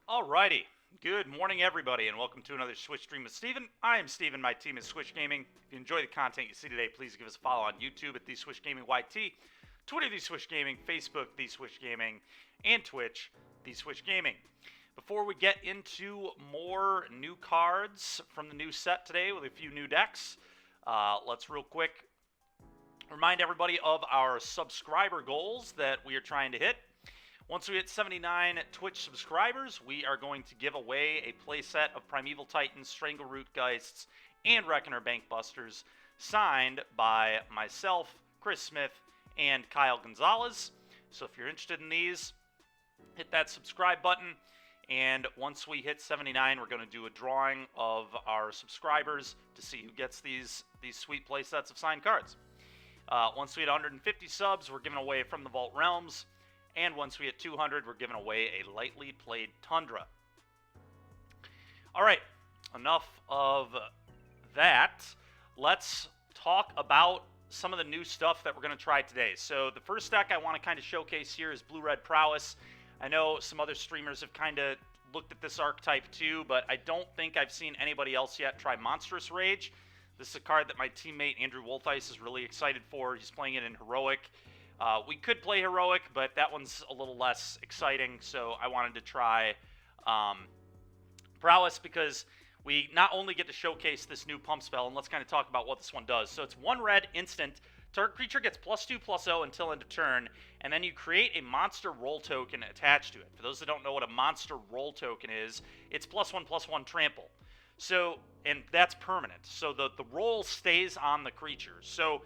Alrighty. Good morning, everybody, and welcome to another Switch stream with Steven. I am Steven. My team is Switch Gaming. If you enjoy the content you see today, please give us a follow on YouTube at The Switch Gaming YT, Twitter, The Switch Gaming, Facebook, The Switch Gaming, and Twitch, The Switch Gaming. Before we get into more new cards from the new set today with a few new decks, let's real quick remind everybody of our subscriber goals that we are trying to hit. Once we hit 79 Twitch subscribers, we are going to give away a playset of Primeval Titans, Strangleroot Geists, and Reckoner Bankbusters, signed by myself, Chris Smith, and Kyle Gonzalez. So if you're interested in these, hit that subscribe button, and once we hit 79, we're going to do a drawing of our subscribers to see who gets these sweet playsets of signed cards. Once we hit 150 subs, we're giving away From the Vault Realms. And once we hit 200, we're giving away a lightly played Tundra. All right, enough of that. Let's talk about some of the new stuff that we're going to try today. So the first deck I want to kind of showcase here is Blue-Red Prowess. I know some other streamers have kind of looked at this archetype too, but I don't think I've seen anybody else yet try Monstrous Rage. This is a card that my teammate Andrew Wolthice is really excited for. He's playing it in Heroic. We could play Heroic, but that one's a little less exciting, so I wanted to try Prowess because we not only get to showcase this new pump spell, and let's kind of talk about what this one does. So it's 1 red instant. Target creature gets +2/+0 until end of turn, and then you create a monster roll token attached to it. For those that don't know what a monster roll token is, it's +1/+1 trample. So, and that's permanent. So the roll stays on the creature. So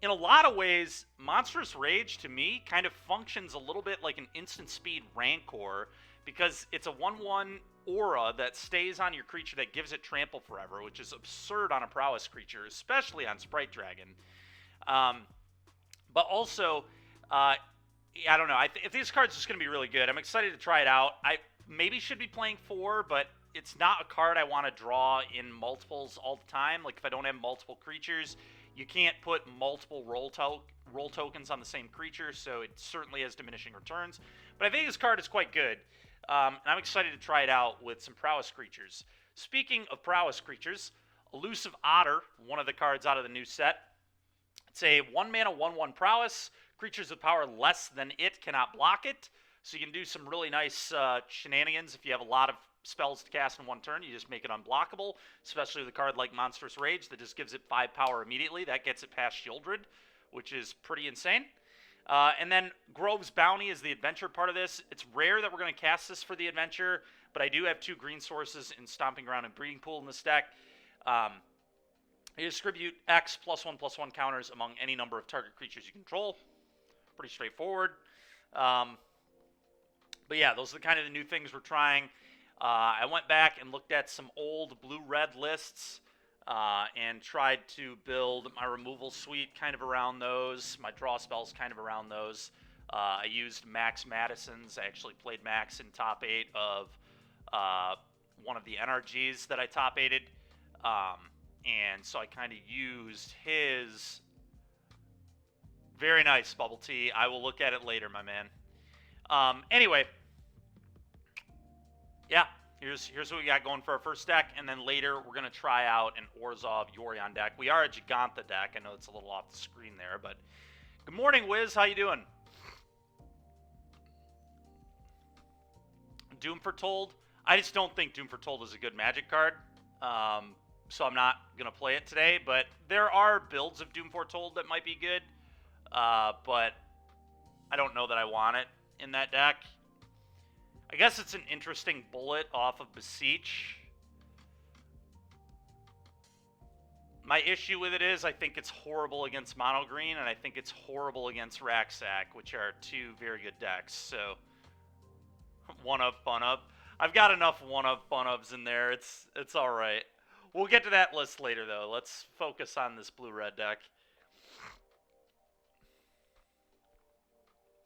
in a lot of ways, Monstrous Rage, to me, kind of functions a little bit like an instant speed Rancor, because it's a 1/1 aura that stays on your creature that gives it trample forever, which is absurd on a prowess creature, especially on Sprite Dragon. But also, I don't know. I think this card's just going to be really good. I'm excited to try it out. I maybe should be playing 4, but it's not a card I want to draw in multiples all the time. Like, if I don't have multiple creatures, you can't put multiple roll tokens on the same creature, so it certainly has diminishing returns. But I think this card is quite good, and I'm excited to try it out with some prowess creatures. Speaking of prowess creatures, Elusive Otter, one of the cards out of the new set. It's a 1-mana 1/1 prowess. Creatures with power less than it cannot block it. So you can do some really nice shenanigans if you have a lot of spells to cast in one turn. You just make it unblockable, especially with a card like Monstrous Rage that just gives it 5 power immediately. That gets it past Shieldred, which is pretty insane. And then Grove's Bounty is the adventure part of this. It's rare that we're going to cast this for the adventure, but I do have 2 green sources in Stomping Ground and Breeding Pool in this deck. You distribute X +1/+1 counters among any number of target creatures you control. Pretty straightforward. But yeah, those are the kind of the new things we're trying. I went back and looked at some old blue-red lists and tried to build my removal suite kind of around those, my draw spells kind of around those. I used Max Madison's. I actually played Max in top 8 of one of the NRGs that I top 8'd. And so I kind of used his. Very nice, Bubble Tea. I will look at it later, my man. Anyway. Yeah, here's what we got going for our first deck, and then later we're going to try out an Orzhov Yorion deck. We are a Giganta deck. I know it's a little off the screen there, but good morning, Wiz. How you doing? Doom Foretold? I just don't think Doom Foretold is a good Magic card, so I'm not going to play it today, but there are builds of Doom Foretold that might be good, but I don't know that I want it in that deck. I guess it's an interesting bullet off of Beseech. My issue with it is I think it's horrible against Mono Green, and I think it's horrible against Racksack, which are 2 very good decks. So, one-up, fun-up. I've got enough one-up, fun-ups in there. It's all right. We'll get to that list later, though. Let's focus on this blue-red deck.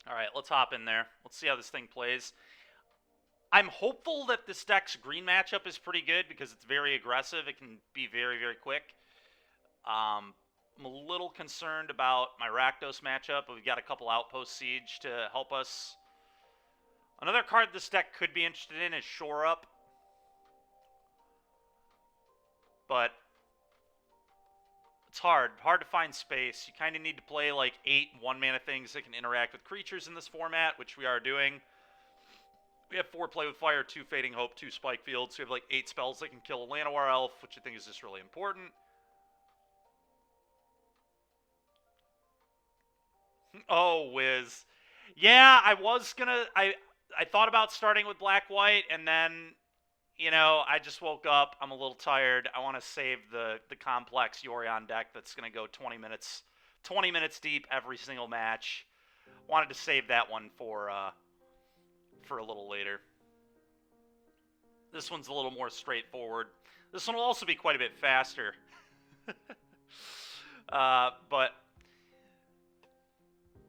All right, let's hop in there. Let's see how this thing plays. I'm hopeful that this deck's green matchup is pretty good because it's very aggressive. It can be very, very quick. I'm a little concerned about my Rakdos matchup, but we've got a couple Outpost Siege to help us. Another card this deck could be interested in is Shore Up. But it's hard to find space. You kind of need to play like 8 1-mana things that can interact with creatures in this format, which we are doing. We have 4 Play with Fire, 2 Fading Hope, 2 Spike Fields. So we have like 8 spells that can kill a Llanowar Elf, which I think is just really important. Oh, whiz. Yeah, I was gonna... I thought about starting with Black-White, and then, you know, I just woke up. I'm a little tired. I want to save the complex Yorion deck that's going to go 20 minutes deep every single match. Wanted to save that one for a little later. This one's a little more straightforward. This one will also be quite a bit faster. But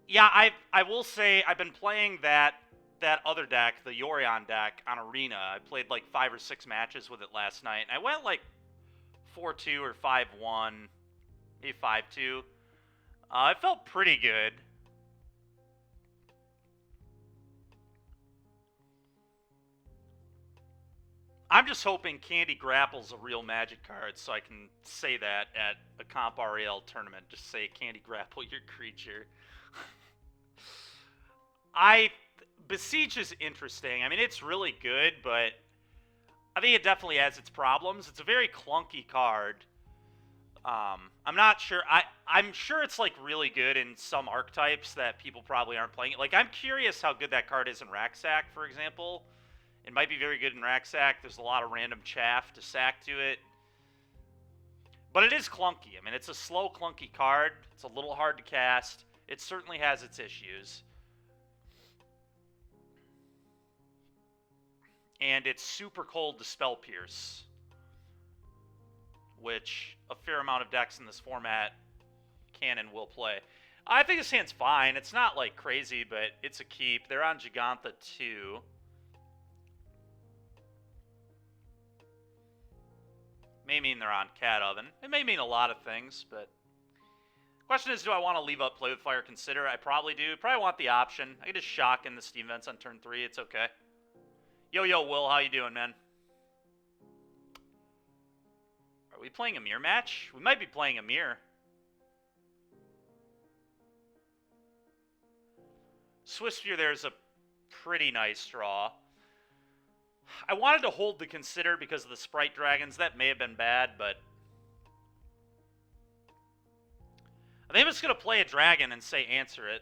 yeah, I will say I've been playing that other deck, the Yorion deck, on Arena. I played like 5 or 6 matches with it last night, and I went like 4-2 or 5-1, maybe 5-2. It felt pretty good. I'm just hoping Candy Grapple's a real Magic card, so I can say that at a Comp REL tournament. Just say Candy Grapple your creature. Beseech is interesting. I mean, it's really good, but I think it definitely has its problems. It's a very clunky card. I'm not sure. I'm sure it's like really good in some archetypes that people probably aren't playing. Like, I'm curious how good that card is in Racksack, for example. It might be very good in Racksack. There's a lot of random chaff to sack to it. But it is clunky. I mean, it's a slow, clunky card. It's a little hard to cast. It certainly has its issues. And it's super cold to Spell Pierce, which a fair amount of decks in this format can and will play. I think this hand's fine. It's not like crazy, but it's a keep. They're on Giganta too. May mean they're on Cat Oven. It may mean a lot of things, but question is, do I want to leave up Play with Fire, Consider? I probably do. Probably want the option. I can just shock in the Steam Vents on turn 3. It's okay. Yo, Will, how you doing, man? Are we playing a mirror match? We might be playing a mirror. Swiftspear there's a pretty nice draw. I wanted to hold the Consider because of the Sprite Dragons. That may have been bad, but I think I'm just going to play a dragon and say answer it.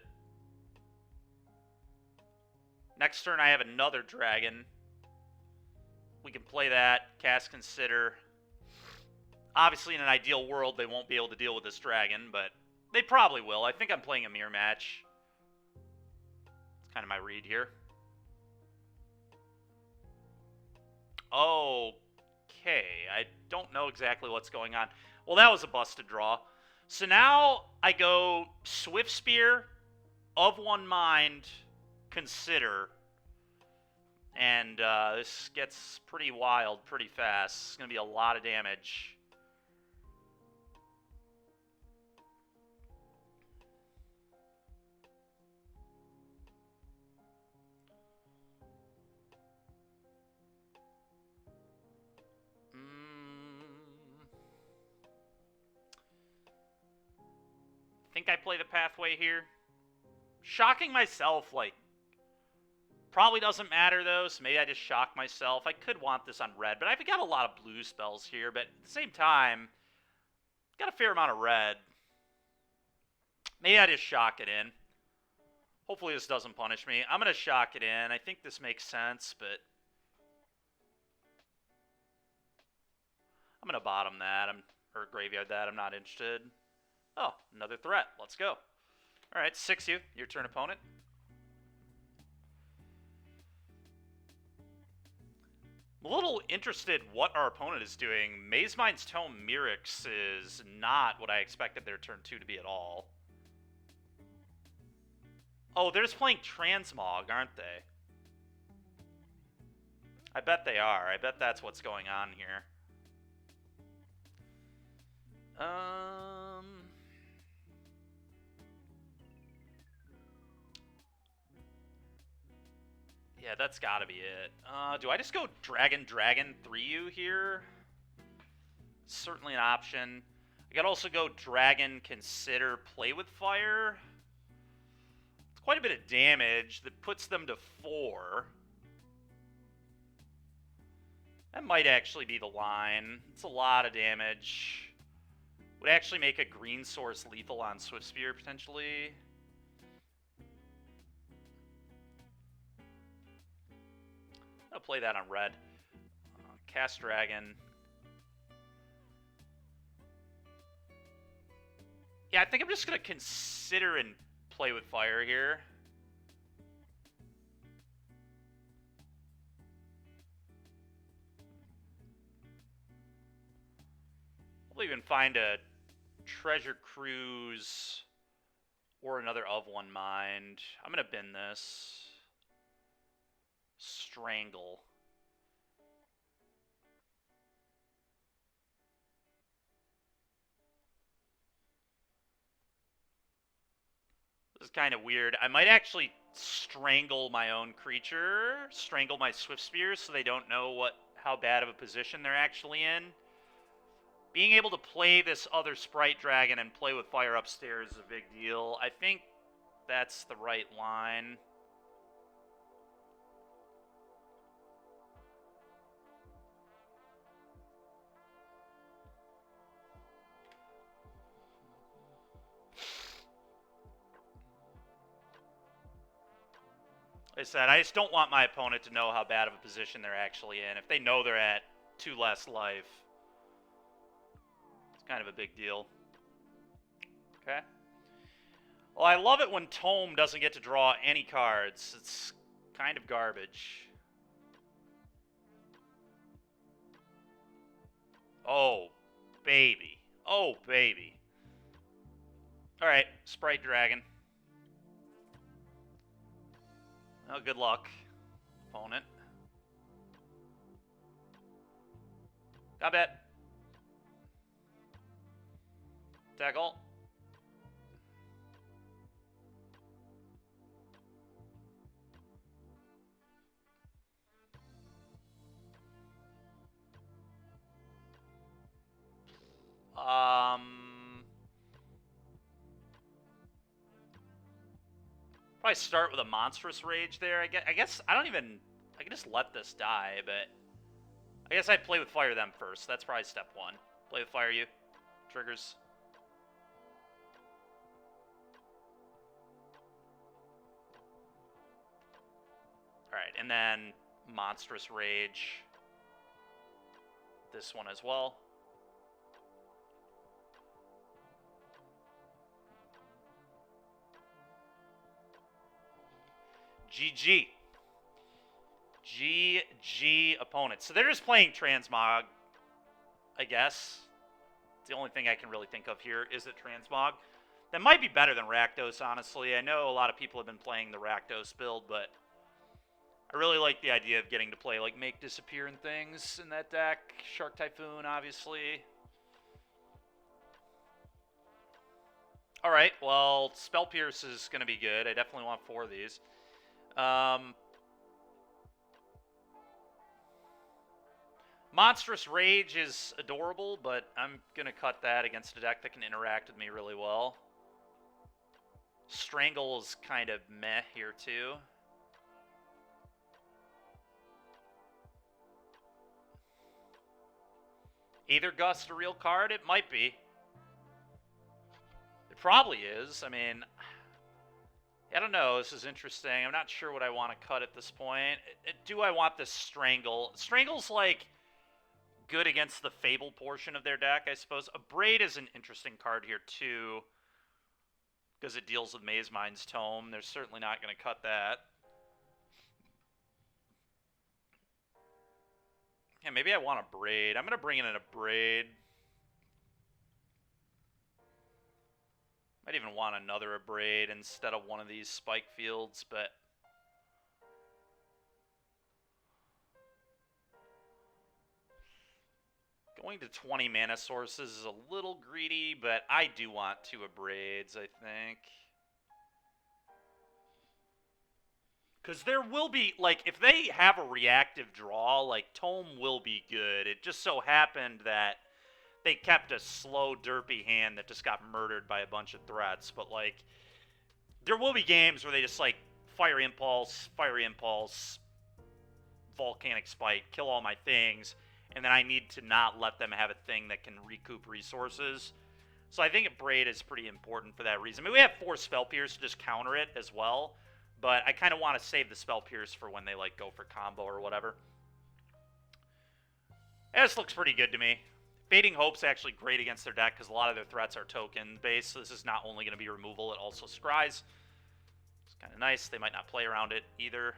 Next turn I have another dragon. We can play that, cast Consider. Obviously in an ideal world they won't be able to deal with this dragon, but they probably will. I think I'm playing a mirror match. It's kind of my read here. Okay, I don't know exactly what's going on. Well, that was a busted draw. So now I go Swiftspear, of one mind, Consider. And this gets pretty wild pretty fast. It's going to be a lot of damage. I think I play the pathway here. Shocking myself, like, probably doesn't matter, though, so maybe I just shock myself. I could want this on red, but I've got a lot of blue spells here, but at the same time, got a fair amount of red. Maybe I just shock it in. Hopefully this doesn't punish me. I'm going to shock it in. I think this makes sense, but I'm going to bottom that, or graveyard that. I'm not interested. Oh, another threat. Let's go. All right, 6 you. Your turn, opponent. I'm a little interested what our opponent is doing. Mazemind's Tome Mirrex is not what I expected their turn 2 to be at all. Oh, they're just playing Transmog, aren't they? I bet they are. I bet that's what's going on here. Yeah, that's gotta be it. Do I just go Dragon 3U here? Certainly an option. I could also go Dragon Consider Play with Fire. It's quite a bit of damage that puts them to 4. That might actually be the line. It's a lot of damage. Would actually make a green source lethal on Swift Spear, potentially. I'll play that on red. Cast Dragon. Yeah, I think I'm just going to consider and play with fire here. We'll even find a Treasure Cruise or another of one mind. I'm going to bin this. Strangle. This is kind of weird. I might actually strangle my own creature, strangle my Swift Spears so they don't know how bad of a position they're actually in. Being able to play this other Sprite Dragon and play with fire upstairs is a big deal. I think that's the right line. Like I said, I just don't want my opponent to know how bad of a position they're actually in. If they know they're at 2 less life, it's kind of a big deal. Okay. Well, I love it when Tome doesn't get to draw any cards. It's kind of garbage. Oh, baby. Oh, baby. Alright, Sprite Dragon. Oh, good luck, opponent. Combat. Tackle. Probably start with a Monstrous Rage there. I guess I don't even... I can just let this die, but... I guess I'd play with fire them first. That's probably step 1. Play with fire you. Triggers. Alright, and then Monstrous Rage. This one as well. GG. GG opponent. So they're just playing Transmog, I guess. It's the only thing I can really think of here. Is it Transmog? That might be better than Rakdos, honestly. I know a lot of people have been playing the Rakdos build, but I really like the idea of getting to play, like, Make Disappear and things in that deck. Shark Typhoon, obviously. Alright, well, Spell Pierce is going to be good. I definitely want 4 of these. Monstrous Rage is adorable, but I'm going to cut that against a deck that can interact with me really well. Strangle is kind of meh here, too. Either Gust a real card? It might be. It probably is. I mean, I don't know. This is interesting. I'm not sure what I want to cut at this point. Do I want this Strangle? Strangle's like good against the Fable portion of their deck, I suppose. A Braid is an interesting card here, too, because it deals with Maze Mind's Tome. They're certainly not going to cut that. Yeah, maybe I want a Braid. I'm going to bring in a Braid. Might even want another Braid instead of one of these Spike Fields, but... Going to 20 mana sources is a little greedy, but I do want 2 Braids, I think. Because there will be, like, if they have a reactive draw, like, Tome will be good. It just so happened that they kept a slow, derpy hand that just got murdered by a bunch of threats. But, like, there will be games where they just, like, Fire Impulse, Volcanic Spike, kill all my things, and then I need to not let them have a thing that can recoup resources. So I think a Braid is pretty important for that reason. I mean, we have 4 Spell Pierce to just counter it as well, but I kind of want to save the Spell Pierce for when they, like, go for combo or whatever. This looks pretty good to me. Fading Hope's actually great against their deck because a lot of their threats are token-based, so this is not only going to be removal, it also scries. It's kind of nice. They might not play around it either.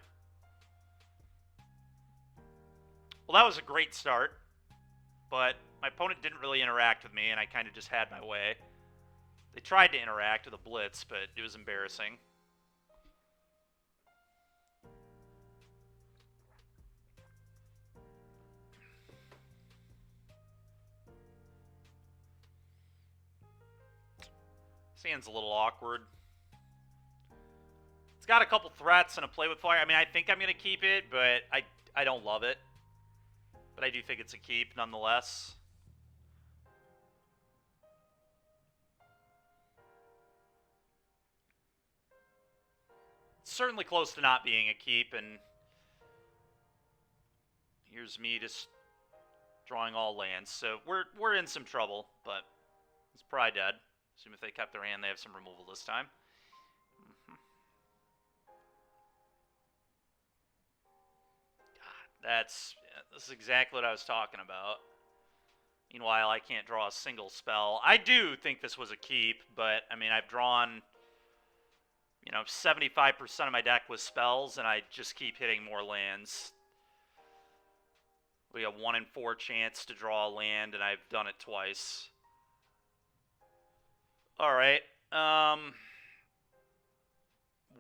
Well, that was a great start, but my opponent didn't really interact with me, and I kind of just had my way. They tried to interact with a Blitz, but it was embarrassing. This hand's a little awkward. It's got a couple threats and a play with fire. I mean, I think I'm going to keep it, but I don't love it. But I do think it's a keep nonetheless. It's certainly close to not being a keep, and here's me just drawing all lands. So we're in some trouble, but it's probably dead. Assume if they kept their hand, they have some removal this time. God, this is exactly what I was talking about. Meanwhile, I can't draw a single spell. I do think this was a keep, but, I mean, I've drawn, 75% of my deck with spells, and I just keep hitting more lands. We have 1 in 4 chance to draw a land, and I've done it twice. Alright,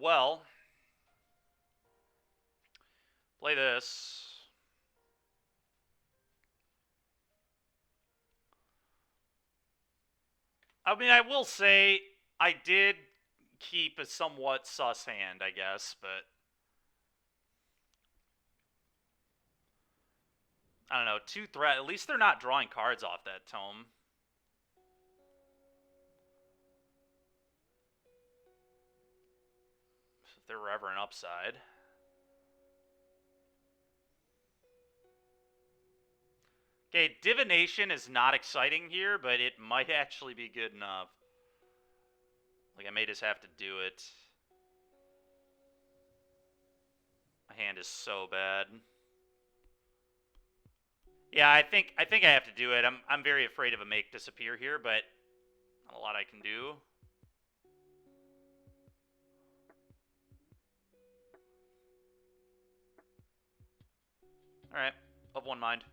well, play this. I mean, I will say I did keep a somewhat sus hand, I guess, but I don't know, 2 threat. At least they're not drawing cards off that tome. If there were ever an upside. Okay, Divination is not exciting here, but it might actually be good enough. Like, I may just have to do it. My hand is so bad. Yeah, I think I have to do it. I'm very afraid of a make disappear here, but not a lot I can do. Alright, of one mind.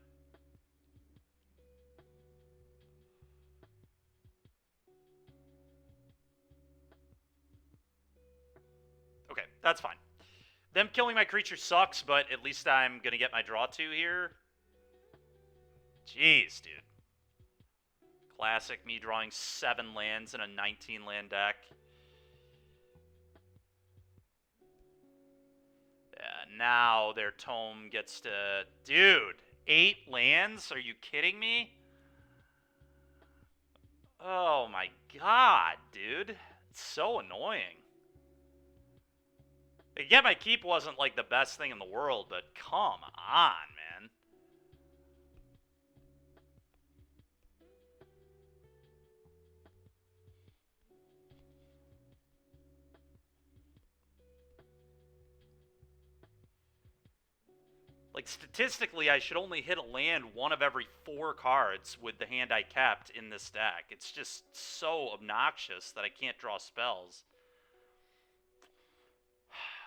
Okay, that's fine. Them killing my creature sucks, but at least I'm going to get my draw 2 here. Jeez, dude. Classic me drawing 7 lands in a 19 land deck. Yeah, now their tome gets to... Dude, 8 lands? Are you kidding me? Oh my god, dude. It's so annoying. Yeah, my keep wasn't like the best thing in the world, but come on, man. Like, statistically, I should only hit a land 1 of every 4 cards with the hand I kept in this deck. It's just so obnoxious that I can't draw spells.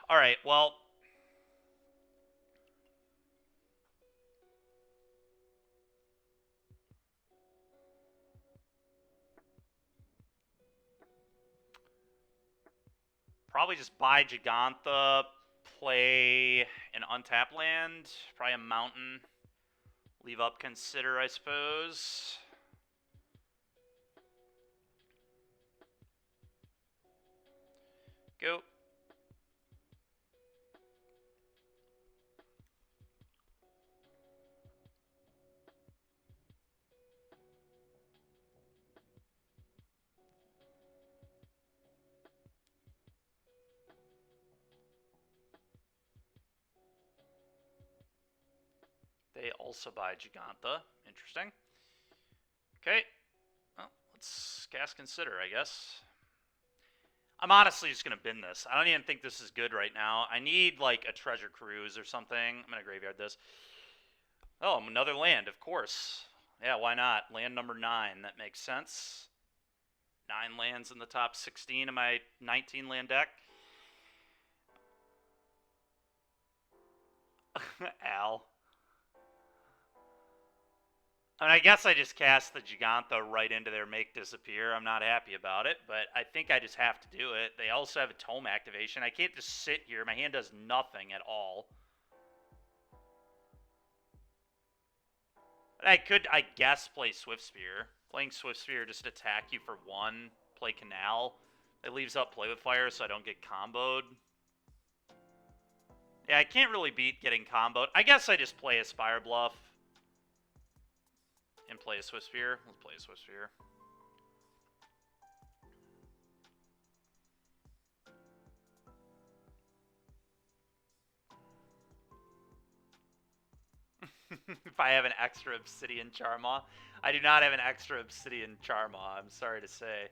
Alright, well... Probably just buy Gigantha, play an untapped land, probably a mountain. Leave up Consider, I suppose. Go. also buy Giganta. Interesting. Okay. Well, let's cast Consider, I guess. I'm honestly just going to bin this. I don't even think this is good right now. I need, like, a Treasure Cruise or something. I'm going to graveyard this. Oh, another land, of course. Yeah, why not? Land number 9. That makes sense. 9 lands in the top 16 of my 19 land deck. Al. I mean, I guess I just cast the Giganta right into their Make Disappear. I'm not happy about it, but I think I just have to do it. They also have a Tome activation. I can't just sit here. My hand does nothing at all. I could, I guess, play Swiftspear. Playing Swiftspear just attack you for 1, play Canal. It leaves up Play with Fire so I don't get comboed. Yeah, I can't really beat getting comboed. I guess I just play a Spire Bluff. And play a Swiftspear. Let's play a Swiftspear. If I have an extra Obsidian Charmaw. I do not have an extra Obsidian Charmaw, I'm sorry to say.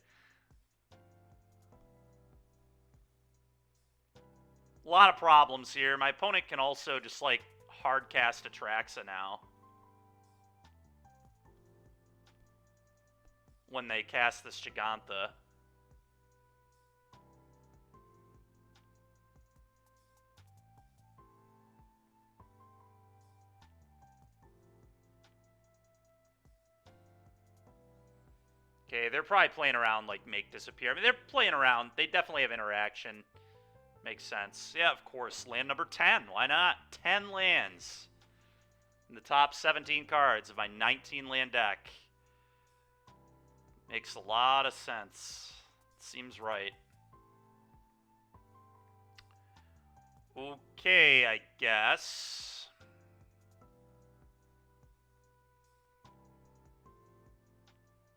A lot of problems here. My opponent can also just, like, hard cast Atraxa now. When they cast this Giganta. Okay, they're probably playing around, like, Make Disappear. I mean, they're playing around. They definitely have interaction. Makes sense. Yeah, of course. Land number 10. Why not? 10 lands. In the top 17 cards of my 19 land deck. Makes a lot of sense. Seems right. Okay, I guess.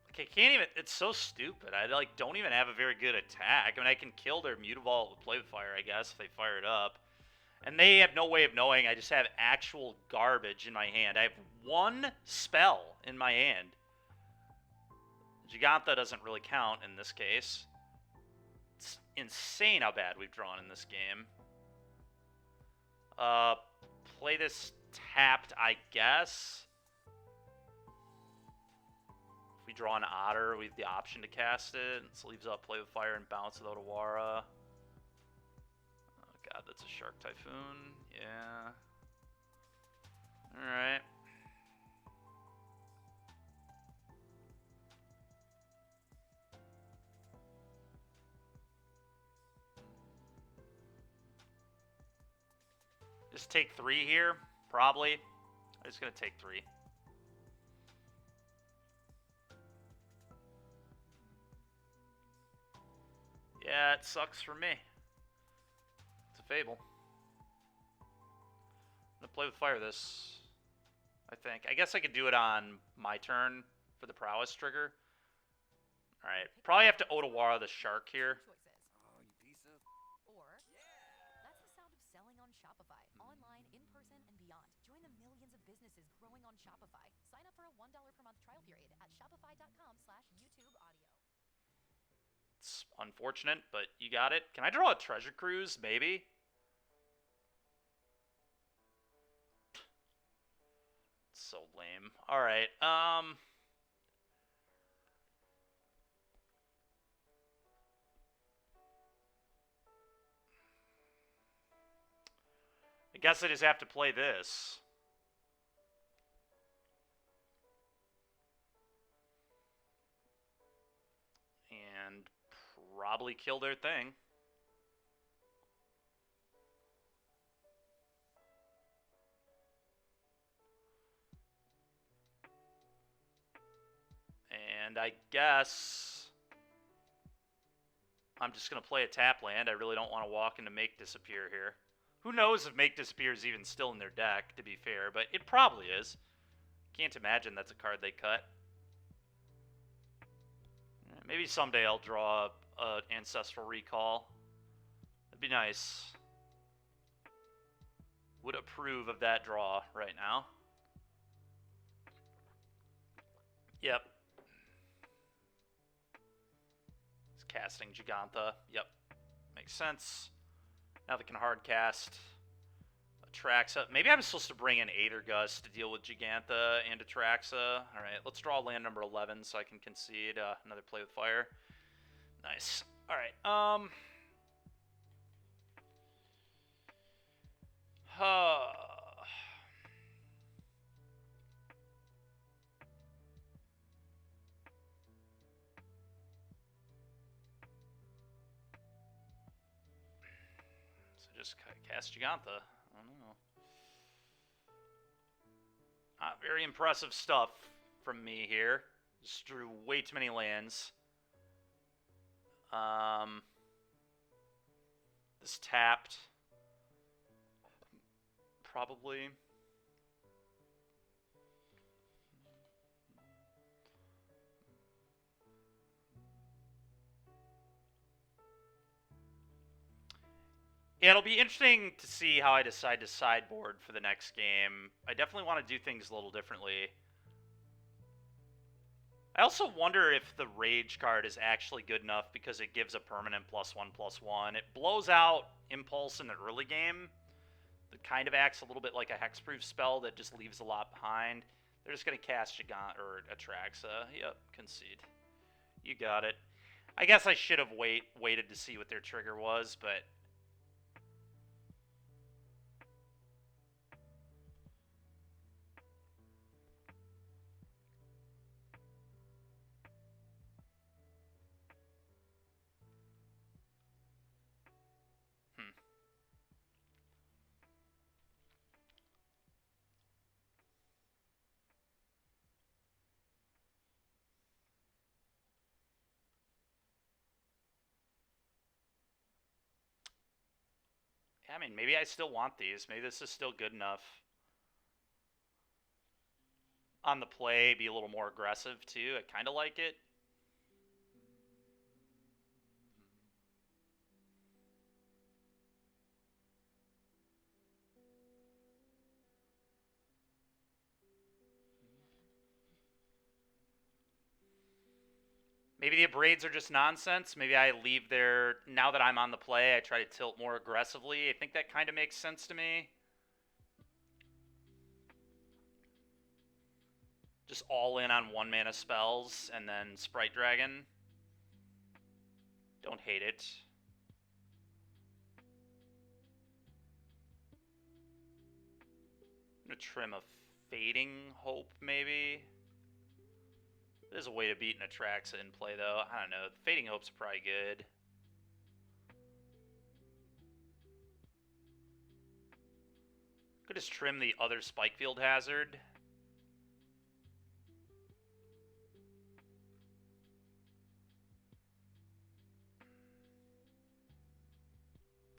Like, I can't even... It's so stupid. I, like, don't even have a very good attack. I mean, I can kill their Mutavault with Play with Fire, I guess, if they fire it up. And they have no way of knowing. I just have actual garbage in my hand. I have 1 spell in my hand. Giganta doesn't really count in this case. It's insane how bad we've drawn in this game. Play this tapped, I guess. If we draw an Otter, we have the option to cast it. This leaves up Play with Fire and bounce without Otawara. Oh god, that's a Shark Typhoon. Yeah. Alright. Just take 3 here, probably. I'm just going to take 3. Yeah, it sucks for me. It's a Fable. I'm going to Play with Fire this, I think. I guess I could do it on my turn for the Prowess trigger. Alright, probably have to Otawara the Shark here. It's unfortunate, but you got it. Can I draw a Treasure Cruise? Maybe. It's so lame. Alright, I guess I just have to play this. And probably kill their thing. And I guess I'm just going to play a tap land. I really don't want to walk into Make Disappear here. Who knows if Make Disappear is even still in their deck, to be fair, but it probably is. Can't imagine that's a card they cut. Maybe someday I'll draw an Ancestral Recall. That'd be nice. Would approve of that draw right now. Yep. It's casting Gigantha. Yep. Makes sense. Now they can hard cast Atraxa. Maybe I'm supposed to bring in Aether Gust to deal with Gigantha and Atraxa. Alright, let's draw land number 11 so I can concede another play with fire. Nice. Alright, So just cast Gigantha. I don't know. Not very impressive stuff from me here. Just drew way too many lands. This tapped. Probably. Yeah, it'll be interesting to see how I decide to sideboard for the next game. I definitely want to do things a little differently. I also wonder if the Rage card is actually good enough because it gives a permanent +1/+1. It blows out Impulse in the early game. It kind of acts a little bit like a hexproof spell that just leaves a lot behind. They're just going to cast Gigant or Atraxa. Yep, concede. You got it. I guess I should have waited to see what their trigger was, but... I mean, maybe I still want these. Maybe this is still good enough. On the play, be a little more aggressive, too. I kind of like it. Maybe the abrades are just nonsense. Maybe I leave there. Now that I'm on the play, I try to tilt more aggressively. I think that kind of makes sense to me. Just all in on 1-mana spells and then Sprite Dragon. Don't hate it. I'm going to trim a Fading Hope, maybe. There's a way to beat an Atraxa in play, though. I don't know. Fading Hope's probably good. Could just trim the other Spikefield Hazard.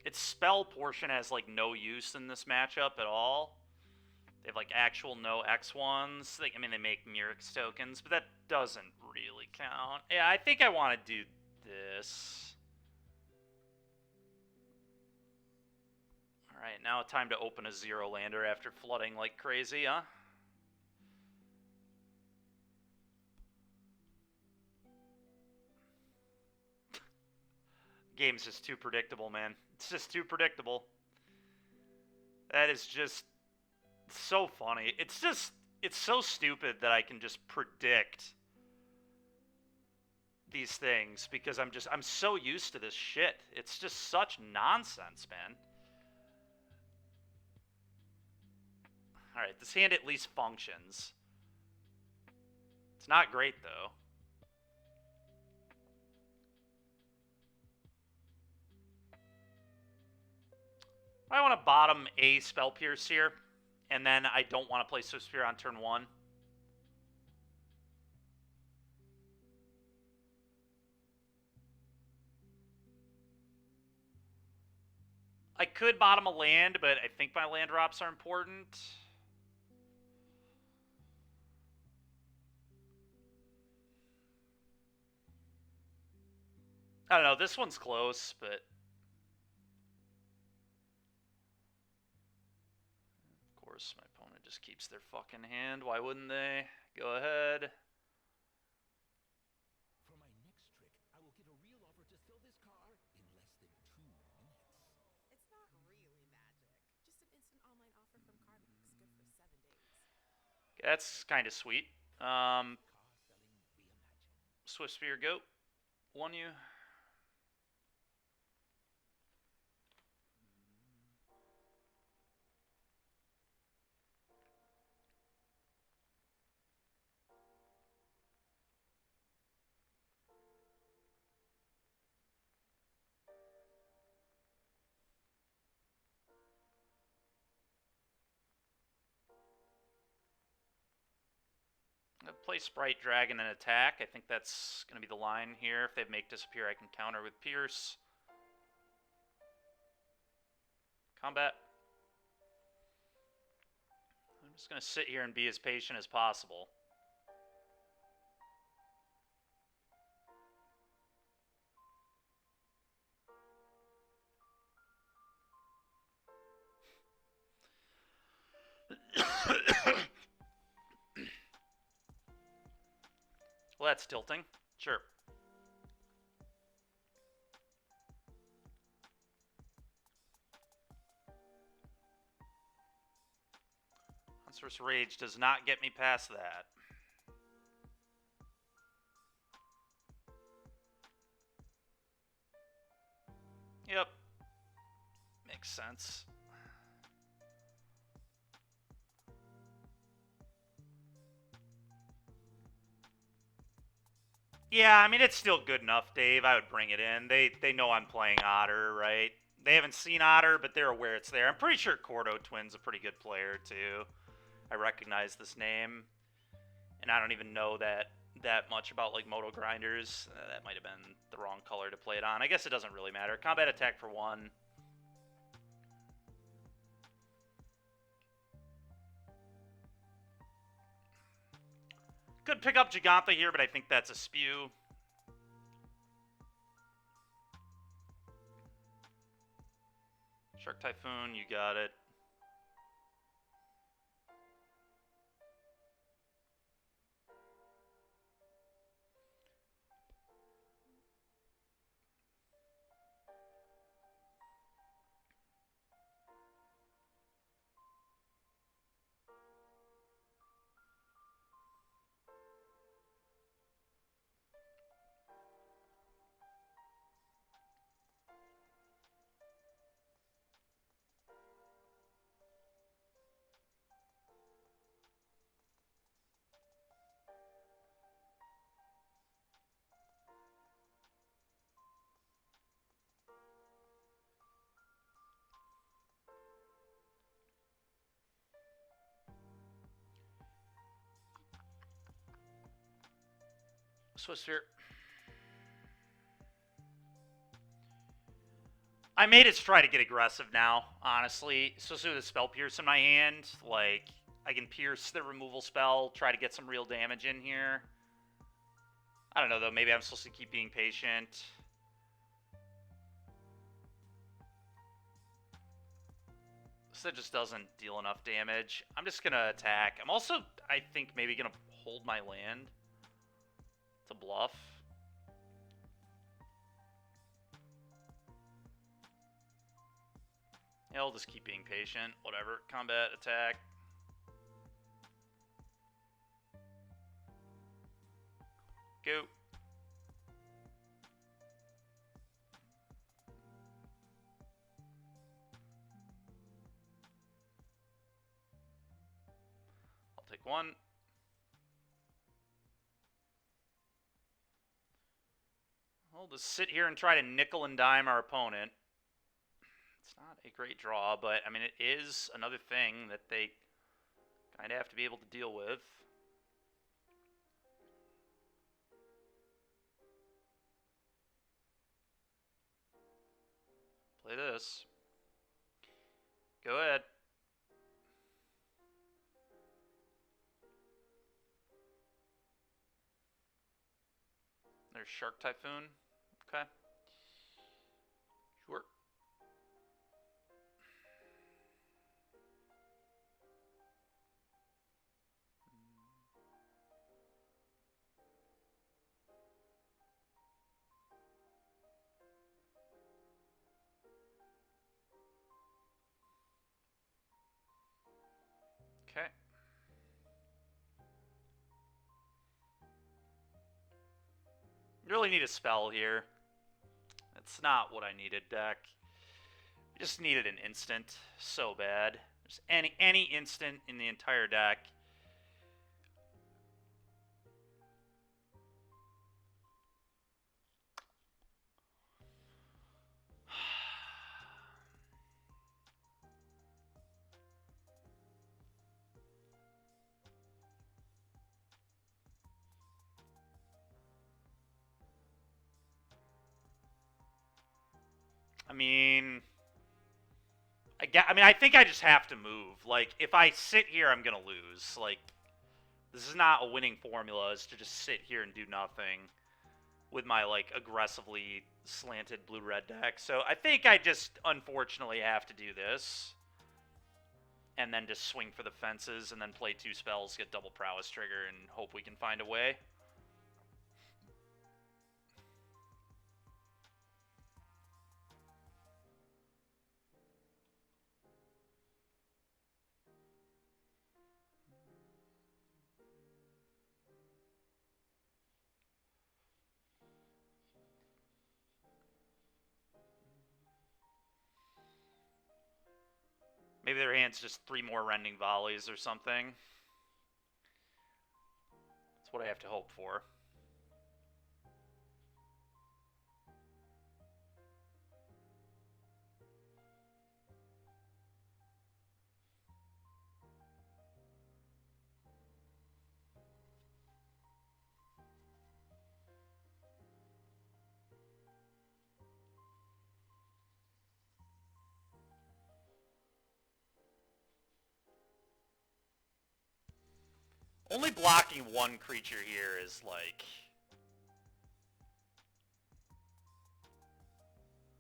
Its spell portion has, like, no use in this matchup at all. They have, like, actual no X1s. I mean, they make Murex tokens, but that doesn't really count. Yeah, I think I want to do this. Alright, now time to open a 0-lander after flooding like crazy, huh? Game's just too predictable, man. It's just too predictable. That is just so funny. It's so stupid that I can just predict these things because I'm so used to this shit. It's just such nonsense, man. Alright, this hand at least functions. It's not great, though. I want to bottom a Spell Pierce here, and then I don't want to play Swift Spear on turn 1. I could bottom a land, but I think my land drops are important. I don't know, this one's close, but... Of course, my opponent just keeps their fucking hand. Why wouldn't they? Go ahead. That's kind of sweet. Swift Spear, go. One you. Play Sprite, Dragon, and attack. I think that's going to be the line here. If they make disappear, I can counter with Pierce. Combat. I'm just going to sit here and be as patient as possible. Well, that's tilting. Sure. Monstrous Rage does not get me past that. Yep. Makes sense. Yeah, I mean, it's still good enough, Dave. I would bring it in. They know I'm playing Otter, right? They haven't seen Otter, but they're aware it's there. I'm pretty sure Cordo Twin's a pretty good player, too. I recognize this name. And I don't even know that much about, like, Moto Grinders. That might have been the wrong color to play it on. I guess it doesn't really matter. Combat attack for 1. Could pick up Gigantha here, but I think that's a spew. Shark Typhoon, you got it. Swiss Sphere. I made it try to get aggressive now, honestly. Especially with the Spell Pierce in my hand. Like, I can pierce the removal spell, try to get some real damage in here. I don't know, though. Maybe I'm supposed to keep being patient. So it just doesn't deal enough damage. I'm just going to attack. I'm also, I think, maybe going to hold my land to bluff. Yeah, I'll just keep being patient. Whatever. Combat, attack. Go. I'll take 1. I'll just sit here and try to nickel and dime our opponent. It's not a great draw, but, I mean, it is another thing that they kind of have to be able to deal with. Play this. Go ahead. There's Shark Typhoon. Okay. Sure. Okay. You really need a spell here. That's not what I needed, deck. I just needed an instant so bad. Just any instant in the entire deck. I mean, I think I just have to move. Like, if I sit here, I'm gonna lose. Like, this is not a winning formula, is to just sit here and do nothing with my, like, aggressively slanted blue-red deck. So I think I just, unfortunately, have to do this. And then just swing for the fences, and then play 2 spells, get double prowess trigger, and hope we can find a way. Maybe their hand's just 3 more Rending Volleys or something. That's what I have to hope for. Only blocking 1 creature here is, like,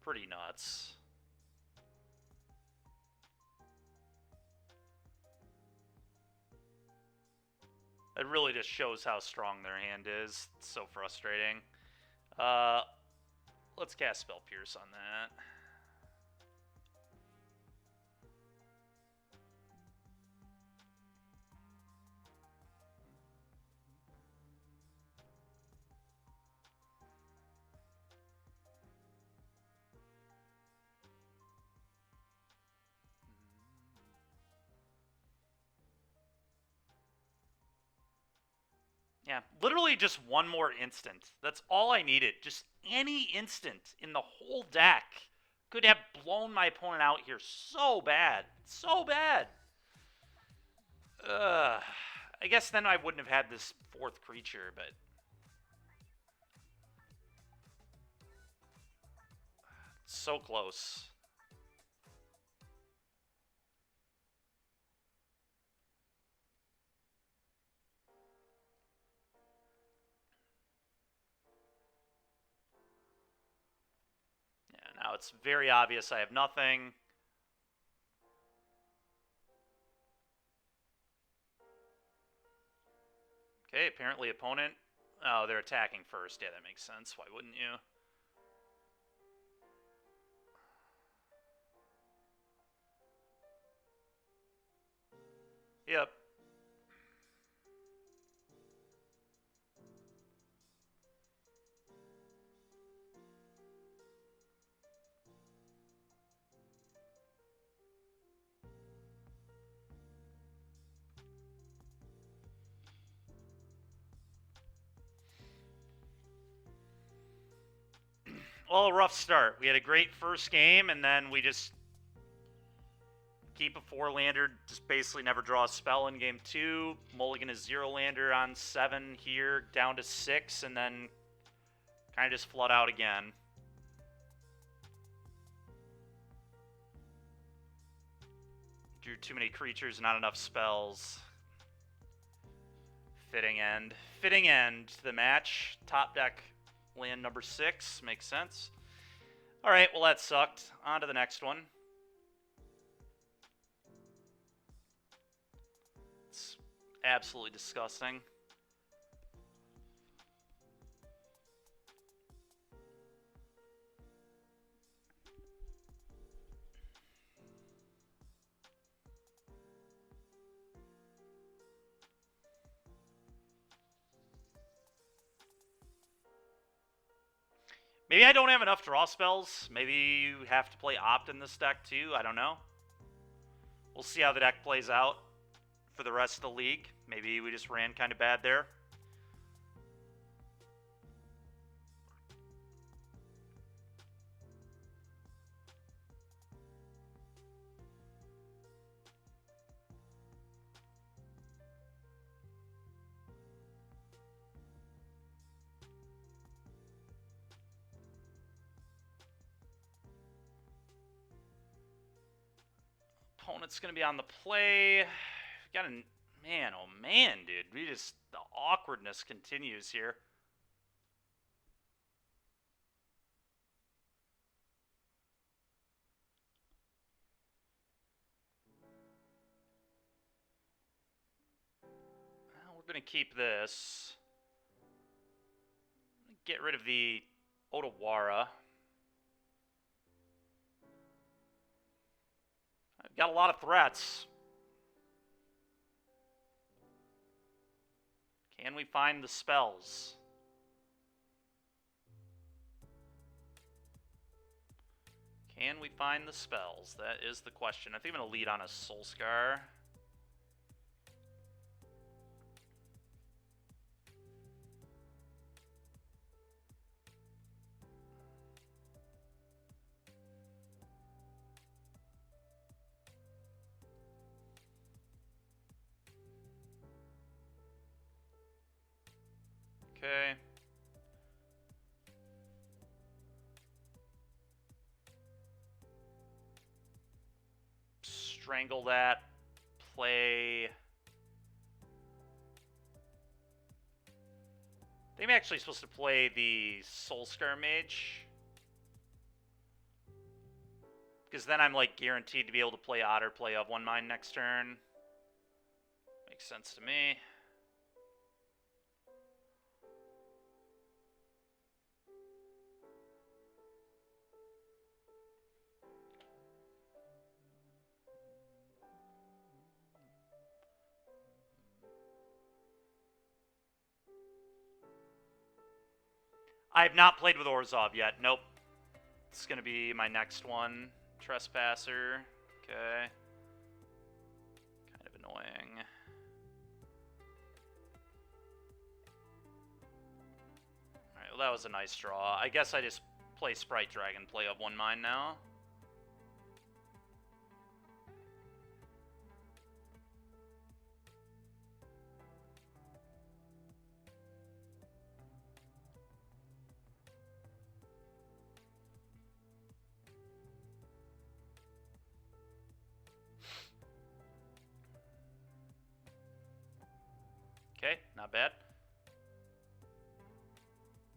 pretty nuts. It really just shows how strong their hand is. It's so frustrating. Let's cast Spell Pierce on that. Yeah, literally just 1 more instant. That's all I needed. Just any instant in the whole deck could have blown my opponent out here so bad. So bad. I guess then I wouldn't have had this 4th creature, but... so close. Yeah, now it's very obvious I have nothing. Okay, apparently opponent... oh, they're attacking first. Yeah, that makes sense. Why wouldn't you? Yep. Well, a rough start. We had a great first game, and then we just keep a 4-lander, just basically never draw a spell in game 2. Mulligan a 0-lander on 7 here, down to 6, and then kind of just flood out again. Drew too many creatures, not enough spells. Fitting end. Fitting end to the match. Top deck land number 6. Makes sense. Alright, well that sucked. On to the next one. It's absolutely disgusting. Maybe I don't have enough draw spells. Maybe you have to play Opt in this deck too. I don't know. We'll see how the deck plays out for the rest of the league. Maybe we just ran kind of bad there. Opponent's going to be on the play. Got a man, oh man, dude. The awkwardness continues here. Well, we're going to keep this. Get rid of the Otawara. I've got a lot of threats. Can we find the spells? Can we find the spells? That is the question. I think I'm going to lead on a Soul Scar. Okay. Strangle that. Play. I think I'm actually supposed to play the Soul Scar Mage. Because then I'm like guaranteed to be able to play Otter, play of one mine next turn. Makes sense to me. I have not played with Orzhov yet. Nope. It's going to be my next one. Trespasser. Okay. Kind of annoying. Alright, well that was a nice draw. I guess I just play Sprite Dragon, play of one mine now. Okay, not bad.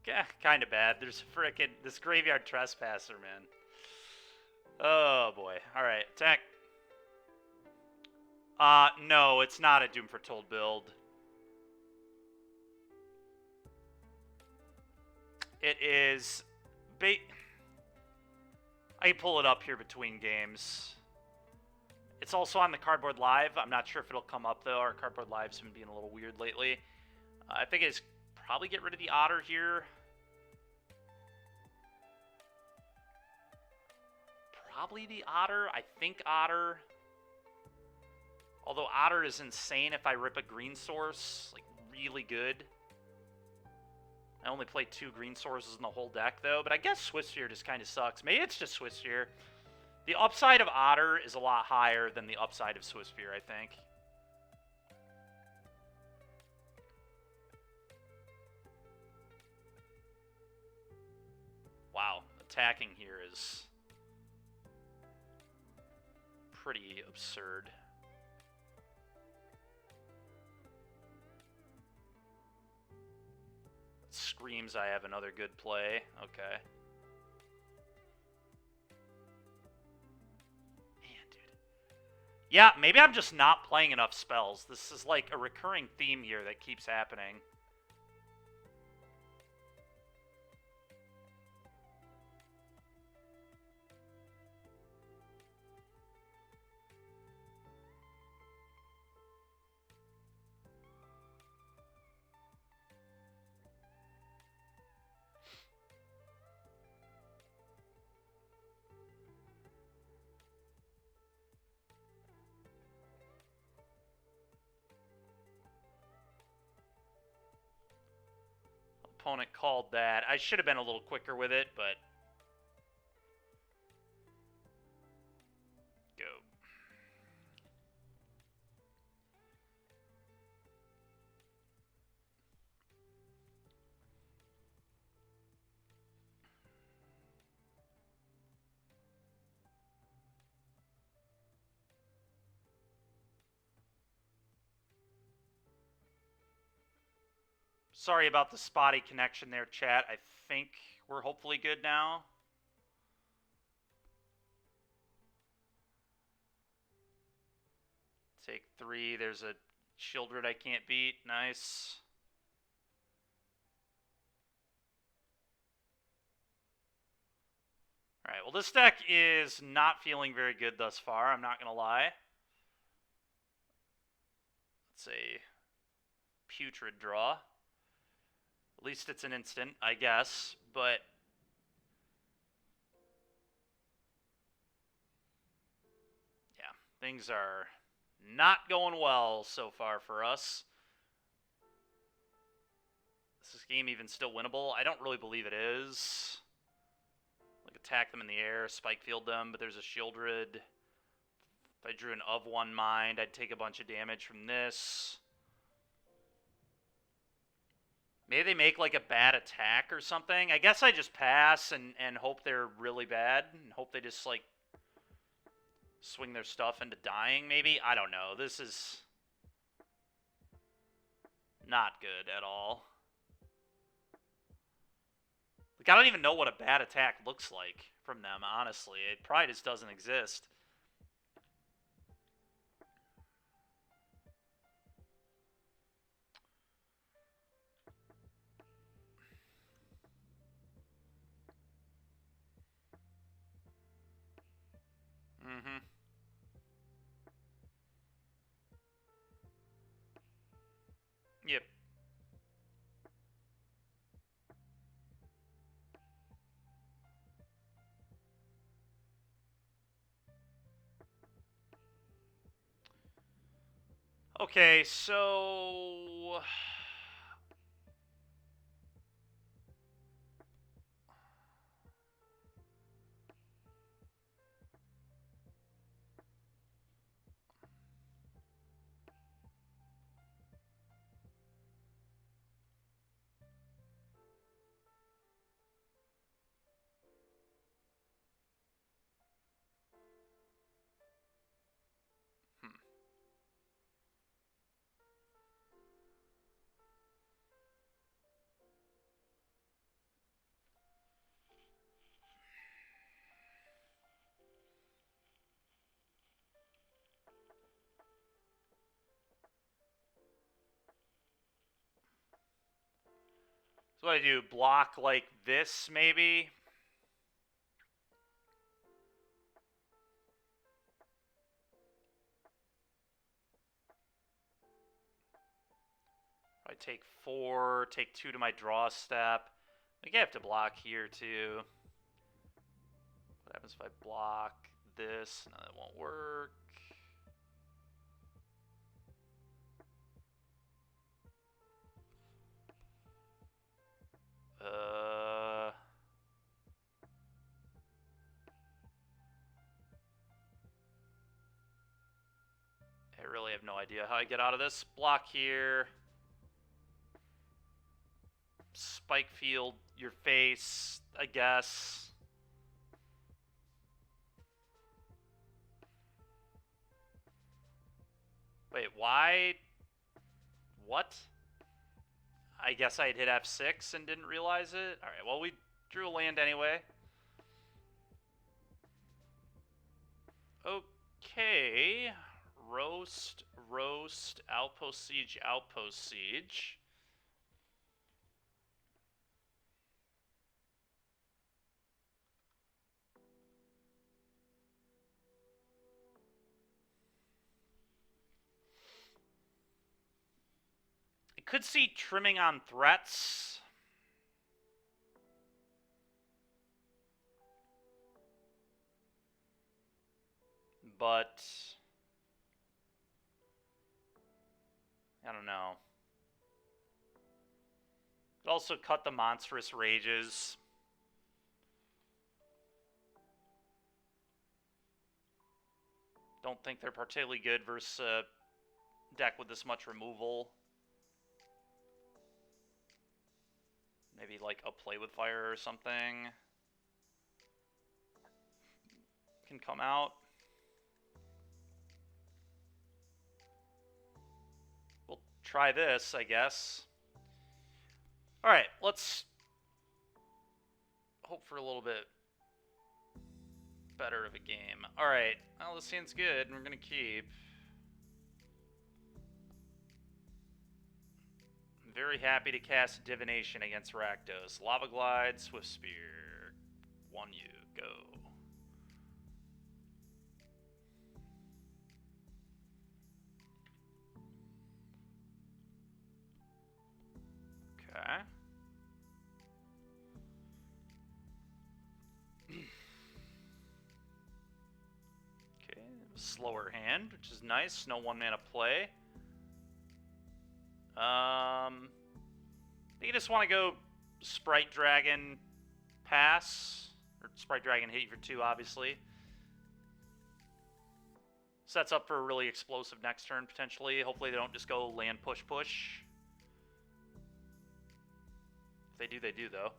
Yeah, kind of bad. There's frickin' this Graveyard Trespasser, man. Oh, boy. Alright, attack. No, it's not a Doom Foretold build. It is... I can pull it up here between games. It's also on the Cardboard Live. I'm not sure if it'll come up, though. Our Cardboard Live's been being a little weird lately. I think it's probably get rid of the Otter here. Probably the Otter. I think Otter. Although Otter is insane if I rip a green source. Like, really good. I only play 2 green sources in the whole deck, though. But I guess Swiss Sphere just kind of sucks. Maybe it's just Swiss Sphere. The upside of Otter is a lot higher than the upside of Swiss Sphere, I think. Wow, attacking here is pretty absurd. It screams I have another good play. Okay. Yeah, maybe I'm just not playing enough spells. This is like a recurring theme here that keeps happening. opponent called that. I should have been a little quicker with it, but... Go. Sorry about the spotty connection there, chat. I think we're hopefully good now. Take 3. There's a Shieldred I can't beat. Nice. Alright, well this deck is not feeling very good thus far, I'm not going to lie. It's a putrid draw. At least it's an instant, I guess, but... yeah, things are not going well so far for us. Is this game even still winnable? I don't really believe it is. Like, attack them in the air, spike field them, but there's a Shieldred. If I drew an of one mind, I'd take a bunch of damage from this. Maybe they make, like, a bad attack or something. I guess I just pass and hope they're really bad. And hope they just, like, swing their stuff into dying, maybe? I don't know. This is not good at all. Like, I don't even know what a bad attack looks like from them, honestly. It probably just doesn't exist. Mm-hmm. Yep. Okay, so... So what do I do? Block like this, maybe? I take 4, take 2 to my draw step. I think I have to block here, too. What happens if I block this? No, that won't work. I really have no idea how I get out of this. Block here. Spike field your face, I guess. Wait, why? What? I guess I had hit F6 and didn't realize it. Alright, well, we drew a land anyway. Okay. Roast, roast, outpost siege, outpost siege. I could see trimming on threats. But I don't know. It also cut the Monstrous Rages. Don't think they're particularly good versus a deck with this much removal. Maybe like a Play with Fire or something can come out. We'll try this, I guess. Alright, let's hope for a little bit better of a game. Alright, well, this hand's good, and we're going to keep. I'm very happy to cast Divination against Rakdos. Lava Glide, Swift Spear. 1 you, go. Okay. Okay, slower hand, which is nice. No 1-mana play. I think you just want to go Sprite Dragon pass. Or Sprite Dragon hit you for 2, obviously. Sets up for a really explosive next turn, potentially. Hopefully they don't just go land push. If they do, they do, though.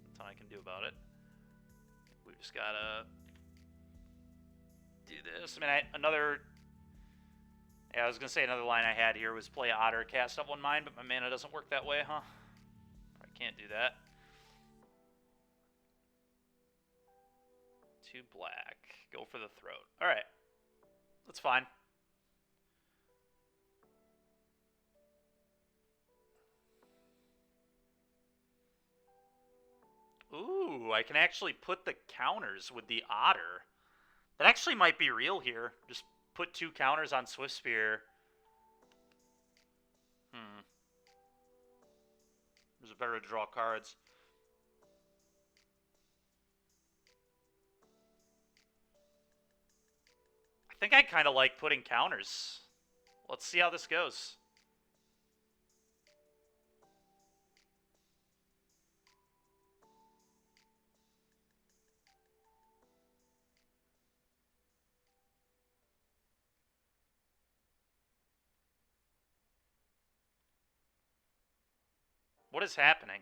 That's all I can do about it. We just gotta do this. I mean, I was gonna say another line I had here was play Otter, cast up 1 mine, but my mana doesn't work that way, huh? I can't do that. 2 black. Go for the throat. Alright. That's fine. Ooh, I can actually put the counters with the Otter. That actually might be real here. Just put 2 counters on Swift Spear. There's a better way to draw cards. I think I kind of like putting counters. Let's see how this goes. What is happening?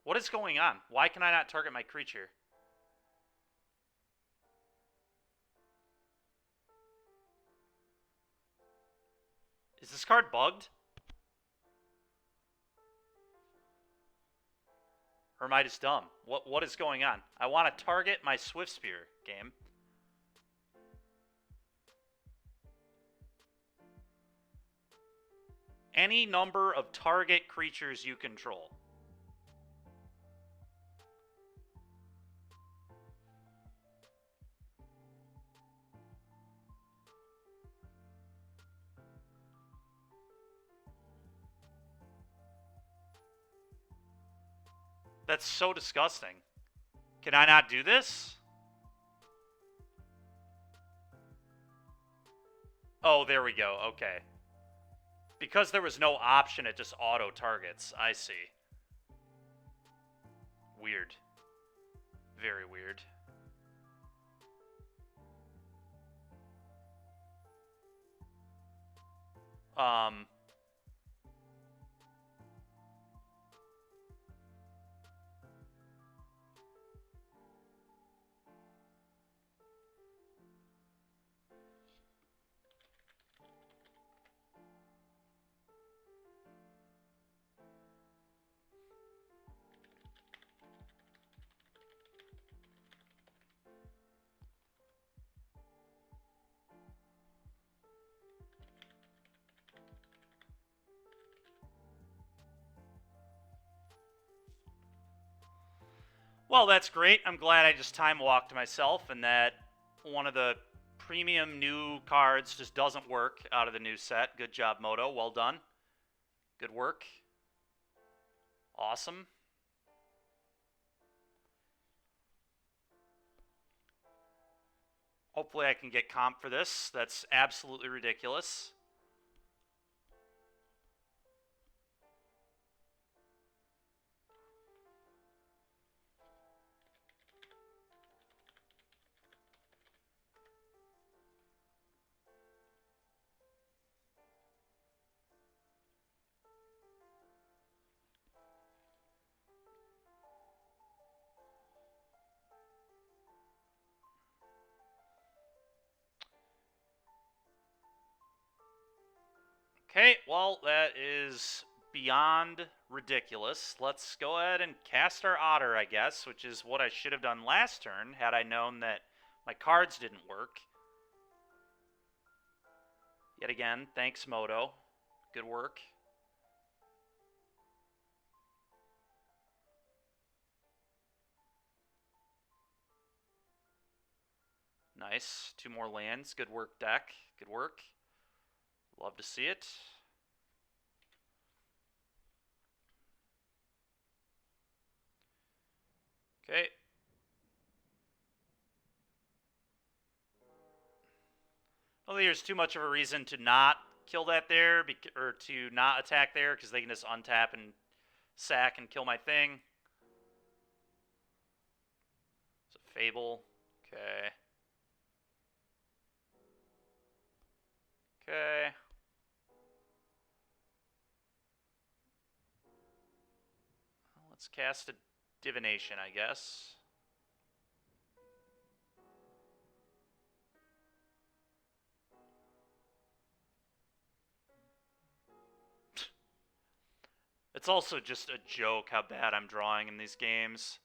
What is going on? Why can I not target my creature? Is this card bugged? Or am I just dumb? What is going on? I want to target my Swift Spear game. Any number of target creatures you control. That's so disgusting. Can I not do this? Oh, there we go. Okay. Because there was no option, it just auto-targets. I see. Weird. Very weird. Well, that's great. I'm glad I just time walked myself and that one of the premium new cards just doesn't work out of the new set. Good job, Moto. Well done. Good work. Awesome. Hopefully I can get comp for this. That's absolutely ridiculous. Okay, well, that is beyond ridiculous. Let's go ahead and cast our otter, I guess, which is what I should have done last turn had I known that my cards didn't work. Yet again, thanks, Moto. Good work. Nice. 2 more lands. Good work, deck. Good work. Love to see it. Okay. I don't think there's too much of a reason to not kill that there, or to not attack there, because they can just untap and sack and kill my thing. It's a Fable. Okay. Okay. Let's cast a Divination, I guess. It's also just a joke how bad I'm drawing in these games.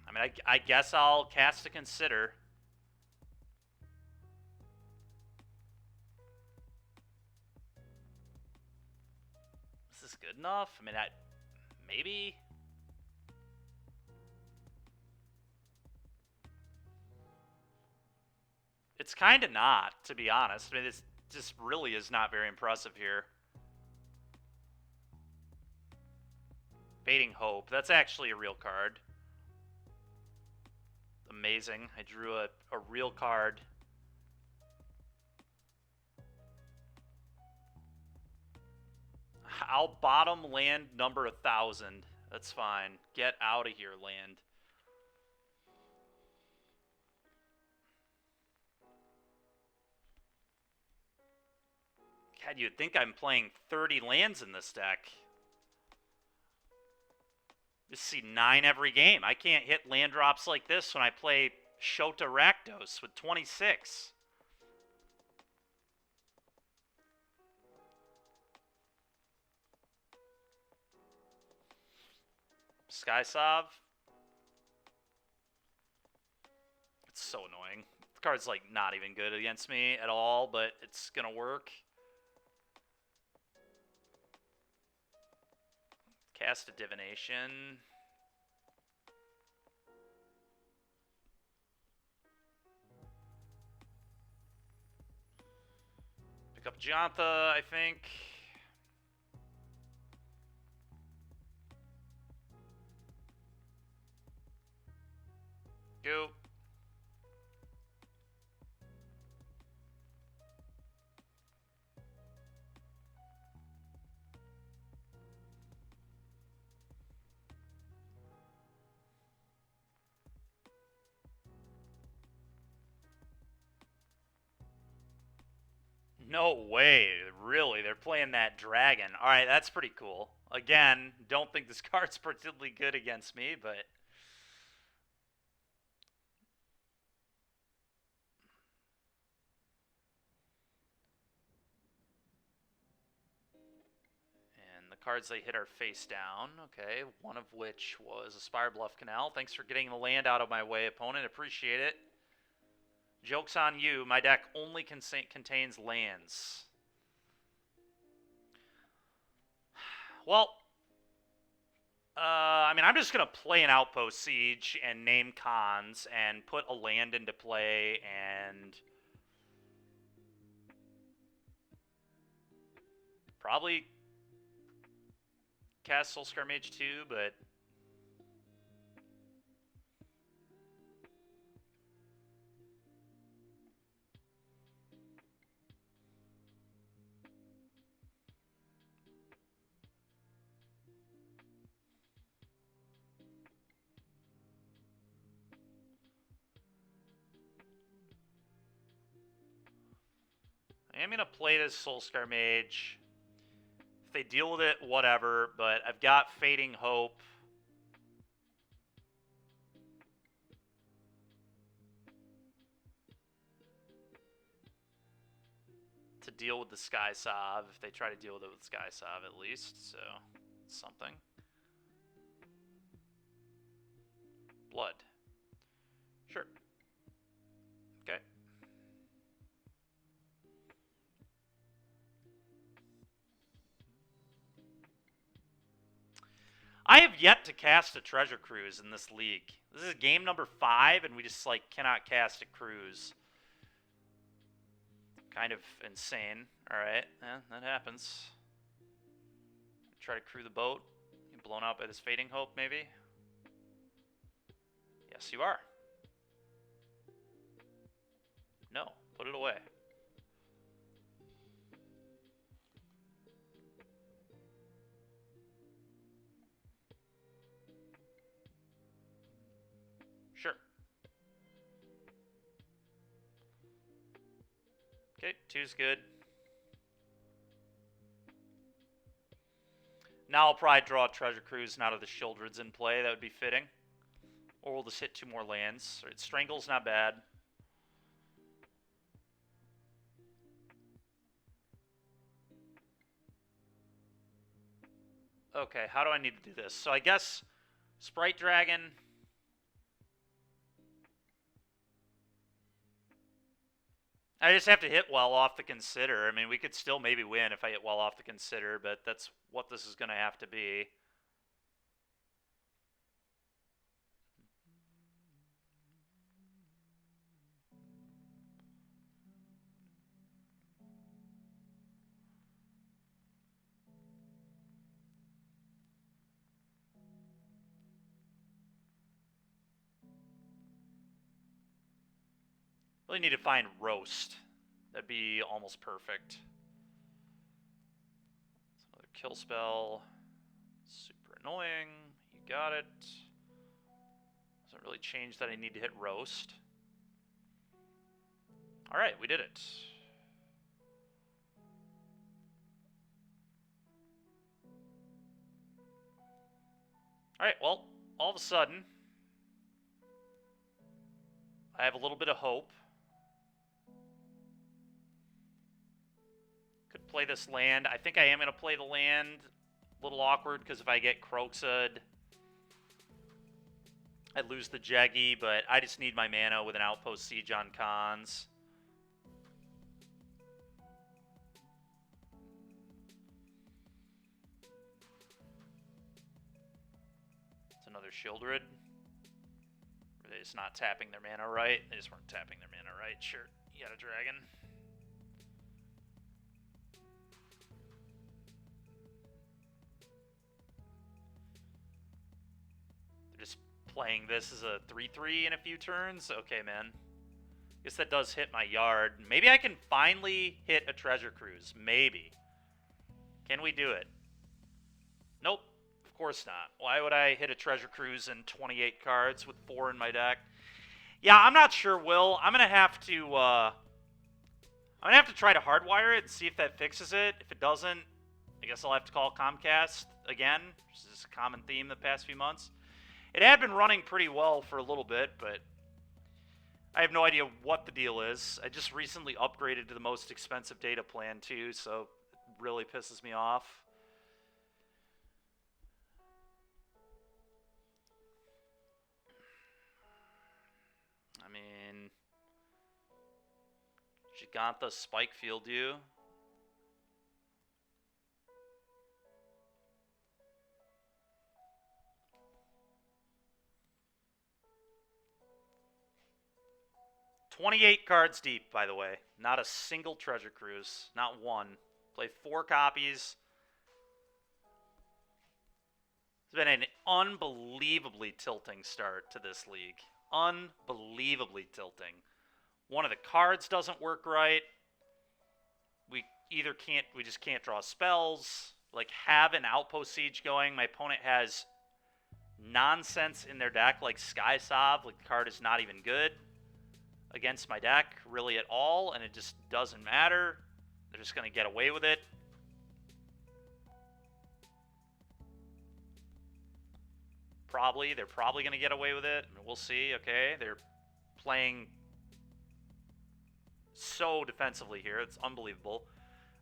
I mean, I guess I'll cast a Consider. Is this good enough? I mean, maybe? It's kind of not, to be honest. I mean, this just really is not very impressive here. Fading Hope. That's actually a real card. Amazing. I drew a real card. I'll bottom land number 1,000. That's fine. Get out of here, land. God, you'd think I'm playing 30 lands in this deck. Just see 9 every game. I can't hit land drops like this when I play Shota Rakdos with 26. Skysov. It's so annoying. The card's like not even good against me at all, but it's gonna work. Cast a Divination. Pick up Jantha, I think. Go. No way. Really? They're playing that dragon. All right, that's pretty cool. Again, don't think this card's particularly good against me, but... And the cards they hit are face down. Okay, one of which was a Spire Bluff Canal. Thanks for getting the land out of my way, opponent. Appreciate it. Joke's on you. My deck only contains lands. Well, I mean, I'm just going to play an Outpost Siege and name cons and put a land into play and probably cast Soulscar Mage too, but I am going to play this Soulscar Mage. If they deal with it, whatever, but I've got Fading Hope. To deal with the Sky Sov, if they try to deal with it with Sky Sov at least, so something. Blood. Sure. Okay. I have yet to cast a Treasure Cruise in this league. This is game number 5, and we just, like, cannot cast a cruise. Kind of insane. Alright, yeah, that happens. Try to crew the boat. Get blown out by this Fading Hope, maybe? Yes, you are. No, put it away. Sure. Okay, 2's good. Now I'll probably draw a Treasure Cruise and out of the Shieldred's in play. That would be fitting. Or we'll just hit 2 more lands. Right, Strangle's not bad. Okay, how do I need to do this? So I guess Sprite Dragon. I just have to hit well off the Consider. I mean, we could still maybe win if I hit well off the Consider, but that's what this is going to have to be. Really need to find Roast. That'd be almost perfect. It's another kill spell. Super annoying. You got it. Doesn't really change that I need to hit Roast. Alright, we did it. Alright, well, all of a sudden, I have a little bit of hope. Could play this land. I think I am going to play the land. A little awkward, because if I get Kroxud, I lose the Jeggy, but I just need my mana with an Outpost Siege on cons. It's another Shieldred. Are they just not tapping their mana right? They just weren't tapping their mana right. Sure, you got a dragon. They're just playing this as a 3-3 in a few turns? Okay, man. Guess that does hit my yard. Maybe I can finally hit a Treasure Cruise. Maybe. Can we do it? Nope. Of course not. Why would I hit a Treasure Cruise in 28 cards with 4 in my deck? Yeah, I'm not sure, Will. I'm gonna have to try to hardwire it and see if that fixes it. If it doesn't, I guess I'll have to call Comcast again. This is a common theme the past few months. It had been running pretty well for a little bit, but I have no idea what the deal is. I just recently upgraded to the most expensive data plan too, so it really pisses me off. I mean, Gigantha Spike Field you. 28 cards deep, by the way. Not a single treasure cruise. Not one. Play 4 copies. It's been an unbelievably tilting start to this league. Unbelievably tilting. One of the cards doesn't work right. We just can't draw spells. Like, have an outpost siege going. My opponent has nonsense in their deck, like Sky Sov. Like, the card is not even good against my deck, really at all, and it just doesn't matter. They're just going to get away with it. They're probably going to get away with it. We'll see. Okay, they're playing so defensively here. It's unbelievable.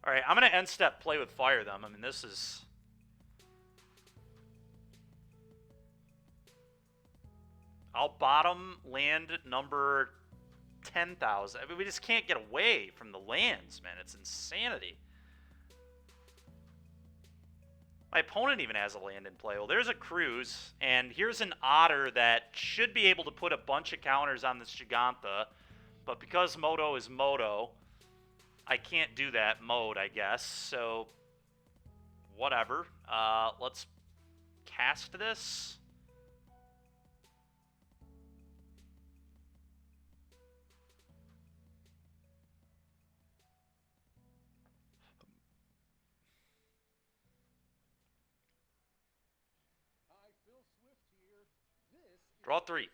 All right, I'm going to end step play with fire them. I mean, this is... I'll bottom land number 10,000. I mean, we just can't get away from the lands, man. It's insanity. My opponent even has a land in play. Well, there's a cruise, and here's an otter that should be able to put a bunch of counters on this Giganta, but because Moto is Moto, I can't do that mode, I guess. So, whatever. Let's cast this. Draw 3.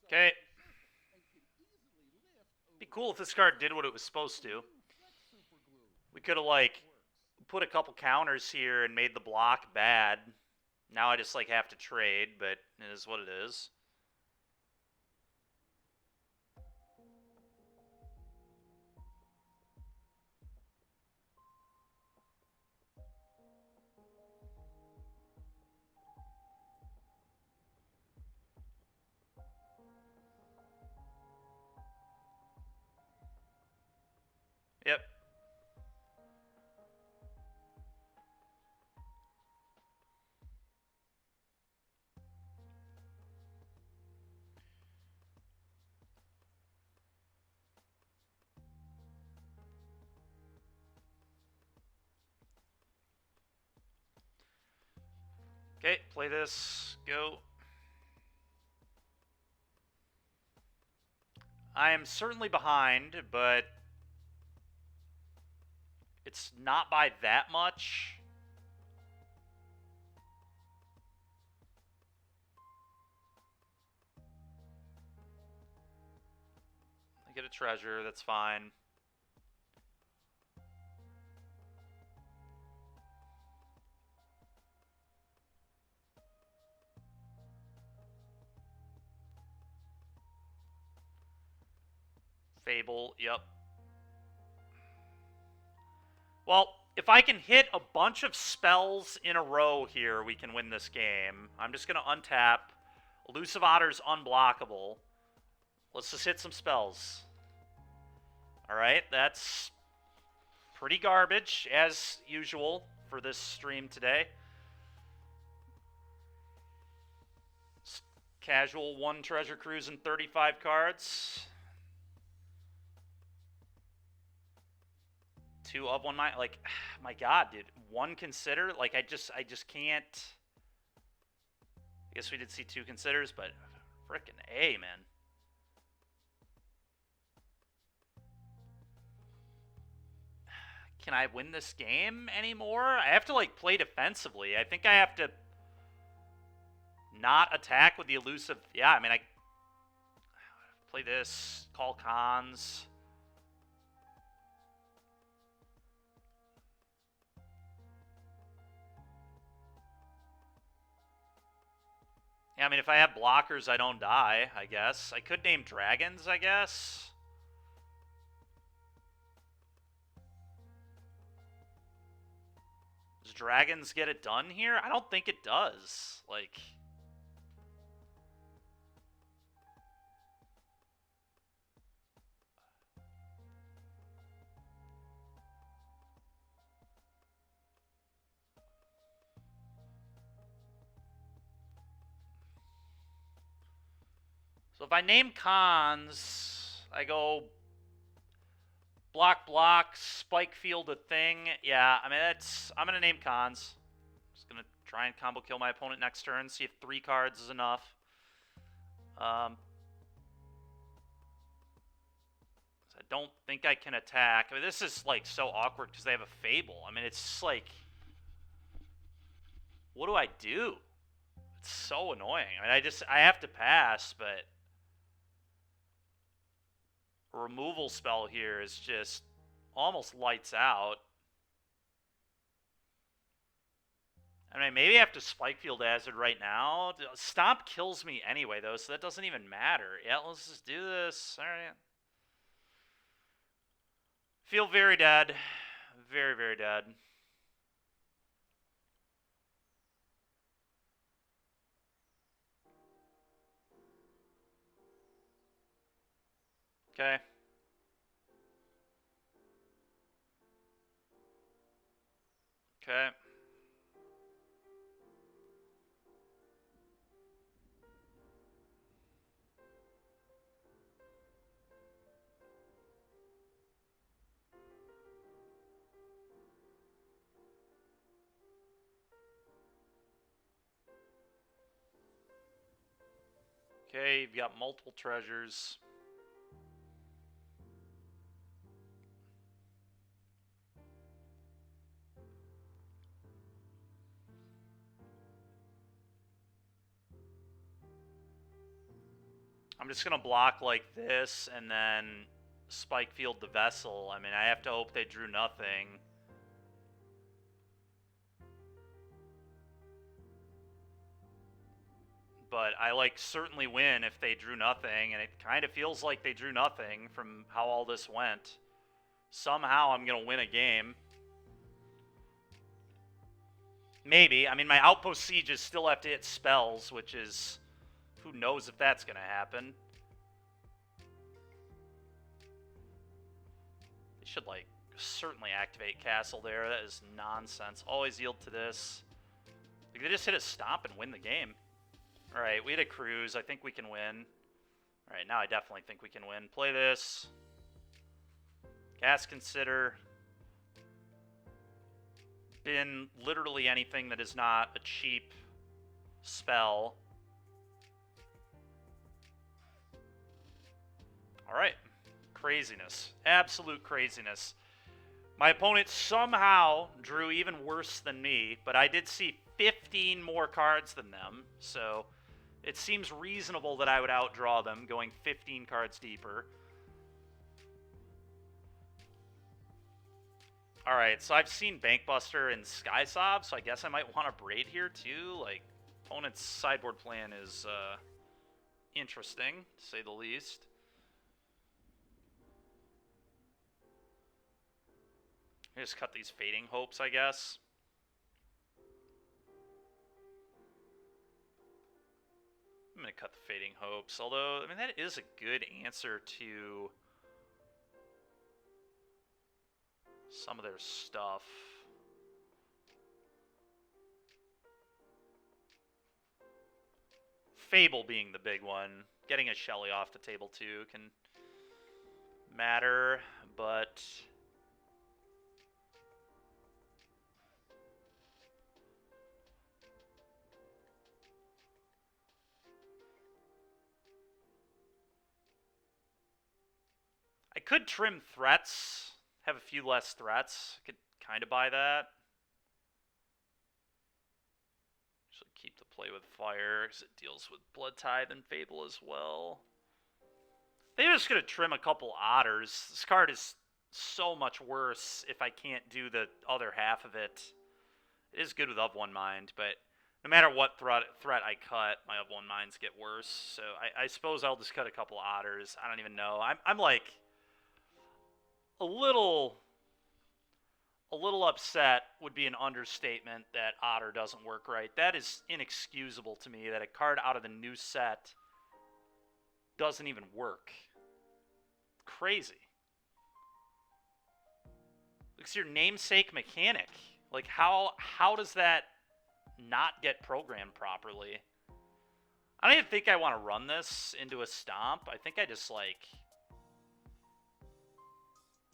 Okay. Be cool if this card did what it was supposed to. We could have, like, put a couple counters here and made the block bad. Now I just, like, have to trade, but it is what it is. Yep. Okay, play this. Go. I am certainly behind, but it's not by that much. I get a treasure, that's fine. Fable, yep. Well, if I can hit a bunch of spells in a row here, we can win this game. I'm just going to untap. Elusive Otter's unblockable. Let's just hit some spells. Alright, that's pretty garbage, as usual, for this stream today. Casual 1 treasure cruise and 35 cards. 2 of 1 mind. Like, my God, dude. 1 consider? Like, I just can't. I guess we did see 2 considers, but frickin' A, man. Can I win this game anymore? I have to, like, play defensively. I think I have to not attack with the elusive. Yeah, I mean, I play this, call cons. Yeah, I mean, if I have blockers, I don't die, I guess. I could name dragons, I guess. Does dragons get it done here? I don't think it does. Like... So if I name cons, I go block, spike field a thing. Yeah, I mean, I'm going to name cons. Just going to try and combo kill my opponent next turn, see if 3 cards is enough. I don't think I can attack. I mean, this is, like, so awkward because they have a Fable. I mean, it's just, like, what do I do? It's so annoying. I mean, I have to pass, but a removal spell here is just almost lights out. I mean, maybe I have to Spike Field Hazard right now. Stomp kills me anyway, though, so that doesn't even matter. Yeah, let's just do this. All right. Feel very dead. Very, very dead. Okay. Okay. Okay, you've got multiple treasures. I'm just going to block like this and then Spike Field the Vessel. I mean, I have to hope they drew nothing. But I, like, certainly win if they drew nothing, and it kind of feels like they drew nothing from how all this went. Somehow I'm going to win a game. Maybe. I mean, my Outpost Sieges still have to hit spells, which is... who knows if that's going to happen. They should, like, certainly activate Castle there. That is nonsense. Always yield to this. Like, they just hit a stomp and win the game. Alright, we had a cruise. I think we can win. Alright, now I definitely think we can win. Play this. Cast Consider. Bin literally anything that is not a cheap spell. Alright. Craziness. Absolute craziness. My opponent somehow drew even worse than me, but I did see 15 more cards than them, so it seems reasonable that I would outdraw them, going 15 cards deeper. Alright, so I've seen Bankbuster and Skysob, so I guess I might want to Braid here too. Like, opponent's sideboard plan is interesting, to say the least. I just cut these Fading Hopes, I guess. I'm going to cut the Fading Hopes, although, I mean, that is a good answer to some of their stuff. Fable being the big one. Getting a Shelly off the table, too, can matter, but... I could trim threats, have a few less threats. I could kind of buy that. Should keep the Play with Fire, because it deals with Blood Tithe and Fable as well. They're just going to trim a couple Otters. This card is so much worse if I can't do the other half of it. It is good with Of One Mind, but no matter what threat I cut, my Of One Minds get worse. So I suppose I'll just cut a couple Otters. I don't even know. I'm like... A little upset would be an understatement that Otter doesn't work right. That is inexcusable to me that a card out of the new set doesn't even work. Crazy. It's your namesake mechanic. Like, how does that not get programmed properly? I don't even think I want to run this into a stomp. I think I just, like...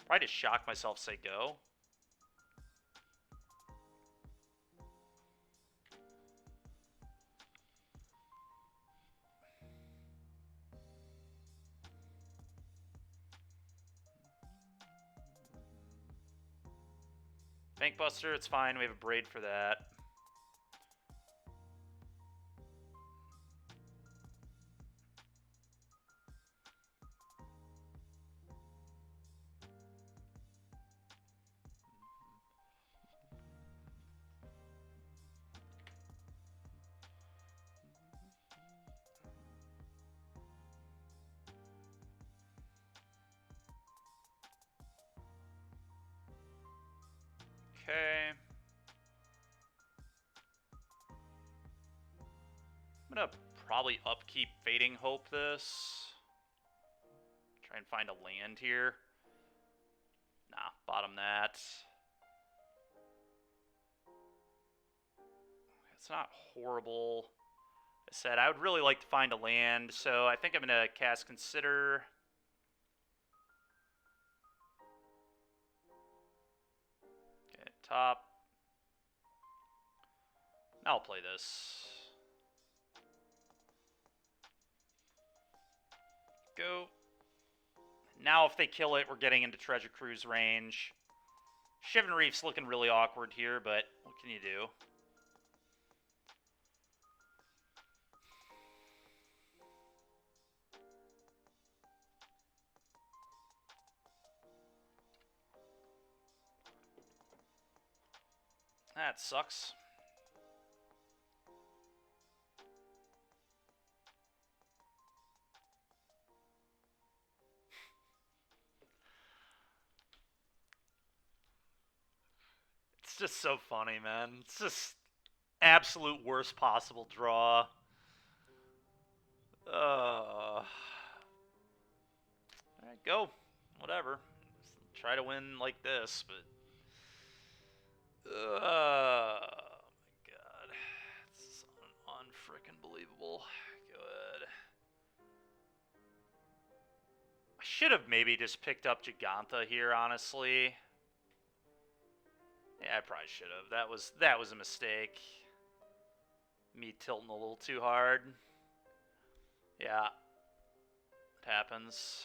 Probably just shock myself, say go. Bankbuster, it's fine. We have a braid for that. Okay. I'm gonna probably upkeep Fading Hope this. Try and find a land here. Nah, bottom that. It's not horrible. I said I would really like to find a land, so I think I'm gonna cast Consider. Okay, top. Now I'll play this. Go. Now if they kill it, we're getting into Treasure Cruise range. Shivan Reef's looking really awkward here, but what can you do? That sucks. It's just so funny, man. It's just absolute worst possible draw. Alright, go. Whatever. Try to win like this, but... oh my god. It's unfrickin' believable. Go ahead. I should have maybe just picked up Giganta here, honestly. Yeah, I probably should have. That was a mistake. Me tilting a little too hard. Yeah. It happens.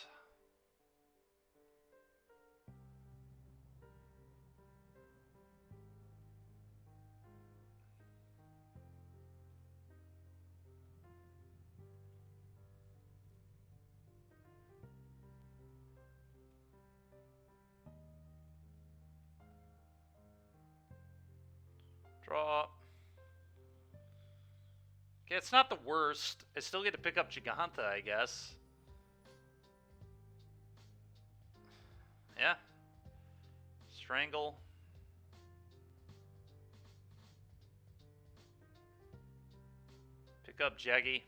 Draw. Okay, it's not the worst. I still get to pick up Giganta, I guess. Yeah. Strangle. Pick up Jeggy.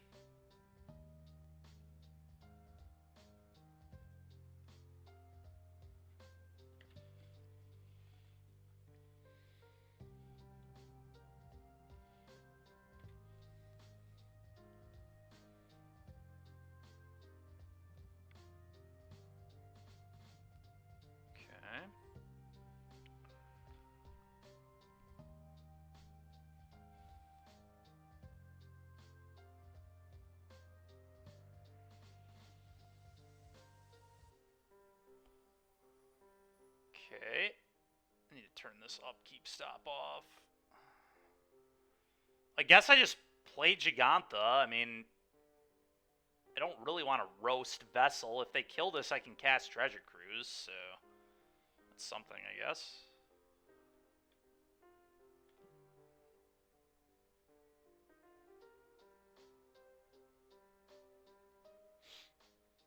Okay. Okay. I need to turn this upkeep stop off. I guess I just play Giganta. I mean, I don't really want to roast Vessel. If they kill this, I can cast Treasure Cruise, so that's something, I guess.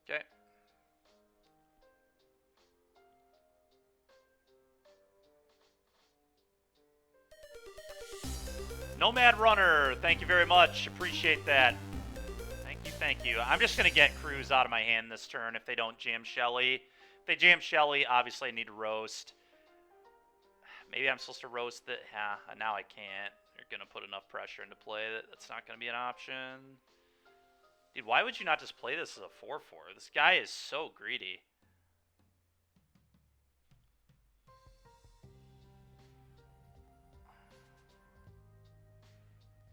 Okay. Nomad Runner, thank you very much. Appreciate that. Thank you. I'm just going to get Cruise out of my hand this turn if they don't jam Shelly. If they jam Shelly, obviously I need to roast. Maybe I'm supposed to roast it. Yeah, now I can't. They're going to put enough pressure into play that that's not going to be an option. Dude, why would you not just play this as a 4-4? This guy is so greedy.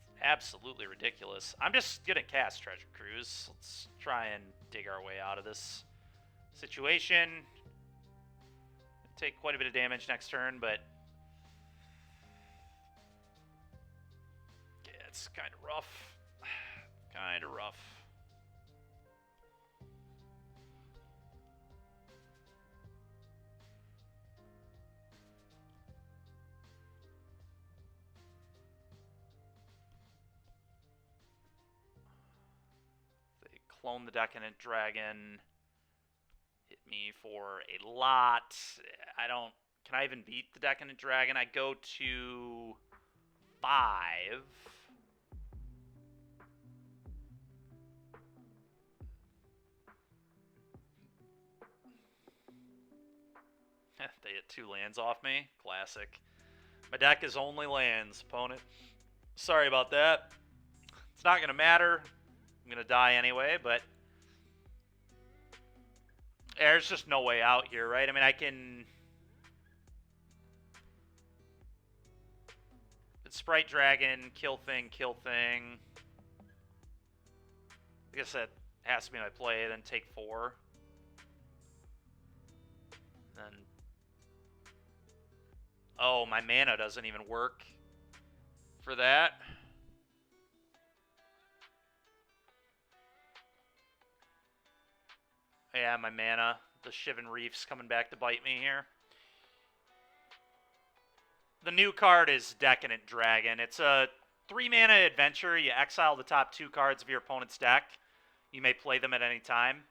It's absolutely ridiculous. I'm just going to cast Treasure Cruise. Let's try and dig our way out of this situation. Take quite a bit of damage next turn, but yeah, it's kind of rough. Kind of rough. They clone the Decadent Dragon. Hit me for a lot. I don't... Can I even beat the Decadent Dragon? I go to 5. They hit 2 lands off me. Classic. My deck is only lands, opponent. Sorry about that. It's not going to matter. I'm going to die anyway, but... There's just no way out here, right? I mean, I can... Sprite Dragon, kill thing, kill thing. I guess that has to be my play, then take 4. Then... Oh, my mana doesn't even work for that. Yeah, my mana. The Shivan Reef's coming back to bite me here. The new card is Decadent Dragon. It's a 3-mana adventure. You exile the top 2 cards of your opponent's deck. You may play them at any time.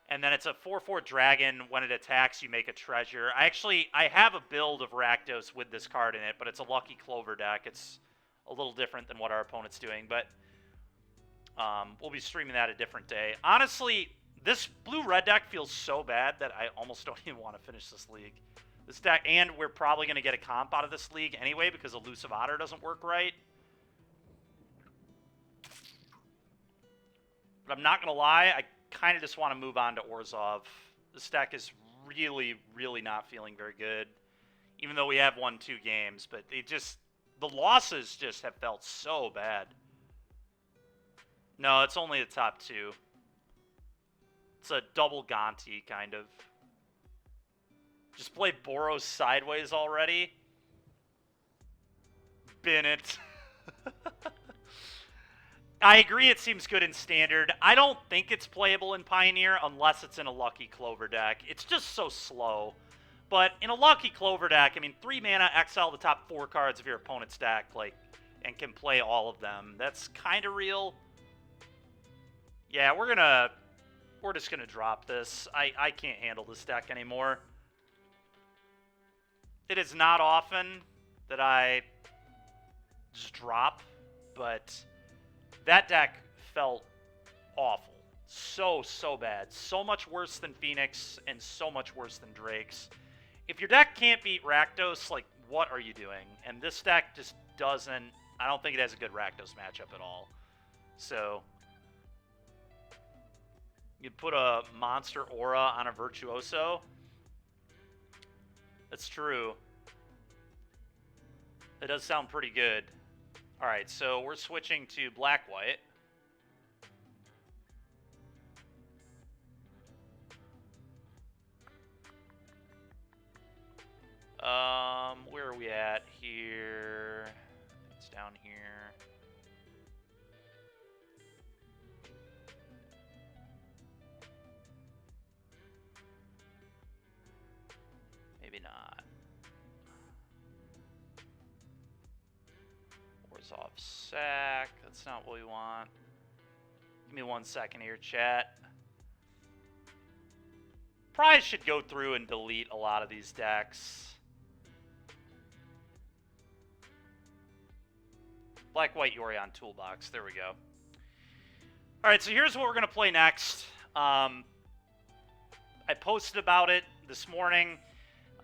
And then it's a 4/4 dragon. When it attacks, you make a treasure. I have a build of Rakdos with this card in it, but it's a Lucky Clover deck. It's a little different than what our opponent's doing, but we'll be streaming that a different day. Honestly, this blue-red deck feels so bad that I almost don't even want to finish this league. This deck, and we're probably going to get a comp out of this league anyway because Elusive Otter doesn't work right. But I'm not going to lie, I kind of just want to move on to Orzhov. This deck is really, really not feeling very good. Even though we have won 2 games, but the losses just have felt so bad. No, it's only the top 2. It's a double Gonti, kind of. Just play Boros sideways already. Bennett. I agree it seems good in Standard. I don't think it's playable in Pioneer unless it's in a Lucky Clover deck. It's just so slow. But in a Lucky Clover deck, I mean, 3 mana, exile the top 4 cards of your opponent's deck, and can play all of them. That's kind of real. Yeah, we're just gonna drop this. I can't handle this deck anymore. It is not often that I just drop, but that deck felt awful. So bad. So much worse than Phoenix and so much worse than Drake's. If your deck can't beat Rakdos, what are you doing? And this deck just doesn't... I don't think it has a good Rakdos matchup at all. So... you'd put a Monster Aura on a Virtuoso. That's true. It does sound pretty good. Alright, so we're switching to black-white. Where are we at here? It's down here. Maybe not. Orzhov sack. That's not what we want. Give me 1 second here, chat. Probably should go through and delete a lot of these decks. Black-White Yorion Toolbox. There we go. Alright, so here's what we're going to play next. I posted about it this morning.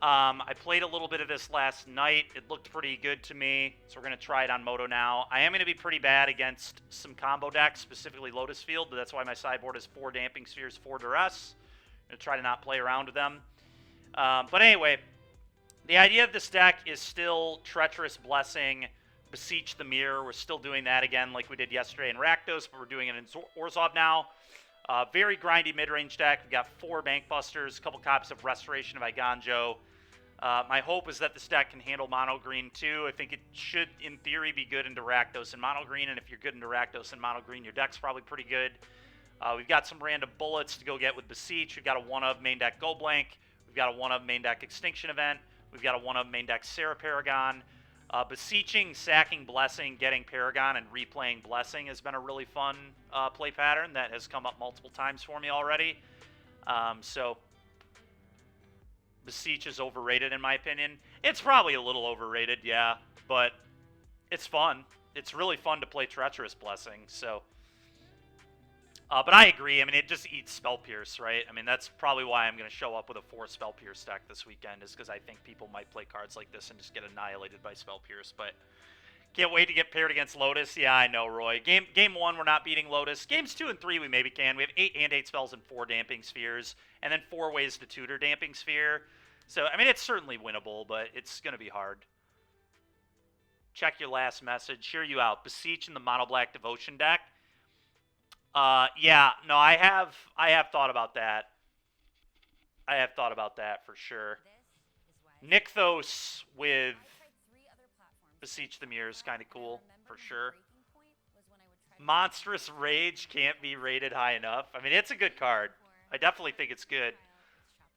I played a little bit of this last night. It looked pretty good to me, so we're going to try it on Moto now. I am going to be pretty bad against some combo decks, specifically Lotus Field, but that's why my sideboard is 4 Damping Spheres, 4 Duress. I'm going to try to not play around with them. But anyway, the idea of this deck is still Treacherous Blessing, Beseech the Mirror. We're still doing that again like we did yesterday in Rakdos, but we're doing it in Orzhov now. Very grindy mid-range deck. We've got 4 Bank Busters, a couple copies of Restoration of Iganjo. My hope is that this deck can handle mono green too. I think it should, in theory, be good into Rakdos and mono green, and if you're good into Rakdos and mono green, your deck's probably pretty good. We've got some random bullets to go get with Beseech. We've got a 1-of main deck Go Blank. We've got a 1-of main deck Extinction Event. We've got a 1-of main deck Sarah Paragon. Beseeching, sacking Blessing, getting Paragon, and replaying Blessing has been a really fun play pattern that has come up multiple times for me already. So Beseech is overrated in my opinion. It's probably a little overrated, yeah, but it's fun. It's really fun to play Treacherous Blessing, so... but I agree. I mean, it just eats Spell Pierce, right? I mean, that's probably why I'm going to show up with a 4 Spell Pierce deck this weekend, is because I think people might play cards like this and just get annihilated by Spell Pierce. But can't wait to get paired against Lotus. Yeah, I know, Roy. Game 1, we're not beating Lotus. Games 2 and 3, we maybe can. We have 8 and 8 spells and 4 Damping Spheres, and then 4 ways to tutor Damping Sphere. So, I mean, it's certainly winnable, but it's going to be hard. Check your last message. Hear you out. Beseech in the Mono Black Devotion deck. Yeah, no, I have thought about that. I have thought about that for sure. Nykthos with Beseech the Mirror is kind of cool, for sure. Monstrous Rage can't be rated high enough. I mean, it's a good card. I definitely think it's good.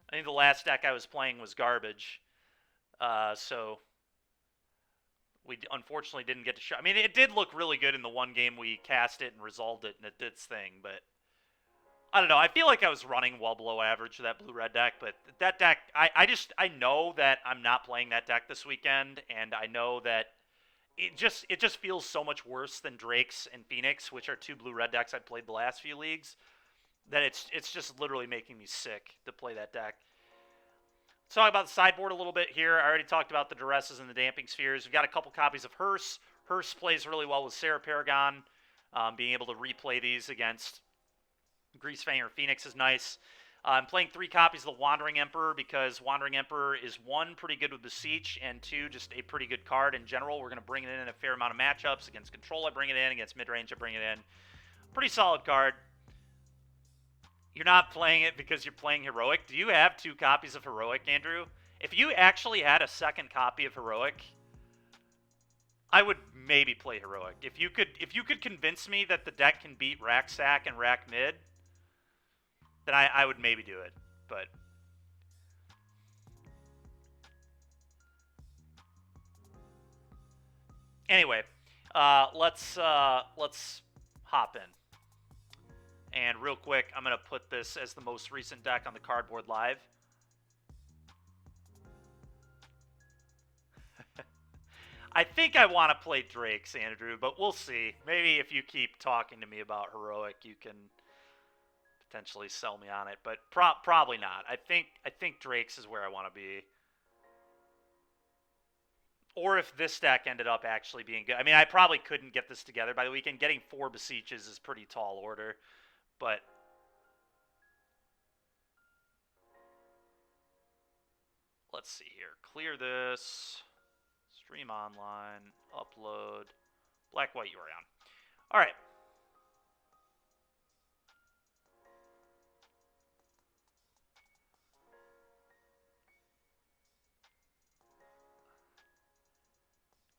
I think the last deck I was playing was garbage. So... we unfortunately didn't get to show. I mean, it did look really good in the one game we cast it and resolved it, and it did its thing. But I don't know. I feel like I was running well below average for that blue-red deck. But that deck, I know that I'm not playing that deck this weekend, and I know that it just feels so much worse than Drake's and Phoenix, which are 2 blue-red decks I've played the last few leagues, that it's just literally making me sick to play that deck. Let's talk about the sideboard a little bit here. I already talked about the Duresses and the Damping Spheres. We've got a couple copies of Hearse. Hearse plays really well with Sarah Paragon. Being able to replay these against Greasefang or Phoenix is nice. I'm playing 3 copies of the Wandering Emperor because Wandering Emperor is 1, pretty good with Beseech, and 2, just a pretty good card in general. We're going to bring it in a fair amount of matchups. Against Control, I bring it in. Against Midrange, I bring it in. Pretty solid card. You're not playing it because you're playing Heroic. Do you have 2 copies of Heroic, Andrew? If you actually had a second copy of Heroic, I would maybe play Heroic. If you could convince me that the deck can beat Rack Sack and Rack Mid, then I would maybe do it. But anyway, let's hop in. And real quick, I'm going to put this as the most recent deck on the Cardboard Live. I think I want to play Drake's, Andrew, but we'll see. Maybe if you keep talking to me about Heroic, you can potentially sell me on it, but probably not. I think Drake's is where I want to be. Or if this deck ended up actually being good. I mean, I probably couldn't get this together by the weekend. Getting 4 Beseeches is pretty tall order. But let's see here. Clear this. Stream online. Upload. Black-White Yorion. All right.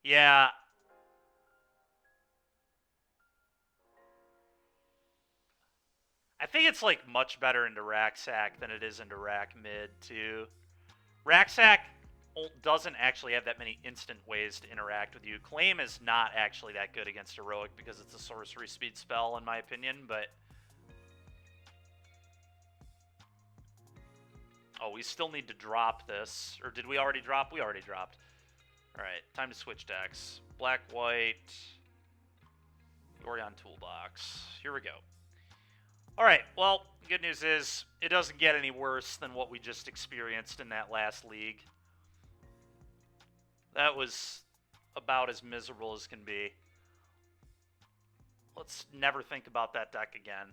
Yeah. I think it's like much better into Rack Sack than it is into Rack Mid too. Rack Sack doesn't actually have that many instant ways to interact with you. Claim is not actually that good against Heroic because it's a sorcery speed spell in my opinion, but... oh, we still need to drop this. Or did we already drop? We already dropped. Alright, time to switch decks. Black-White. Yorion Toolbox. Here we go. All right, well, the good news is it doesn't get any worse than what we just experienced in that last league. That was about as miserable as can be. Let's never think about that deck again.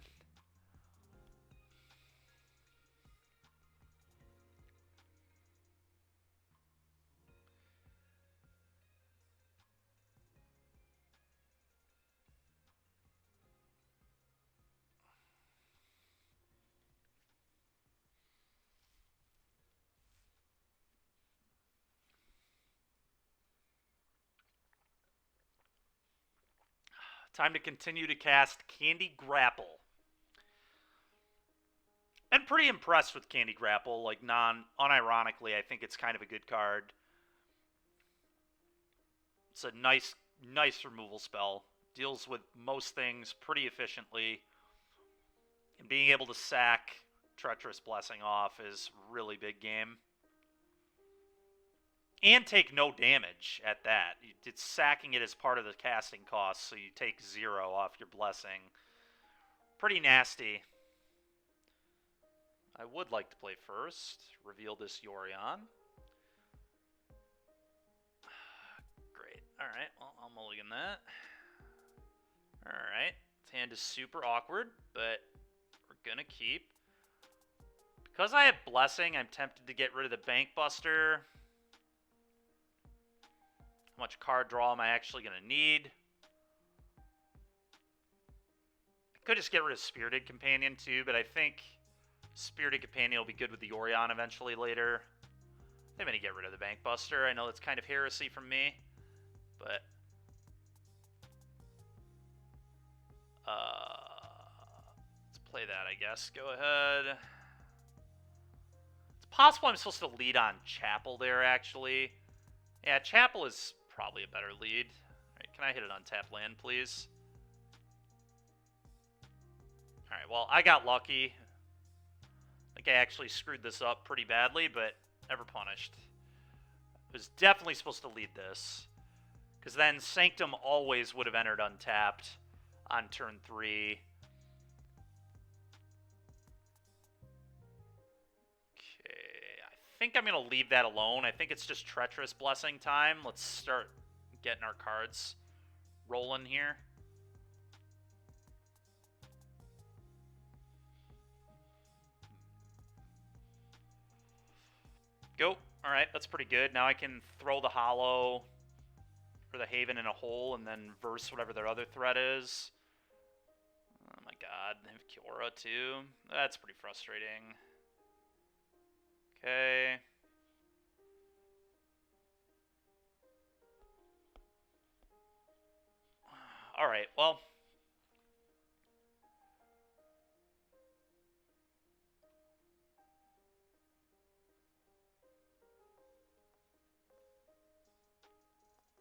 Time to continue to cast Candy Grapple. I'm pretty impressed with Candy Grapple. Like, unironically, I think it's kind of a good card. It's a nice removal spell. Deals with most things pretty efficiently. And being able to sack Treacherous Blessing off is really big game. And take no damage at that. It's sacking it as part of the casting cost, so you take 0 off your Blessing. Pretty nasty. I would like to play first. Reveal this Yorion. Great. Alright, well, I'll mulligan that. Alright. This hand is super awkward, but we're gonna keep. Because I have Blessing, I'm tempted to get rid of the Bank Buster. How much card draw am I actually going to need? I could just get rid of Spirited Companion too, but I think Spirited Companion will be good with the Yorion eventually later. I'm going to get rid of the Bank Buster. I know that's kind of heresy from me, but let's play that, I guess. Go ahead. It's possible I'm supposed to lead on Chapel there, actually. Yeah, Chapel is probably a better lead. Alright, can I hit an untapped land, please? Alright, well, I got lucky. I think I actually screwed this up pretty badly, but never punished. I was definitely supposed to lead this. Because then Sanctum always would have entered untapped on turn 3. Okay, I think I'm going to leave that alone. I think it's just Treacherous Blessing time. Let's start getting our cards rolling here. Go. Alright, that's pretty good. Now I can throw the Hollow or the Haven in a hole and then verse whatever their other threat is. Oh my god, they have Kiora too. That's pretty frustrating. Okay. Alright, well.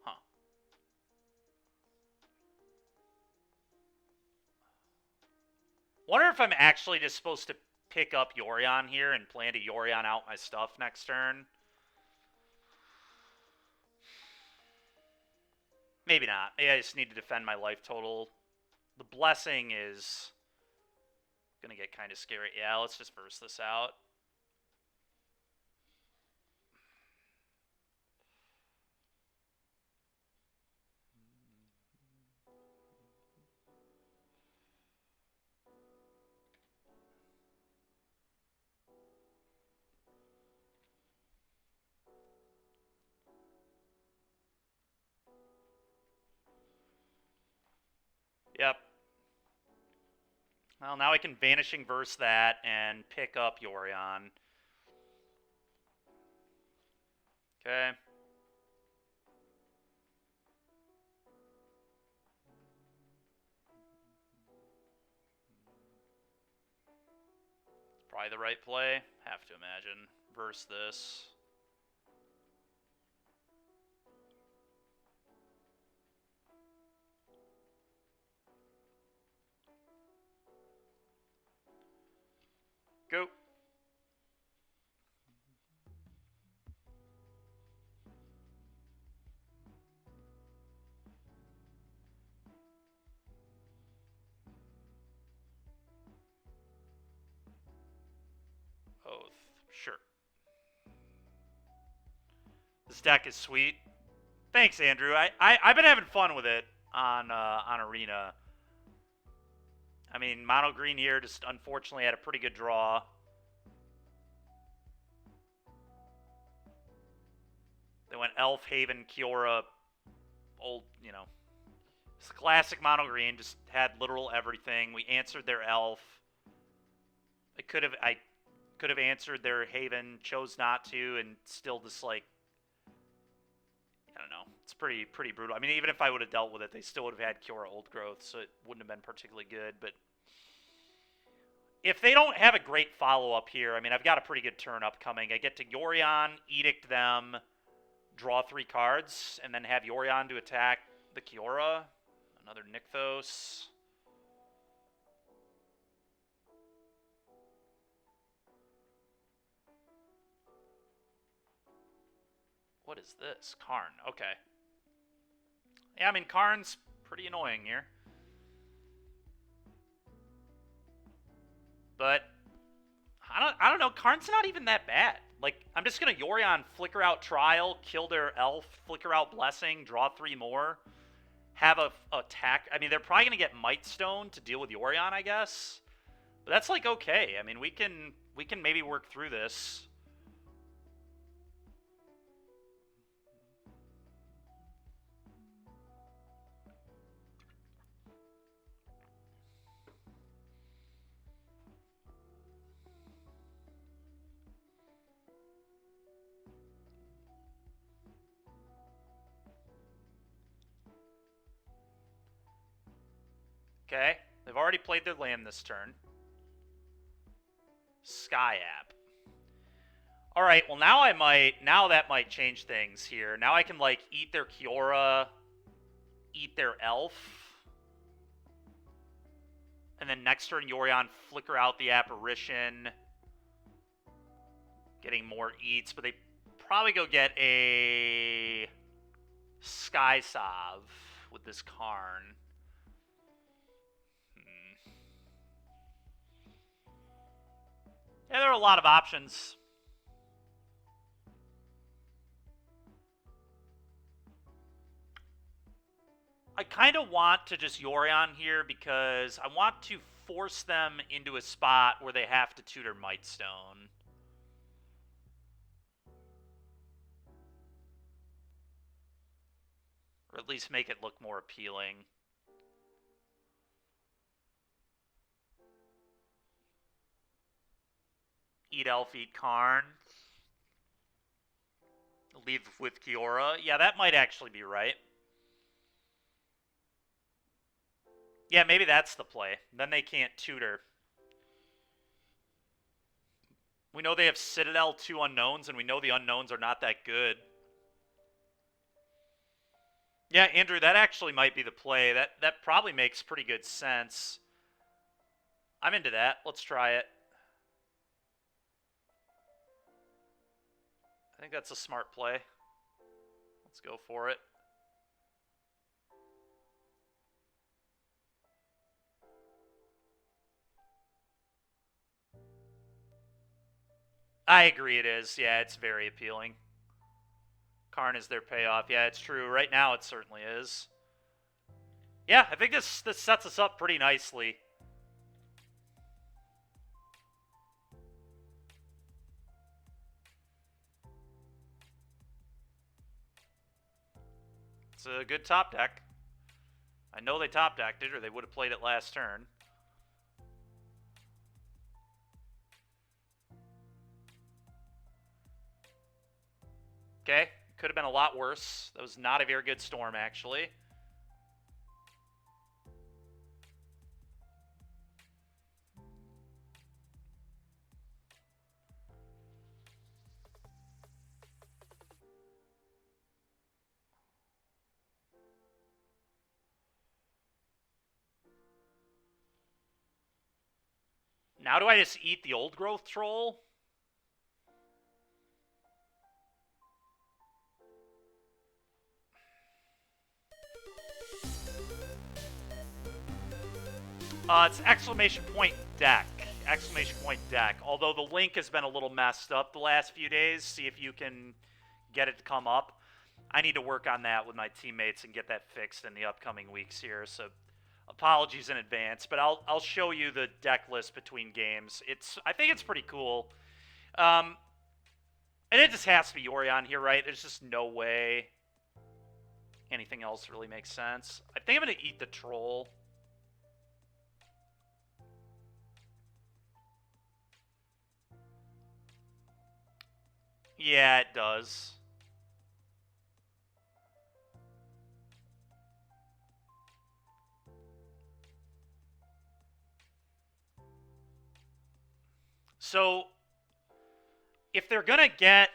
Huh. Wonder if I'm actually just supposed to pick up Yorion here and plan to Yorion out my stuff next turn. Maybe not. Maybe I just need to defend my life total. The Blessing is gonna get kind of scary. Yeah, let's just verse this out. Yep. Well, now I can Vanishing Verse that and pick up Yorion. Okay. It's probably the right play. Have to imagine. Verse this. Go. This deck is sweet. Thanks, Andrew. I've been having fun with it on Arena. I mean, mono green here just unfortunately had a pretty good draw. They went Elf, Haven, Kiora, old, you know. It's classic mono green, just had literal everything. We answered their Elf. I could have answered their Haven, chose not to, and still just like, I don't know. It's pretty brutal. I mean, even if I would have dealt with it, they still would have had Kiora Old Growth, so it wouldn't have been particularly good. But if they don't have a great follow-up here, I mean, I've got a pretty good turn upcoming. I get to Yorion, Edict them, draw 3 cards, and then have Yorion to attack the Kiora. Another Nykthos. What is this? Karn. Okay. Yeah, I mean, Karn's pretty annoying here. But I don't know. Karn's not even that bad. Like, I'm just going to Yorion, flicker out Trial, kill their Elf, flicker out Blessing, draw 3 more, have a attack. I mean, they're probably going to get Might Stone to deal with Yorion, I guess. But that's, like, okay. I mean, we can maybe work through this. Okay, they've already played their land this turn. Sky App. All right, well now that might change things here. Now I can like eat their Kiora, eat their Elf, and then next turn Yorion flicker out the Apparition, getting more eats, but they probably go get a Sky Sav with this Karn. Yeah, there are a lot of options. I kind of want to just Yorion here because I want to force them into a spot where they have to tutor Might Stone. Or at least make it look more appealing. Eat Elf, eat Karn. Leave with Kiora. Yeah, that might actually be right. Yeah, maybe that's the play. Then they can't tutor. We know they have Citadel, 2 unknowns, and we know the unknowns are not that good. Yeah, Andrew, that actually might be the play. That probably makes pretty good sense. I'm into that. Let's try it. I think that's a smart play. Let's go for it. I agree it is. Yeah, it's very appealing. Karn is their payoff. Yeah, it's true. Right now it certainly is. Yeah, I think this sets us up pretty nicely. It's a good top deck. I know they top decked it, or they would have played it last turn. Okay, could have been a lot worse. That was not a very good storm, actually. Now do I just eat the old growth troll? It's exclamation point deck. Exclamation point deck. Although the link has been a little messed up the last few days. See if you can get it to come up. I need to work on that with my teammates and get that fixed in the upcoming weeks here. So apologies in advance, but I'll show you the deck list between games. I think it's pretty cool. And it just has to be Yorion here, right? There's just no way anything else really makes sense. I think I'm going to eat the troll. Yeah, it does. So, if they're going to get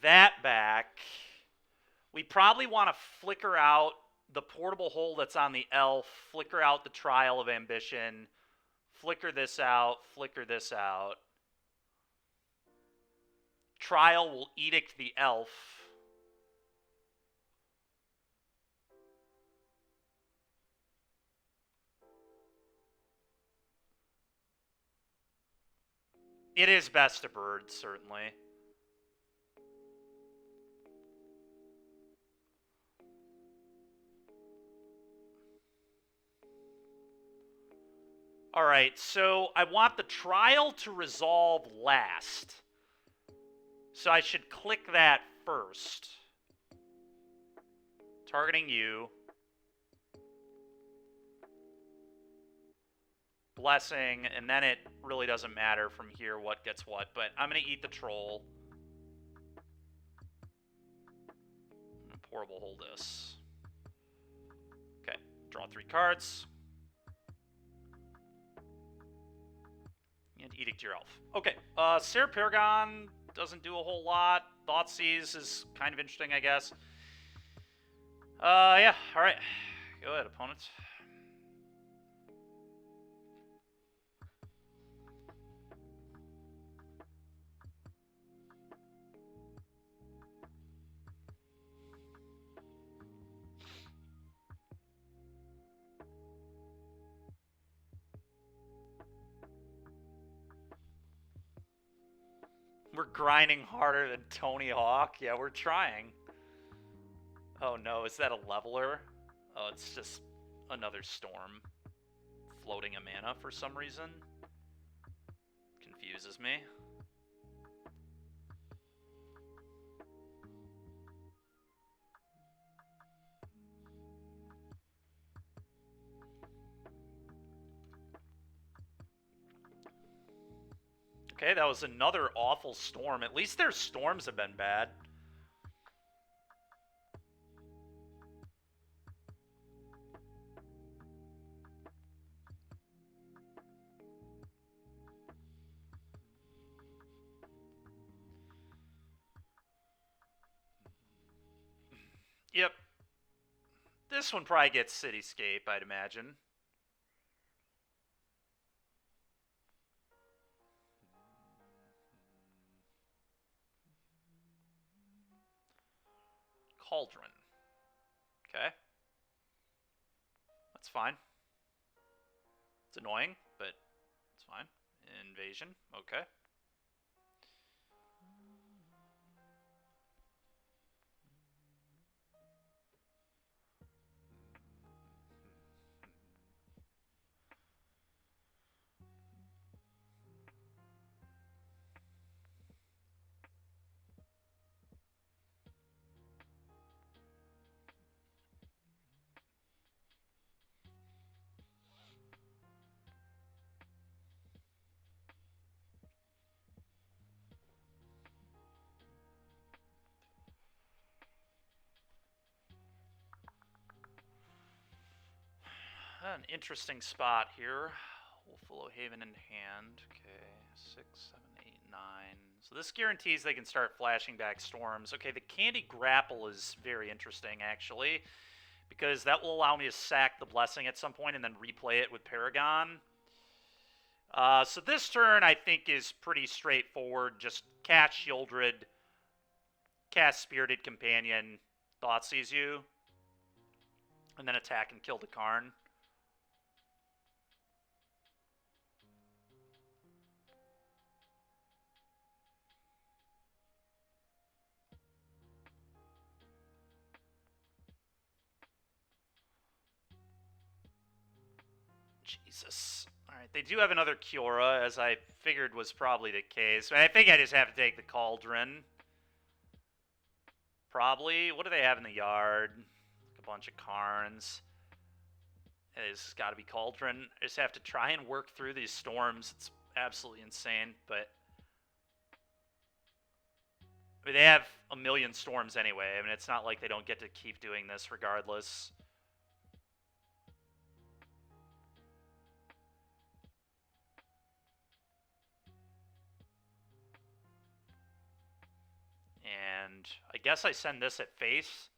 that back, we probably want to flicker out the portable hole that's on the elf, flicker out the Trial of Ambition, flicker this out, flicker this out. Trial will edict the elf. It is best to bird, certainly. Alright, so I want the trial to resolve last. So I should click that first. Targeting you. Blessing, and then it really doesn't matter from here what gets what, but I'm going to eat the troll. Portable hold this. Okay, draw 3 cards. And edict your elf. Okay, Sarah Paragon doesn't do a whole lot. Thoughtseize is kind of interesting, I guess. Yeah, alright. Go ahead, opponent. We're grinding harder than Tony Hawk. Yeah, we're trying. Oh no, is that a leveler? Oh, it's just another storm. Floating a mana for some reason. Confuses me. Okay, that was another awful storm. At least their storms have been bad. Yep. This one probably gets Cityscape, I'd imagine. Cauldron. Okay. That's fine. It's annoying, but it's fine. Invasion. Okay. An interesting spot here. Wolfwillow Haven in hand. Okay, 6, 7, 8, 9. So this guarantees they can start flashing back storms. Okay, the Candy Grapple is very interesting, actually, because that will allow me to sack the Blessing at some point and then replay it with Paragon. So this turn, I think, is pretty straightforward. Just cast Shieldred, cast Spirited Companion, Thoughtseize you, and then attack and kill the Karn. Jesus. Alright, they do have another Kiora, as I figured was probably the case. I think I just have to take the Cauldron. Probably. What do they have in the yard? A bunch of Karns. It's got to be Cauldron. I just have to try and work through these storms. It's absolutely insane, but... I mean, they have a million storms anyway. I mean, it's not like they don't get to keep doing this regardless. And I guess I send this at face.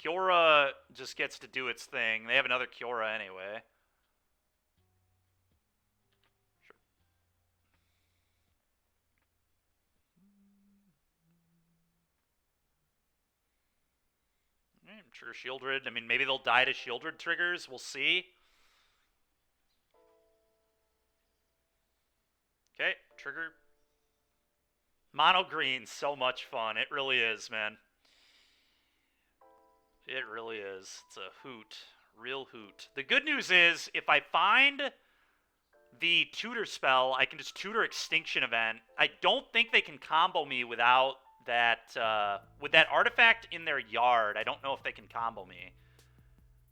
Kiora just gets to do its thing. They have another Kiora anyway. Sure. Trigger Shieldred. I mean, maybe they'll die to Shieldred triggers. We'll see. Okay, trigger. Mono green, so much fun. It really is, man. It really is. It's a hoot. Real hoot. The good news is, if I find the tutor spell, I can just tutor Extinction Event. I don't think they can combo me without that, with that artifact in their yard. I don't know if they can combo me.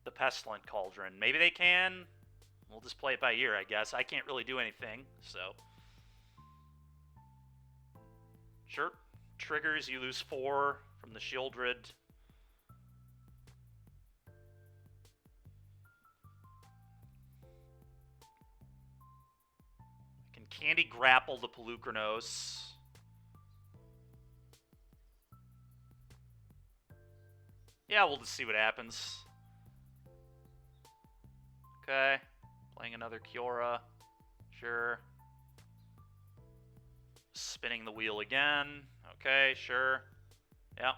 The Pestilent Cauldron. Maybe they can. We'll just play it by ear, I guess. I can't really do anything, so... Sure. Triggers, you lose 4 from the Shieldred. I can Candy Grapple the Pelucranos. Yeah, we'll just see what happens. Okay. Playing another Kiora. Sure. Spinning the wheel again. Okay, sure. Yep.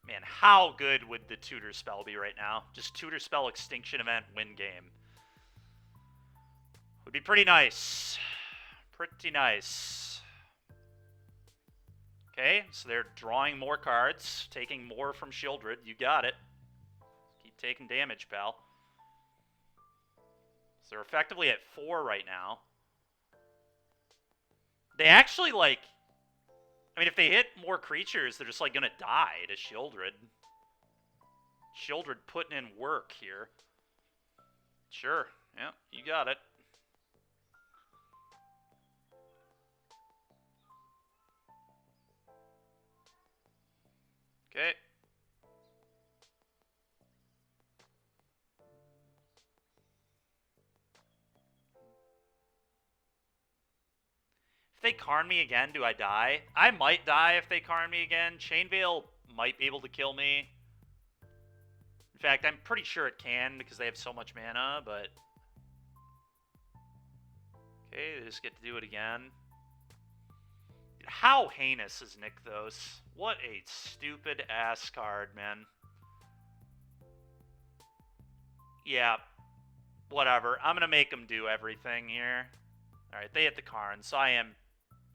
Man, how good would the tutor spell be right now? Just tutor spell Extinction Event, win game. Would be pretty nice. Pretty nice. Okay, so they're drawing more cards, taking more from Shieldred. You got it. Keep taking damage, pal. So they're effectively at 4 right now. They actually, like... I mean, if they hit more creatures, they're just, like, gonna die to Shieldred. Shieldred putting in work here. Sure. Yeah, you got it. Okay. If they Karn me again, do I die? I might die if they Karn me again. Chainveil might be able to kill me. In fact, I'm pretty sure it can because they have so much mana, but... Okay, they just get to do it again. How heinous is Nykthos? What a stupid ass card, man. Yeah, whatever. I'm gonna make them do everything here. Alright, they hit the Karn, so I am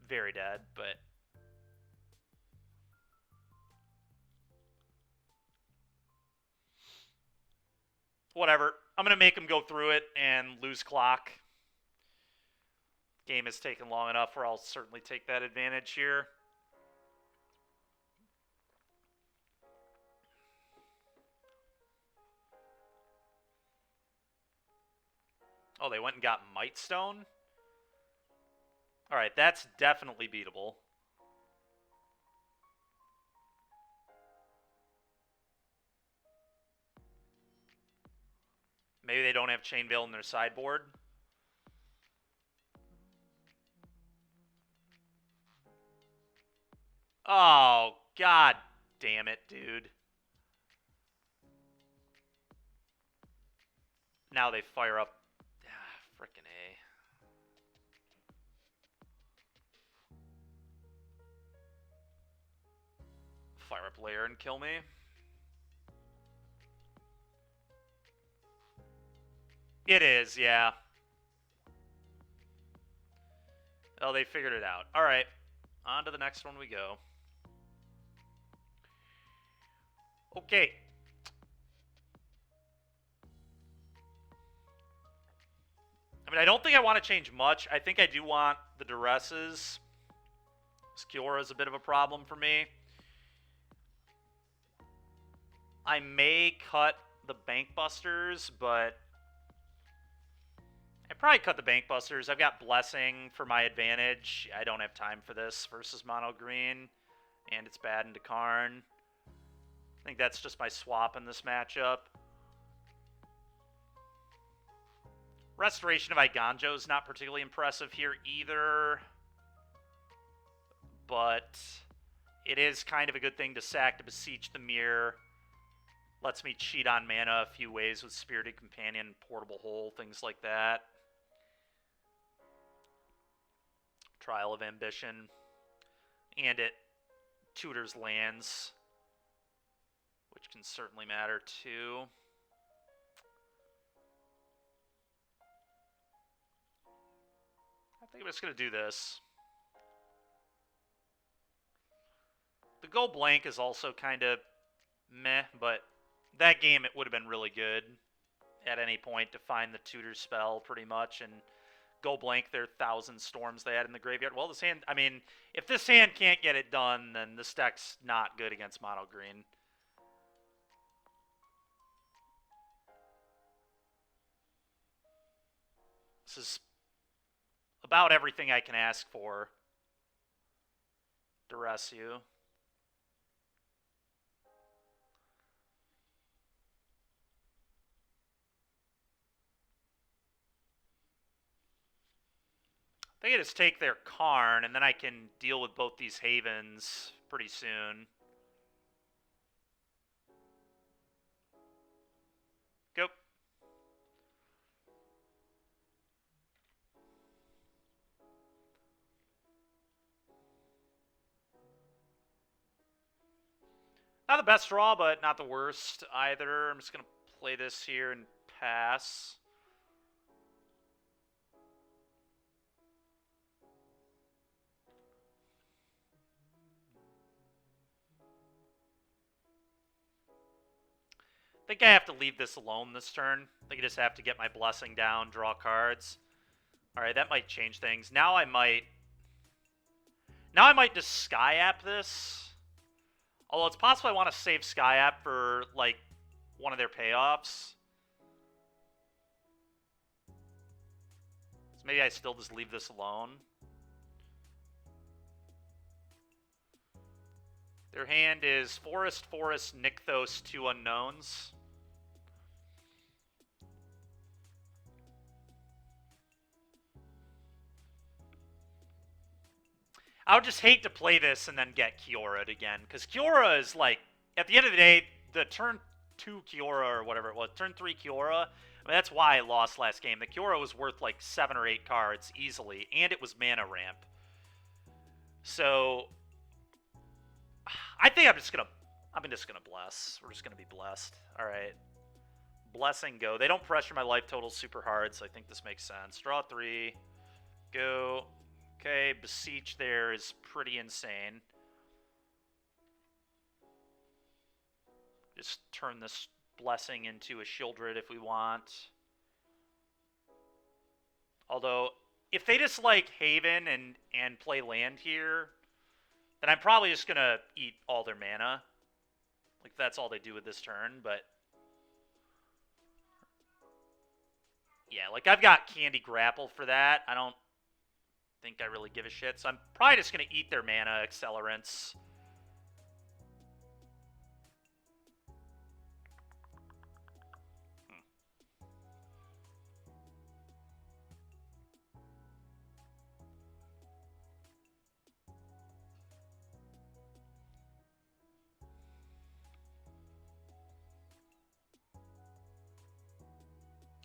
very dead, but... Whatever. I'm gonna make them go through it and lose clock. Game has taken long enough where I'll certainly take that advantage here. Oh, they went and got Mightstone? Alright, that's definitely beatable. Maybe they don't have Chainveil in their sideboard. Oh, god damn it, dude. Now they fire up. Ah, frickin' A. Fire up Lair and kill me. It is, yeah. Oh, they figured it out. All right. On to the next one we go. Okay. I mean, I don't think I want to change much. I think I do want the duresses. Skiora is a bit of a problem for me. I may cut the Bank Busters, but I probably cut the Bank Busters. I've got Blessing for my advantage. I don't have time for this versus Mono Green, and it's bad into Karn. I think that's just my swap in this matchup. Restoration of Iganjo is not particularly impressive here either, but it is kind of a good thing to sack to beseech the mirror. Lets me cheat on mana a few ways with Spirited Companion, Portable Hole, things like that. Trial of Ambition. And it tutors lands, which can certainly matter too. I think I'm just going to do this. The go blank is also kind of meh, but that game it would have been really good at any point to find the tutor spell pretty much and go blank their 1,000 storms they had in the graveyard. Well, this hand, I mean, if this hand can't get it done, then this deck's not good against mono green. This is about everything I can ask for. Duress you. I think I just take their Karn, and then I can deal with both these Havens pretty soon. Go. Not the best draw, but not the worst either. I'm just going to play this here and pass. I think I have to leave this alone this turn. I think I just have to get my blessing down, draw cards. Alright, that might change things. Now I might just Sky App this. Although it's possible I want to save Sky App for, like, one of their payoffs. So maybe I still just leave this alone. Their hand is Forest, Nykthos, 2 unknowns. I would just hate to play this and then get Kiora'd again, because Kiora is like, at the end of the day, the turn 2 Kiora or whatever it was, turn 3 Kiora, I mean, that's why I lost last game. The Kiora was worth like 7 or 8 cards easily, and it was mana ramp. So, I think I'm just gonna bless. We're just gonna be blessed. Alright. Blessing, go. They don't pressure my life total super hard, so I think this makes sense. Draw 3. Go. Okay, beseech there is pretty insane. Just turn this blessing into a Shieldred if we want. Although, if they just like Haven and play land here, then I'm probably just gonna eat all their mana. Like, that's all they do with this turn, but yeah, like, I've got Candy Grapple for that. I don't think I really give a shit, so I'm probably just gonna eat their mana accelerants.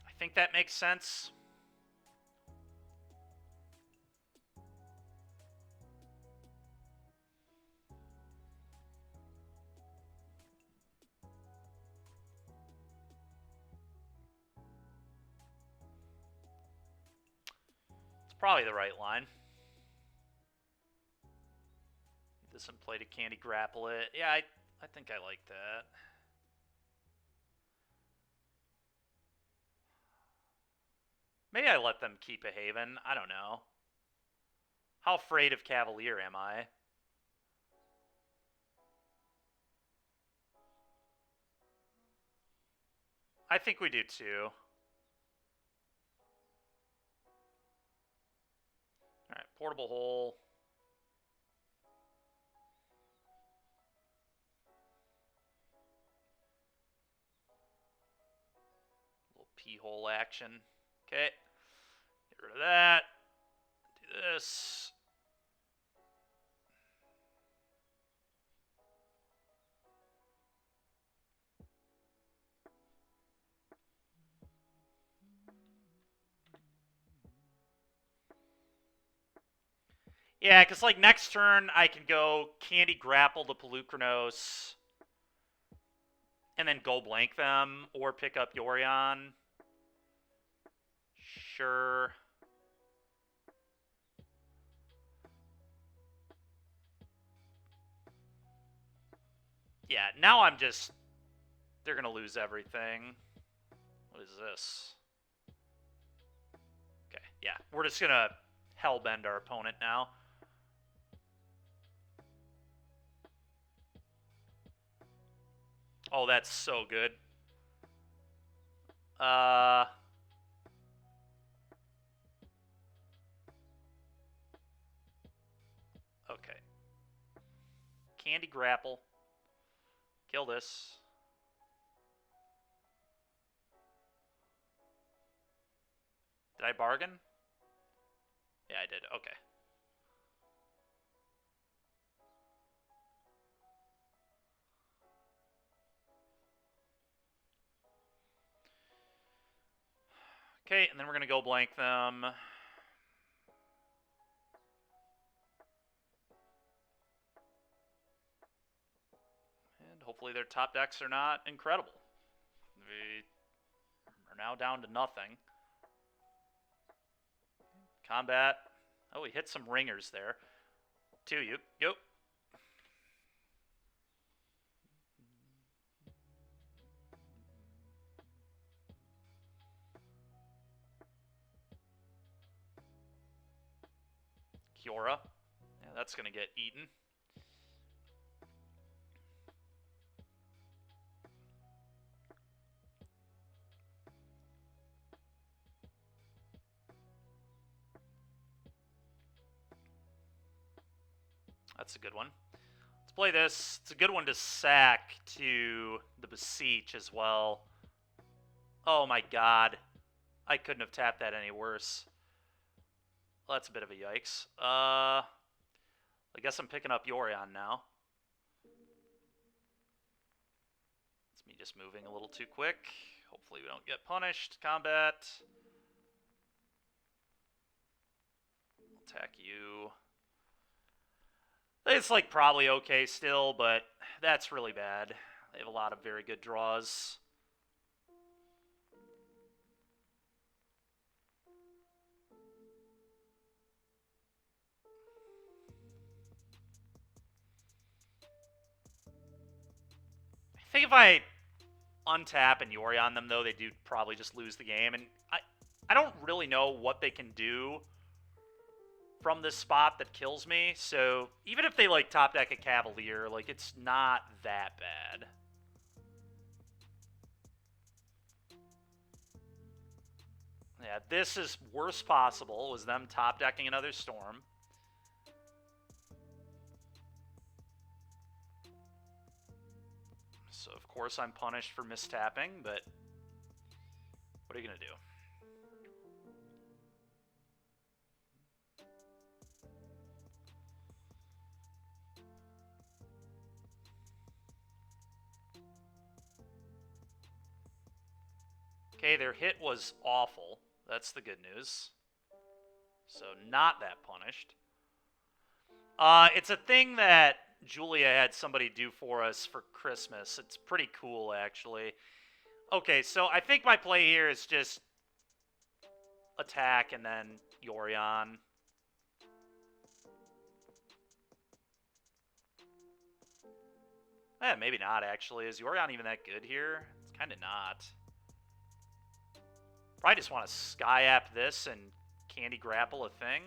I think that makes sense. It's probably the right line. this in play to candy grapple it. Yeah, I think I like that. Maybe I let them keep a Haven. I don't know. How afraid of Cavalier am I? I think we do too. Alright, portable hole. Little pee-hole action. Okay. Get rid of that. Do this. Yeah, because like next turn I can go candy grapple to Pelucranos and then go blank them or pick up Yorion. Sure. Yeah, now I'm just... They're going to lose everything. What is this? Okay, yeah. We're just going to hellbend our opponent now. Oh, that's so good. Okay. Candy grapple. Kill this. Did I bargain? Yeah, I did. Okay. Okay, and then we're going to go blank them. And hopefully their top decks are not incredible. We are now down to nothing. Combat. Oh, we hit some ringers there. To you. Yep. Kiora. Yeah, that's going to get eaten. That's a good one. Let's play this. It's a good one to sack to the beseech as well. Oh my god. I couldn't have tapped that any worse. Well, that's a bit of a yikes. I guess I'm picking up Yorion now. It's me just moving a little too quick. Hopefully we don't get punished. Combat. Attack you. It's like probably okay still, but that's really bad. They have a lot of very good draws. I think if I untap and Yorion them, though, they do probably just lose the game. And I don't really know what they can do from this spot that kills me. So even if they, like, top deck a Cavalier, like, it's not that bad. Yeah, this is worst possible, was them top decking another Storm. So, of course, I'm punished for mistapping, but what are you going to do? Okay, their hit was awful. That's the good news. So, not that punished. It's a thing that Julia had somebody do for us for Christmas. It's pretty cool, actually. Okay, so I think my play here is just attack and then Yorion. Maybe not, actually. Is Yorion even that good here? It's kind of not. Probably just want to Sky App this and Candy Grapple a thing.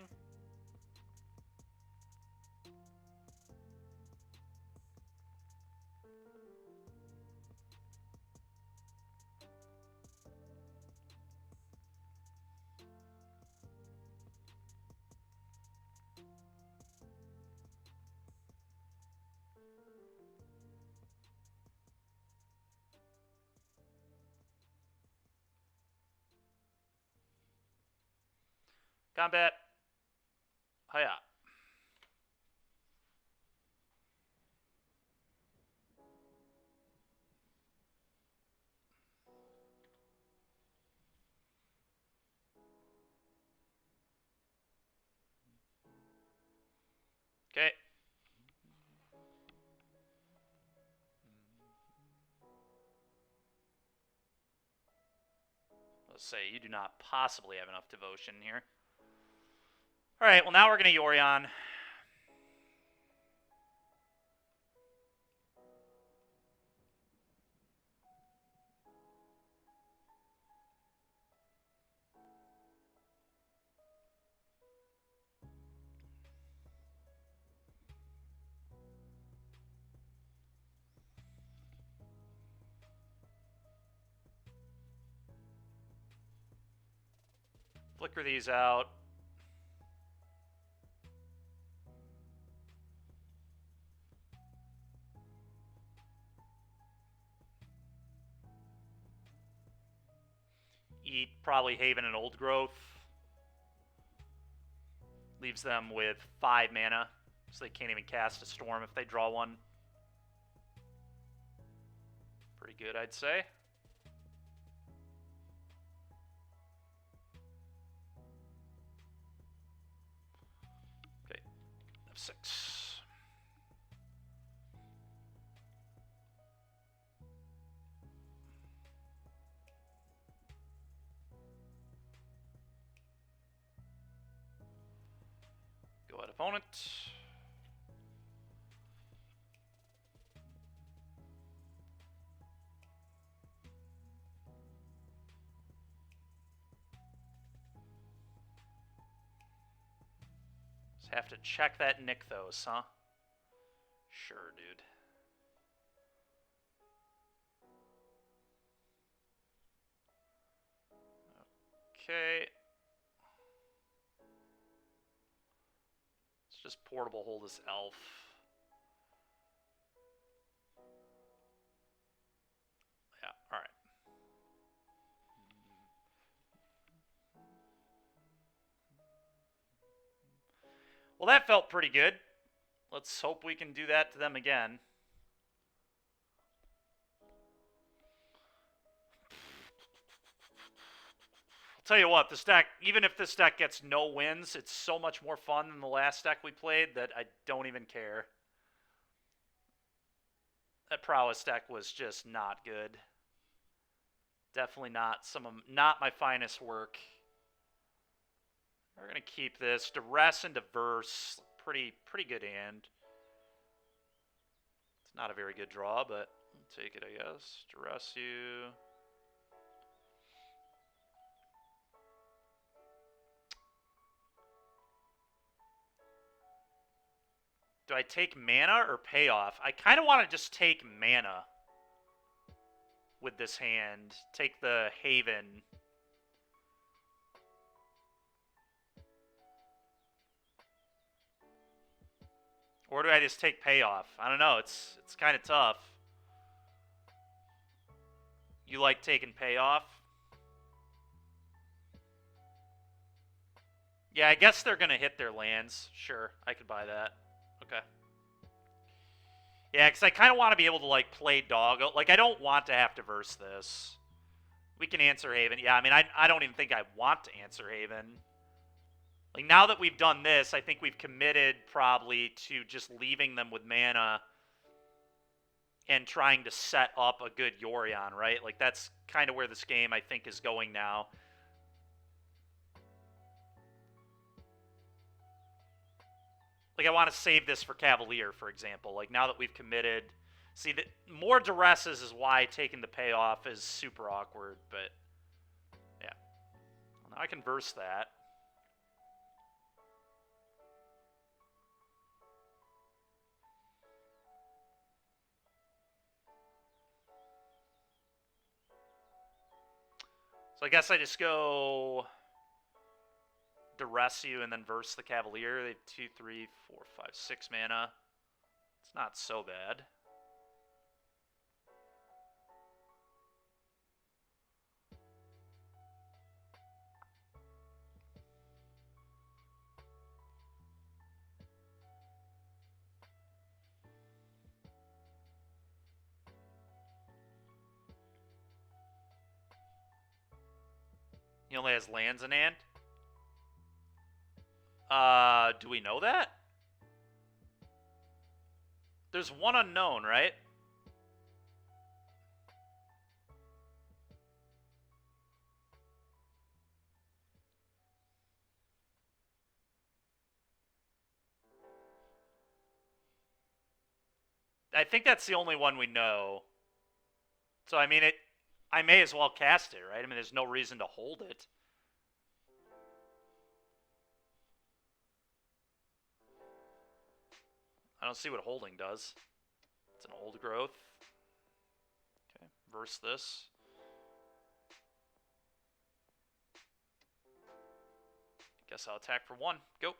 Combat. Hiya. Okay. Let's say you do not possibly have enough devotion here. Alright, well now we're going to Yorion. Flicker these out. Eat probably Haven and Old Growth. Leaves them with 5 mana, so they can't even cast a Storm if they draw one. Pretty good, I'd say. Okay, F6. Go ahead, opponent. Just have to check that Nykthos, huh? Sure, dude. Okay. Let's just portable hold this elf. Yeah, alright. Well, that felt pretty good. Let's hope we can do that to them again. I'll tell you what, this deck, even if this deck gets no wins, it's so much more fun than the last deck we played that I don't even care. That prowess deck was just not good. Definitely not my finest work. We're gonna keep this. Duress and Diverse. Pretty good hand. It's not a very good draw, but I'll take it, I guess. Duress you. Do I take mana or payoff? I kind of want to just take mana with this hand. Take the Haven. Or do I just take payoff? I don't know. It's kind of tough. You like taking payoff? Yeah, I guess they're going to hit their lands. Sure, I could buy that. Okay. Yeah, because I kind of want to be able to, like, play doggo. Like, I don't want to have to verse this. We can answer Haven. Yeah, I mean, I don't even think I want to answer Haven. Like, now that we've done this, I think we've committed probably to just leaving them with mana and trying to set up a good Yorion, right? Like, that's kind of where this game, I think, is going now. Like, I want to save this for Cavalier, for example. Like, now that we've committed See, more duresses is why taking the payoff is super awkward, but yeah. Well, now I can verse that. So I guess I just go duress you and then verse the Cavalier. They have 2, 3, 4, 5, 6 mana. It's not so bad. He only has lands in hand. Do we know that? There's one unknown, right? I think that's the only one we know. So, I mean, I may as well cast it, right? I mean, there's no reason to hold it. I don't see what holding does. It's an old growth. Okay, verse this. Guess I'll attack for 1. Go.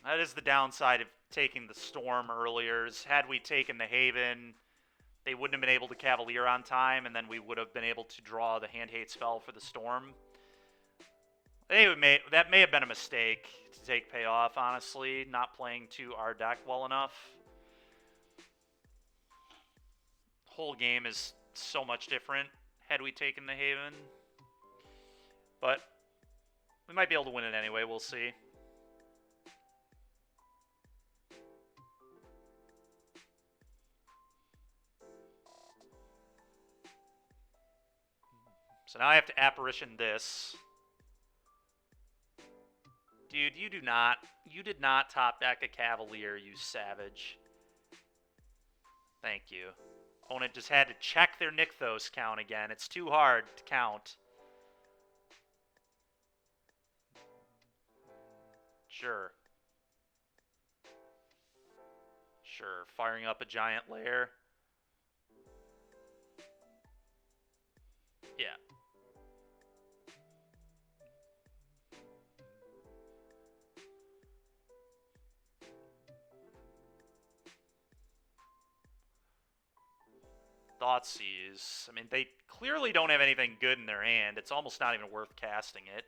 That is the downside of taking the Storm earlier. Had we taken the Haven, they wouldn't have been able to Cavalier on time, and then we would have been able to draw the Hand Hate spell for the Storm. Anyway, that may have been a mistake to take payoff, honestly. Not playing to our deck well enough. Whole game is so much different had we taken the Haven. But we might be able to win it anyway. We'll see. So now I have to Apparition this. Dude, you did not top deck a Cavalier, you savage. Thank you. Opponent just had to check their Nykthos count again. It's too hard to count. Sure. Sure, firing up a giant lair. Yeah. Thoughtseize. I mean, they clearly don't have anything good in their hand. It's almost not even worth casting it.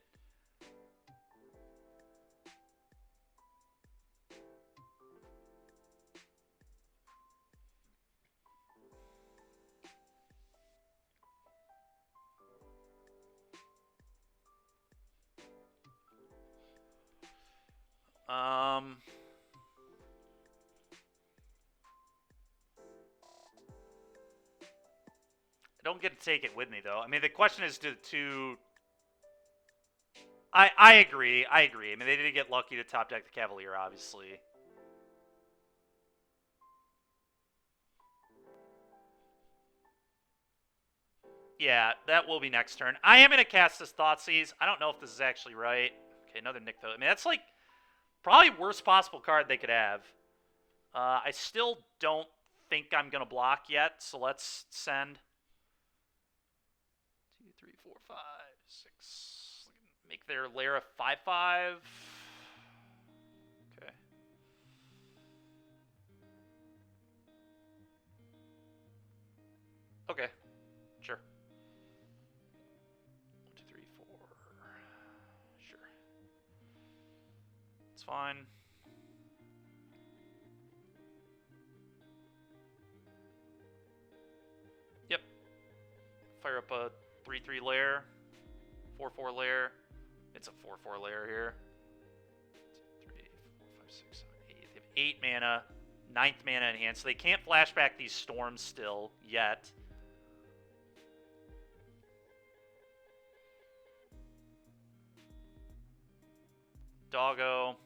I don't get to take it with me, though. I mean, the question is to I agree. I mean, they did get lucky to top deck the Cavalier, obviously. Yeah, that will be next turn. I am going to cast this Thoughtseize. I don't know if this is actually right. Okay, another Nykthos. I mean, that's like probably worst possible card they could have. I still don't think I'm going to block yet, so let's send 2, 3, 4, 5, 6. Make their lair a 5/5. Okay. Okay. Sure. 1, 2, 3, 4. Sure. It's fine. Yep. Fire up a 3/3 lair. 4/4 lair. It's a 4/4 lair here. 2, 3, 4, 5, 6, 7, 8. They have 8 mana, 9th mana in hand, so they can't flashback these storms still yet. doggo.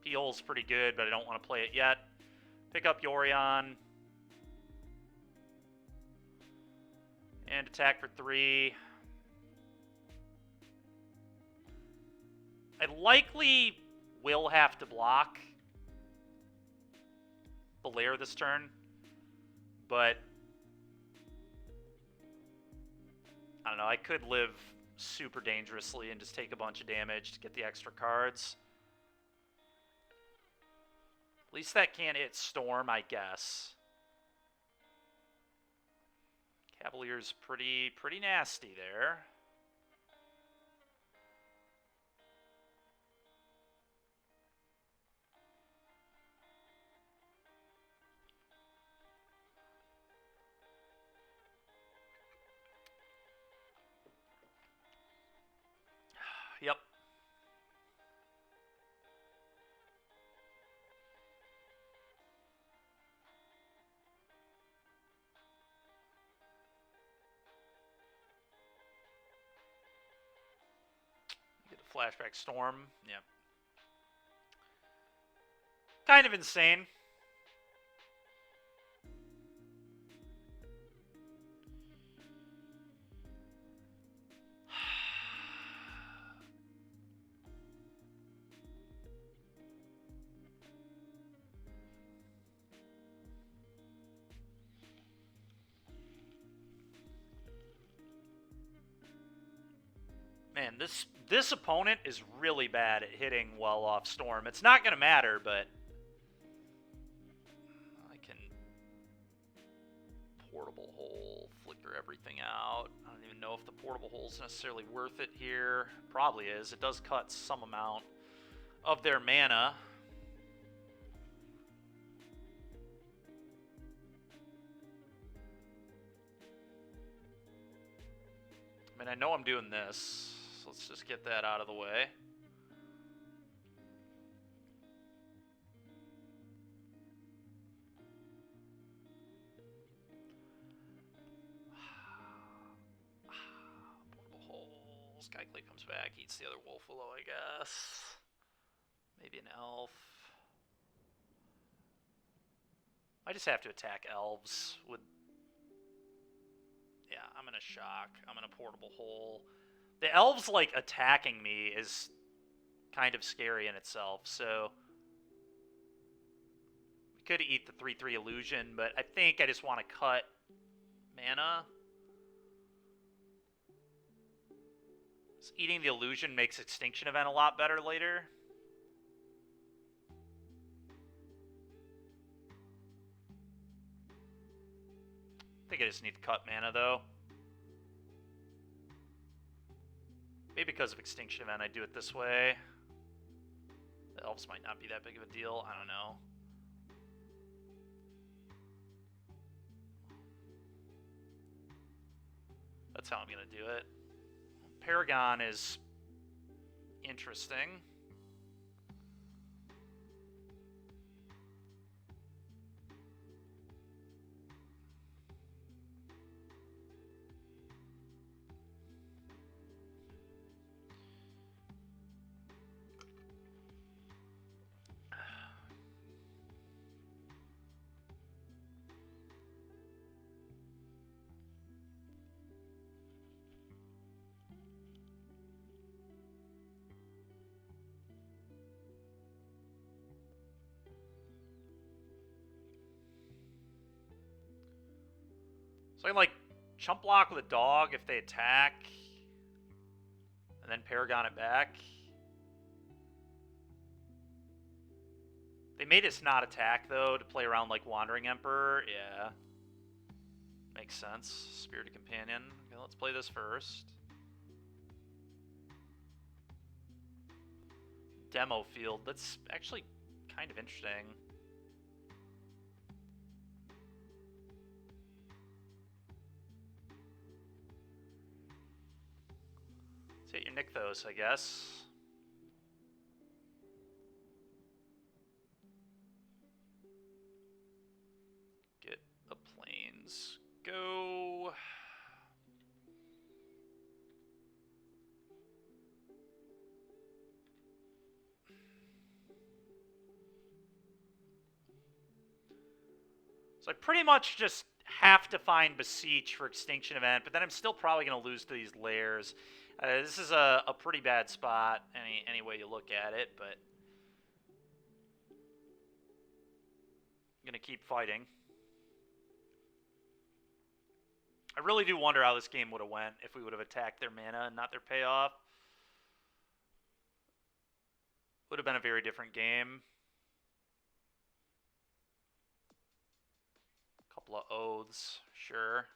Peel's pretty good, but I don't want to play it yet. Pick up Yorion. And attack for 3. I likely will have to block the lair this turn, but I don't know, I could live super dangerously and just take a bunch of damage to get the extra cards. At least that can't hit Storm, I guess. Cavalier's pretty nasty there. Yep. Get a flashback Storm. Yep. Kind of insane. Man, this opponent is really bad at hitting well off Storm. It's not going to matter, but I can portable hole, flicker everything out. I don't even know if the portable hole is necessarily worth it here. Probably is. It does cut some amount of their mana. I mean, I know I'm doing this. So let's just get that out of the way. Portable hole. Skyclave comes back, eats the other Wolfwillow, I guess. Maybe an elf. I just have to attack elves with... Yeah, I'm gonna shock. I'm gonna portable hole. The elves, like, attacking me is kind of scary in itself, so... We could eat the 3/3 illusion, but I think I just want to cut mana. So eating the illusion makes Extinction Event a lot better later. I think I just need to cut mana, though. Maybe because of Extinction Event, I do it this way. The elves might not be that big of a deal. I don't know. That's how I'm going to do it. Paragon is interesting. So I can, like, chump block with a dog if they attack, and then Paragon it back. They made us not attack, though, to play around like Wandering Emperor. Yeah. Makes sense. Spirited Companion. Okay, let's play this first. Demo field. That's actually kind of interesting. Let's hit your Nykthos, I guess. Get a So I pretty much just have to find Beseech for Extinction Event, but then I'm still probably going to lose to these layers. This is a pretty bad spot, any way you look at it, but I'm going to keep fighting. I really do wonder how this game would have went if we would have attacked their mana and not their payoff. Would have been a very different game. Couple of oaths, sure.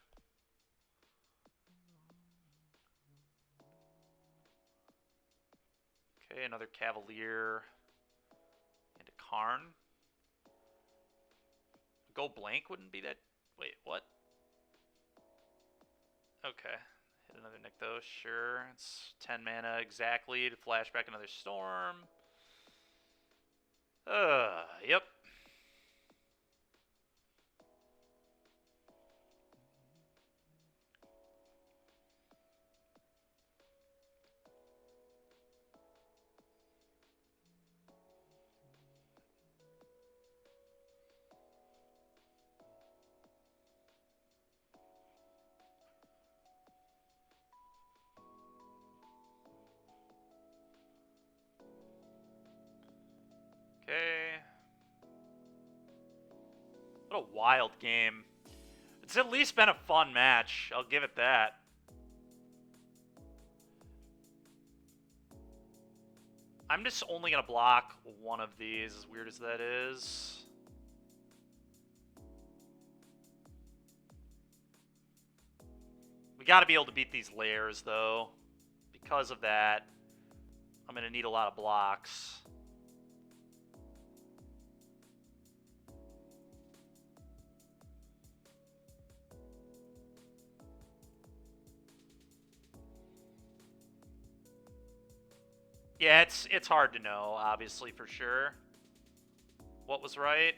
Okay, another Cavalier and a Karn. Go blank wouldn't be that. Wait, what? Okay. Hit another Nykthos, sure. It's 10 mana exactly to flash back another Storm. Yep. Okay. What a wild game. It's at least been a fun match. I'll give it that. I'm just only going to block one of these, as weird as that is. We got to be able to beat these layers, though. Because of that, I'm going to need a lot of blocks. Yeah, it's hard to know, obviously, for sure. What was right?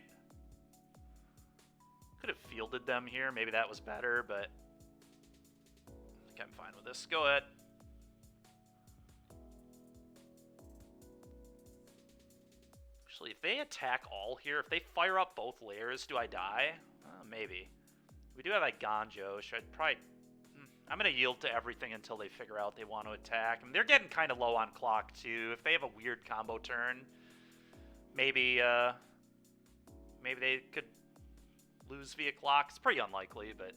Could have fielded them here. Maybe that was better, but I think I'm fine with this. Go ahead. Actually, if they attack all here, if they fire up both layers, do I die? Maybe. We do have a Ganjo, so I'd probably... I'm going to yield to everything until they figure out they want to attack. I mean, they're getting kind of low on clock, too. If they have a weird combo turn, maybe they could lose via clock. It's pretty unlikely, but...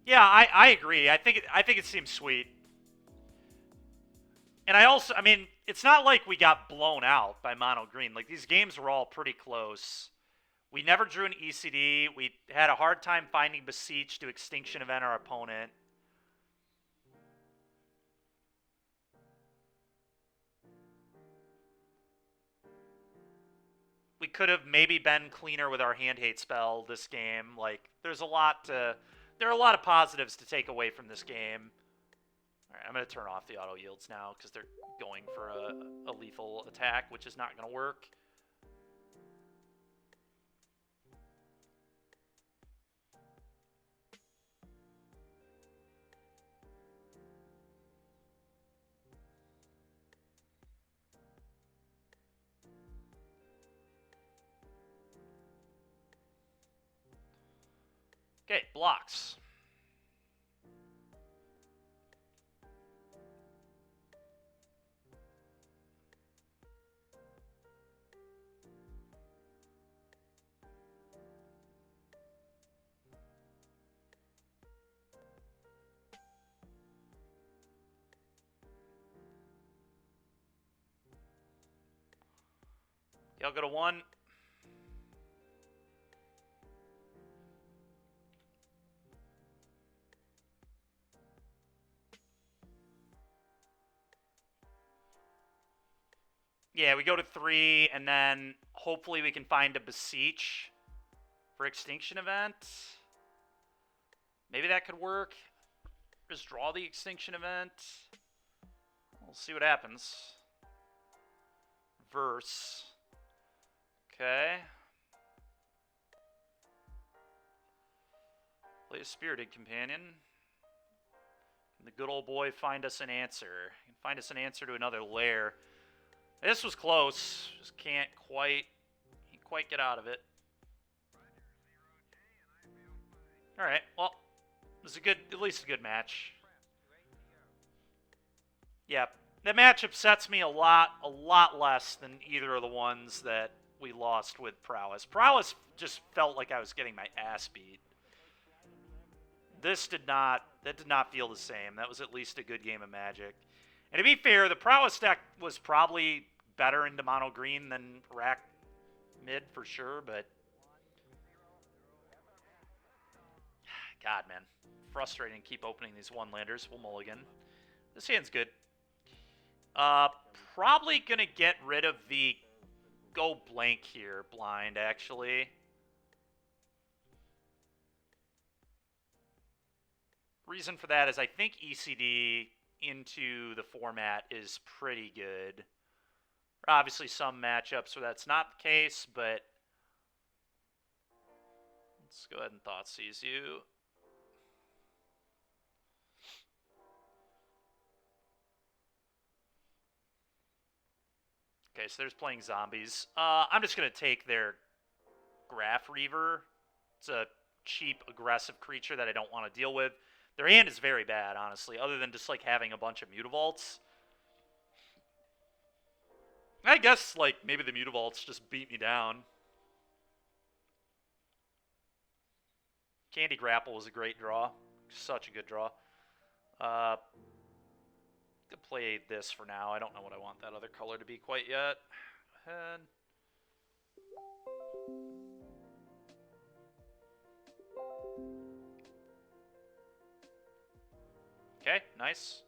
Yeah, I agree. I think it seems sweet. And I mean, it's not like we got blown out by mono green. Like, these games were all pretty close. We never drew an ECD. We had a hard time finding Beseech to Extinction Event our opponent. We could have maybe been cleaner with our hand hate spell this game. Like, there are a lot of positives to take away from this game. All right, I'm going to turn off the auto yields now because they're going for a lethal attack, which is not going to work. Okay, blocks. Y'all go to 1. Yeah, we go to 3, and then hopefully we can find a Beseech. For Extinction Event, maybe that could work. Just draw the Extinction Event. We'll see what happens. Verse. Okay. Play a Spirited Companion. Can the good old boy find us an answer? He can find us an answer to another lair. This was close. Just can't quite get out of it. Alright, well, it was at least a good match. Yeah, that match upsets me a lot less than either of the ones that we lost with Prowess. Prowess just felt like I was getting my ass beat. That did not feel the same. That was at least a good game of Magic. And to be fair, the Prowess deck was probably better into mono green than Rack mid for sure, but God, man. Frustrating to keep opening these one-landers. We'll mulligan. This hand's good. Probably going to get rid of the go blank here, blind, actually. Reason for that is I think ECD into the format is pretty good. Obviously some matchups where that's not the case, but let's go ahead and Thoughtseize you. Okay, so there's playing zombies. I'm just going to take their Graph Reaver. It's a cheap, aggressive creature that I don't want to deal with. Their hand is very bad, honestly, other than just, like, having a bunch of Mutavaults. I guess, like, maybe the Mutavaults just beat me down. Candy Grapple was a great draw. Such a good draw. Could play this for now. I don't know what I want that other color to be quite yet. Go ahead. Okay, nice.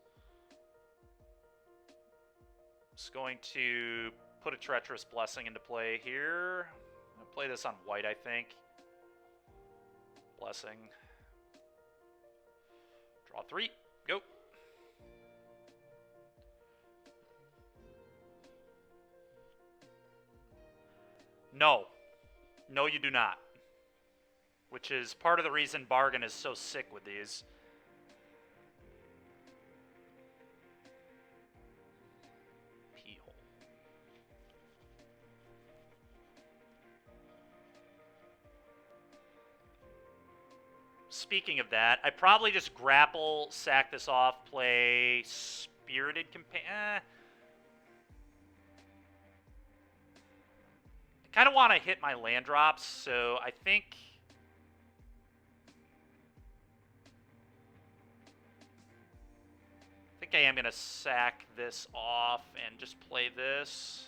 Just going to put a Treacherous Blessing into play here. I'm gonna play this on white, I think. Blessing. Draw 3. Go. No. No, you do not. Which is part of the reason Bargain is so sick with these. P-hole. Speaking of that, I probably just grapple, sack this off, play Spirited Companion. I kind of want to hit my land drops, so I think I am going to sack this off and just play this.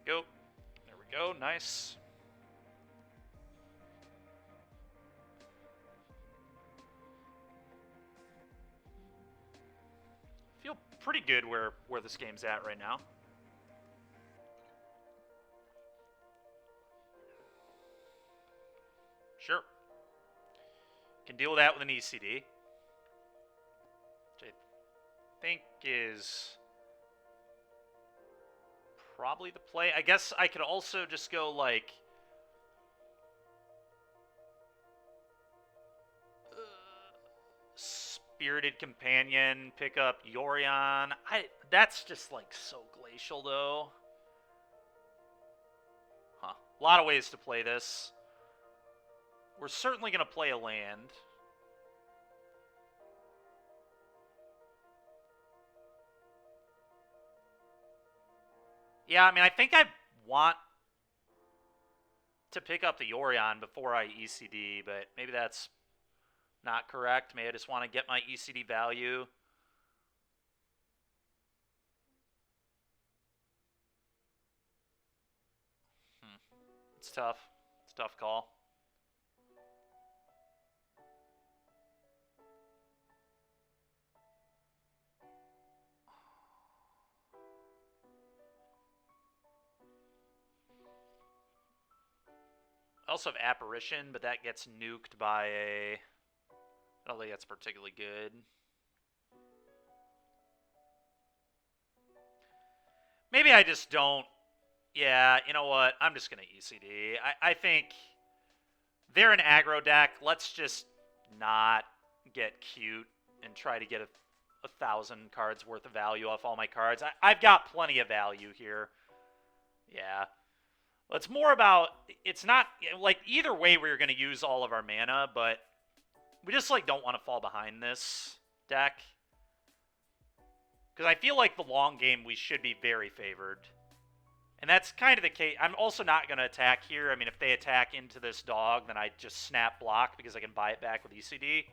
Go. There we go. Nice. Feel pretty good where this game's at right now. Sure. Can deal with that with an ECD. Which I think is probably the play. I guess I could also just go like Spirited Companion, pick up Yorion. That's just like so glacial though. Huh. A lot of ways to play this. We're certainly going to play a land. Yeah, I mean, I think I want to pick up the Yorion before I ECD, but maybe that's not correct. Maybe I just want to get my ECD value. It's tough. It's a tough call. I also have Apparition, but that gets nuked by a... I don't think that's particularly good. Maybe I just don't... Yeah, you know what? I'm just going to ECD. I think they're an aggro deck. Let's just not get cute and try to get a 1,000 cards worth of value off all my cards. I've got plenty of value here. Yeah. It's more about, it's not, like, either way we're going to use all of our mana, but we just, like, don't want to fall behind this deck. Because I feel like the long game we should be very favored. And that's kind of the case. I'm also not going to attack here. I mean, if they attack into this dog, then I just snap block because I can buy it back with ECD.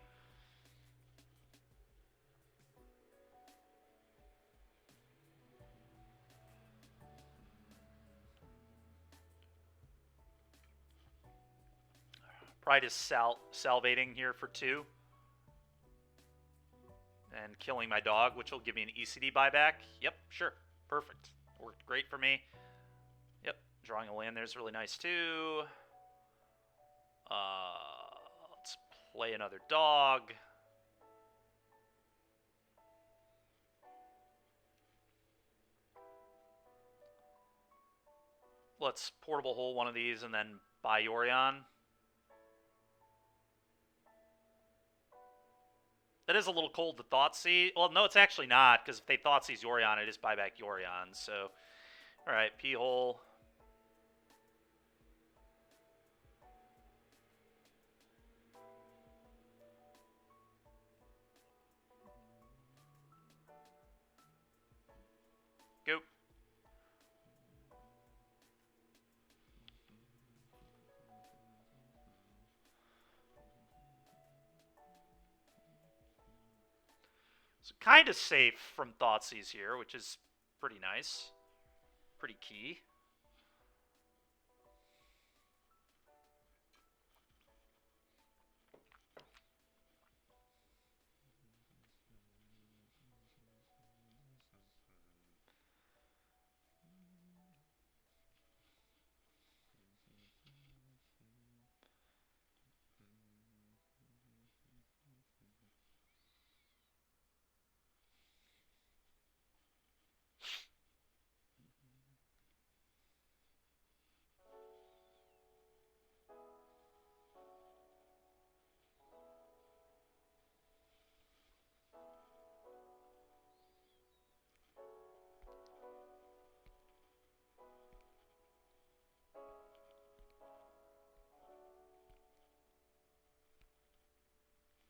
Probably just salvating here for 2. And killing my dog, which will give me an ECD buyback. Yep, sure. Perfect. Worked great for me. Yep, drawing a land there's really nice too. Let's play another dog. Let's portable hole one of these and then buy Yorion. That is a little cold to Thoughtseize. Well, no, it's actually not, because if they Thoughtseize Yorion, I just buy back Yorion. So, alright, P-hole. Go. So kind of safe from Thoughtseize here, which is pretty nice. Pretty key.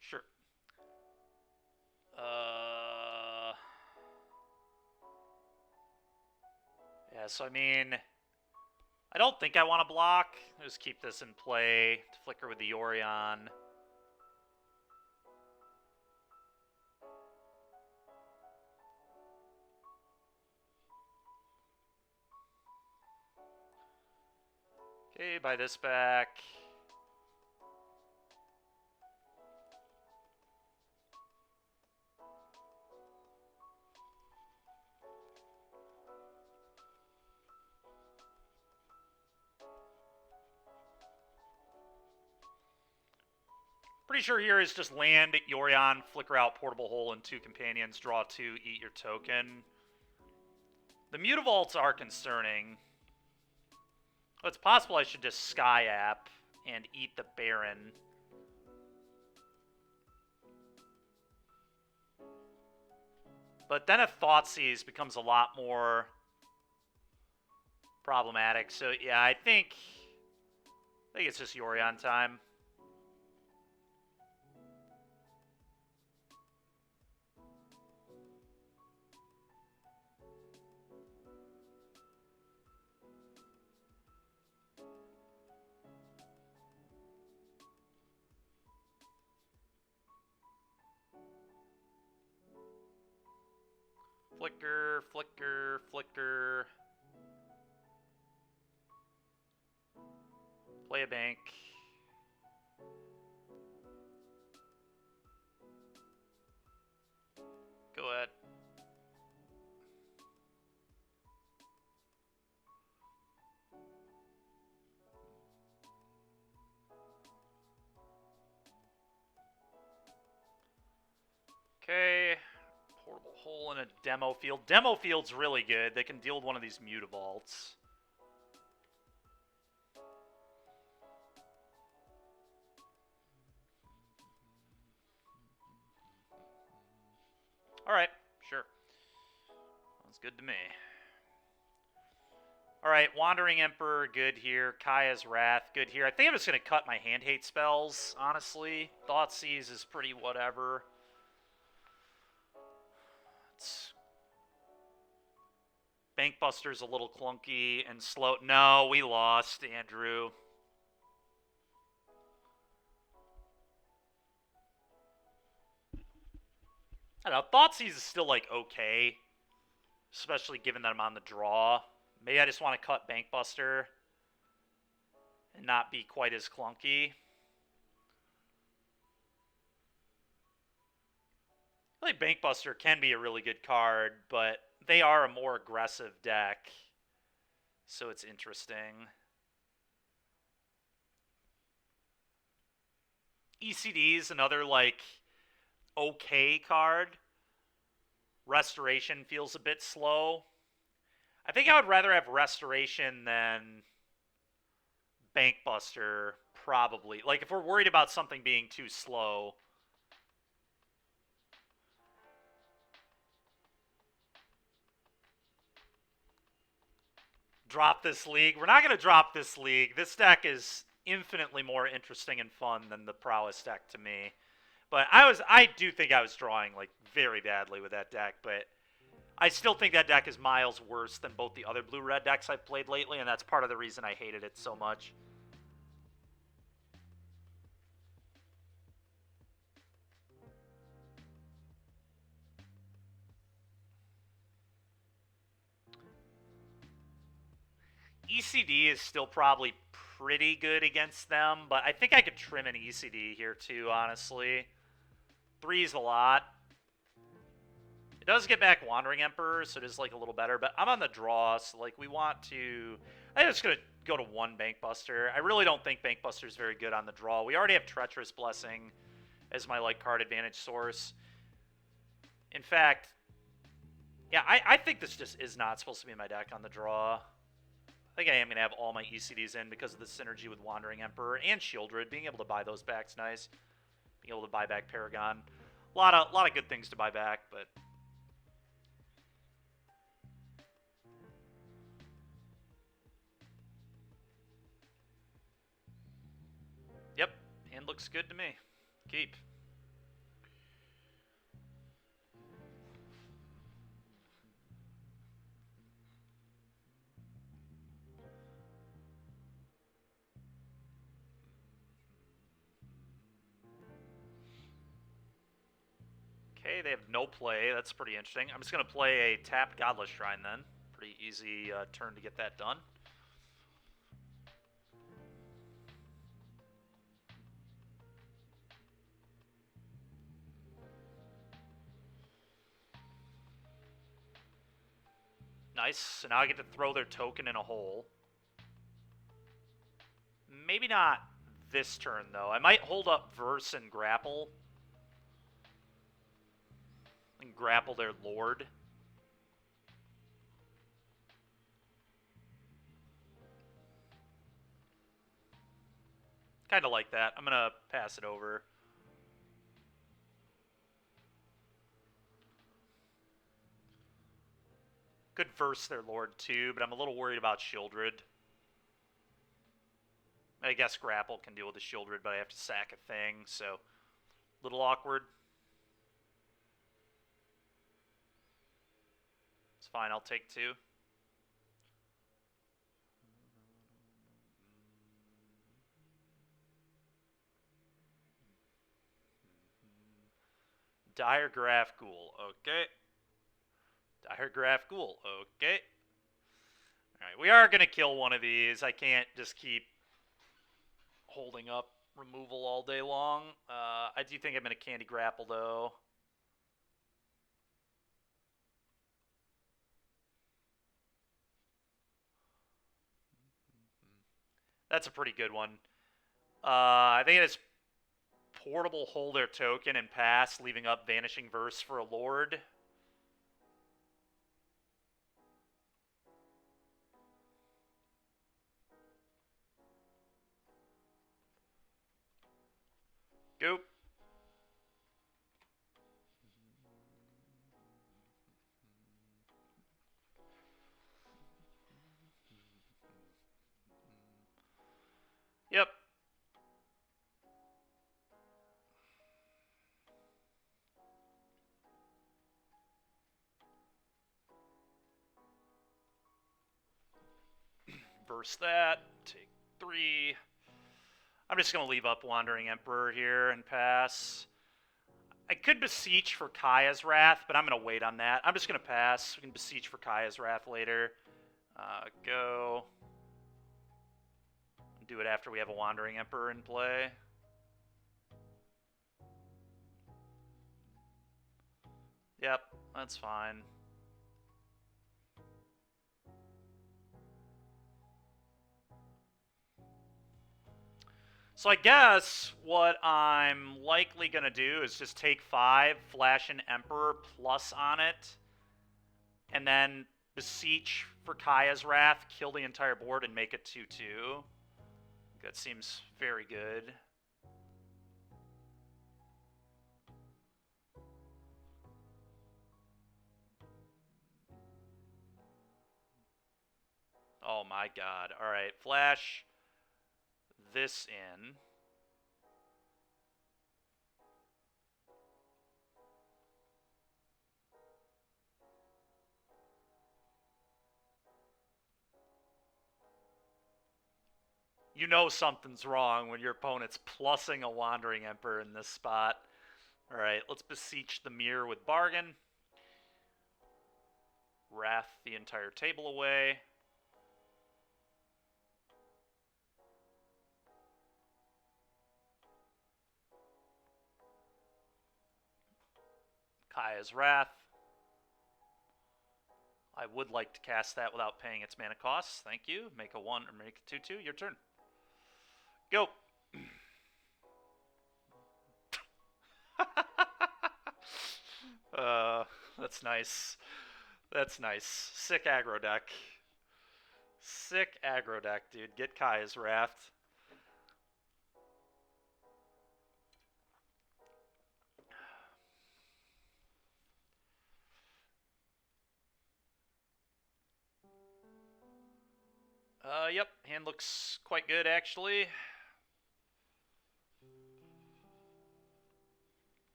Sure. Yeah, so I mean, I don't think I want to block. I'll just keep this in play to flicker with the Yorion. Okay, buy this back. Pretty sure here is just land, Yorion, flicker out, portable hole, and 2 companions, draw 2, eat your token. The Mutavaults are concerning. Well, it's possible I should just Sky App and eat the Baron. But then if Thoughtseize becomes a lot more problematic. So yeah, I think it's just Yorion time. Flicker, flicker, flicker. Play a bank. Go ahead. hole in a demo field. Demo field's really good. They can deal with one of these mutavaults. Alright, sure. Sounds good to me. Alright, Wandering Emperor, good here. Kaya's Wrath, good here. I think I'm just going to cut my hand hate spells, honestly. Thoughtseize is pretty whatever. Bankbuster's a little clunky and slow. No, we lost, Andrew. I don't know, Thoughtseize is still, like, okay. Especially given that I'm on the draw. Maybe I just want to cut Bankbuster and not be quite as clunky. I think Bankbuster can be a really good card, but they are a more aggressive deck, so it's interesting. ECD is another, like, okay card. Restoration feels a bit slow. I think I would rather have Restoration than Bankbuster, probably. Like, if we're worried about something being too slow. Drop this league. We're not going to drop this league. This deck is infinitely more interesting and fun than the prowess deck to me. But I do think I was drawing, like, very badly with that deck, but I still think that deck is miles worse than both the other blue-red decks I've played lately, and that's part of the reason I hated it so much. ECD is still probably pretty good against them, but I think I could trim an ECD here too, honestly. 3 is a lot. It does get back Wandering Emperor, so it is, like, a little better, but I'm on the draw, so, like, we want to... I'm just going to go to 1 Bankbuster. I really don't think Bankbuster is very good on the draw. We already have Treacherous Blessing as my, like, card advantage source. In fact, yeah, I think this just is not supposed to be in my deck on the draw. I think I am going to have all my ECDs in because of the synergy with Wandering Emperor and Shieldred. Being able to buy those back's nice. Being able to buy back Paragon. A lot of good things to buy back, but... Yep, hand looks good to me. Keep. Okay, they have no play. That's pretty interesting. I'm just going to play a tapped Godless Shrine then. Pretty easy turn to get that done. Nice. So now I get to throw their token in a hole. Maybe not this turn, though. I might hold up Verse and Grapple. And grapple their Lord. Kind of like that. I'm going to pass it over. Could Verse their Lord, too, but I'm a little worried about Shieldred. I guess Grapple can deal with the Shieldred, but I have to sack a thing, so... a little awkward. It's fine, I'll take 2. Diregraph Ghoul, okay. Diregraph Ghoul, okay. Alright, we are going to kill one of these. I can't just keep holding up removal all day long. I do think I'm going to Candy Grapple, though. That's a pretty good one. I think it is Portable, hold their token and pass, leaving up Vanishing Verse for a Lord. Go. Yep. Verse that. Take 3. I'm just going to leave up Wandering Emperor here and pass. I could beseech for Kaya's Wrath, but I'm going to wait on that. I'm just going to pass. We can beseech for Kaya's Wrath later. Go. Do it after we have a Wandering Emperor in play. Yep, that's fine. So I guess what I'm likely going to do is just take 5, flash an Emperor plus on it, and then beseech for Kaya's Wrath, kill the entire board, and make it 2-2. That seems very good. Oh my god. Alright, flash this in. You know something's wrong when your opponent's plussing a Wandering Emperor in this spot. Alright, let's beseech the mirror with Bargain. Wrath the entire table away. Kaya's Wrath. I would like to cast that without paying its mana costs. Thank you. Make a 1 or make a 2-2. Your turn. Go. That's nice. That's nice. Sick aggro deck. Sick aggro deck, dude. Get Kaya's Wrath. Yep. Hand looks quite good, actually.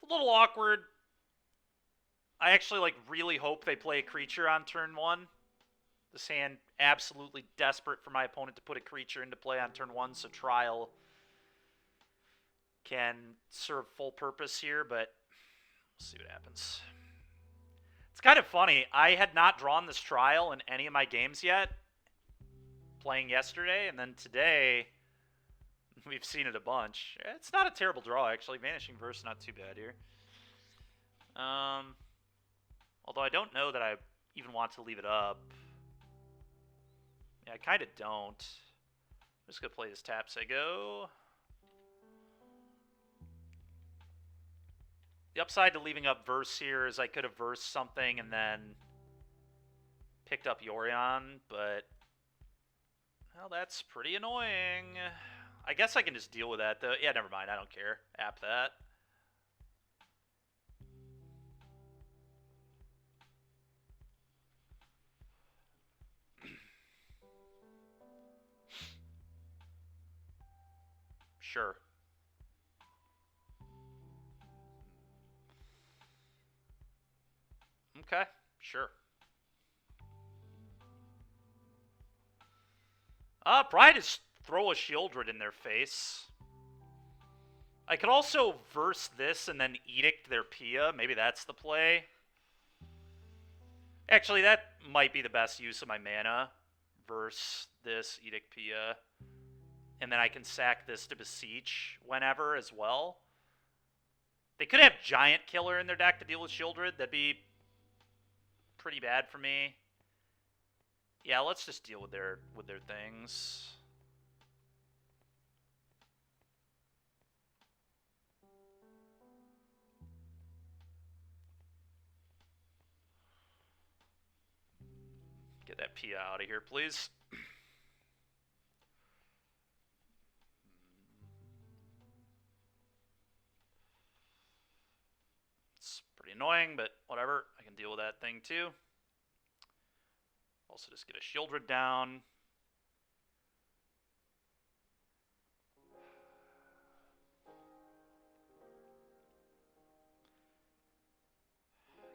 A little awkward. I actually, really hope they play a creature on turn 1. This hand absolutely desperate for my opponent to put a creature into play on turn 1, so Trial can serve full purpose here, but we'll see what happens. It's kind of funny. I had not drawn this Trial in any of my games yet, playing yesterday, and then today we've seen it a bunch. It's not a terrible draw, actually. Vanishing Verse, not too bad here. Although I don't know that I even want to leave it up. Yeah, I kind of don't. I'm just going to play this tap, say go. The upside to leaving up Verse here is I could have versed something and then picked up Yorion, but well, that's pretty annoying. I guess I can just deal with that, though. Yeah, never mind. I don't care. App that. Sure. Okay, sure. Probably just throw a Shieldred in their face. I could also verse this and then Edict their Pia. Maybe that's the play. Actually, that might be the best use of my mana. Verse this, Edict Pia. And then I can sack this to Beseech whenever as well. They could have Giant Killer in their deck to deal with Shieldred. That'd be pretty bad for me. Yeah, let's just deal with their things. Get that Pia out of here, please. annoying, but whatever. I can deal with that thing too. Also just get a Shieldred down.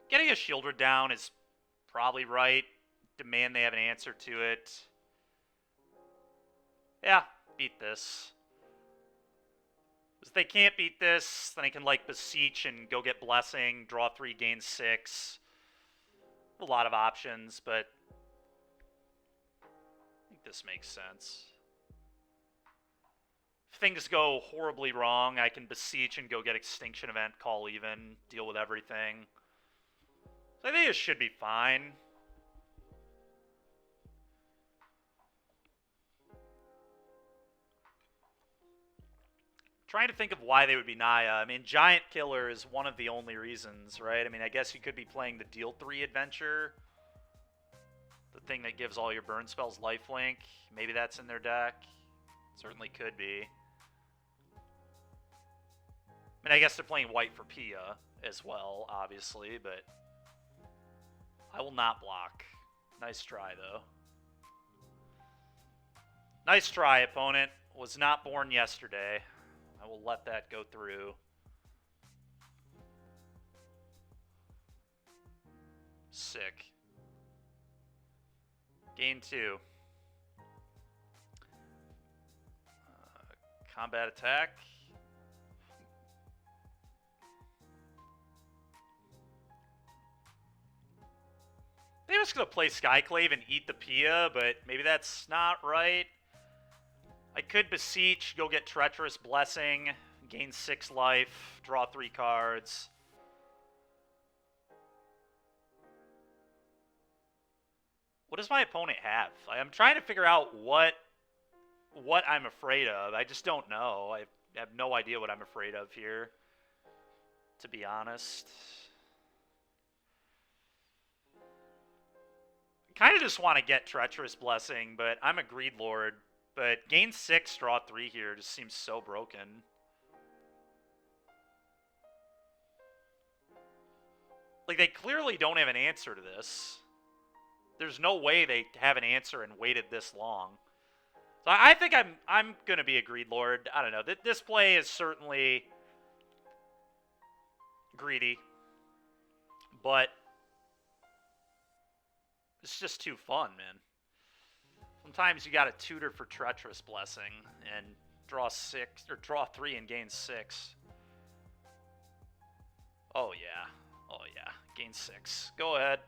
Getting a Shieldred down is probably right. Demand they have an answer to it. Yeah, beat this. If they can't beat this, then I can, like, Beseech and go get Blessing, draw 3, gain 6. A lot of options, but I think this makes sense. If things go horribly wrong, I can Beseech and go get Extinction Event, call even, deal with everything. So I think it should be fine. Trying to think of why they would be Naya. I mean, Giant Killer is one of the only reasons, right? I mean, I guess you could be playing the Deal 3 adventure. The thing that gives all your burn spells lifelink. Maybe that's in their deck. Certainly could be. I mean, I guess they're playing white for Pia as well, obviously, but I will not block. Nice try, though. Nice try, opponent. Was not born yesterday. I will let that go through. Sick. Gain 2. Combat attack. They're just going to play Skyclave and eat the Pia, but maybe that's not right. I could Beseech, go get Treacherous Blessing, gain 6 life, draw 3 cards. What does my opponent have? I'm trying to figure out what I'm afraid of. I just don't know. I have no idea what I'm afraid of here, to be honest. I kind of just want to get Treacherous Blessing, but I'm a Greed Lord. But gain 6, draw 3 here just seems so broken. Like, they clearly don't have an answer to this. There's no way they have an answer and waited this long. So I think I'm going to be a Greed Lord. I don't know. This play is certainly greedy. But it's just too fun, man. Sometimes you got to tutor for Treacherous Blessing and draw 6 or draw 3 and gain 6. Oh yeah. Oh yeah. Gain 6. Go ahead.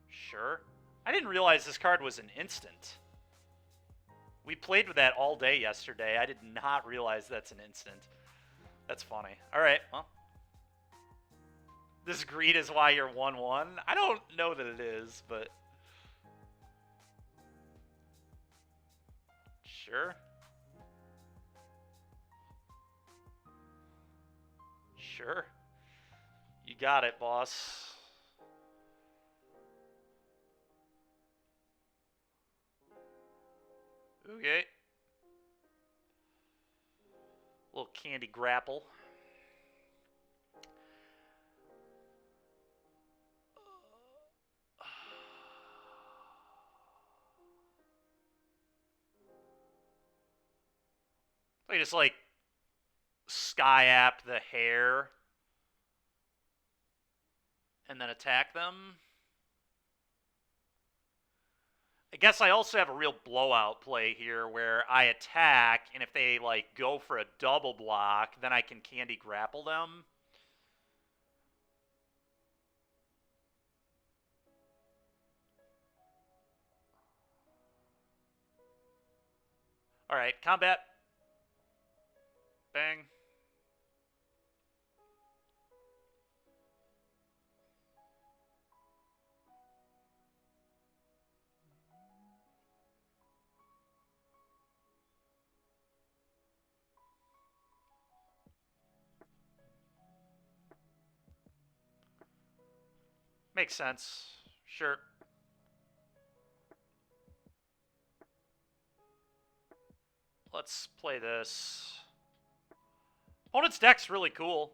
Sure. I didn't realize this card was an instant. We played with that all day yesterday. I did not realize that's an instant. That's funny. Alright, well. This greed is why you're 1-1? I don't know that it is, but... Sure. Sure. You got it, boss. Okay. Little candy grapple. I just like Sky App the hair and then attack them. I guess I also have a real blowout play here where I attack, and if they like go for a double block, then I can candy grapple them. All right, combat. Bang. Makes sense. Sure. Let's play this. Opponent's deck's really cool.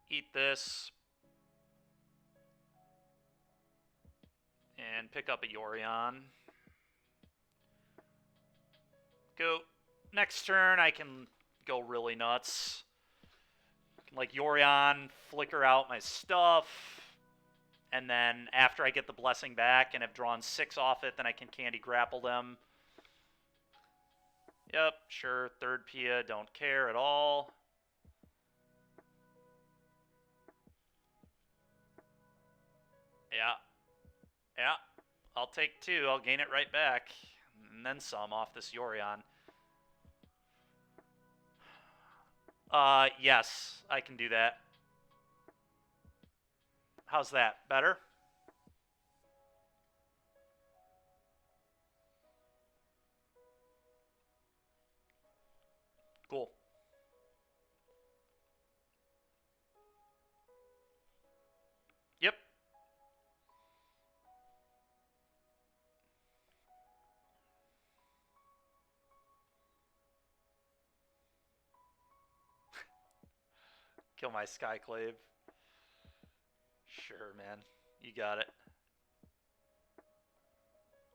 Eat this. And pick up a Yorion. Go. Next turn, I can go really nuts. Like Yorion, flicker out my stuff. And then after I get the blessing back and have drawn 6 off it, then I can candy grapple them. Yep, sure. Third Pia, don't care at all. Yeah. I'll take 2. I'll gain it right back. And then some off this Yorion. Yes, I can do that. How's that? Better? Cool. Yep. Kill my Skyclave. Sure, man. You got it.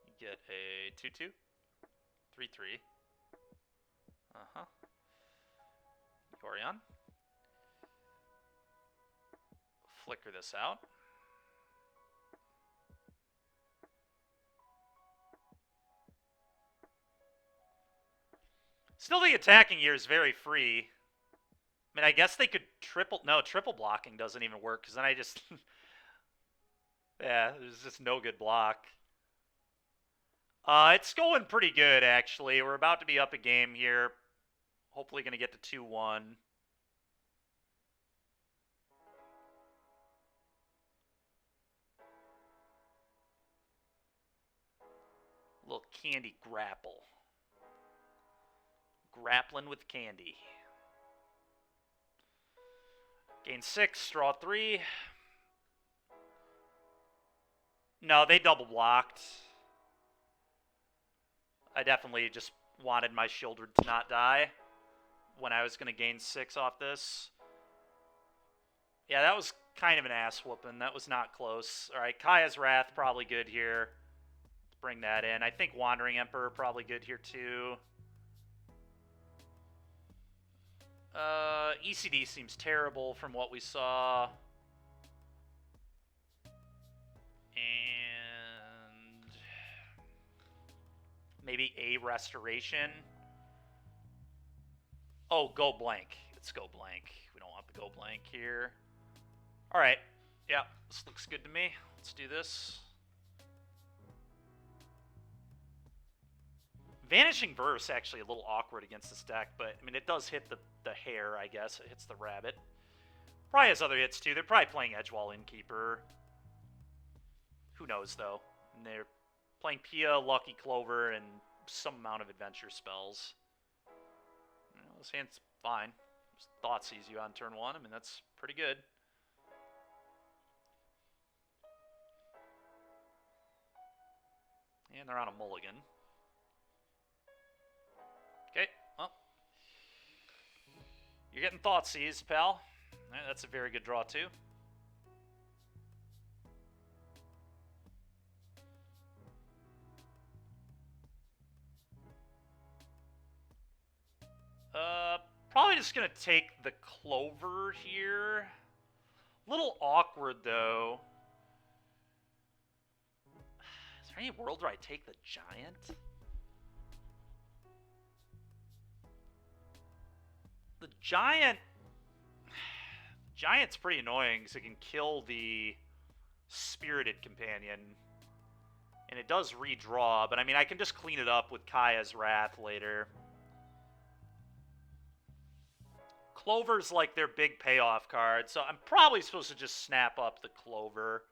You get a 2/2. 3/3. Uh-huh. Yorion. Flicker this out. Still, the attacking here is very free. I mean, I guess they could triple... No, triple blocking doesn't even work, because then I just... yeah, there's just no good block. It's going pretty good, actually. We're about to be up a game here. Hopefully going to get to 2-1. Little candy grapple. Grappling with candy. Gain 6, draw 3. No, they double blocked. I definitely just wanted my Shieldred to not die when I was going to gain 6 off this. Yeah, that was kind of an ass whooping. That was not close. All right, Kaya's Wrath probably good here. Let's bring that in. I think Wandering Emperor probably good here too. ECD seems terrible from what we saw. And maybe a Restoration. Oh, go blank. Let's go blank. We don't want the go blank here. All right. Yeah, this looks good to me. Let's do this. Vanishing Verse actually a little awkward against this deck, but I mean it does hit the hare, I guess. It hits the rabbit. Probably has other hits too. They're probably playing Edgewall Innkeeper. Who knows though? And they're playing Pia, Lucky Clover, and some amount of adventure spells. You know, this hand's fine. Just Thoughtseize you on turn 1. I mean that's pretty good. And they're on a mulligan. Okay, well. You're getting Thoughtseize, pal. Right, that's a very good draw, too. Probably just going to take the Clover here. A little awkward, though. Is there any world where I take the Giant? The Giant's pretty annoying because it can kill the Spirited Companion. And it does redraw, but I mean, I can just clean it up with Kaya's Wrath later. Clover's like their big payoff card, so I'm probably supposed to just snap up the Clover.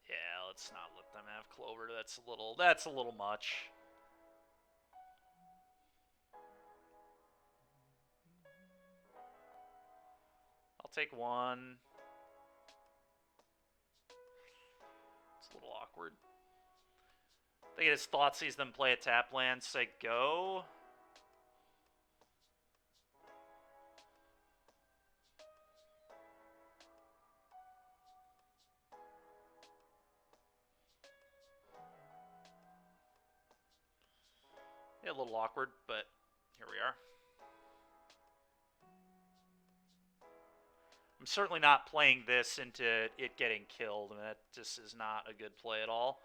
Yeah, let's not let them have Clover. That's a little much. I'll take one. It's a little awkward. I think it is Thoughtseize, then play a tap land, say go. Yeah, a little awkward, but here we are. I'm certainly not playing this into it getting killed. I mean, that just is not a good play at all.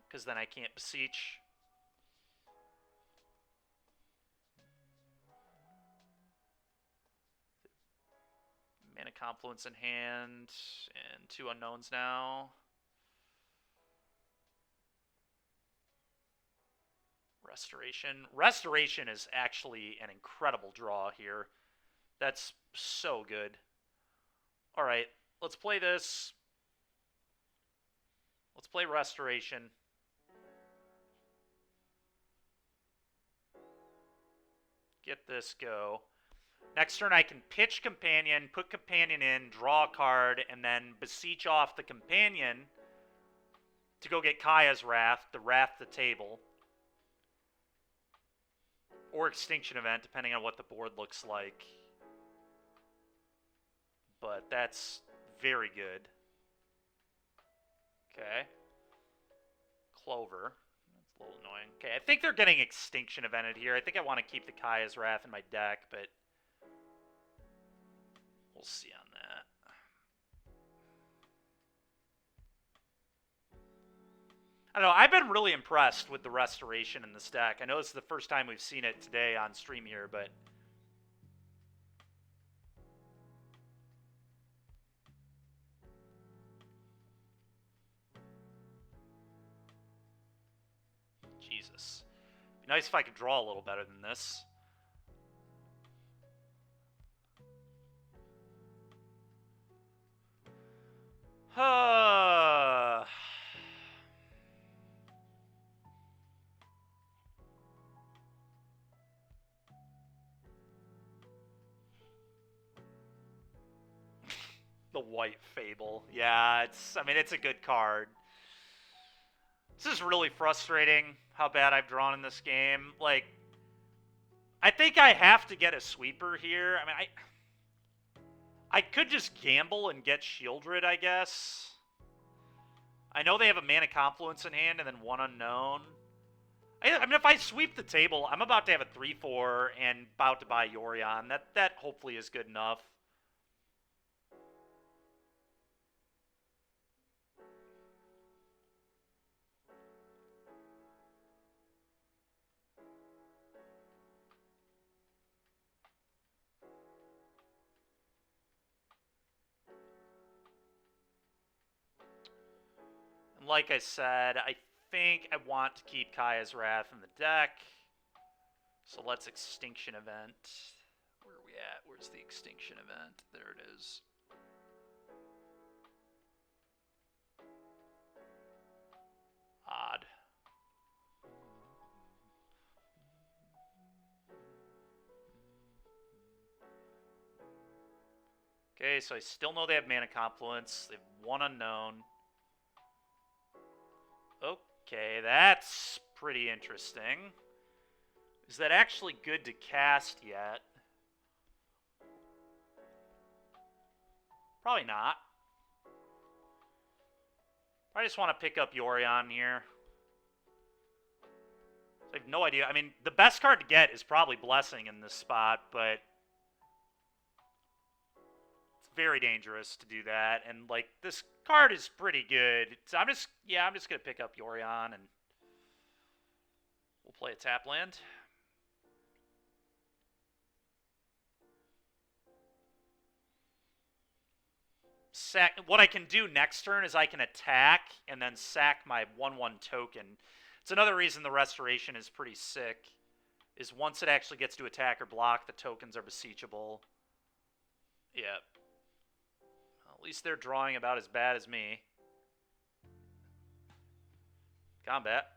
Because then I can't beseech. Mana Confluence in hand, and 2 unknowns now. Restoration. Restoration is actually an incredible draw here. That's so good. Alright, let's play this. Let's play Restoration. Get this go. Next turn I can pitch Companion, put Companion in, draw a card, and then beseech off the Companion to go get Kaya's Wrath, the Wrath the table. Or Extinction Event, depending on what the board looks like. But that's very good. Okay. Clover. That's a little annoying. Okay, I think they're getting Extinction Evented here. I think I want to keep the Kaya's Wrath in my deck, but we'll see on that. I don't know, I've been really impressed with the Restoration in this deck. I know this is the first time we've seen it today on stream here, but Jesus. It'd be nice if I could draw a little better than this. The White Fable. Yeah, I mean, it's a good card. This is really frustrating how bad I've drawn in this game. Like, I think I have to get a sweeper here. I mean, I could just gamble and get Shieldred, I guess. I know they have a Mana Confluence in hand and then 1 unknown. I mean, if I sweep the table, I'm about to have a 3-4 and about to buy Yorion. That hopefully is good enough. And like I said, I think I want to keep Kaya's Wrath in the deck. So let's Extinction Event. Where are we at? Where's the Extinction Event? There it is. Odd. Okay, so I still know they have Mana Confluence. They have 1 unknown. Okay, that's pretty interesting. Is that actually good to cast yet? Probably not. I just want to pick up Yorion here. I have no idea. I mean, the best card to get is probably Blessing in this spot, but it's very dangerous to do that. And, like, this card is pretty good. So I'm just going to pick up Yorion and we'll play a tap land. What I can do next turn is I can attack and then sack my 1/1 token. It's another reason the Restoration is pretty sick, is once it actually gets to attack or block, the tokens are beseechable. Yep. Well, at least they're drawing about as bad as me. Combat.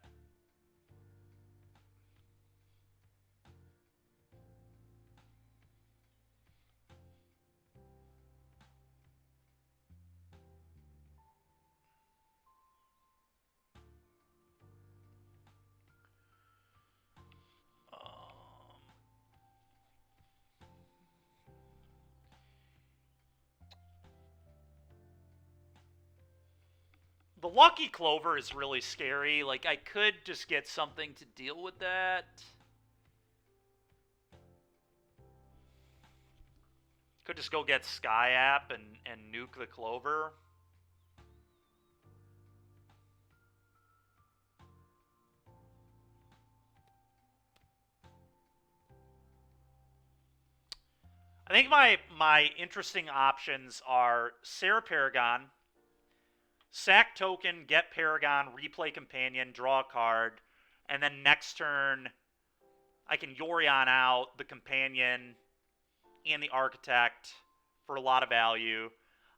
The Lucky Clover is really scary. Like, I could just get something to deal with that. Could just go get Sky App and nuke the Clover. I think my interesting options are Sarah Paragon, sack token, get Paragon, replay Companion, draw a card, and then next turn I can Yorion out the Companion and the Architect for a lot of value.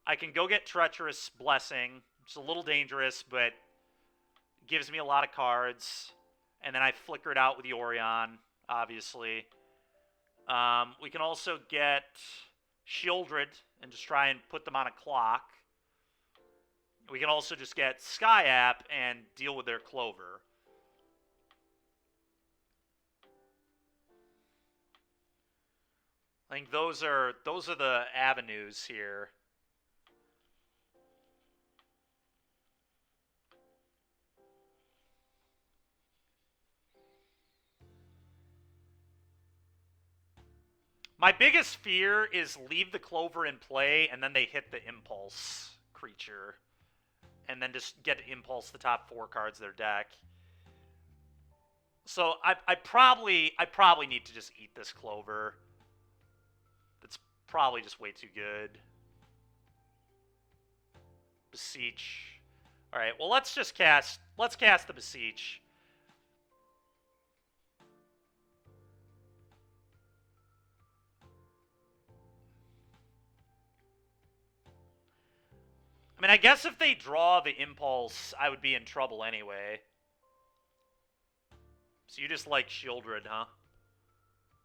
I can go get Treacherous Blessing, which is a little dangerous, but gives me a lot of cards. And then I flicker it out with Yorion, obviously. We can also get Shieldred and just try and put them on a clock. We can also just get Sky App and deal with their Clover. I think those are the avenues here. My biggest fear is leave the Clover in play and then they hit the Impulse creature. And then just get to Impulse the top 4 cards of their deck. So I probably need to just eat this Clover. That's probably just way too good. Beseech. Alright, well let's cast the Beseech. I mean, I guess if they draw the Impulse, I would be in trouble anyway. So you just like Shieldred, huh?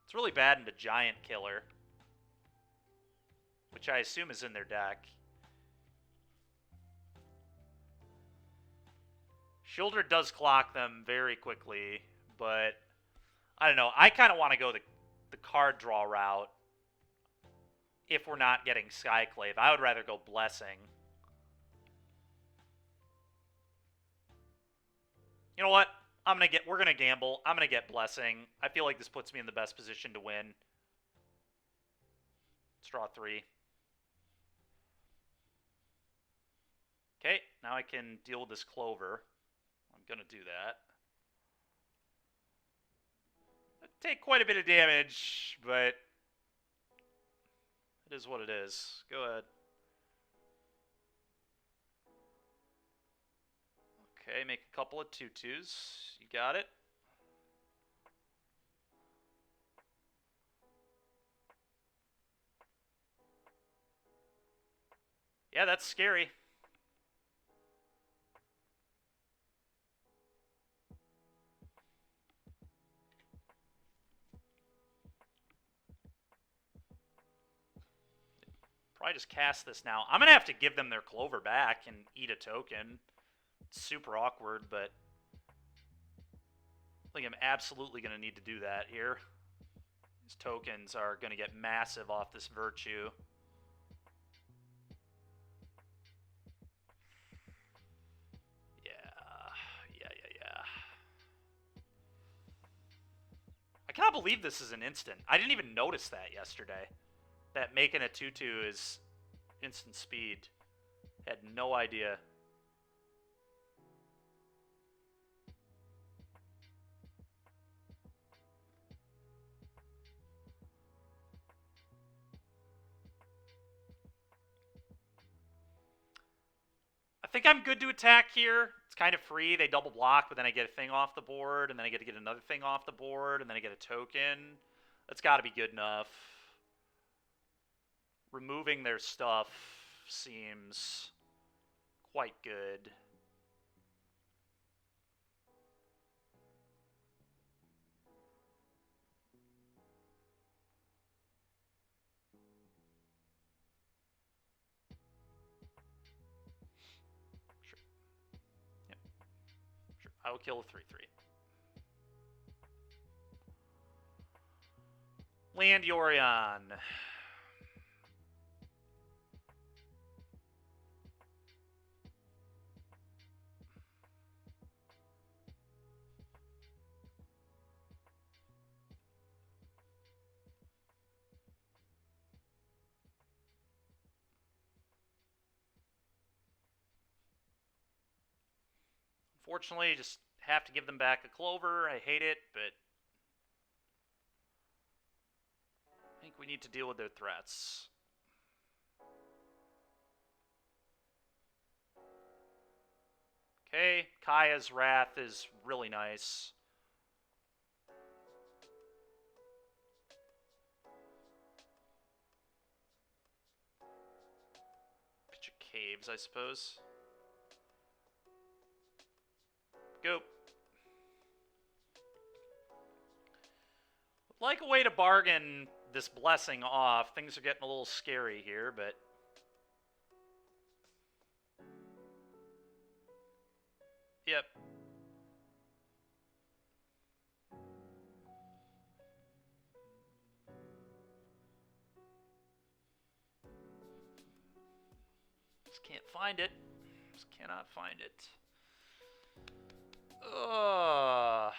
It's really bad into Giant Killer, which I assume is in their deck. Shieldred does clock them very quickly, but I don't know. I kind of want to go the card draw route if we're not getting Skyclave. I would rather go Blessing. You know what? We're gonna gamble. I'm gonna get Blessing. I feel like this puts me in the best position to win. Let's draw 3. Okay, now I can deal with this Clover. I'm gonna do that. I take quite a bit of damage, but it is what it is. Go ahead. Okay, make a couple of 2/2s. You got it. Yeah, that's scary. Probably just cast this now. I'm going to have to give them their Clover back and eat a token. It's super awkward, but I think I'm absolutely going to need to do that here. These tokens are going to get massive off this Virtue. Yeah. I cannot believe this is an instant. I didn't even notice that yesterday. That making a 2/2 is instant speed. Had no idea. I think I'm good to attack here. It's kind of free. They double block, but then I get a thing off the board, and then I get to get another thing off the board, and then I get a token. That's got to be good enough. Removing their stuff seems quite good. Sure. Yep. Sure. I will kill a 3/3. Land Yorion. Unfortunately, just have to give them back a clover. I hate it, but I think we need to deal with their threats. Okay, Kaya's Wrath is really nice. Pitch of Caves, I suppose. Go. Like a way to bargain this blessing off. Things are getting a little scary here, but yep. Just can't find it. Just cannot find it. Ugh.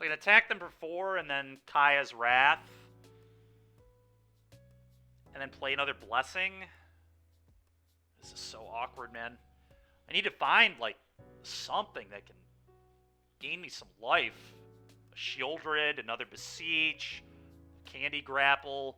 I can attack them for 4 and then Kaya's Wrath. And then play another blessing. This is so awkward, man. I need to find, like, something that can gain me some life. A Shieldred, another Beseech, Candy Grapple.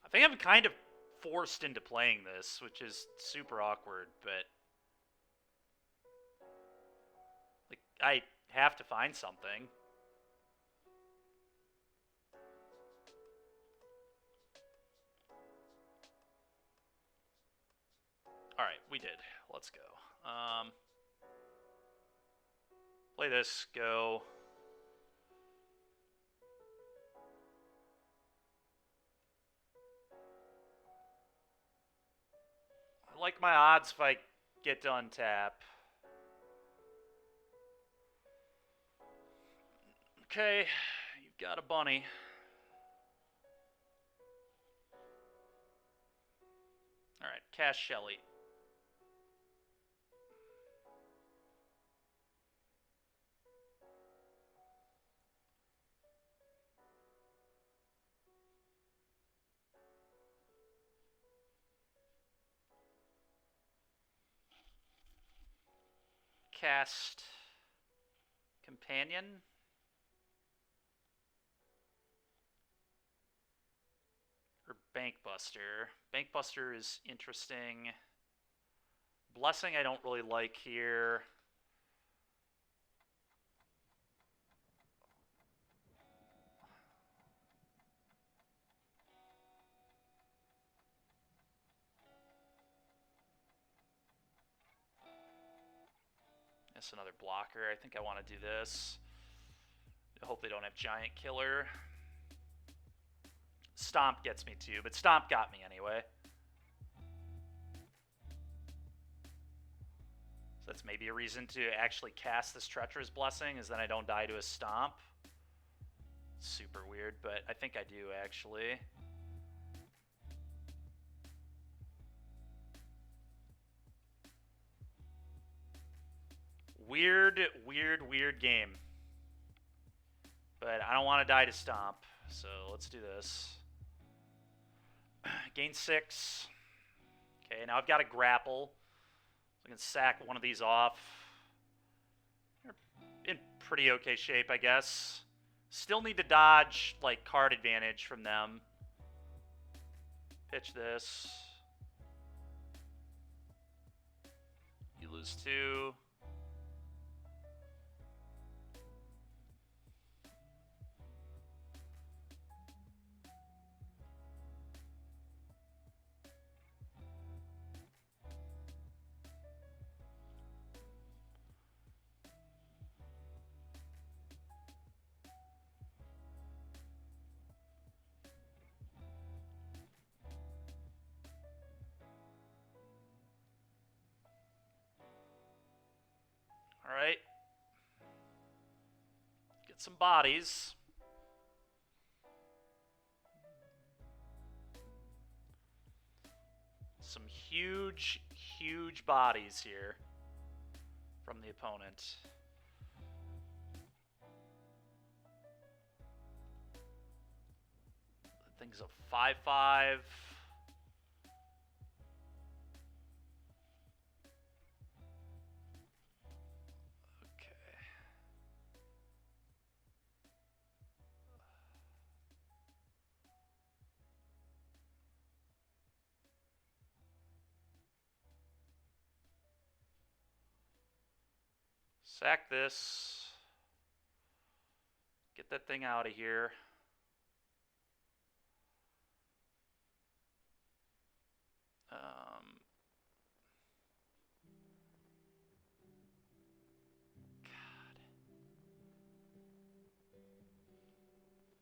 I think I'm kind of forced into playing this, which is super awkward, but like I have to find something. Alright, we did. Let's go. Play this, go. I like my odds if I get to untap. Okay, you've got a bunny. Alright, cast Shelly. Cast Companion. Or Bankbuster. Bankbuster is interesting. Blessing I don't really like here. That's another blocker. I think I want to do this. I hope they don't have Giant Killer. Stomp gets me too, but Stomp got me anyway. So that's maybe a reason to actually cast this Treacherous Blessing, is then I don't die to a Stomp. Super weird, but I think I do actually. Weird game. But I don't want to die to Stomp, so let's do this. Gain 6. Okay, now I've got a Grapple. So I can sack one of these off. They're in pretty okay shape, I guess. Still need to dodge, like, card advantage from them. Pitch this. You lose 2. Alright. Get some bodies. Some huge, huge bodies here from the opponent. The thing's a 5/5. Sack this. Get that thing out of here.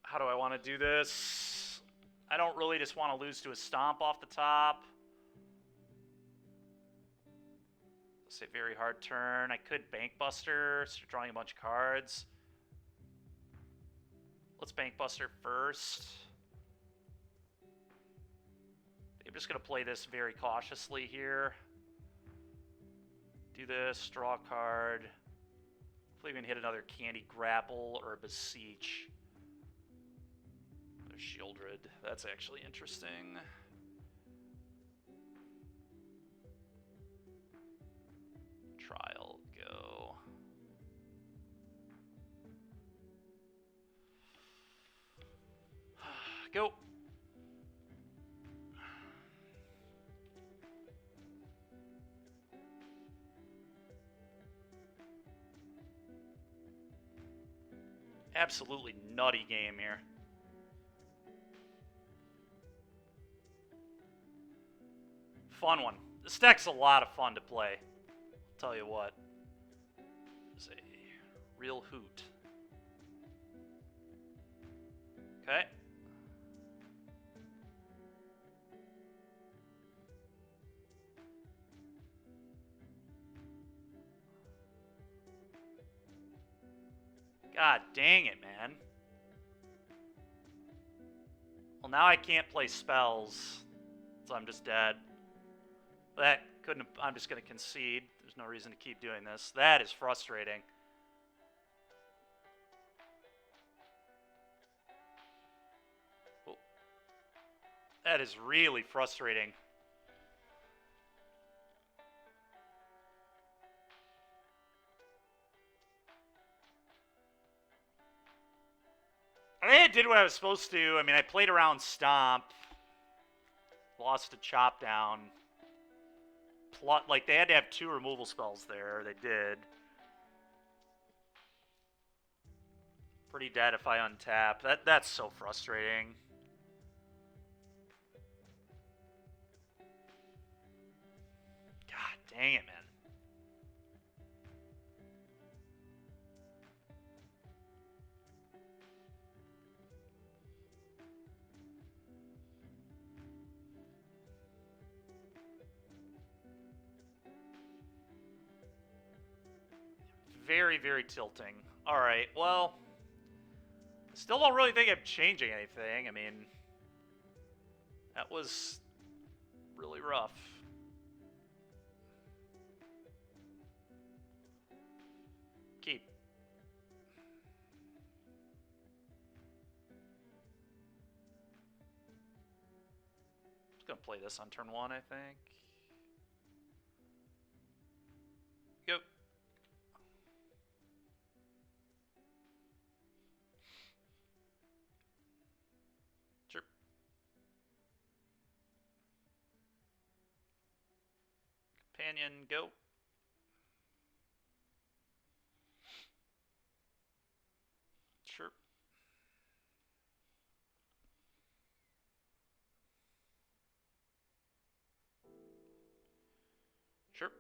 How do I want to do this? I don't really just want to lose to a stomp off the top. Let's say very hard turn. I could Bankbuster, start drawing a bunch of cards. Let's Bankbuster first. I'm just going to play this very cautiously here. Do this, draw a card. Hopefully we can hit another Candy Grapple or a Beseech. There's Shieldred. That's actually interesting. Trial, go. Go. Absolutely nutty game here. Fun one. This deck's a lot of fun to play. I'll tell you what. It's a real hoot. Okay. God dang it, man. Well, now I can't play spells, so I'm just dead. That couldn't have, I'm just going to concede. There's no reason to keep doing this. That is frustrating. Oh. That is really frustrating. I think I did what I was supposed to. I mean, I played around Stomp. Lost to Chop Down. Like, they had to have 2 removal spells there. They did. Pretty dead if I untap. That's so frustrating. God dang it, man. Very, very tilting. Alright, well, still don't really think I'm changing anything. I mean, that was really rough. Keep. Just gonna play this on turn 1, I think. Yep. Sure. Companion, go. Sure. Sure.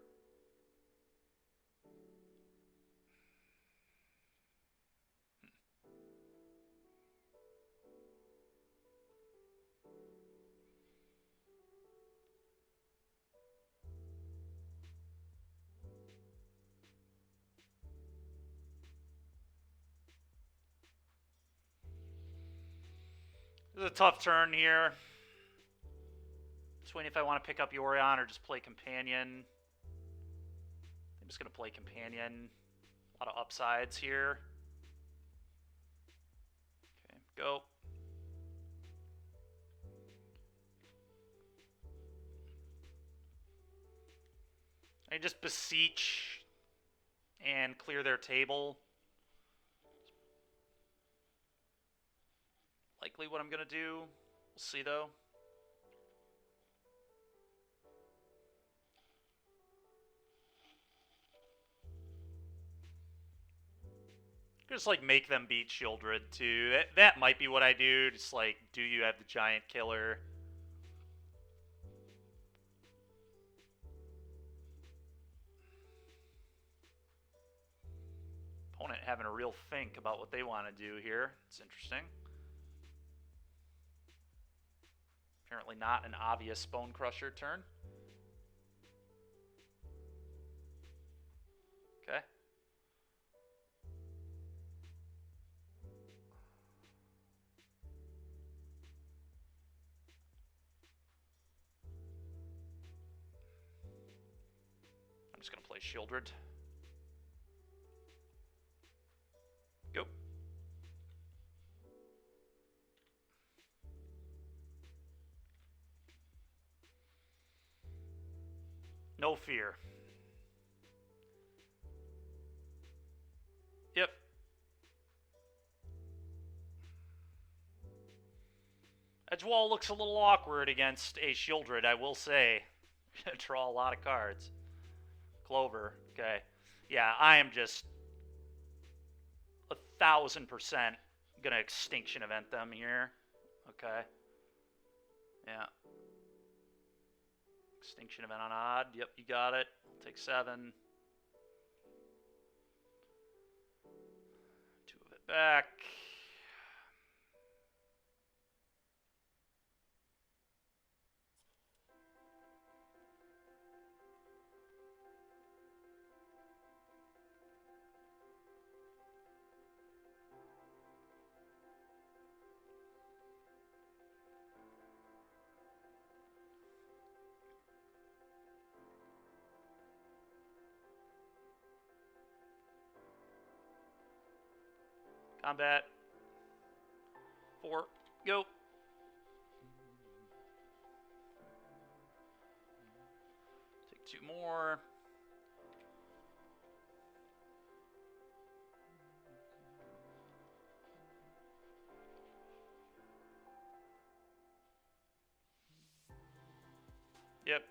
This is a tough turn here. Just waiting if I want to pick up Yorion or just play Companion. I'm just going to play Companion. A lot of upsides here. Okay, go. I just beseech and clear their table. Likely what I'm going to do. We'll see, though. Just, like, make them beat Shieldred, too. That might be what I do. Just, like, do you have the giant killer? Opponent having a real think about what they want to do here. It's interesting. Apparently not an obvious Bone Crusher turn. Okay. I'm just going to play Shieldred. Go. No fear. Yep. Edgewall looks a little awkward against a Shieldred, I will say. Draw a lot of cards. Clover. Okay. Yeah, I am just 1,000% gonna Extinction Event them here. Okay. Yeah. Extinction Event on odd. Yep, you got it. I'll take 7. 2 of it back. Combat. 4. Go. Take 2 more. Yep.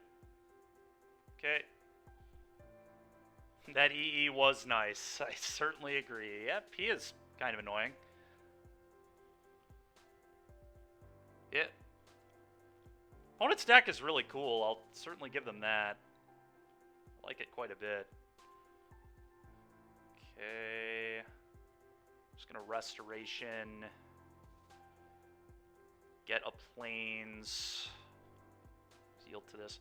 Okay. That EE was nice. I certainly agree. Yep, he is kind of annoying. Yeah. Opponent's deck is really cool. I'll certainly give them that. I like it quite a bit. Okay. Just gonna Restoration. Get a Plains. Yield to this.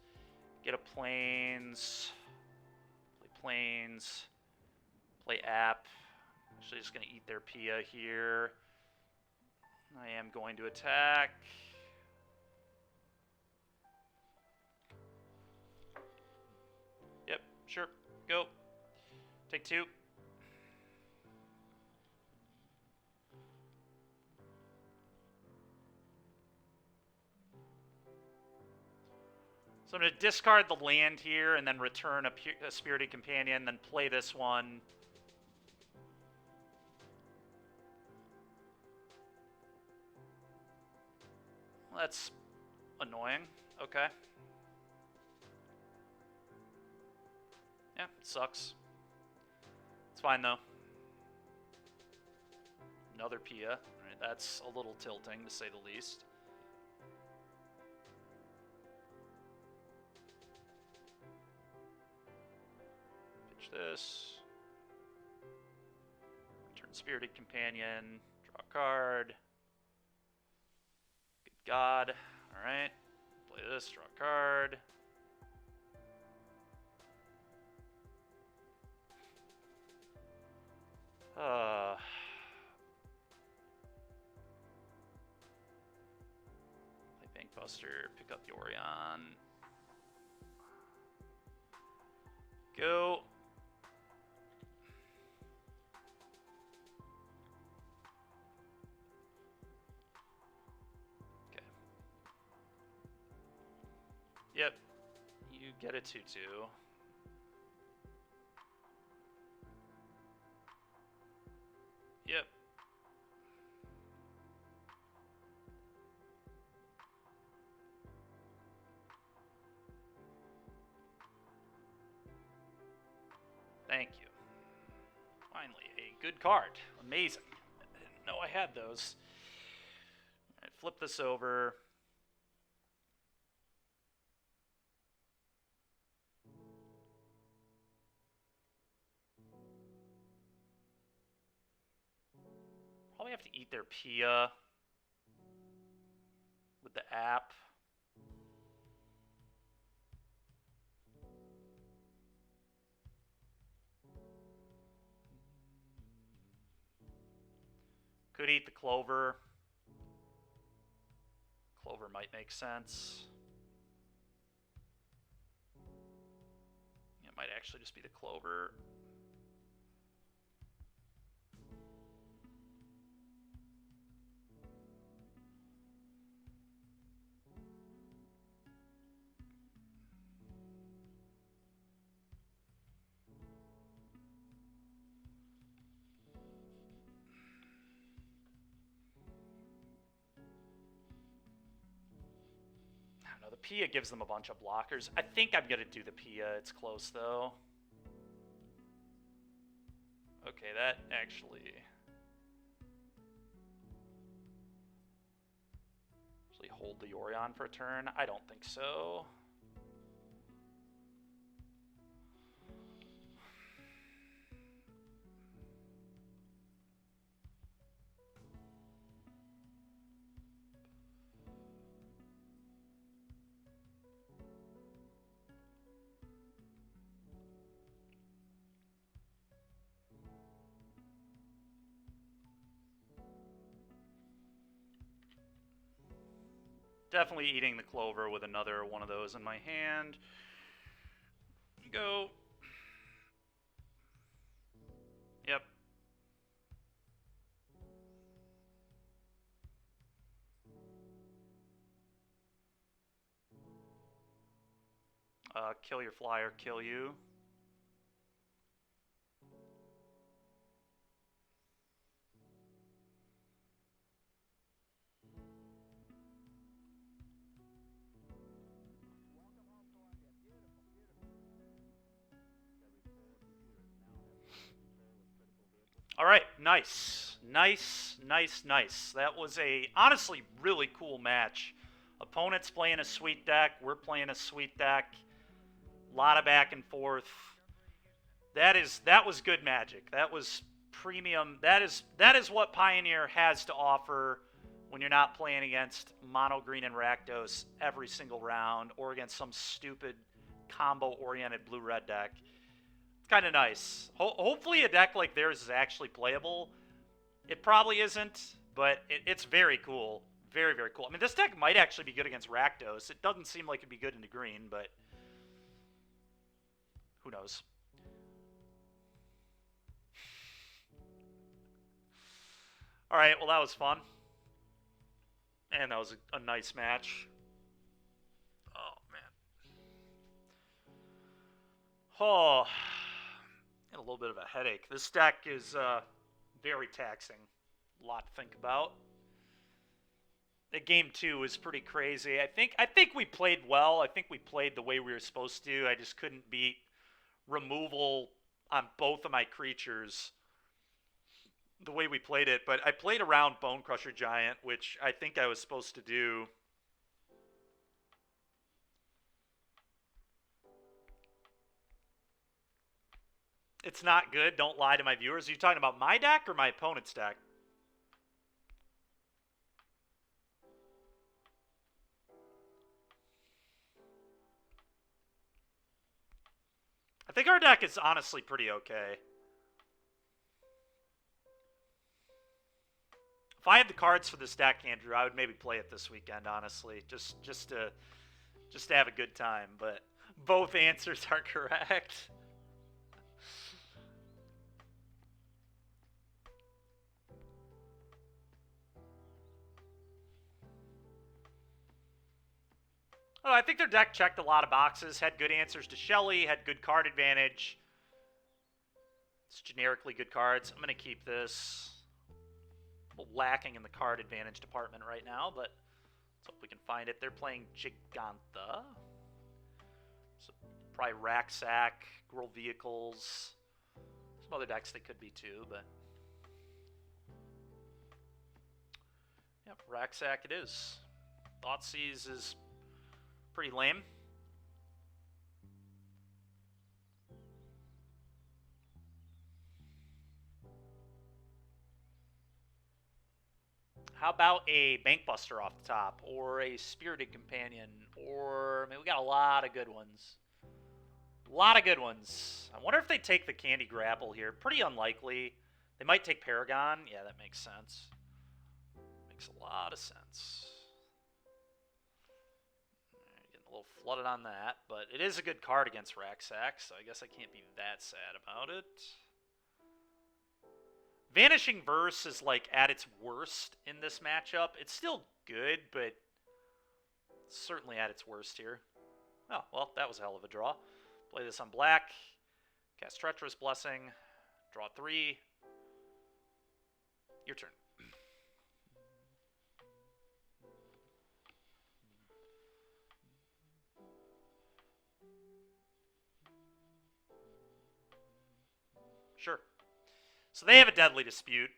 Get a Plains. Play Plains. Play App. Actually, just gonna eat their Pia here. I am going to attack. Yep, sure. Go. Take 2. So I'm going to discard the land here and then return a Spirited Companion, then play this one. Well, that's annoying. Okay. Yeah, it sucks. It's fine, though. Another Pia. All right, that's a little tilting, to say the least. Pitch this. Return Spirited Companion. Draw a card. Good God. Alright. Play this. Draw a card. Buster, pick up Yorion. Go. Okay. Yep. You get a 2-2. Yep. Thank you. Finally, a good card. Amazing. I didn't know I had those. All right, flip this over. Probably have to eat their Pia with the app. Could eat the Clover. Clover might make sense. It might actually just be the Clover. No, the Pia gives them a bunch of blockers. I think I'm going to do the Pia. It's close, though. Okay, that actually hold the Yorion for a turn? I don't think so. Definitely eating the Clover with another one of those in my hand. Go. Yep. Kill your flyer, kill you. All right, nice. Nice, nice, nice. That was a, honestly, really cool match. Opponent's playing a sweet deck. We're playing a sweet deck. A lot of back and forth. That was good Magic. That was premium. That is what Pioneer has to offer when you're not playing against Mono Green and Rakdos every single round or against some stupid combo-oriented blue-red deck. It's kind of nice. Hopefully a deck like theirs is actually playable. It probably isn't, but it's very cool. Very, very cool. I mean, this deck might actually be good against Rakdos. It doesn't seem like it'd be good into green, but who knows? All right, well, that was fun. And that was a nice match. Oh, man. Oh, got a little bit of a headache. This deck is very taxing. A lot to think about. The game 2 was pretty crazy. I think we played well. I think we played the way we were supposed to. I just couldn't beat removal on both of my creatures the way we played it. But I played around Bone Crusher Giant, which I think I was supposed to do. It's not good. Don't lie to my viewers. Are you talking about my deck or my opponent's deck? I think our deck is honestly pretty okay. If I had the cards for this deck, Andrew, I would maybe play it this weekend, honestly. Just to have a good time, but both answers are correct. Oh, I think their deck checked a lot of boxes, had good answers to Shelly, had good card advantage. It's generically good cards. I'm going to keep this. A little lacking in the card advantage department right now, but let's hope we can find it. They're playing Giganta. So probably Racksack, Girl Vehicles. Some other decks they could be too, but... Yep, Racksack it is. Thoughtseize is pretty lame. How about a Bankbuster off the top, or a Spirited Companion, or... I mean, we got a lot of good ones. A lot of good ones. I wonder if they take the Candy Grapple here. Pretty unlikely. They might take Paragon. Yeah, that makes sense. Makes a lot of sense. Getting a little flooded on that, but it is a good card against Racksack, so I guess I can't be that sad about it. Vanishing Verse is like at its worst in this matchup. It's still good, but it's certainly at its worst here. Oh, well, that was a hell of a draw. Play this on black. Cast Treacherous Blessing. Draw 3. Your turn. Sure. So they have a Deadly Dispute.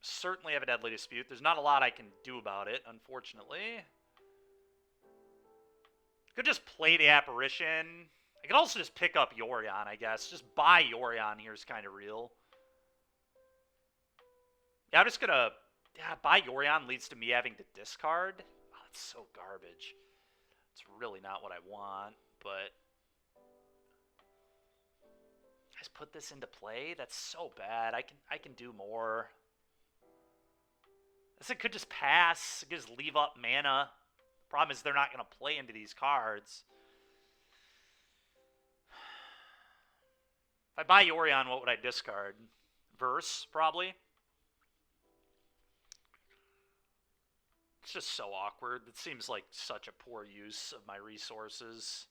Certainly have a Deadly Dispute. There's not a lot I can do about it, unfortunately. Could just play the Apparition. I could also just pick up Yorion, I guess. Just buy Yorion here is kind of real. Yeah, I'm just going to... Yeah, buy Yorion leads to me having to discard. Oh, that's so garbage. It's really not what I want, but... Guys, put this into play? That's so bad. I can do more. This could just pass. It could just leave up mana. Problem is they're not going to play into these cards. If I buy Yorion, what would I discard? Verse, probably. It's just so awkward. It seems like such a poor use of my resources.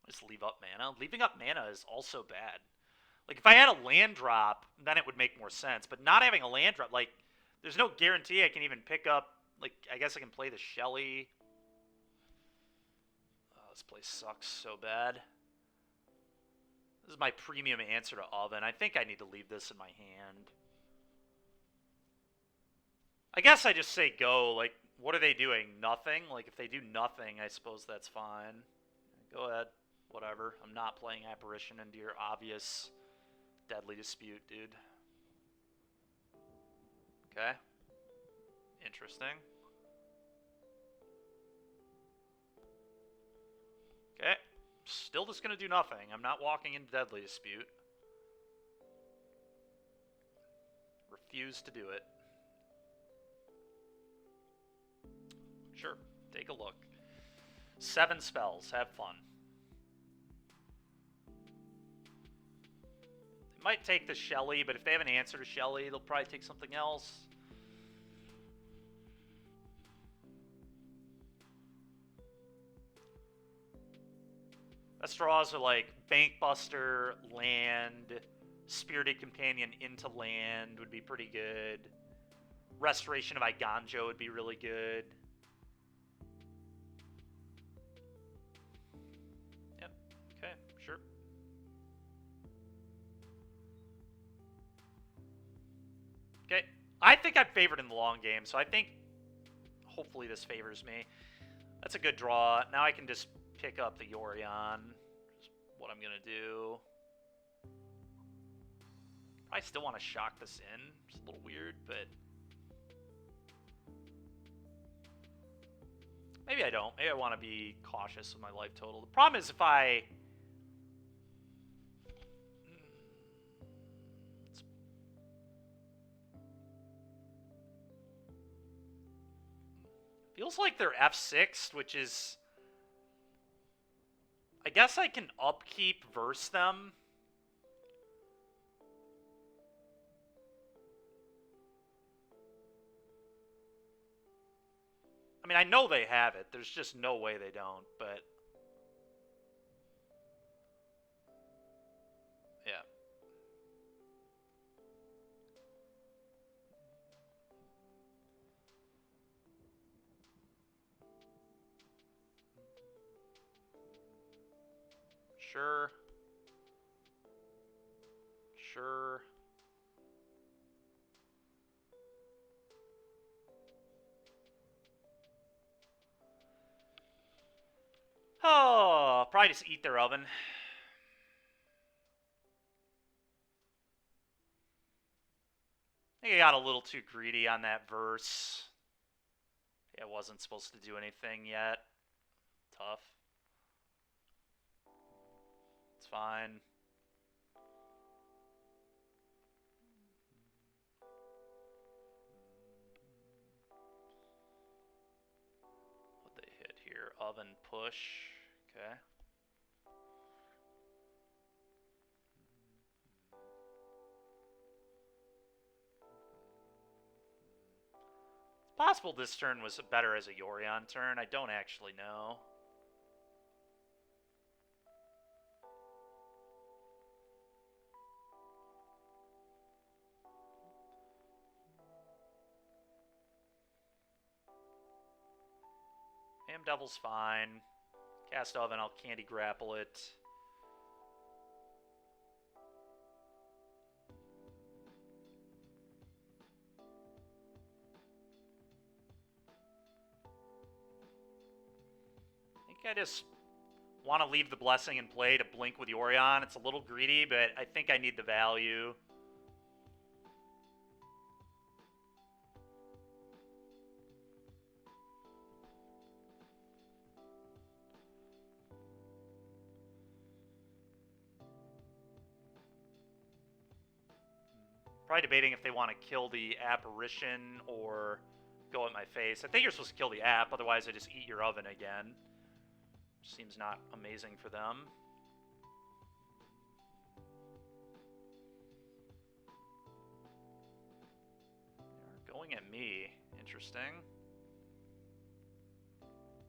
Just leave up mana. Leaving up mana is also bad. Like, if I had a land drop, then it would make more sense. But not having a land drop, like, there's no guarantee I can even pick up, like, I guess I can play the Shelly. Oh, this place sucks so bad. This is my premium answer to Oven. I think I need to leave this in my hand. I guess I just say go. Like, what are they doing? Nothing? Like, if they do nothing, I suppose that's fine. Go ahead. Whatever. I'm not playing Apparition into your obvious Deadly Dispute, dude. Okay. Interesting. Okay. Still just gonna do nothing. I'm not walking into Deadly Dispute. Refuse to do it. Sure. Take a look. 7 spells. Have fun. Might take the Shelly, but if they have an answer to Shelly, they'll probably take something else. Best draws are like Bankbuster, land, Spirited Companion into land would be pretty good. Restoration of Iganjo would be really good. Yep, okay, sure. Okay, I think I'm favored in the long game, so I think hopefully this favors me. That's a good draw. Now I can just pick up the Yorion. That's what I'm going to do. I still want to shock this in. It's a little weird, but... maybe I don't. Maybe I want to be cautious with my life total. The problem is if I... let's Feels like they're F6'd, which is... I guess I can upkeep verse them. I mean, I know they have it. There's just no way they don't, but... Yeah. Sure. Sure. Oh, probably just eat their oven. I think I got a little too greedy on that verse. Yeah, I wasn't supposed to do anything yet. Tough. It's fine. What'd they hit here? Oven push. Okay. It's possible this turn was better as a Yorion turn. I don't actually know. Ham Devil's fine. Cast Oven, I'll Candy Grapple it. I think I just want to leave the Blessing in play to blink with Yorion. It's a little greedy, but I think I need the value. Probably debating if they want to kill the Apparition or go at my face. I think you're supposed to kill the app, otherwise I just eat your oven again. Seems not amazing for them. They're going at me. Interesting.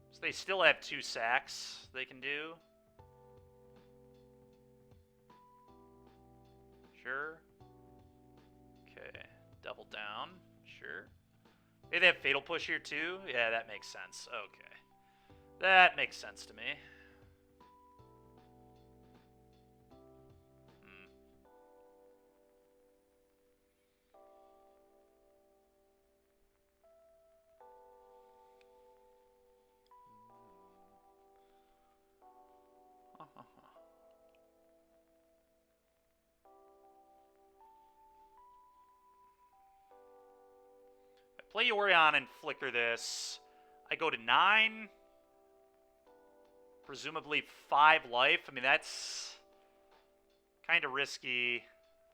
So they still have 2 sacks they can do. Sure. Okay. Double down. Sure. Hey, they have Fatal Push here too? Yeah, that makes sense. Okay. That makes sense to me. Play Yorion and flicker this. I go to 9. Presumably 5 life. I mean, that's kind of risky.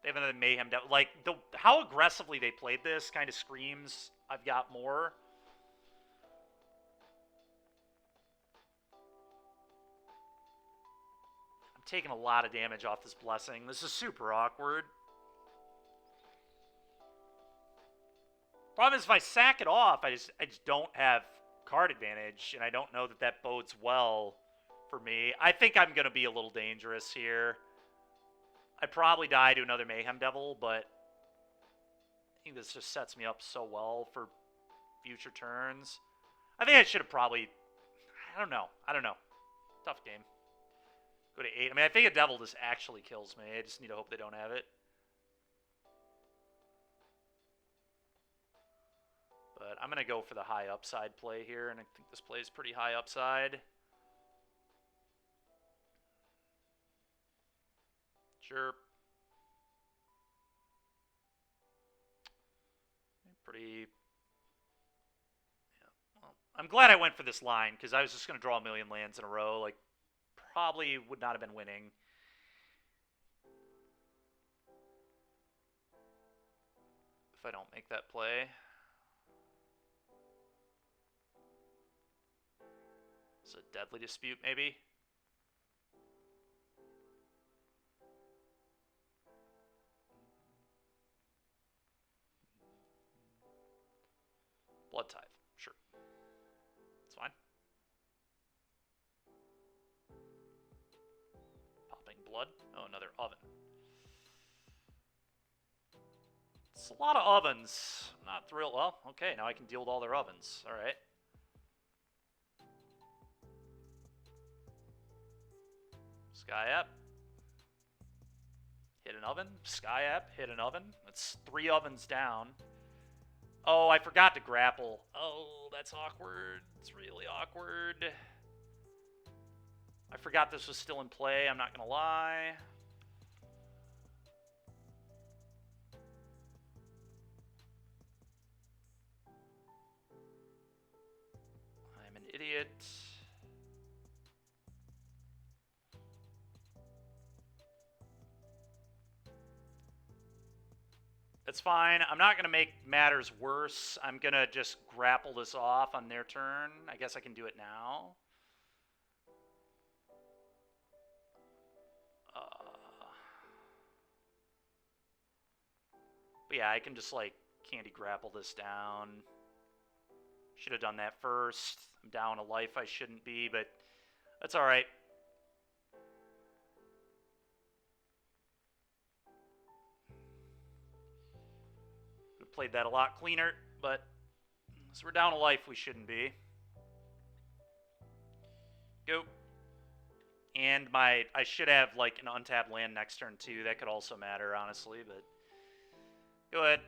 They have another Mayhem Devil. Like, how aggressively they played this kind of screams I've got more. I'm taking a lot of damage off this Blessing. This is super awkward. Problem is, if I sack it off, I just don't have card advantage, and I don't know that that bodes well for me. I think I'm going to be a little dangerous here. I probably die to another Mayhem Devil, but I think this just sets me up so well for future turns. I think I should have probably... I don't know. Tough game. Go to 8. I mean, I think a Devil just actually kills me. I just need to hope they don't have it. But I'm going to go for the high upside play here, and I think this play is pretty high upside. Sure. Pretty... Yeah. Well, I'm glad I went for this line, because I was just going to draw a million lands in a row. Like, probably would not have been winning. If I don't make that play. Is it Deadly Dispute, maybe? Blood Tithe, sure. It's fine. Popping blood. Oh, another oven. It's a lot of ovens. I'm not thrilled. Well, okay, now I can deal with all their ovens. Alright. Sky App. Hit an oven. Sky App. Hit an oven. That's 3 ovens down. Oh, I forgot to grapple. Oh, that's awkward. It's really awkward. I forgot this was still in play. I'm not going to lie. I'm an idiot. It's fine. I'm not going to make matters worse. I'm going to just grapple this off on their turn. I guess I can do it now. But yeah, I can just, like, candy grapple this down. Should have done that first. I'm down a life I shouldn't be, but that's alright. Could have played that a lot cleaner, but so we're down a life we shouldn't be. Go. And I should have, like, an untapped land next turn, too. That could also matter, honestly, but go ahead.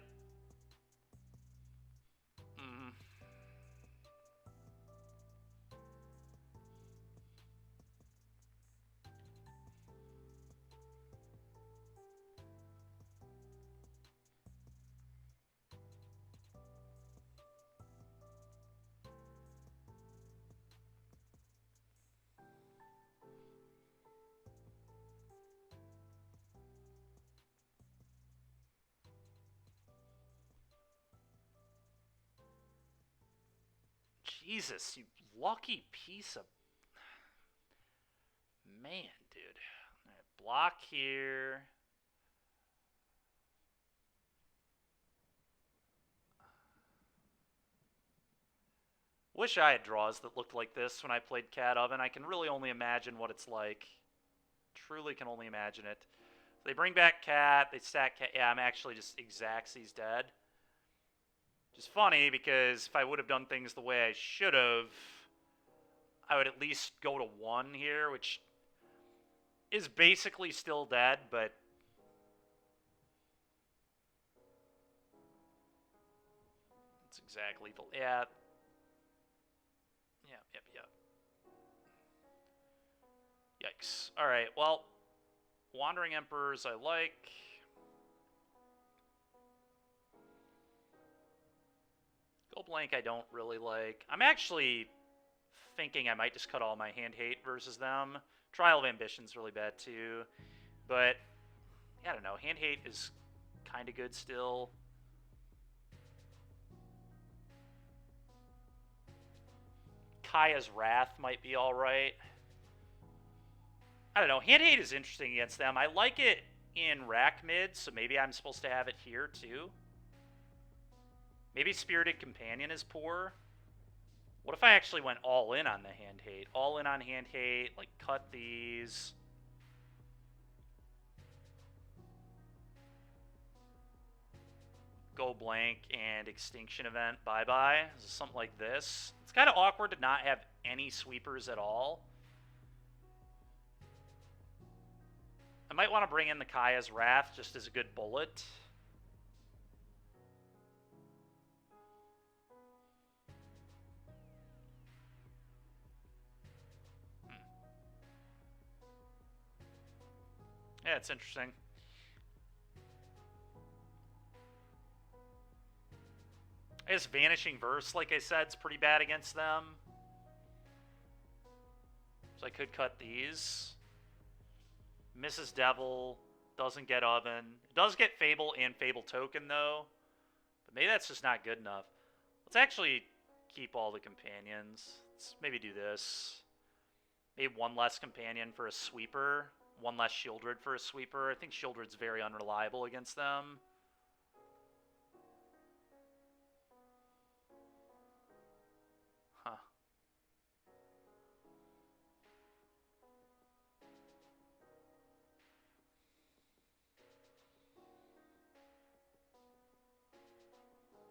Jesus, you lucky piece of... Man, dude. Right, block here. Wish I had draws that looked like this when I played Cat Oven. I can really only imagine what it's like. Truly can only imagine it. They bring back Cat. They stack Cat. Yeah, I'm actually just Xaxey's dead. Which is funny, because if I would have done things the way I should have, I would at least go to 1 here, which is basically still dead, but... It's exactly the... Yeah. Yep. Yikes. Alright, well, Wandering Emperors I like. Go Blank I don't really like. I'm actually thinking I might just cut all my hand hate versus them. Trial of Ambition's really bad too. But, yeah, I don't know. Hand hate is kind of good still. Kaya's Wrath might be alright. I don't know. Hand hate is interesting against them. I like it in rack mid, so maybe I'm supposed to have it here too. Maybe Spirited Companion is poor. What if I actually went all in on the hand hate? All in on hand hate, like cut these. Go Blank and Extinction Event, bye-bye. Something like this. It's kind of awkward to not have any sweepers at all. I might want to bring in the Kaya's Wrath just as a good bullet. Yeah, it's interesting. I guess Vanishing Verse, like I said, is pretty bad against them. So I could cut these. Mrs. Devil, doesn't get Oven. It does get Fable and Fable Token, though. But maybe that's just not good enough. Let's actually keep all the companions. Let's maybe do this. Maybe one less companion for a sweeper. One less Shieldred for a sweeper. I think Shieldred's very unreliable against them. Huh.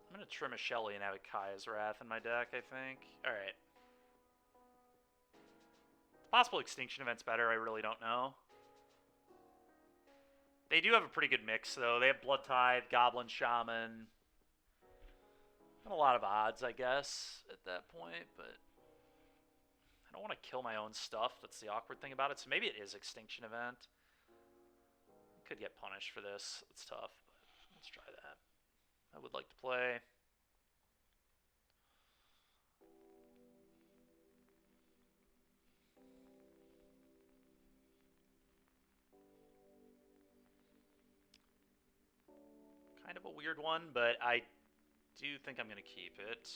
I'm going to trim a Shelly and have a Kaya's Wrath in my deck, I think. Alright. Possible Extinction Event's better, I really don't know. They do have a pretty good mix, though. They have Blood Tithe, Goblin Shaman. Not a lot of odds, I guess, at that point, but I don't want to kill my own stuff. That's the awkward thing about it. So maybe it is Extinction Event. I could get punished for this. It's tough, but let's try that. I would like to play. Kind of a weird one, but I do think I'm going to keep it.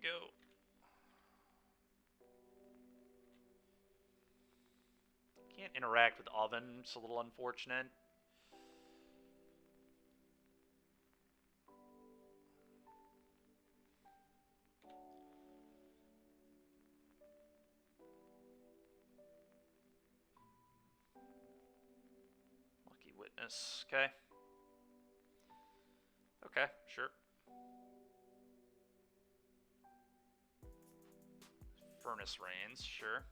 Go. Can't interact with Oven, it's a little unfortunate. Lucky Witness, okay. Okay, sure. Furnace Rains, sure.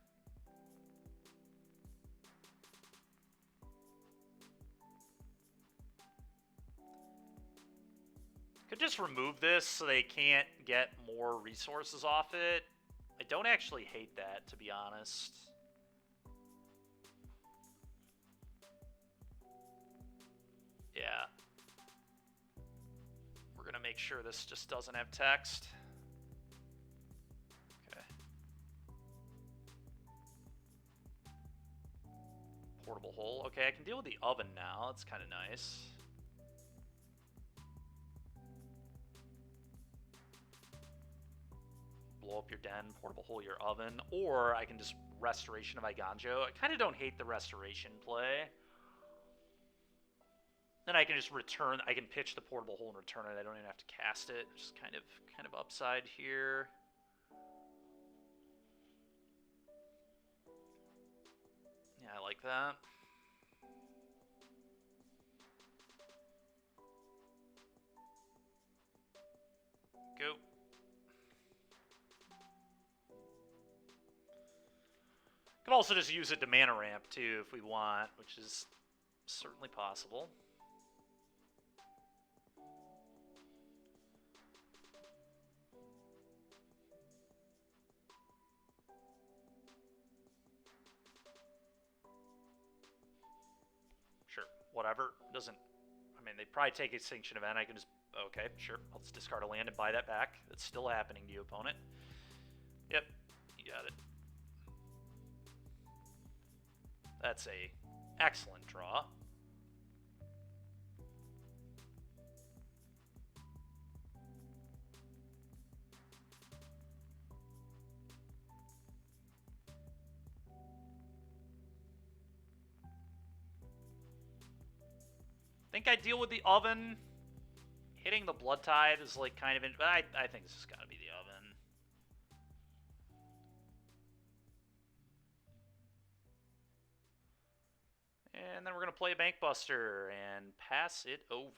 Could just remove this so they can't get more resources off it. I don't actually hate that, to be honest. Yeah. We're going to make sure this just doesn't have text. Okay. Portable hole. Okay, I can deal with the oven now. That's kind of nice. Blow up your den, portable hole your oven, or I can just Restoration of Iganjo. I kind of don't hate the Restoration play. Then I can just return, I can pitch the portable hole and return it. I don't even have to cast it. Just kind of upside here. Yeah, I like that. Go. Could also just use it to mana ramp too if we want, which is certainly possible. Sure, whatever. Doesn't, I mean, they probably take Extinction Event. I can just, okay, sure. I'll just discard a land and buy that back. It's still happening to you, opponent. Yep, you got it. That's a excellent draw. Think I deal with the oven. Hitting the Blood Tithe is like kind of, but I think this has got to be the oven. And then we're going to play a Bankbuster and pass it over.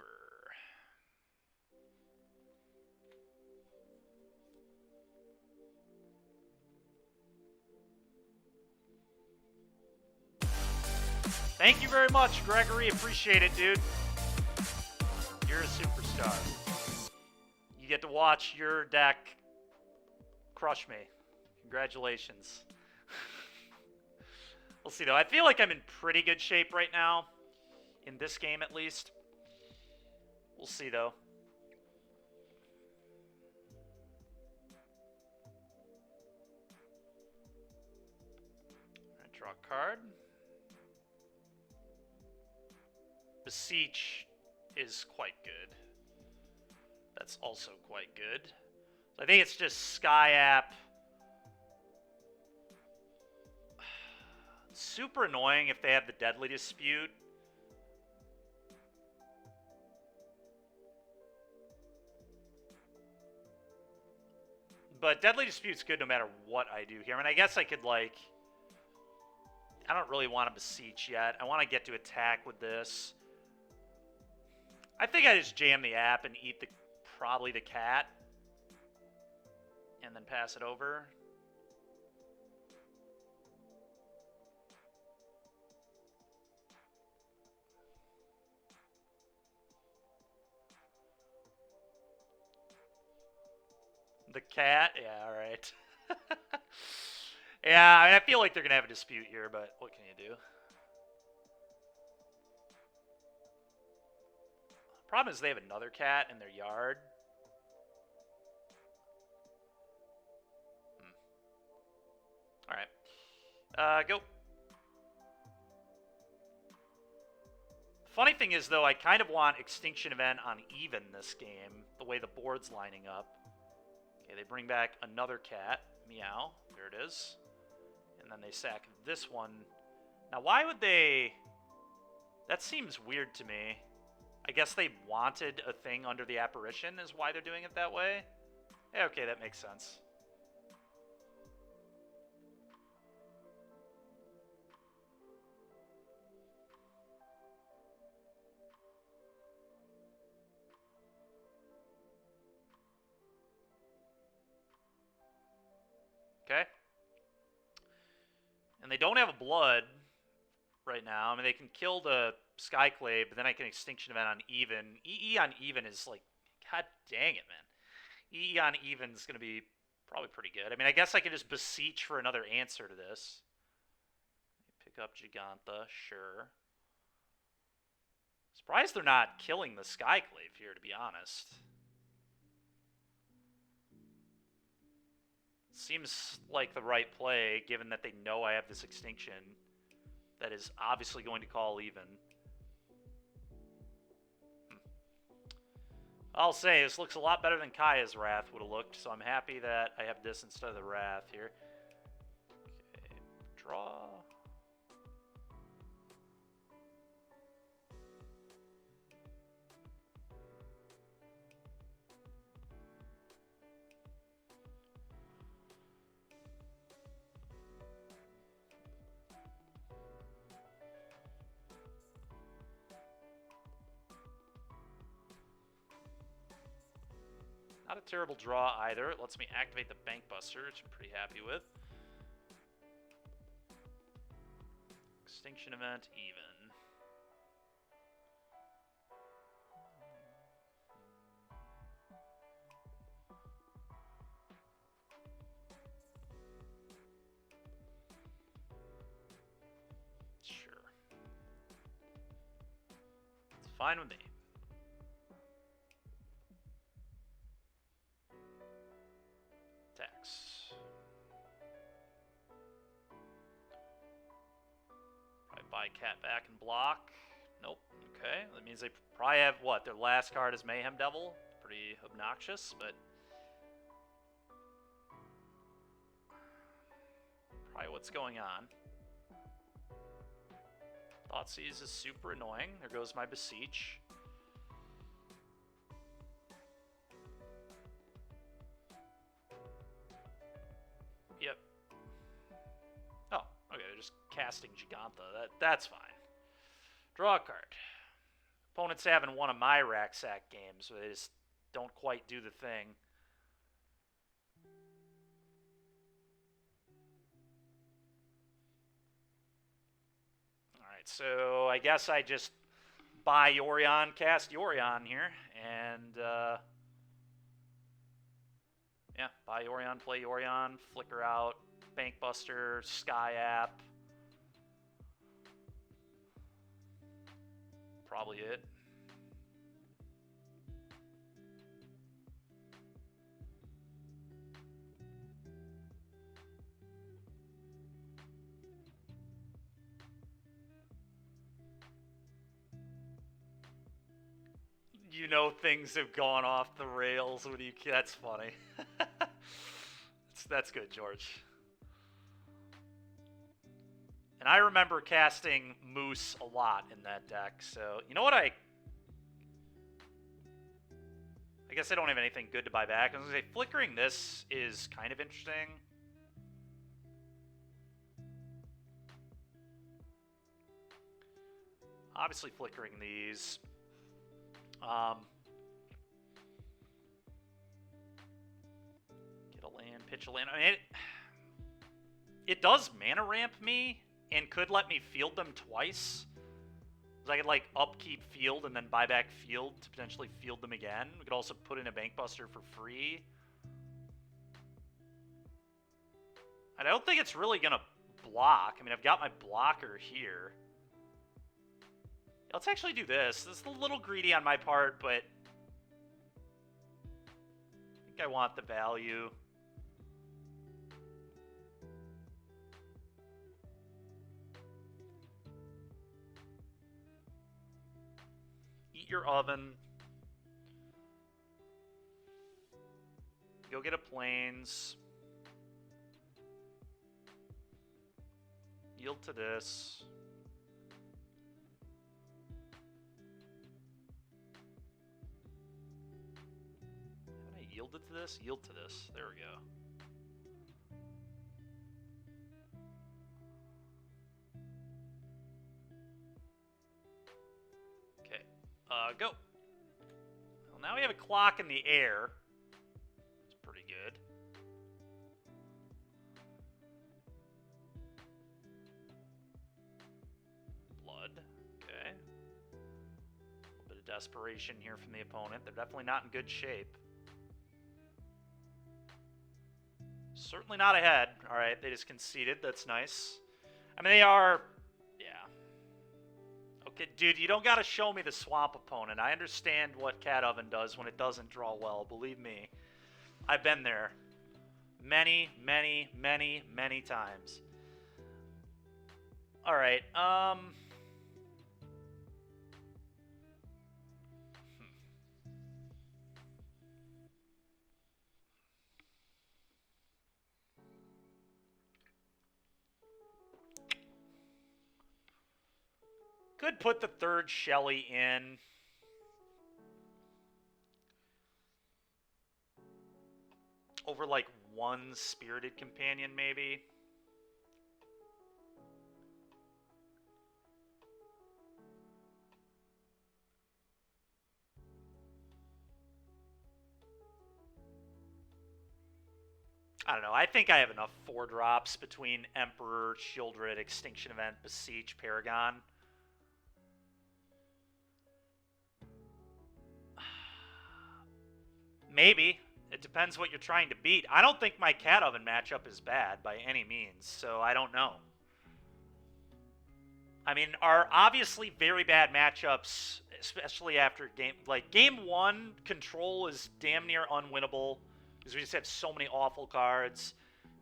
Thank you very much, Gregory. Appreciate it, dude. You're a superstar. You get to watch your deck crush me. Congratulations. We'll see, though. I feel like I'm in pretty good shape right now. In this game, at least. We'll see, though. Alright, draw a card. Beseech is quite good. That's also quite good. So I think it's just Sky App. Super annoying if they have the Deadly Dispute. But Deadly Dispute's good no matter what I do here. I mean, I guess I could, like... I don't really want to beseech yet. I want to get to attack with this. I think I just jam the app and eat probably the cat. And then pass it over. The cat? Yeah, alright. Yeah, I mean, I feel like they're going to have a dispute here, but what can you do? Problem is they have another cat in their yard. Alright. Go. Funny thing is, though, I kind of want Extinction Event on even this game, the way the board's lining up. Okay, they bring back another cat. Meow. There it is. And then they sack this one. Now, why would they... That seems weird to me. I guess they wanted a thing under the apparition is why they're doing it that way. Yeah, okay, that makes sense. Okay. And they don't have a blood right now. I mean, they can kill the Skyclave, but then I can Extinction Event on even. EE on even is like, god dang it, man. EE on even is going to be probably pretty good. I mean, I guess I could just beseech for another answer to this. Pick up Gigantha, sure. Surprised they're not killing the Skyclave here, to be honest. Seems like the right play, given that they know I have this Extinction that is obviously going to call even. I'll say, this looks a lot better than Kaya's Wrath would have looked, so I'm happy that I have this instead of the Wrath here. Okay, draw. Not a terrible draw either. It lets me activate the Bank Buster, which I'm pretty happy with. Extinction Event, even. Sure. It's fine with me. Buy cat back and block. Nope. Okay. That means they probably have, what, their last card is Mayhem Devil. Pretty obnoxious, but... probably what's going on. Thoughtseize is super annoying. There goes my Beseech. Yep. Oh, okay, they're just casting Gigantha. That's fine. Draw a card. Opponents having one of my rack sack games where they just don't quite do the thing. Alright, so I guess I just buy Yorion, cast Yorion here, and yeah, buy Yorion, play Yorion, flicker out, Bank Buster, Sky App. Probably it. You know things have gone off the rails when you... That's funny. That's good, George. And I remember casting Moose a lot in that deck, so... You know what I guess I don't have anything good to buy back. I was going to say, flickering this is kind of interesting. Obviously flickering these. Get a land, pitch a land. I mean, it does mana ramp me and could let me field them twice. I could, like, upkeep field and then buy back field to potentially field them again. We could also put in a Bank Buster for free. I don't think it's really going to block. I mean, I've got my blocker here. Let's actually do this. This is a little greedy on my part, but I think I want the value. Eat your oven. Go get a plains. Yield to this. Haven't I yielded to this? Yield to this. There we go. Okay. Go. Well, now we have a clock in the air. It's pretty good. Blood. Okay. A little bit of desperation here from the opponent. They're definitely not in good shape. Certainly not ahead. All right, they just conceded. That's nice. I mean, they are... Yeah. Okay, dude, you don't got to show me the swamp opponent. I understand what Cat Oven does when it doesn't draw well. Believe me. I've been there. Many, many, many, many times. All right, could put the third Shelly in. Over, like, one Spirited Companion, maybe. I don't know. I think I have enough 4-drops between Emperor, Shieldred, Extinction Event, Beseech, Paragon. Maybe. It depends what you're trying to beat. I don't think my Cat Oven matchup is bad by any means, so I don't know. I mean, are obviously very bad matchups, especially after game... Like, Game 1, Control is damn near unwinnable, because we just have so many awful cards,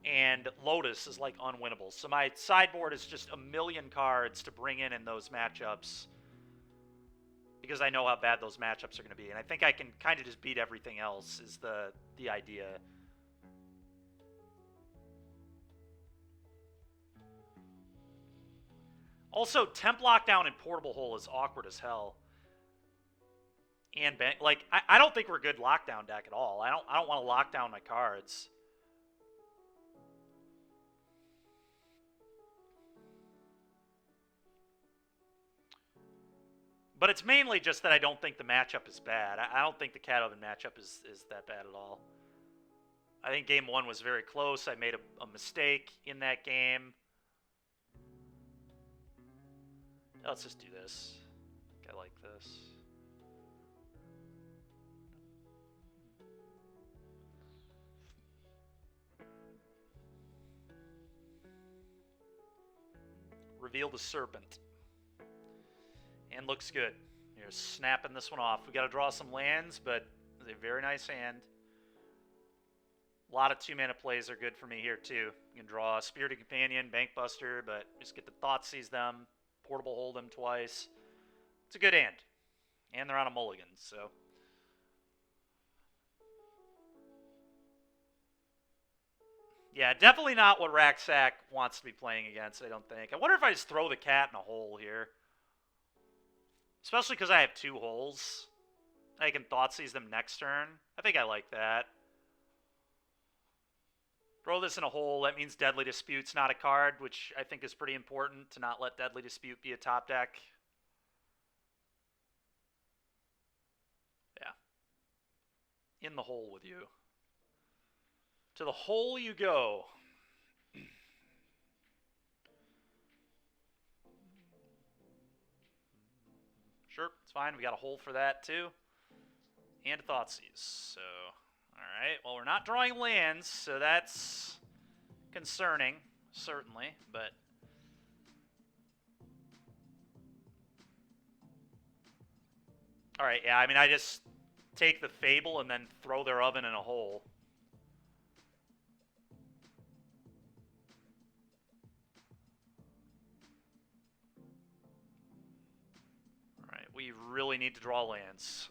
and Lotus is, like, unwinnable. So my sideboard is just a million cards to bring in those matchups, because I know how bad those matchups are going to be. And I think I can kind of just beat everything else is the idea. Also, Temp Lockdown and Portable Hole is awkward as hell. And like, I don't think we're a good lockdown deck at all. I don't want to lock down my cards. But it's mainly just that I don't think the matchup is bad. I don't think the Cat Oven matchup is that bad at all. I think Game 1 was very close. I made a mistake in that game. Let's just do this. I think I like this. Reveal the Serpent. And looks good. You're snapping this one off. We got to draw some lands, but it's a very nice hand. A lot of 2-mana plays are good for me here, too. You can draw a Spirited Companion, Bank Buster, but just get the Thoughtseize them, Portable Hold them twice. It's a good hand. And they're on a mulligan, so Yeah, definitely not what Racksack wants to be playing against, I don't think. I wonder if I just throw the cat in a hole here. Especially because I have 2 holes. I can Thoughtseize them next turn. I think I like that. Throw this in a hole. That means Deadly Dispute's not a card, which I think is pretty important to not let Deadly Dispute be a top deck. Yeah. In the hole with you. To the hole you go. Sure, it's fine. We got a hole for that, too. And Thoughtseize. So, alright. Well, we're not drawing lands, so that's concerning, certainly, but... Alright, yeah, I mean, I just take the Fable and then throw their oven in a hole. Alright, we really need to draw lands.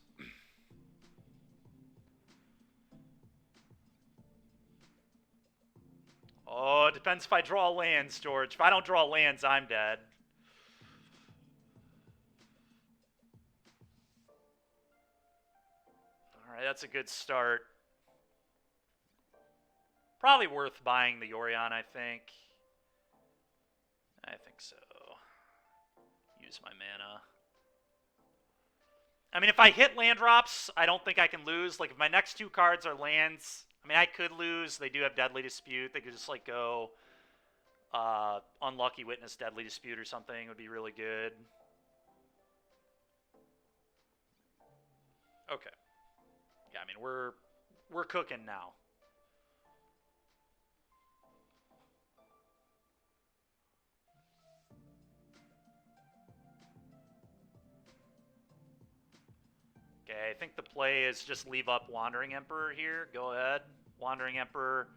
Oh, it depends if I draw lands, George. If I don't draw lands, I'm dead. Alright, that's a good start. Probably worth buying the Yorion, I think. I think so. Use my mana. I mean, if I hit land drops, I don't think I can lose. Like, if my next 2 cards are lands, I mean, I could lose. They do have Deadly Dispute. They could just, like, go Unlucky Witness, Deadly Dispute or something. Would be really good. Okay. Yeah, I mean, we're cooking now. Okay, I think the play is just leave up Wandering Emperor here. Go ahead. Wandering Emperor,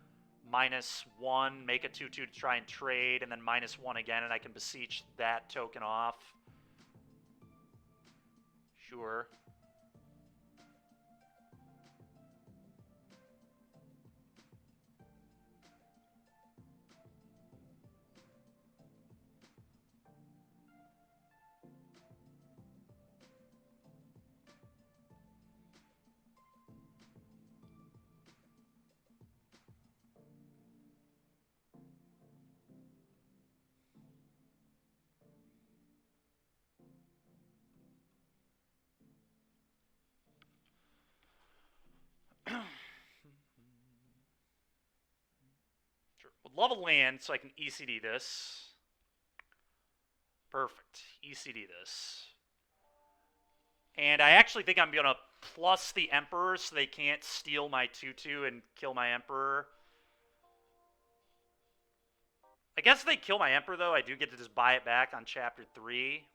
-1, make a 2/2 to try and trade, and then -1 again, and I can beseech that token off. Sure. Sure. Would love a land so I can ECD this. Perfect. ECD this. And I actually think I'm going to plus the Emperor so they can't steal my 2/2 and kill my Emperor. I guess if they kill my Emperor, though, I do get to just buy it back on Chapter 3.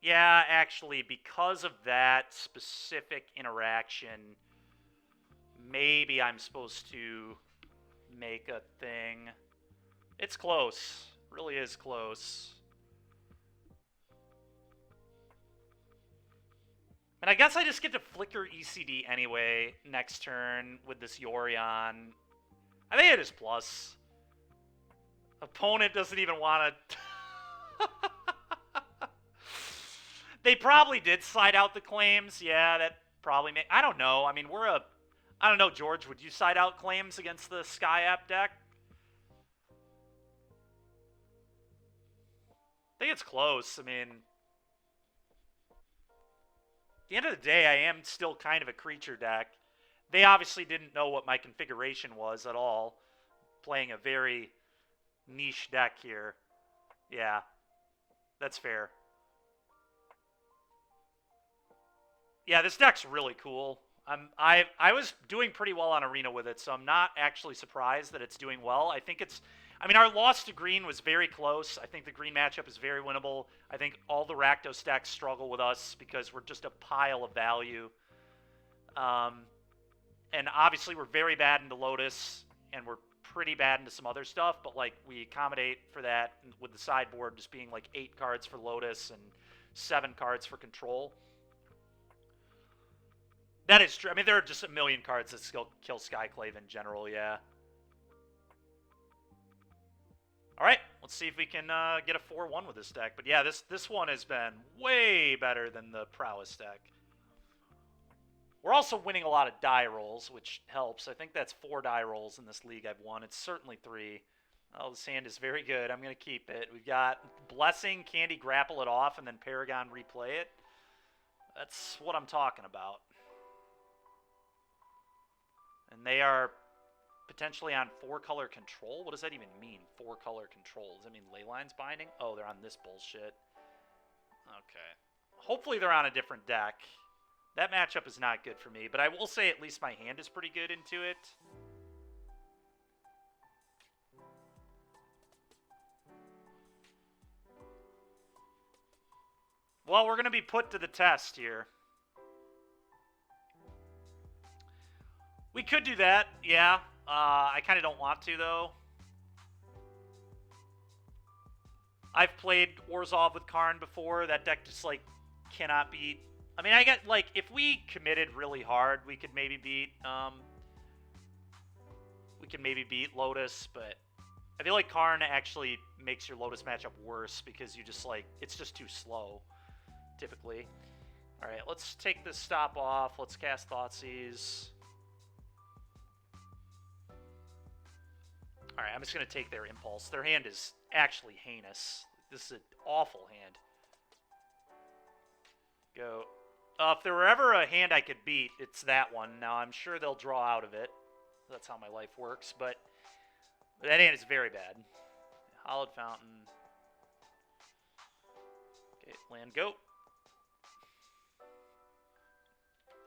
Yeah, actually, because of that specific interaction, maybe I'm supposed to make a thing. It's close. Really is close. And I guess I just get to flicker ECD anyway next turn with this Yorion. I think it is plus. Opponent doesn't even want to... They probably did side out the claims. Yeah, that probably may... I don't know. I mean, I don't know, George. Would you side out claims against the Sky App deck? I think it's close. I mean... At the end of the day, I am still kind of a creature deck. They obviously didn't know what my configuration was at all. Playing a very niche deck here. Yeah, that's fair. Yeah, this deck's really cool. I was doing pretty well on Arena with it, so I'm not actually surprised that it's doing well. I think it's... I mean, our loss to green was very close. I think the green matchup is very winnable. I think all the Rakdos decks struggle with us because we're just a pile of value. And obviously we're very bad into Lotus, and we're pretty bad into some other stuff, but like we accommodate for that with the sideboard just being like 8 cards for Lotus and 7 cards for control. That is true. I mean, there are just a million cards that kill Skyclave in general, yeah. Alright, let's see if we can get a 4-1 with this deck. But yeah, this one has been way better than the prowess deck. We're also winning a lot of die rolls, which helps. I think that's 4 die rolls in this league I've won. It's certainly 3. Oh, this hand is very good. I'm going to keep it. We've got Blessing, Candy, grapple it off, and then Paragon, replay it. That's what I'm talking about. And they are potentially on 4-color control? What does that even mean, 4-color control? Does that mean Leyline's binding? Oh, they're on this bullshit. Okay. Hopefully they're on a different deck. That matchup is not good for me, but I will say at least my hand is pretty good into it. Well, we're going to be put to the test here. We could do that, yeah. I kind of don't want to, though. I've played Orzhov with Karn before. That deck just, like, cannot beat. I mean, I get, like, if we committed really hard, we could maybe beat, Lotus, but I feel like Karn actually makes your Lotus matchup worse because you just, like, it's just too slow, typically. All right, let's take this stop off. Let's cast Thoughtseize. All right, I'm just going to take their Impulse. Their hand is actually heinous. This is an awful hand. Go. If there were ever a hand I could beat, it's that one. Now, I'm sure they'll draw out of it. That's how my life works, but that hand is very bad. Hollowed Fountain. Okay, land, go.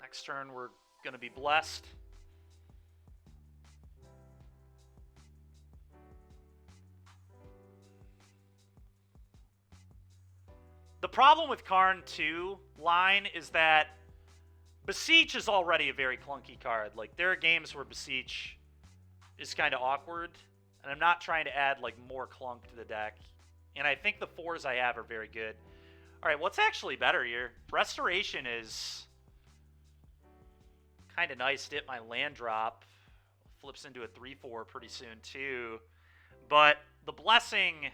Next turn, we're going to be blessed. The problem with Karn 2 line is that Beseech is already a very clunky card. Like, there are games where Beseech is kind of awkward, and I'm not trying to add, like, more clunk to the deck. And I think the 4s I have are very good. All right, what's actually better here? Restoration is kind of nice to hit my land drop. Flips into a 3-4 pretty soon, too. But the Blessing...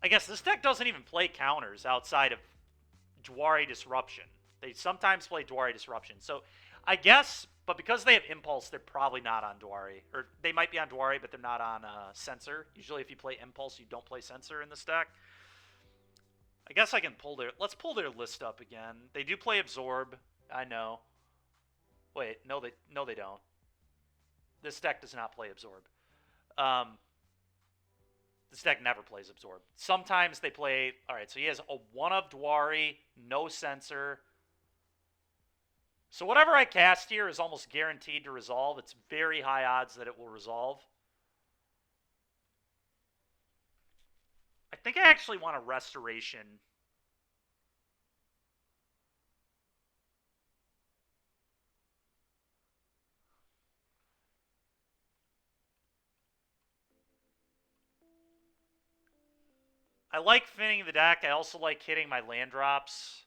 I guess this deck doesn't even play counters outside of Dwari Disruption. They sometimes play Dwari Disruption. So I guess, but because they have Impulse, they're probably not on Dwari. Or they might be on Dwari, but they're not on Censor. Usually if you play Impulse, you don't play Censor in this deck. I guess I can pull their... Let's pull their list up again. They do play Absorb. I know. Wait, no, they don't. This deck does not play Absorb. This deck never plays Absorb. Sometimes they play... Alright, so he has a 1 of Dwari, no Censor. So whatever I cast here is almost guaranteed to resolve. It's very high odds that it will resolve. I think I actually want a Restoration. I like thinning the deck. I also like hitting my land drops.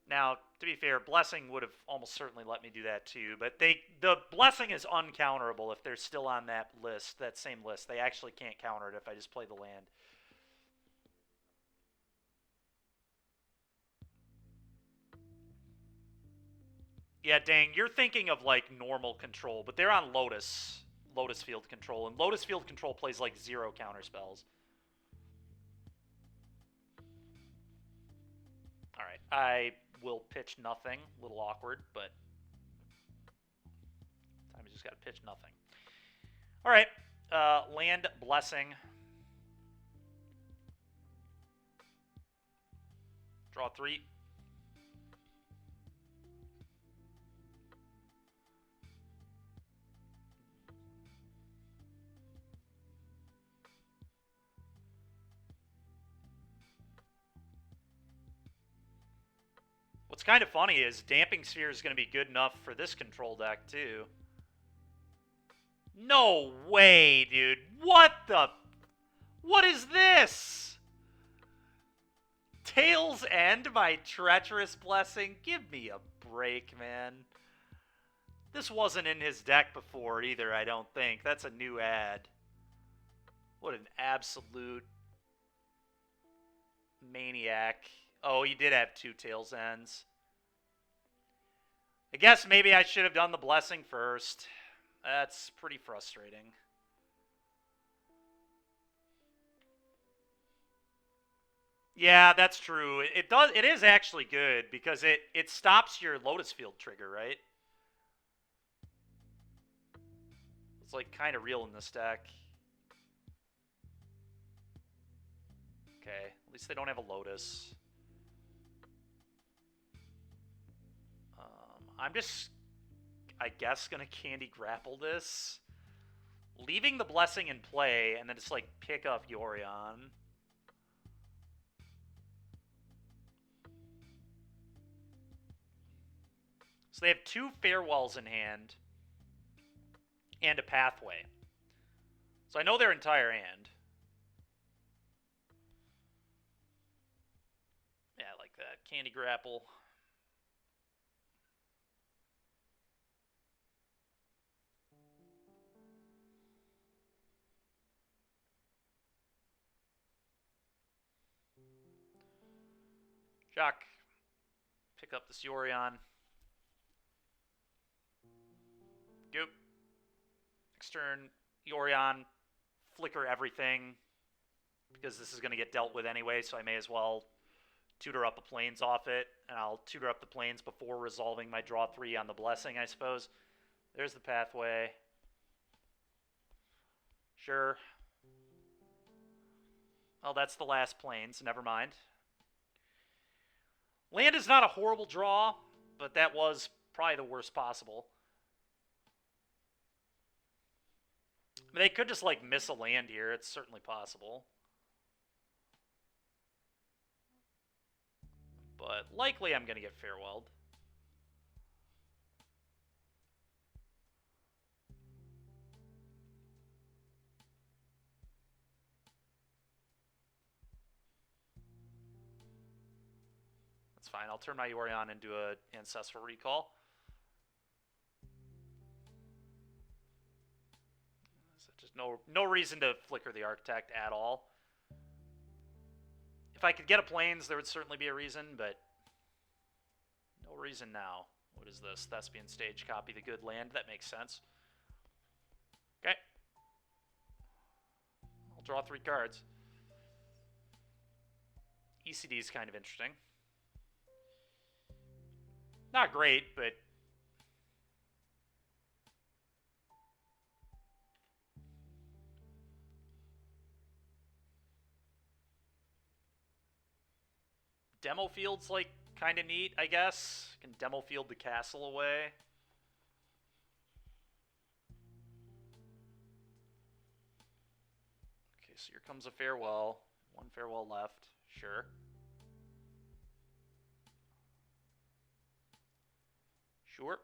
Now, to be fair, Blessing would have almost certainly let me do that too, but the Blessing is uncounterable if they're still on that list, that same list. They actually can't counter it if I just play the land. Yeah, dang, you're thinking of, like, normal control, but they're on Lotus Field Control, and Lotus Field Control plays, like, 0 counter spells. Alright, I will pitch nothing. A little awkward, but time just gotta pitch nothing. Alright, land Blessing. Draw 3. What's kind of funny is Damping Sphere is going to be good enough for this control deck, too. No way, dude. What the... What is this? Tails End, my treacherous blessing. Give me a break, man. This wasn't in his deck before either, I don't think. That's a new ad. What an absolute maniac. Oh, he did have 2 Tails Ends. I guess maybe I should have done the blessing first. That's pretty frustrating. Yeah, that's true. It is actually good because it stops your Lotus Field trigger, right? It's like kind of real in this deck. Okay, at least they don't have a Lotus. I'm just, I guess, gonna Candy Grapple this. Leaving the blessing in play and then just like pick up Yorion. So they have 2 Farewells in hand and a Pathway. So I know their entire hand. Yeah, I like that. Candy Grapple. Jock. Pick up this Yorion. Goop. Next turn, Yorion. Flicker everything. Because this is going to get dealt with anyway, so I may as well tutor up the planes off it. And I'll tutor up the planes before resolving my draw 3 on the blessing, I suppose. There's the Pathway. Sure. Oh, that's the last planes. Never mind. Land is not a horrible draw, but that was probably the worst possible. I mean, they could just, like, miss a land here. It's certainly possible. But likely I'm going to get Farewelled. That's fine. I'll turn my Yorion into an Ancestral Recall. Just no reason to flicker the Architect at all. If I could get a Plains, there would certainly be a reason, but no reason now. What is this? Thespian Stage, copy the good land. That makes sense. Okay. I'll draw 3 cards. ECD is kind of interesting. Not great, but Demo Field's like kind of neat, I guess. Can Demo Field the castle away. Okay, so here comes a Farewell. 1 Farewell left. Sure. Sure.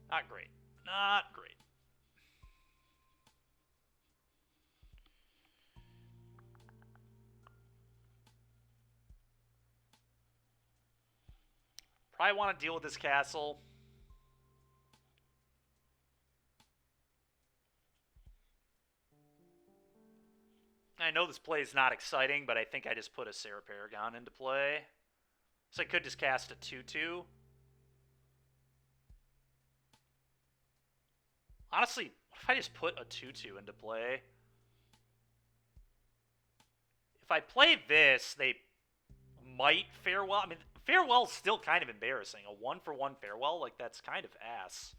Not great. Not great. Probably want to deal with this castle. I know this play is not exciting, but I think I just put a Sarah Paragon into play. So I could just cast a 2/2. Honestly, what if I just put a 2/2 into play? If I play this, they might Farewell. I mean, Farewell's still kind of embarrassing. A 1-for-1 Farewell, like, that's kind of ass.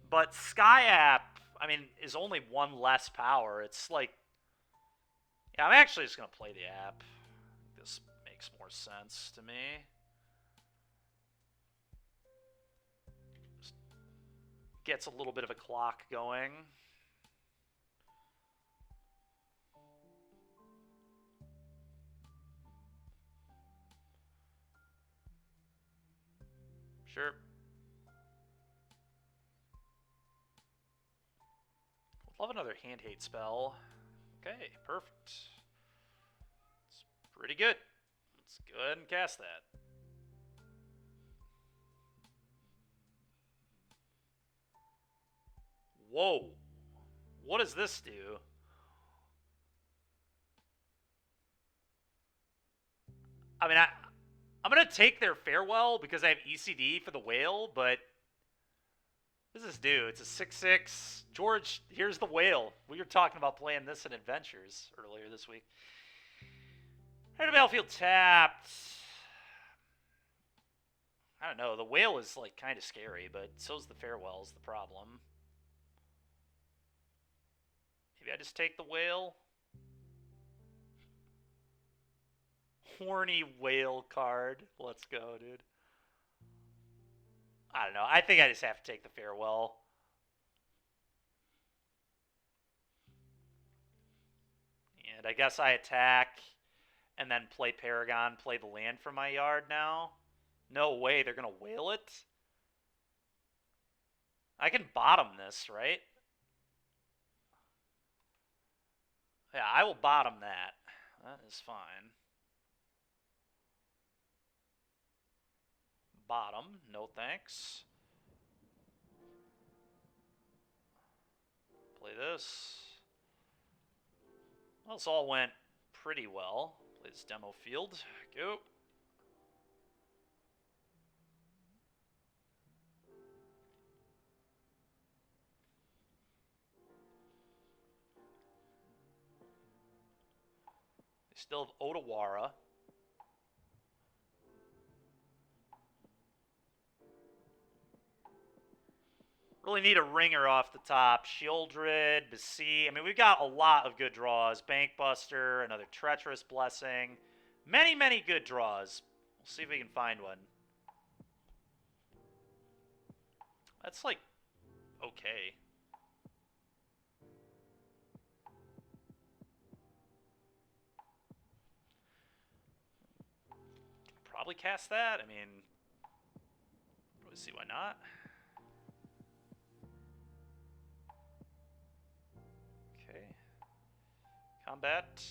But Sky App, I mean, is only 1 less power. It's like, yeah, I'm actually just going to play the app. This makes more sense to me. Just gets a little bit of a clock going. Sure. Love another hand hate spell. Okay, perfect. It's pretty good. Let's go ahead and cast that. Whoa. What does this do? I mean, I'm going to take their farewell because I have ECD for the whale, but what does this do? It's a 6/6. George, here's the whale. We were talking about playing this in Adventures earlier this week. Head of battlefield tapped. I don't know. The whale is like kind of scary, but so's the farewell's the problem. Maybe I just take the whale. Horny whale card. Let's go, dude. I don't know. I think I just have to take the farewell. And I guess I attack and then play Paragon, play the land from my yard now. No way, they're going to whale it? I can bottom this, right? Yeah, I will bottom that. That is fine. Bottom, no thanks. Play this. Well, this all went pretty well. Play this demo field. Go. They still have Otawara. Really need a ringer off the top. Shieldred, Beseech. I mean, we've got a lot of good draws. Bankbuster, another Treacherous Blessing. Many, many good draws. We'll see if we can find one. That's like, okay. Probably cast that. I mean, let's see, why not? Okay. Combat.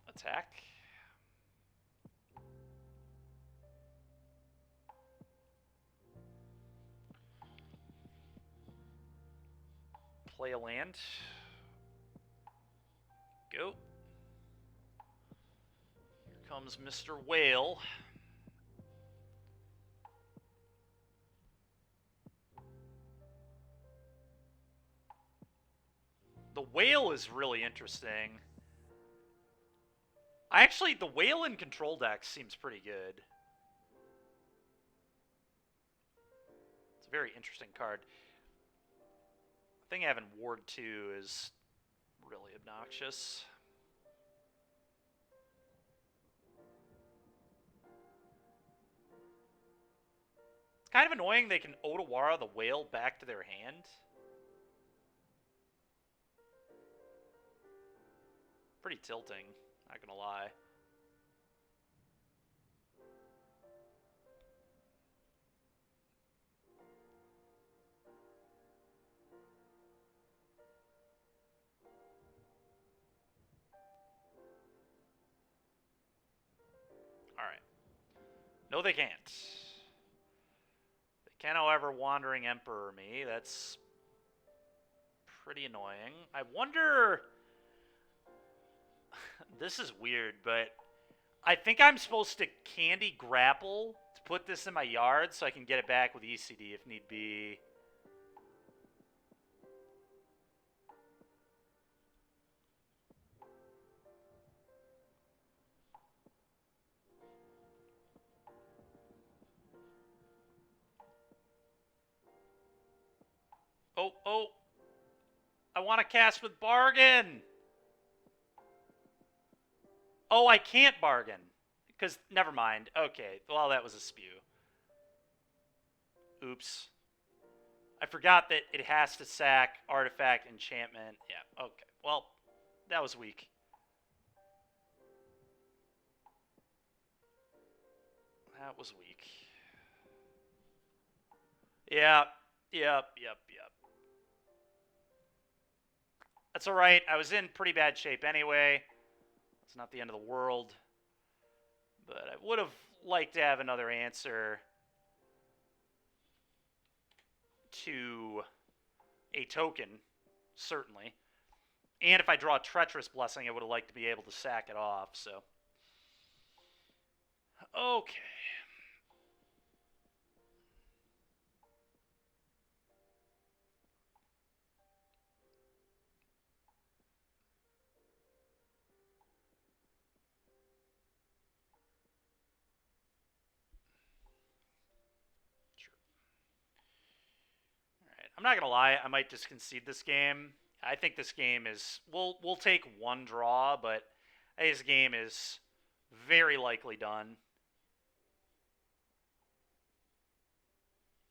Attack. Play a land. Go. Here comes Mr. Whale. The whale is really interesting. The whale in control deck seems pretty good. It's a very interesting card. The thing having Ward 2 is really obnoxious. It's kind of annoying they can Otawara the whale back to their hand. Pretty tilting, not gonna lie. Alright. No, they can't. They can, however, Wandering Emperor me. That's pretty annoying. I wonder... This is weird, but I think I'm supposed to Candy Grapple to put this in my yard so I can get it back with ECD if need be. Oh. I want to cast with Bargain. Oh, I can't bargain. Because, never mind. Okay, well, that was a spew. Oops. I forgot that it has to sack Artifact, Enchantment. Yeah, okay. Well, that was weak. That was weak. Yep. That's alright. I was in pretty bad shape anyway. It's not the end of the world. But I would have liked to have another answer to a token, certainly. And if I draw a Treacherous Blessing, I would have liked to be able to sack it off, so. Okay. I'm not gonna lie, I might just concede this game. I think this game is we'll take one draw, but I think this game is very likely done.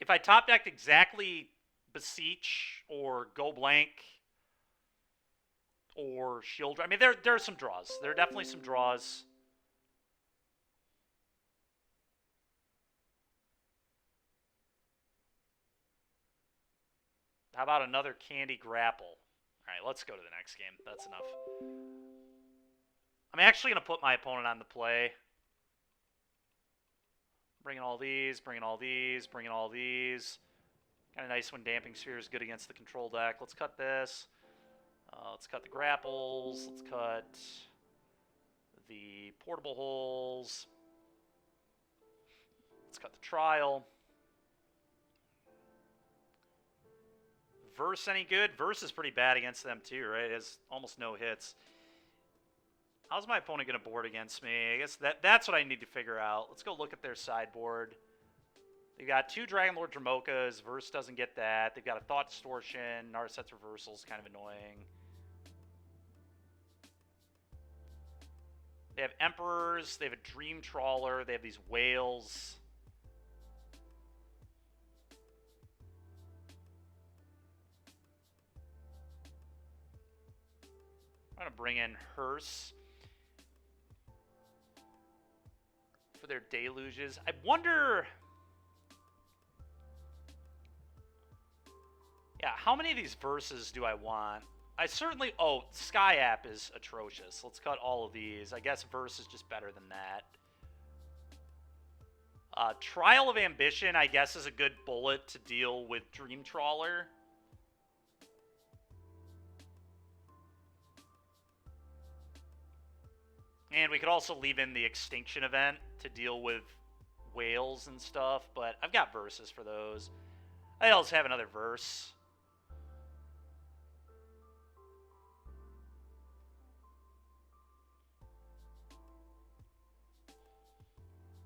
If I top decked exactly Beseech or Go Blank or Shield, I mean there are some draws. There are definitely some draws. How about another Candy Grapple? All right, let's go to the next game. That's enough. I'm actually going to put my opponent on the play. Bringing all these, bringing all these, bringing all these. Kind of nice when Damping Sphere is good against the control deck. Let's cut this. Let's cut the grapples. Let's cut the portable holes. Let's cut the trial. Verse any good? Verse is pretty bad against them too, right? It has almost no hits. How's my opponent going to board against me? I guess that's what I need to figure out. Let's go look at their sideboard. They've got 2 Dragonlord Dramokas. Verse doesn't get that. They've got a Thought Distortion. Narset's Reversal is kind of annoying. They have Emperors. They have a Dream Trawler. They have these Whales. I'm going to bring in Hearse for their Deluges. I wonder... Yeah, how many of these verses do I want? I certainly... Oh, Sky App is atrocious. Let's cut all of these. I guess verse is just better than that. Trial of Ambition, I guess, is a good bullet to deal with Dream Trawler. And we could also leave in the Extinction event to deal with whales and stuff, but I've got verses for those. I also have another verse.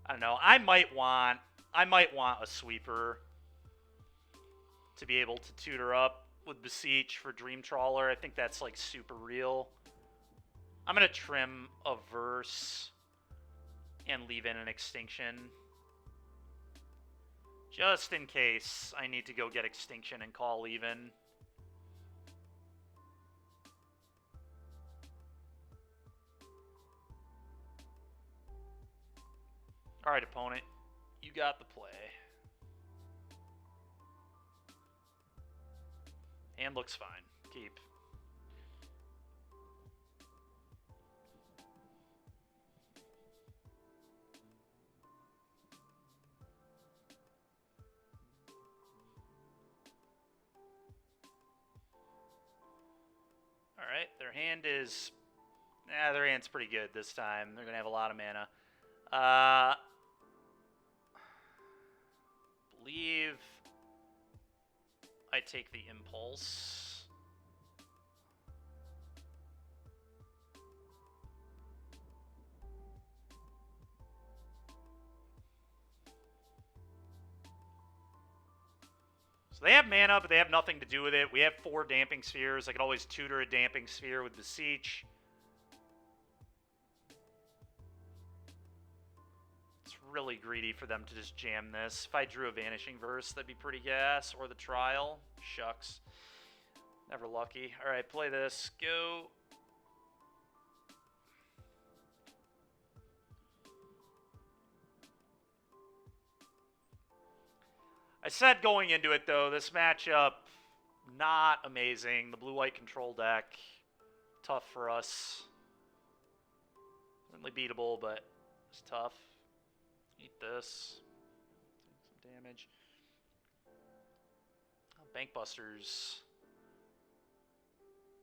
I don't know. I might want a sweeper to be able to tutor up with Beseech for Dream Trawler. I think that's like super real. I'm going to trim a verse and leave in an Extinction. Just in case I need to go get Extinction and call even. Alright, opponent. You got the play. Hand looks fine. Keep. Alright, their hand is... their hand's pretty good this time. They're going to have a lot of mana. Believe I take the Impulse. So they have mana, but they have nothing to do with it. We have 4 Damping Spheres. I could always tutor a Damping Sphere with Beseech. It's really greedy for them to just jam this. If I drew a Vanishing Verse, that'd be pretty gas. Or the Trial. Shucks. Never lucky. Alright, play this. Go. I said going into it, though, this matchup, not amazing. The blue-white control deck, tough for us. Certainly beatable, but it's tough. Eat this. Take some damage. Oh, Bankbusters.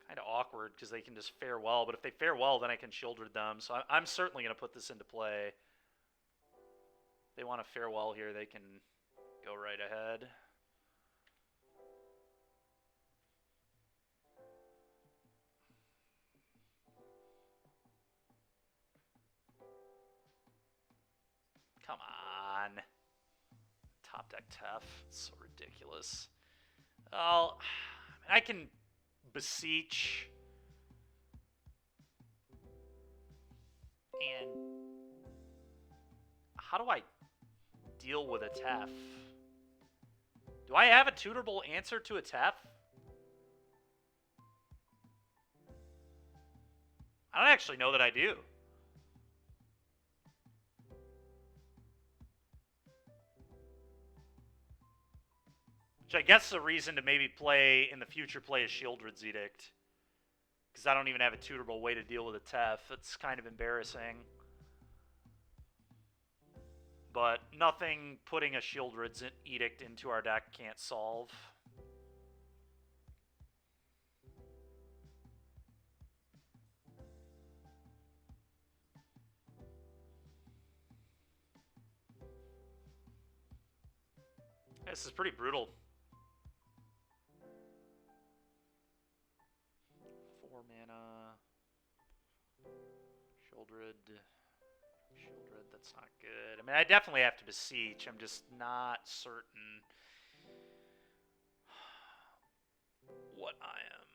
Kind of awkward because they can just fare well, but if they fare well, then I can Shieldred them. So I'm certainly going to put this into play. If they want to fare well here, they can go right ahead. Come on. Top deck Tef. It's so ridiculous. Well, I can beseech. And how do I deal with a Tef? Do I have a tutorable answer to a Tef? I don't actually know that I do. Which I guess is a reason to maybe play, in the future, play a Shieldred's Edict. Because I don't even have a tutorable way to deal with a Tef. It's kind of embarrassing. But nothing putting a Shieldred's Edict into our deck can't solve. This is pretty brutal. 4 mana. Shieldred, that's not good. I mean, I definitely have to beseech. I'm just not certain what I am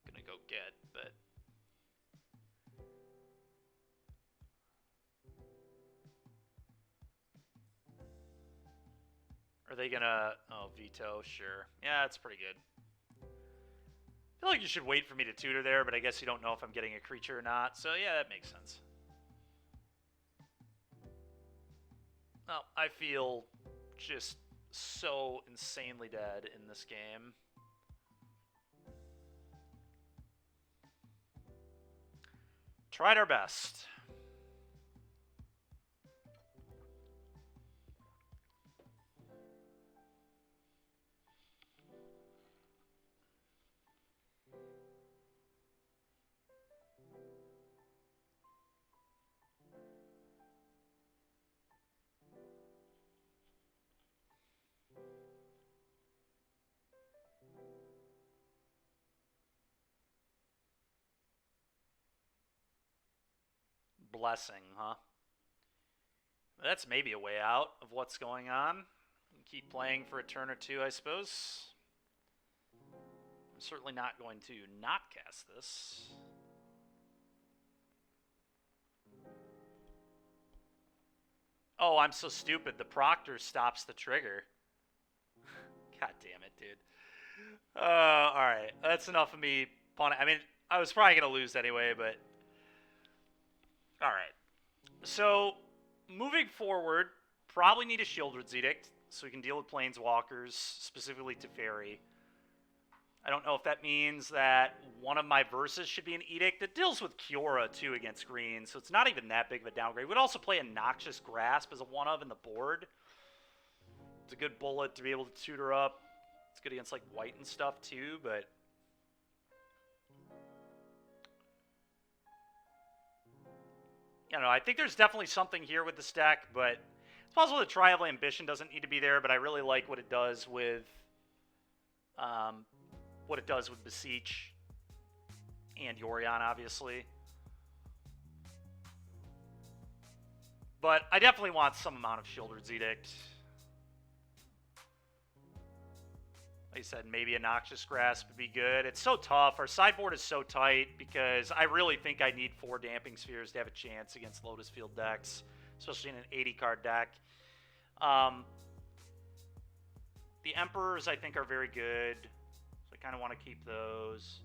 gonna go get, but are they gonna... Oh, veto, sure. Yeah, that's pretty good. I feel like you should wait for me to tutor there, but I guess you don't know if I'm getting a creature or not, so yeah, that makes sense. Well, I feel just so insanely dead in this game. Tried our best. Blessing, huh? That's maybe a way out of what's going on. Keep playing for a turn or two, I suppose. I'm certainly not going to not cast this. Oh, I'm so stupid. The Proctor stops the trigger. God damn it, dude. Alright. That's enough of me punting. I mean, I was probably going to lose anyway, but... Alright. So, moving forward, probably need a Shieldred's Edict, so we can deal with Planeswalkers, specifically Teferi. I don't know if that means that one of my verses should be an Edict. It deals with Kiora, too, against green, so it's not even that big of a downgrade. We'd also play a Noxious Grasp as a one-of in the board. It's a good bullet to be able to tutor up. It's good against, like, white and stuff, too, but... I don't know, I think there's definitely something here with this deck, but it's possible that Triumphal Ambition doesn't need to be there, but I really like what it does with Beseech and Yorion, obviously. But I definitely want some amount of Shieldred's Edict. Like I said, maybe a Noxious Grasp would be good. It's so tough. Our sideboard is so tight because I really think I need 4 Damping Spheres to have a chance against Lotus Field decks, especially in an 80-card deck. The Emperors, I think, are very good. So I kind of want to keep those.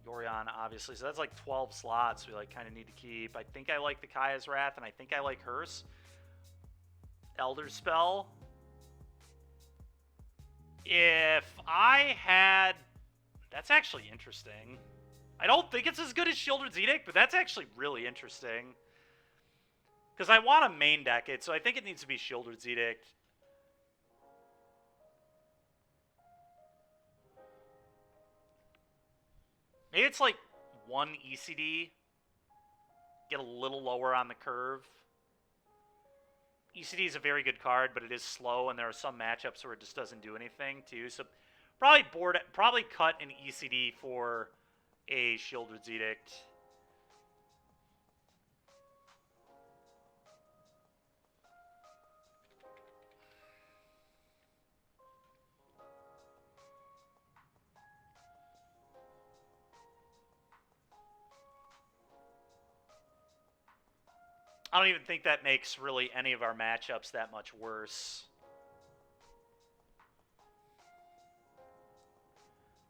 Yorion, obviously. So that's like 12 slots we like kind of need to keep. I think I like the Kaya's Wrath, and I think I like Hearse. Elder Spell. If I had... That's actually interesting. I don't think it's as good as Shieldred's Edict, but that's actually really interesting. Because I want to main deck it, so I think it needs to be Shieldred's Edict. Maybe it's like 1 ECD. Get a little lower on the curve. ECD is a very good card, but it is slow, and there are some matchups where it just doesn't do anything, too. So probably cut an ECD for a Shieldred's Edict. I don't even think that makes really any of our matchups that much worse.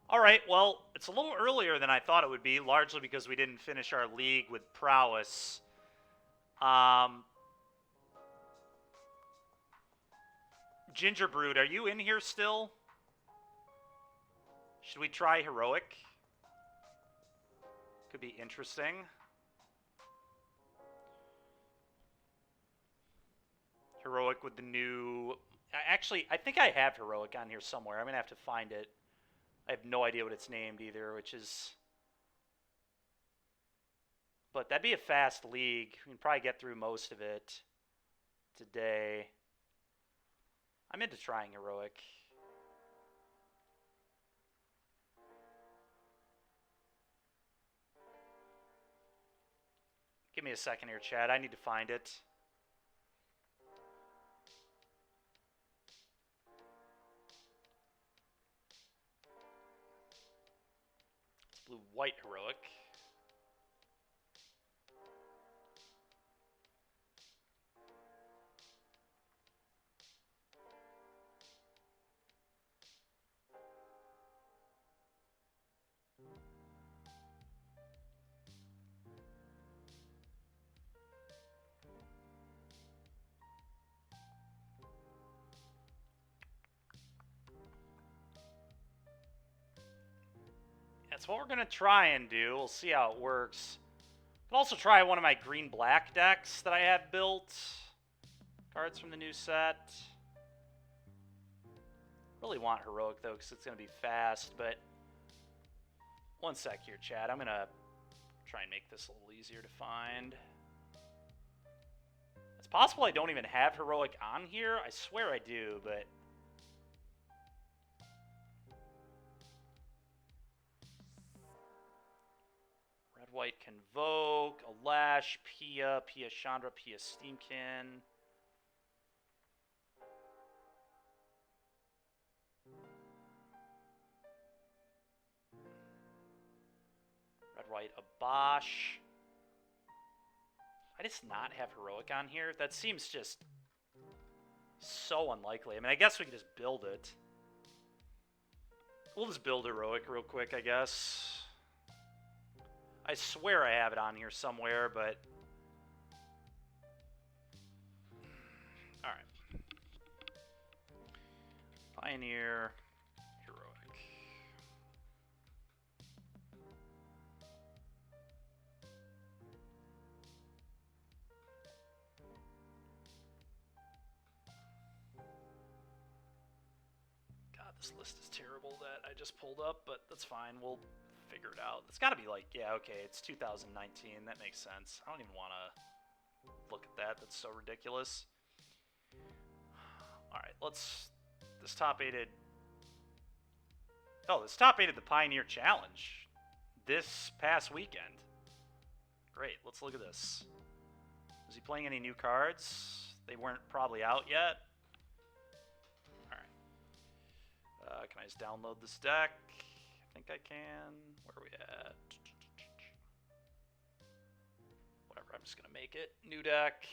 All right, well, it's a little earlier than I thought it would be, largely because we didn't finish our league with prowess. Gingerbrood, are you in here still? Should we try Heroic? Could be interesting. Heroic with the new... Actually, I think I have Heroic on here somewhere. I'm going to have to find it. I have no idea what it's named either, which is... But that'd be a fast league. We can probably get through most of it today. I'm into trying Heroic. Give me a second here, Chad. I need to find it. It's blue-white Heroic. That's what we're going to try and do. We'll see how it works. I'll also try one of my green-black decks that I have built. Cards from the new set. Really want Heroic, though, because it's going to be fast, but... One sec here, Chad. I'm going to try and make this a little easier to find. It's possible I don't even have Heroic on here. I swear I do, but... Red-white Convoke, Alash, Pia, Pia Chandra, Pia Steamkin. Red-white Abash. I just not have Heroic on here? That seems just so unlikely. I mean, I guess we can just build it. We'll just build Heroic real quick, I guess. I swear I have it on here somewhere, but... Alright. Pioneer, Heroic. God, this list is terrible that I just pulled up, but that's fine. We'll figure it out. It's got to be like, yeah, okay, it's 2019. That makes sense. I don't even want to look at that. That's so ridiculous. All right, let's... This top aided... Oh, this top aided the Pioneer Challenge this past weekend. Great, let's look at this. Is he playing any new cards? They weren't probably out yet. All right. Can I just download this deck? I think I can. Where are we at? Whatever, I'm just going to make it. New deck.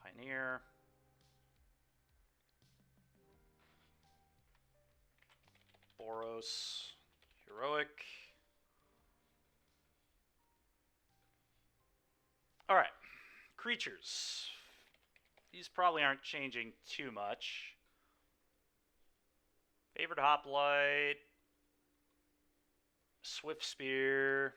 Pioneer. Boros. Heroic. Alright. Creatures. These probably aren't changing too much. Favored Hoplite. Swift Spear.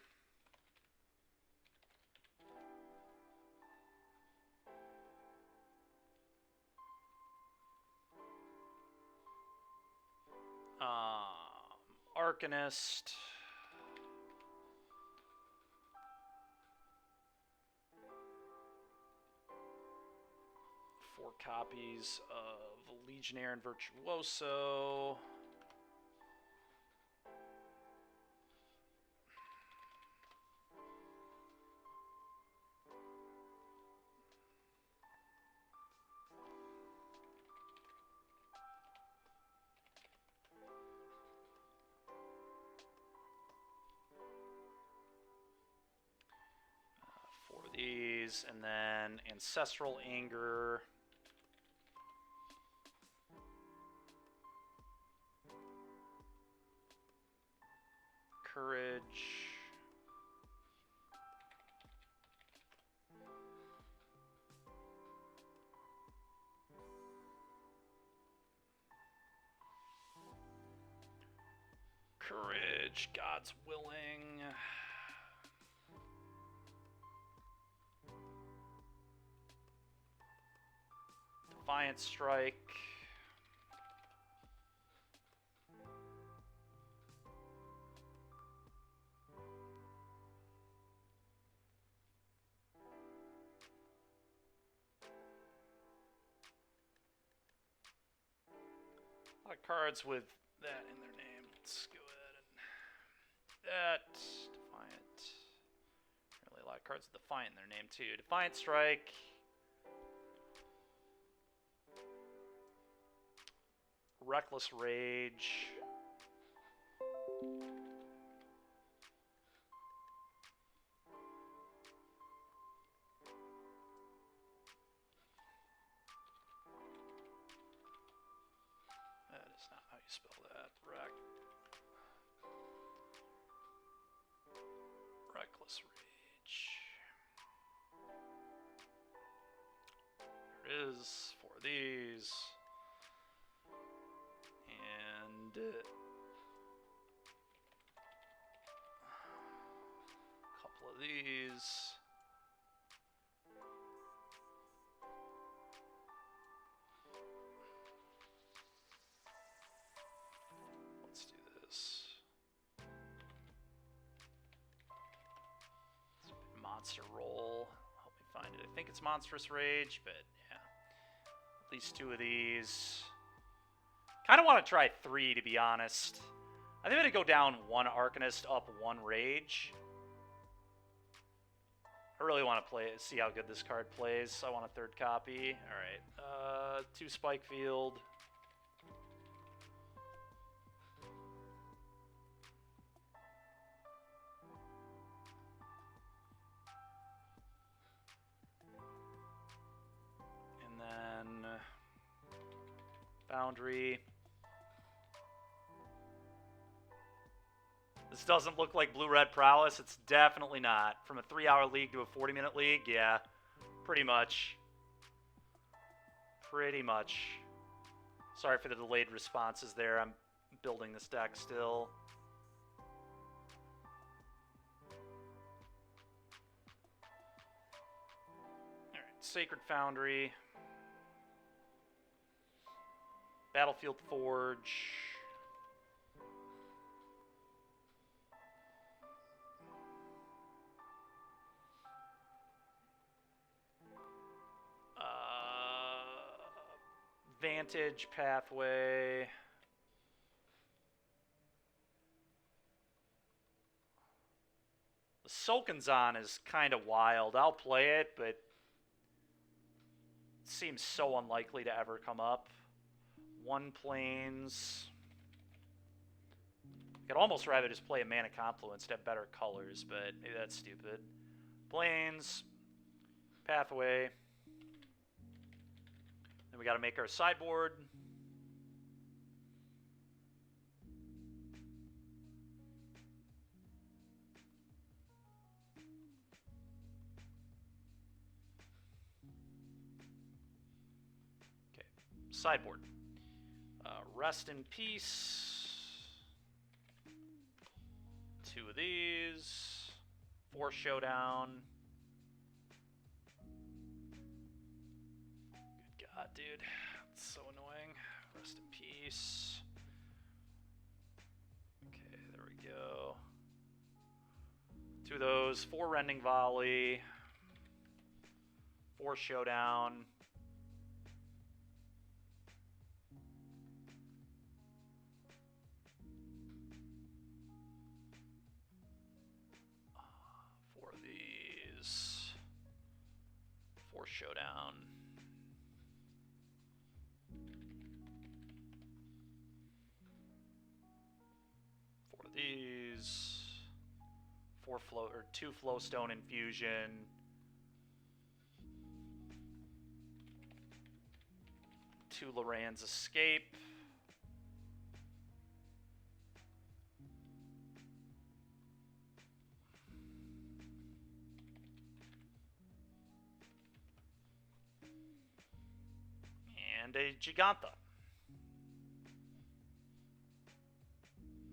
Arcanist. Four copies of Legionnaire and Virtuoso. Four of these, and then Ancestral Anger. Courage. Courage, God's Willing. Defiant Strike. A lot of cards with that in their name. Let's go ahead and that. Defiant. Really a lot of cards with Defiant in their name too. Defiant Strike. Reckless Rage. That is not how you spell that. Reckless Rage. There it is. Four of these. And a couple of these. Let's do this. Monster Roll. Help me find it. I think it's Monstrous Rage, but yeah. At least two of these. Kind of want to try three, to be honest. I think I'm going to go down one Arcanist, up one Rage. I really want to see how good this card plays. I want a third copy. Alright. Two Spike Field. And then Boundary. This doesn't look like Blue-Red Prowess. It's definitely not. From a 3-hour league to a 40-minute league, yeah. Pretty much. Pretty much. Sorry for the delayed responses there. I'm building this deck still. Alright, Sacred Foundry. Battlefield Forge. Vantage Pathway. The Sulkinzon is kind of wild. I'll play it, but it seems so unlikely to ever come up. One Plains. I'd almost rather just play a Mana Confluence to have better colors, but maybe that's stupid. Plains. Pathway. Then we got to make our sideboard. Sideboard. Rest in peace. 2 of these. 4 showdown. Good God, dude. That's so annoying. Rest in peace. Okay, there we go. 2 of those. 4 rending volley. 4 showdown. Showdown. 4 of these. 4 flow or 2 flowstone infusion. 2 Loran's escape. And a Giganta.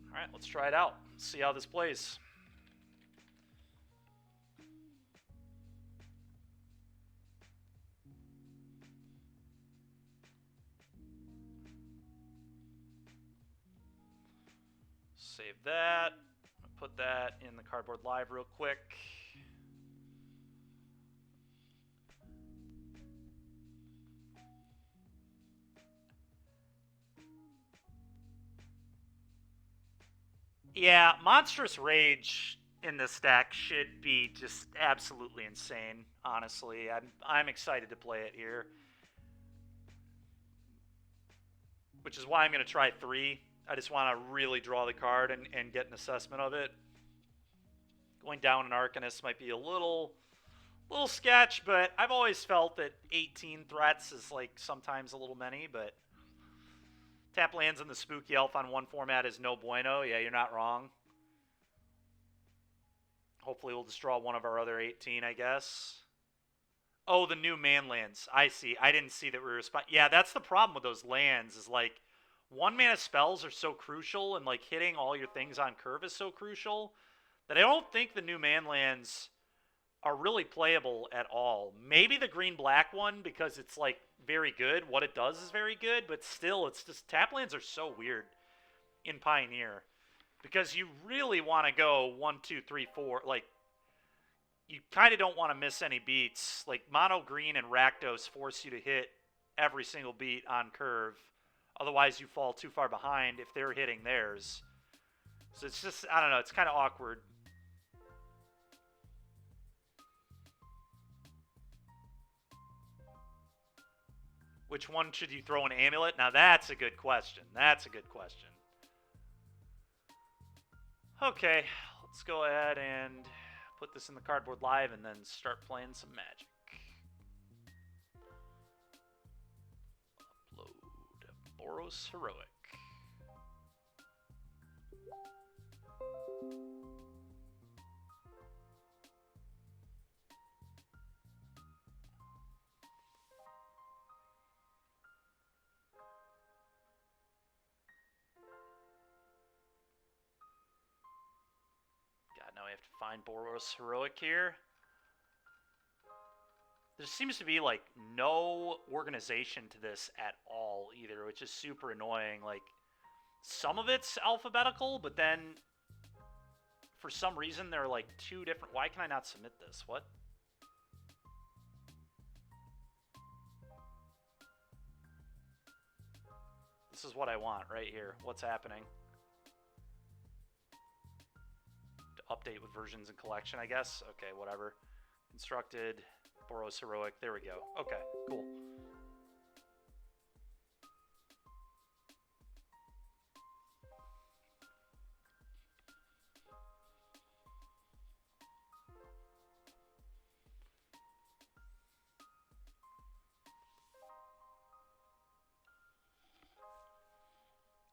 Alright, let's try it out. See how this plays. Save that. Put that in the cardboard live real quick. Yeah, Monstrous Rage in this deck should be just absolutely insane, honestly. I'm excited to play it here. Which is why I'm going to try 3. I just want to really draw the card and get an assessment of it. Going down an Arcanist might be a little sketch, but I've always felt that 18 threats is like sometimes a little many, but tap lands in the Spooky Elf on 1 format is no bueno. Yeah, you're not wrong. Hopefully we'll just draw one of our other 18, I guess. Oh, the new man lands. I see. I didn't see that we were... Yeah, that's the problem with those lands is like 1-mana spells are so crucial and like hitting all your things on curve is so crucial that I don't think the new man lands are really playable at all. Maybe the green-black one because it's like very good. What it does is very good, but still, it's just tap lands are so weird in Pioneer because you really want to go 1, 2, 3, 4. Like you kind of don't want to miss any beats. Like mono green and Rakdos force you to hit every single beat on curve. Otherwise, you fall too far behind if they're hitting theirs. So it's just, I don't know, it's kind of awkward. Which one should you throw an amulet? Now that's a good question. That's a good question. Okay, let's go ahead and put this in the cardboard live and then start playing some Magic. Upload Boros Heroic. Now we have to find Boros Heroic here. There seems to be, like, no organization to this at all, either, which is super annoying. Like, some of it's alphabetical, but then, for some reason, there are, like, 2 different... Why can I not submit this? What? This is what I want right here. What's happening? Update with versions and collection, I guess. Okay, whatever. Constructed, Boros Heroic. There we go. Okay, cool.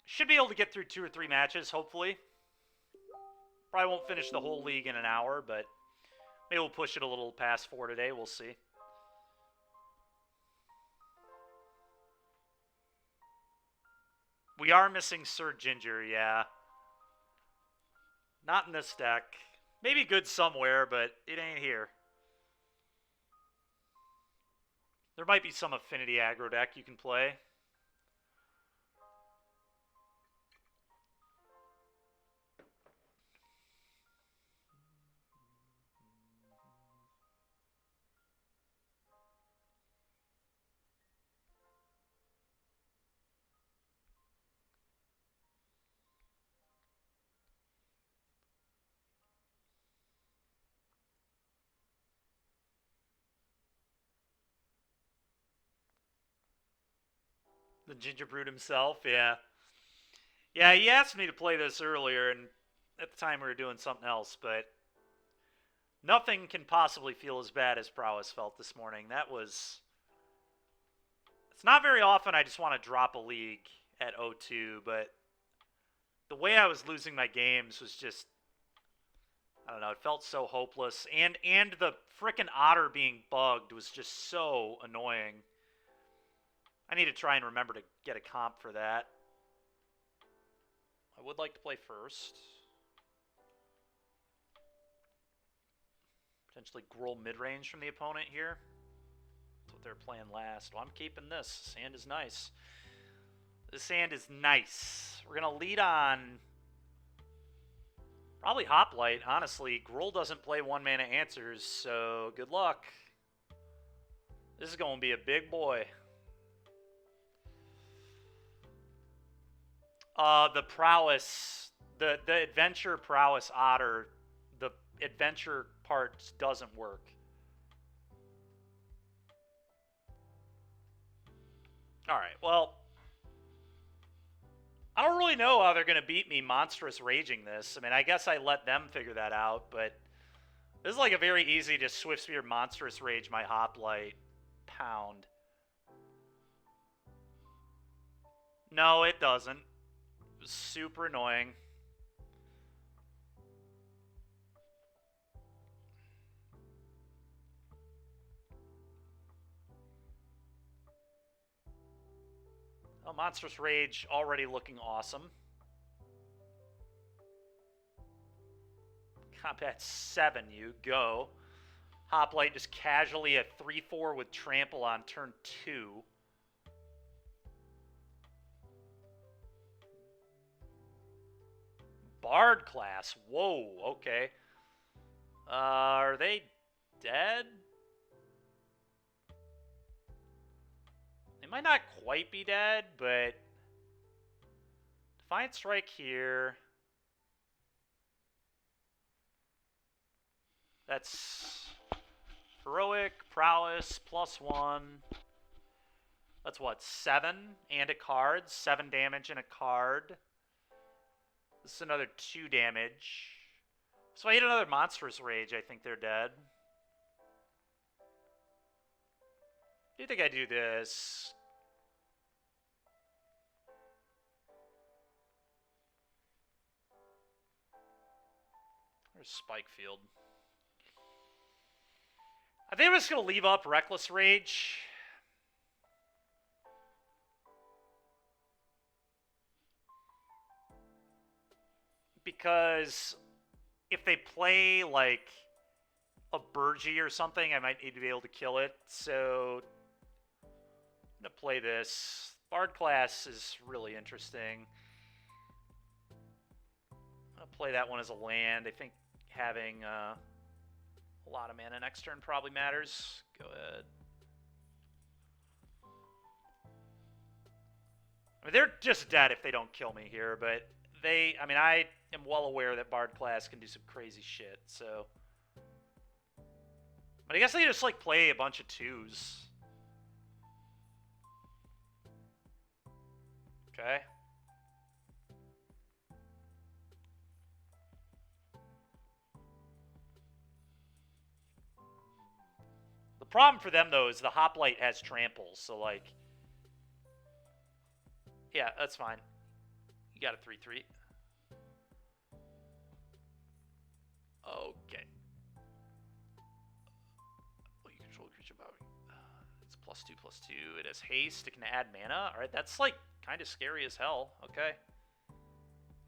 Should be able to get through 2 or 3 matches, hopefully. Probably won't finish the whole league in an hour, but maybe we'll push it a little past 4 today. We'll see. We are missing Sir Ginger, yeah. Not in this deck. Maybe good somewhere, but it ain't here. There might be some affinity aggro deck you can play. The Ginger Brute himself, yeah. Yeah, he asked me to play this earlier, and at the time we were doing something else, but nothing can possibly feel as bad as Prowess felt this morning. That was... It's not very often I just want to drop a league at 0-2, but the way I was losing my games was just... I don't know, it felt so hopeless. And the frickin' otter being bugged was just so annoying. I need to try and remember to get a comp for that. I would like to play first. Potentially Gruul mid-range from the opponent here. That's what they're playing last. Well, I'm keeping this. Sand is nice. This sand is nice. We're going to lead on... Probably Hoplite, honestly. Gruul doesn't play one-mana answers, so good luck. This is going to be a big boy. The prowess, the adventure prowess otter, the adventure part doesn't work. Alright, well, I don't really know how they're going to beat me monstrous raging this. I mean, I guess I let them figure that out, but this is like a very easy to Swift Spear monstrous rage my Hoplite pound. No, it doesn't. It was super annoying. Oh, monstrous rage already looking awesome. Combat 7, you go. Hoplite just casually at 3-4 with trample on turn 2. Bard class. Whoa, okay. Are they dead? They might not quite be dead, but... Defiant Strike here. That's... Heroic, Prowess, +1. That's what, 7? And a card. 7 damage and a card. This is another 2 damage. So I hit another monstrous rage, I think they're dead. Do you think I do this? There's Spikefield. I think I'm just going to leave up Reckless Rage. Because if they play, like, a Burgie or something, I might need to be able to kill it. So, I'm going to play this. Bard class is really interesting. I'm going to play that one as a land. I think having a lot of mana next turn probably matters. Go ahead. I mean, they're just dead if they don't kill me here, but they... I mean, I am well aware that Bard class can do some crazy shit, so... But I guess they just, like, play a bunch of 2s. Okay. The problem for them, though, is the Hoplite has trample, so, like... Yeah, that's fine. You got a 3-3. Okay. Oh, you control a creature power. It's +2/+2. It has haste. It can add mana. Alright, that's, like, kind of scary as hell. Okay.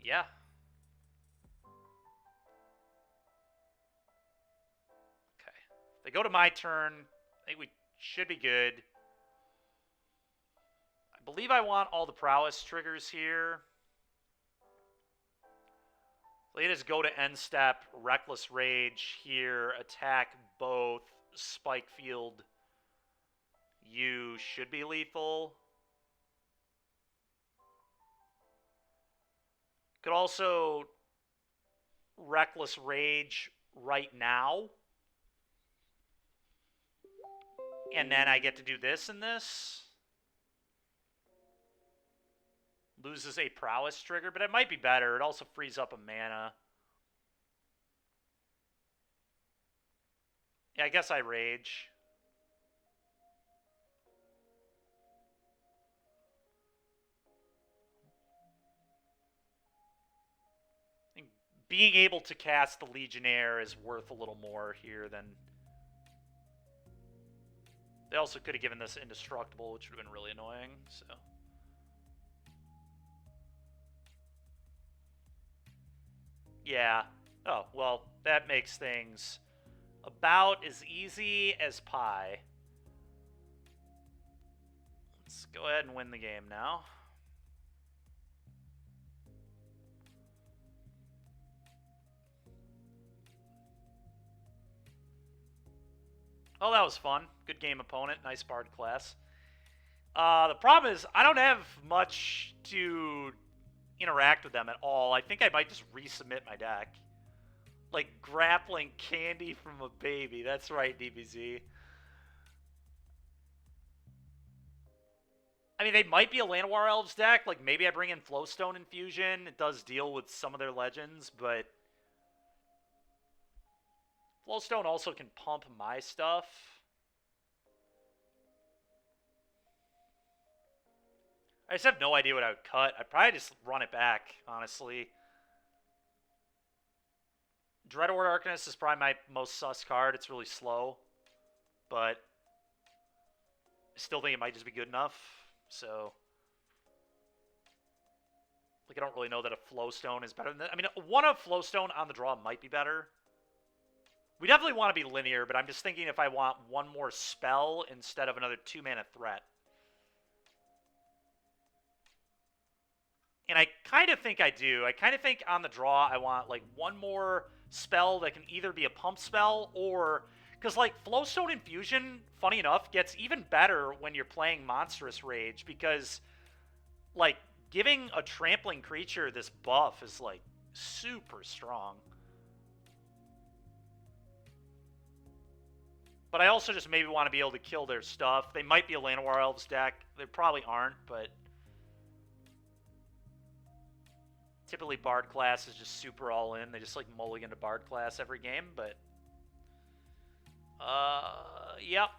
Yeah. Okay. If they go to my turn, I think we should be good. I believe I want all the prowess triggers here. They just go to end step, Reckless Rage here, attack both, Spike Field. You should be lethal. Could also Reckless Rage right now. And then I get to do this and this. Loses a prowess trigger, but it might be better. It also frees up a mana. Yeah, I guess I rage. Being able to cast the Legionnaire is worth a little more here than... They also could have given this Indestructible, which would have been really annoying, so... Yeah. Oh, well, that makes things about as easy as pie. Let's go ahead and win the game now. Oh, that was fun. Good game opponent. Nice Bard class. The problem is I don't have much to interact with them at all. I think I might just resubmit my deck. Like grappling candy from a baby. That's right, DBZ. I mean, they might be a Llanowar Elves deck. Like, maybe I bring in Flowstone Infusion. It does deal with some of their legends, but... Flowstone also can pump my stuff. I just have no idea what I would cut. I'd probably just run it back, honestly. Dreadhorde Arcanist is probably my most sus card. It's really slow. But I still think it might just be good enough. So... Like, I don't really know that a Flowstone is better than that. I mean, one of Flowstone on the draw might be better. We definitely want to be linear, but I'm just thinking if I want one more spell instead of another 2-mana threat. And I kind of think I do. I kind of think on the draw I want, like, one more spell that can either be a pump spell or... Because, like, Flowstone Infusion, funny enough, gets even better when you're playing Monstrous Rage because, like, giving a trampling creature this buff is, like, super strong. But I also just maybe want to be able to kill their stuff. They might be a Llanowar Elves deck. They probably aren't, but... Typically, Bard class is just super all-in. They just, like, mulligan to Bard class every game, but... Yep.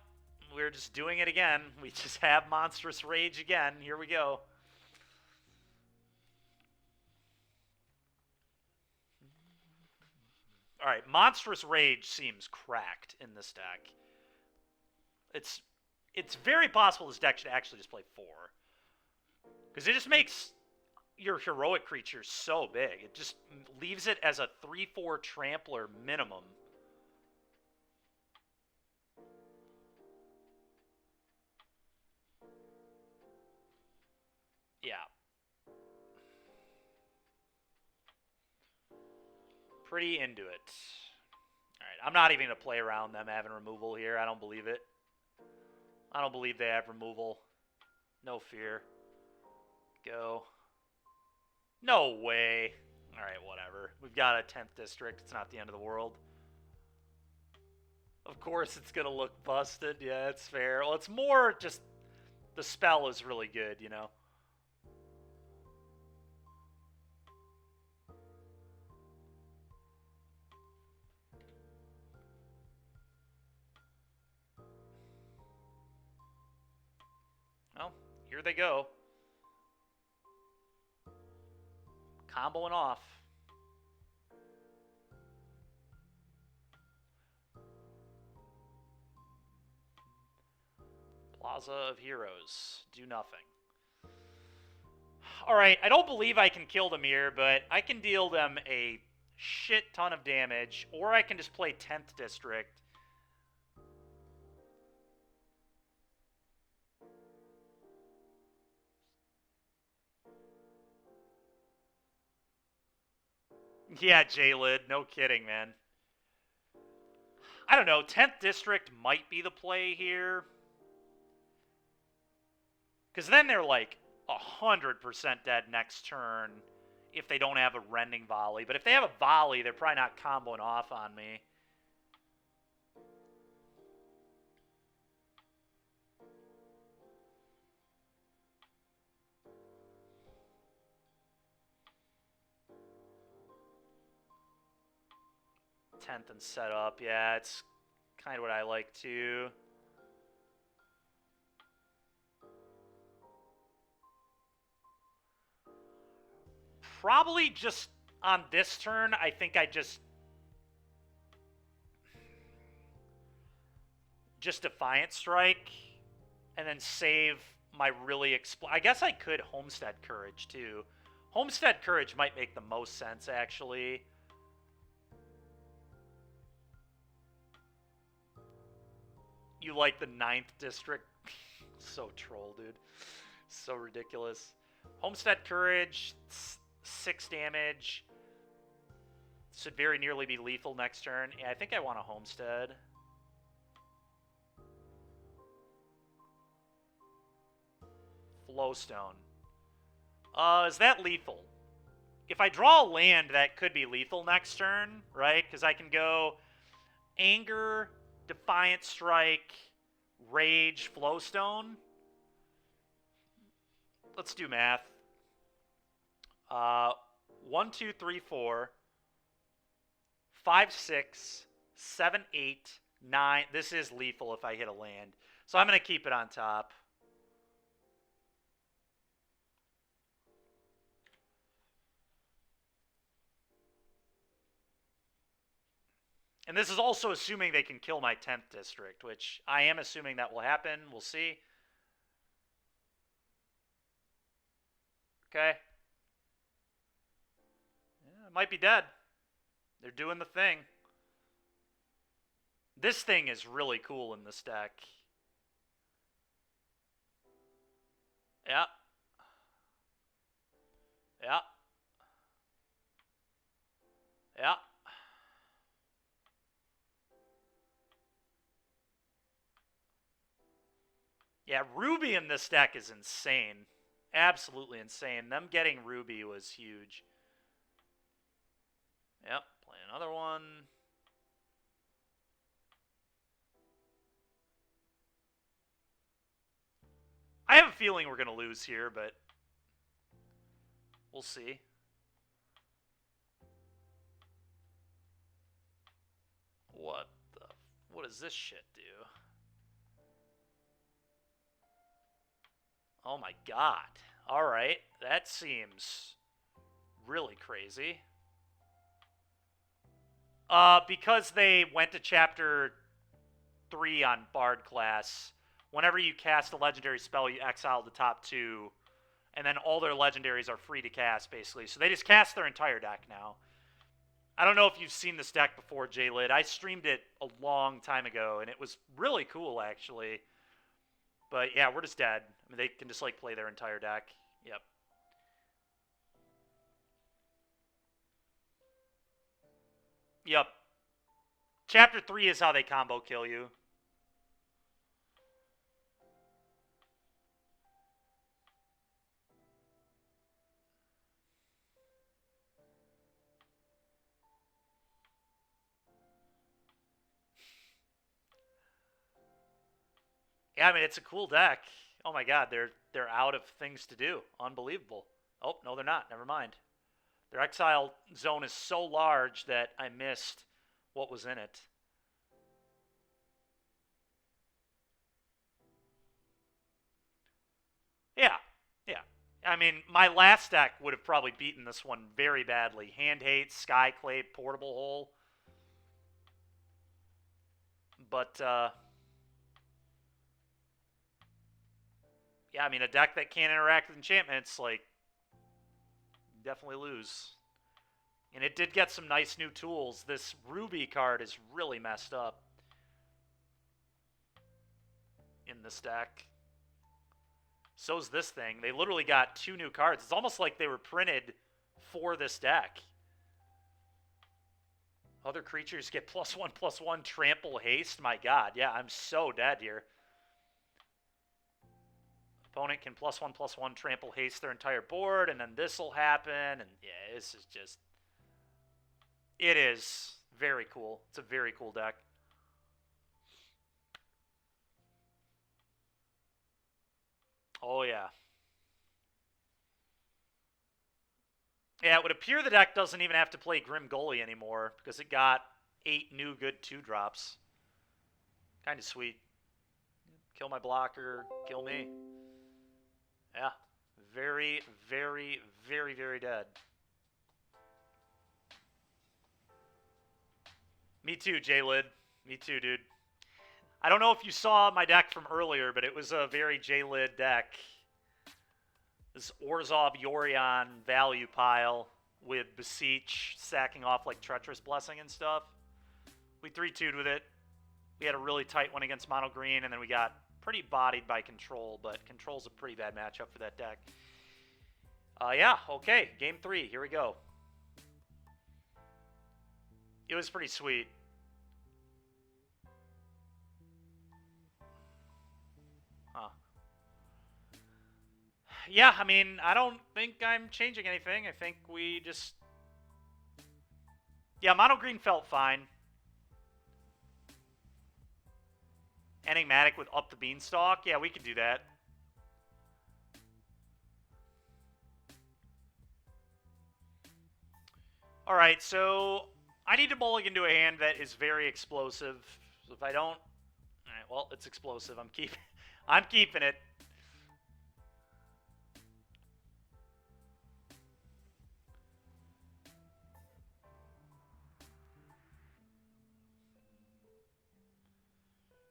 We're just doing it again. We just have Monstrous Rage again. Here we go. Alright, Monstrous Rage seems cracked in this deck. It's very possible this deck should actually just play 4. Because it just makes your heroic creature so big. It just leaves it as a 3/4 trampler minimum. Yeah. Pretty into it. Alright, I'm not even going to play around them having removal here. I don't believe it. I don't believe they have removal. No fear. Go. No way. Alright, whatever. We've got a 10th district. It's not the end of the world. Of course it's going to look busted. Yeah, it's fair. Well, it's more just the spell is really good, you know? Well, here they go. Comboing off. Plaza of Heroes. Do nothing. Alright, I don't believe I can kill them here, but I can deal them a shit ton of damage, or I can just play 10th District. Yeah, J-Lid, no kidding, man. I don't know, 10th District might be the play here. Because then they're like 100% dead next turn if they don't have a rending volley. But if they have a volley, they're probably not comboing off on me. Tenth and set up, yeah, it's kind of what I like too. Probably just on this turn, I think I just Defiant Strike and then save my really I guess I could Homestead Courage too. Homestead Courage might make the most sense actually. You like the 9th District? So troll, dude. So ridiculous. Homestead Courage, 6 damage. Should very nearly be lethal next turn. Yeah, I think I want a Homestead. Flowstone. Is that lethal? If I draw a land, that could be lethal next turn, right? Because I can go Anger, Defiant Strike, Rage, Flowstone. Let's do math. 1, 2, 3, 4, 5, 6, 7, 8, 9. This is lethal if I hit a land. So I'm going to keep it on top. And this is also assuming they can kill my 10th District, which I am assuming that will happen. We'll see. Okay. Yeah, it might be dead. They're doing the thing. This thing is really cool in this deck. Yeah. Yeah. Yeah. Yeah, Ruby in this deck is insane. Absolutely insane. Them getting Ruby was huge. Yep, play another one. I have a feeling we're going to lose here, but we'll see. What does this shit do? Oh my god. Alright, that seems really crazy. Because they went to chapter 3 on Bard class, whenever you cast a legendary spell, you exile the top 2, and then all their legendaries are free to cast, basically. So they just cast their entire deck now. I don't know if you've seen this deck before, J-Lid. I streamed it a long time ago, and it was really cool, actually. But yeah, we're just dead. I mean, they can just like play their entire deck. Yep. Yep. Chapter 3 is how they combo kill you. Yeah, I mean, it's a cool deck. Oh my god, they're out of things to do. Unbelievable. Oh, no, they're not. Never mind. Their exile zone is so large that I missed what was in it. Yeah, yeah. I mean, my last deck would have probably beaten this one very badly. Hand Hate, Skyclave, Portable Hole. But, yeah, I mean, a deck that can't interact with enchantments, like, definitely lose. And it did get some nice new tools. This Ruby card is really messed up in this deck. So's this thing. They literally got 2 new cards. It's almost like they were printed for this deck. Other creatures get +1/+1 trample haste. My god, yeah, I'm so dead here. Opponent can +1/+1 trample haste their entire board, and then this will happen. And yeah, this is just... It is very cool. It's a very cool deck. Oh, yeah. Yeah, it would appear the deck doesn't even have to play Grim Gully anymore because it got 8 new good 2-drops. Kind of sweet. Kill my blocker, kill me. Yeah, very, very, very, very dead. Me too, J-Lid. Me too, dude. I don't know if you saw my deck from earlier, but it was a very J-Lid deck. This Orzhov Yorion value pile with Beseech sacking off like Treacherous Blessing and stuff. We 3-2'd with it. We had a really tight one against Mono Green, and then we got pretty bodied by Control, but Control's a pretty bad matchup for that deck. Yeah, okay, game 3, here we go. It was pretty sweet. Huh. Yeah, I mean, I don't think I'm changing anything. I think we just... Yeah, Mono Green felt fine. Enigmatic with Up the Beanstalk. Yeah, we could do that. Alright, so I need to mulligan to a hand that is very explosive. So if I don't... Alright, well, it's explosive. I'm keeping it.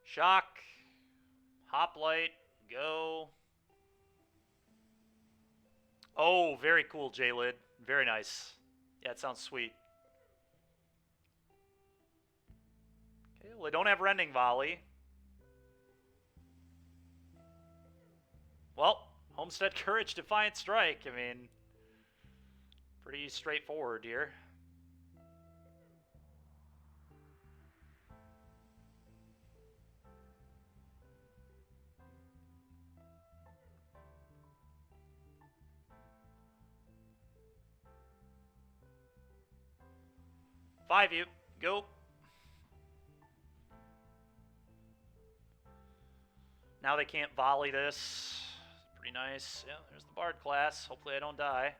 Shock. Hoplite. Go. Oh, very cool, J-Lid. Very nice. Yeah, it sounds sweet. Okay, well, they don't have Rending Volley. Well, Homestead Courage, Defiant Strike. I mean, pretty straightforward here. Five you. Go. Now they can't volley this. Pretty nice. Yeah, there's the Bard class. Hopefully I don't die.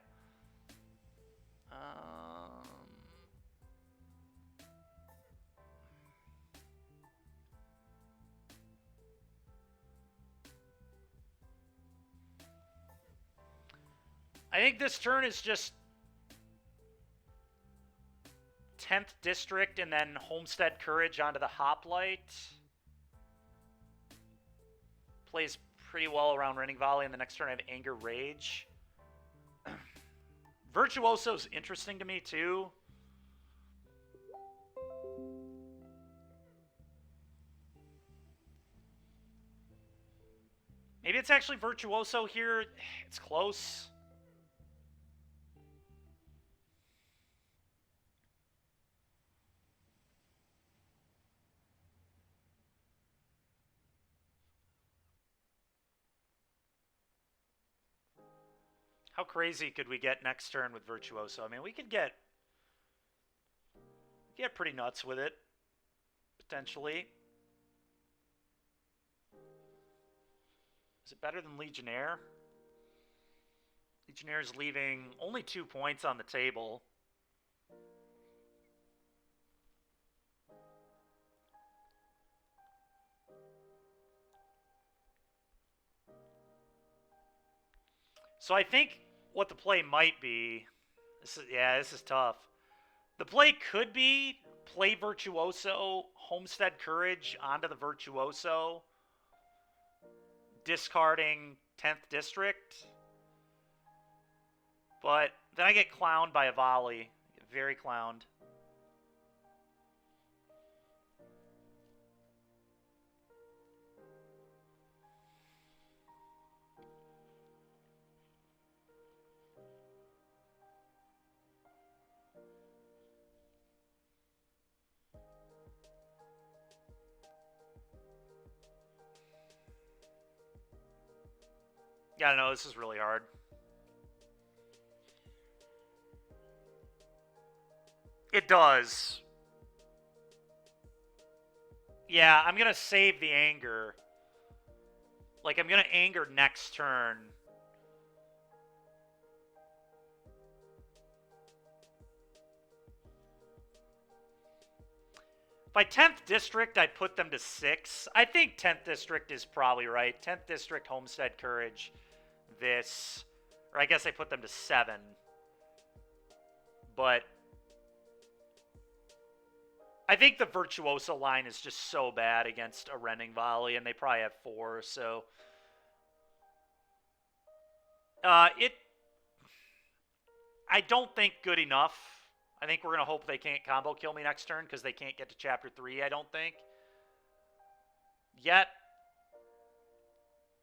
I think this turn is just 10th District and then Homestead Courage onto the Hoplite. Plays pretty well around Rending Volley, and the next turn I have Anger Rage. Virtuoso's interesting to me, too. Maybe it's actually Virtuoso here. It's close. How crazy could we get next turn with Virtuoso? I mean, we could get pretty nuts with it, potentially. Is it better than Legionnaire? Legionnaire's leaving only 2 points on the table. So I think what the play might be... this is tough. The play could be play Virtuoso, Homestead Courage onto the Virtuoso, discarding 10th District. But Then I get clowned by a volley. Very clowned. Yeah, I know, this is really hard. It does. Yeah, I'm going to save the anger. Like, I'm going to anger next turn. By 10th District, I put them to 6. I think 10th District is probably right. 10th District, Homestead Courage, this. Or I guess I put them to 7. But I think the Virtuoso line is just so bad against a Rending Volley, and they probably have 4, so... I don't think good enough. I think we're going to hope they can't combo kill me next turn, because they can't get to Chapter 3, I don't think. Yet.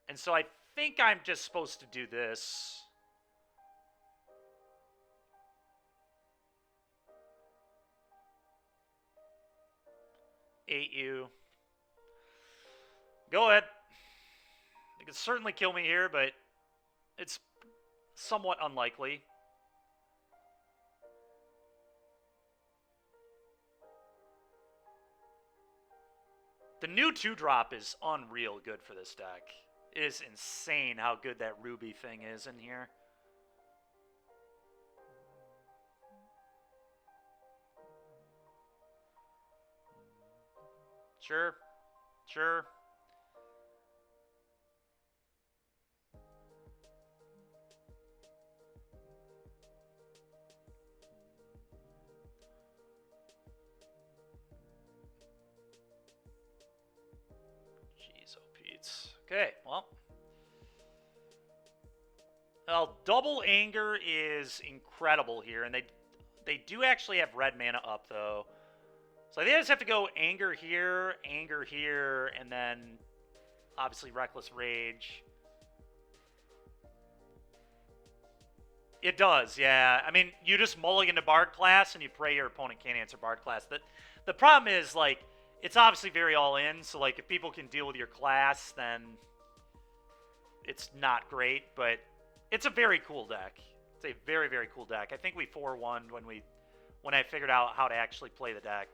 And so I think I'm just supposed to do this. You. Go ahead. They could certainly kill me here, but it's somewhat unlikely. The new 2-drop is unreal good for this deck. It is insane how good that Ruby thing is in here. Sure. Sure. Jeez, oh Pete's. Okay, well. Well, double anger is incredible here, and they do actually have red mana up, though. So I think I just have to go anger here, and then obviously Reckless Rage. It does, yeah. I mean, you just mulligan to Bard class, and you pray your opponent can't answer Bard class. The problem is, like, it's obviously very all-in, so, like, if people can deal with your class, then it's not great, but it's a very cool deck. It's a very, very cool deck. I think we 4-1'd when I figured out how to actually play the deck.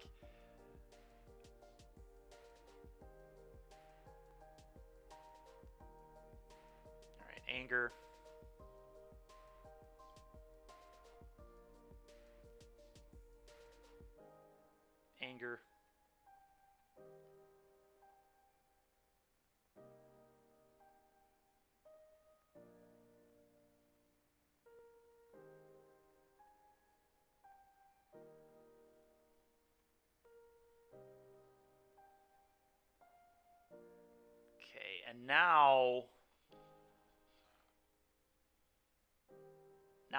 All right, anger. Anger. Okay, and now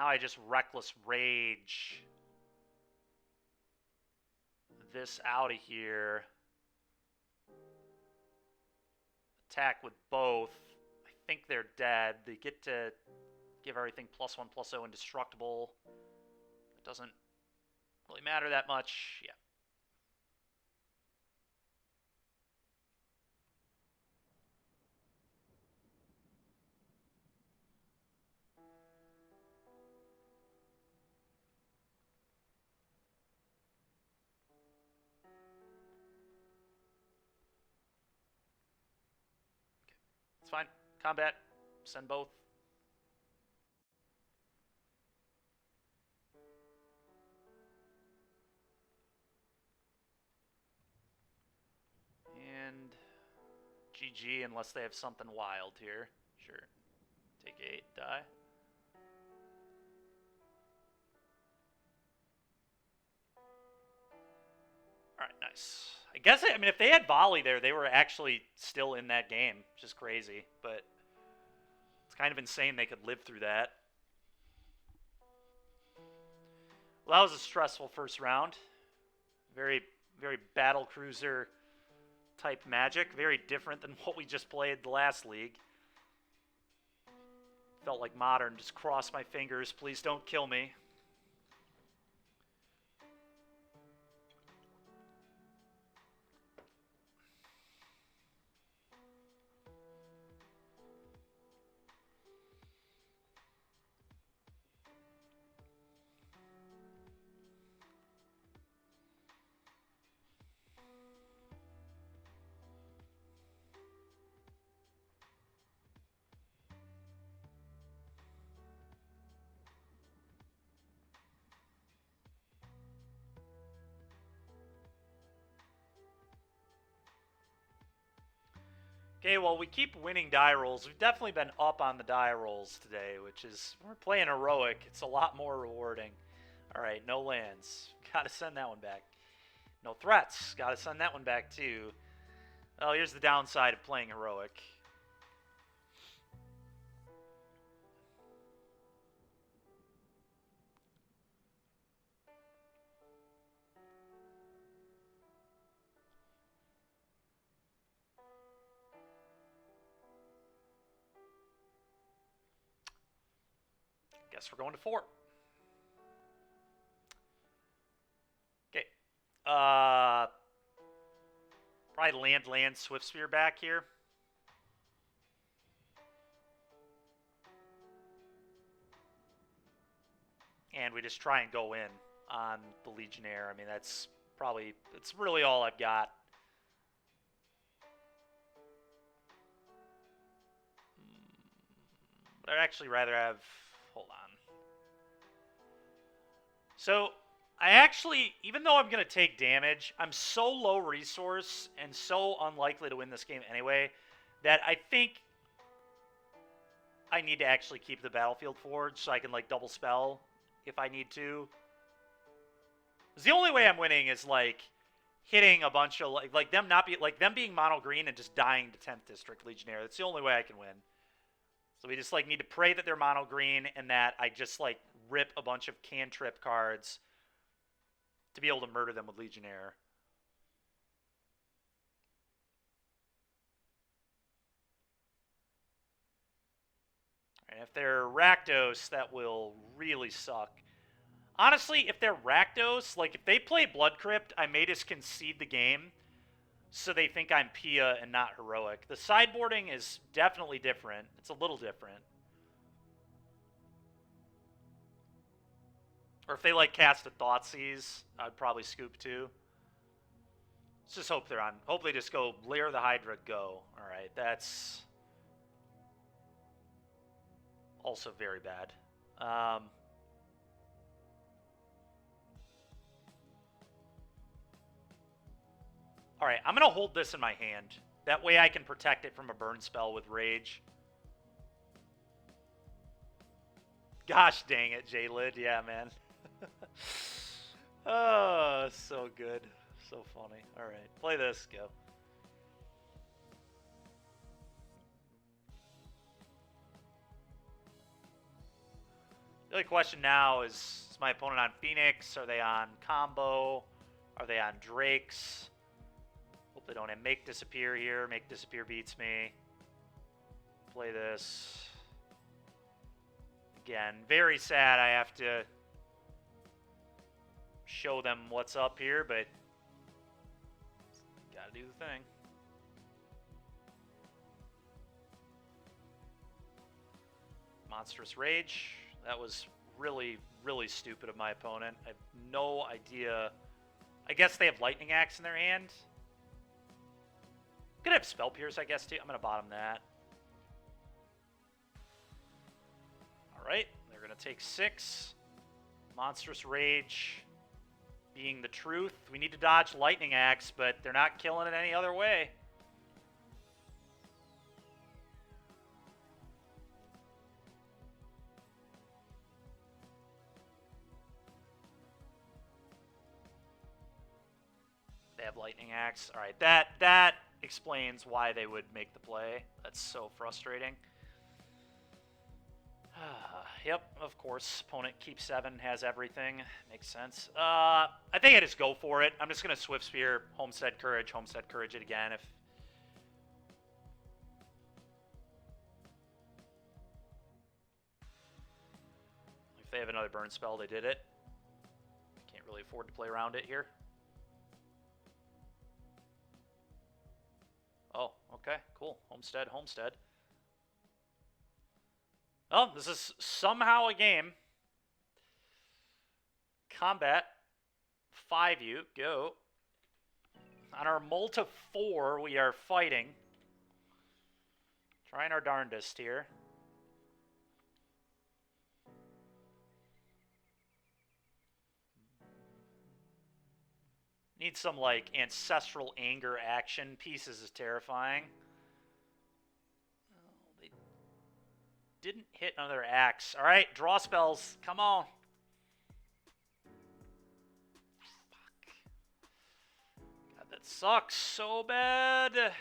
I just Reckless Rage this out of here. Attack with both. I think they're dead. They get to give everything +1/+0 indestructible. It doesn't really matter that much. Yeah. It's fine. Combat. Send both. And GG unless they have something wild here. Sure. Take 8, die. Alright, nice. I guess, I mean, if they had volley there, they were actually still in that game. Which is crazy, but it's kind of insane they could live through that. Well, that was a stressful first round. Very, very battle cruiser type Magic. Very different than what we just played the last league. Felt like Modern. Just cross my fingers. Please don't kill me. Okay, well, we keep winning die rolls. We've definitely been up on the die rolls today, which is, we're playing heroic. It's a lot more rewarding. All right, no lands. Got to send that one back. No threats. Got to send that one back, too. Oh, here's the downside of playing heroic. Guess we're going to 4. Okay. Probably land, Swift Spear back here. And we just try and go in on the Legionnaire. I mean, that's really all I've got. But I'd actually rather have, hold on. So, I actually, even though I'm going to take damage, I'm so low resource and so unlikely to win this game anyway, that I think I need to actually keep the Battlefield Forge so I can, like, double spell if I need to. The only way I'm winning is, like, hitting a bunch of, like them not be, like, them being mono green and just dying to 10th District Legionnaire. That's the only way I can win. So we just, like, need to pray that they're mono green and that I just, like, rip a bunch of cantrip cards to be able to murder them with Legionnaire. And if they're Rakdos, that will really suck. Honestly, if they're Rakdos, like, if they play Blood Crypt, I may just concede the game so they think I'm Pia and not Heroic. The sideboarding is definitely different. It's a little different. Or if they, like, cast a Thoughtseize, I'd probably scoop too. Let's just hope they're on. Hope they just go Lair the Hydra, go. Alright, that's also very bad. Alright, I'm going to hold this in my hand. That way I can protect it from a burn spell with Rage. Gosh dang it, J-Lid. Yeah, man. Oh, so good. So funny. Alright, play this. Go. The only question now is my opponent on Phoenix? Are they on Combo? Are they on Drakes? Hope they don't have Make Disappear here. Make Disappear beats me. Play this. Again, very sad I have to show them what's up here, but gotta do the thing. Monstrous Rage. That was really, really stupid of my opponent. I have no idea. I guess they have Lightning Axe in their hand. Could have Spell Pierce, I guess, too. I'm going to bottom that. Alright, they're going to take 6. Monstrous Rage being the truth. We need to dodge Lightning Axe, but they're not killing it any other way. They have Lightning Axe. Alright, that explains why they would make the play. That's so frustrating. Yep, of course. Opponent keeps 7, has everything. Makes sense. I think I just go for it. I'm just going to Swift Spear, Homestead Courage it again. If they have another burn spell, they did it. Can't really afford to play around it here. Oh, okay, cool. Homestead. Oh, this is somehow a game. Combat. 5U, go. On our mult of 4, we are fighting. Trying our darndest here. Need some, like, ancestral anger action. Pieces is terrifying. Oh, they didn't hit another axe. All right, draw spells. Come on. Fuck. God, that sucks so bad. I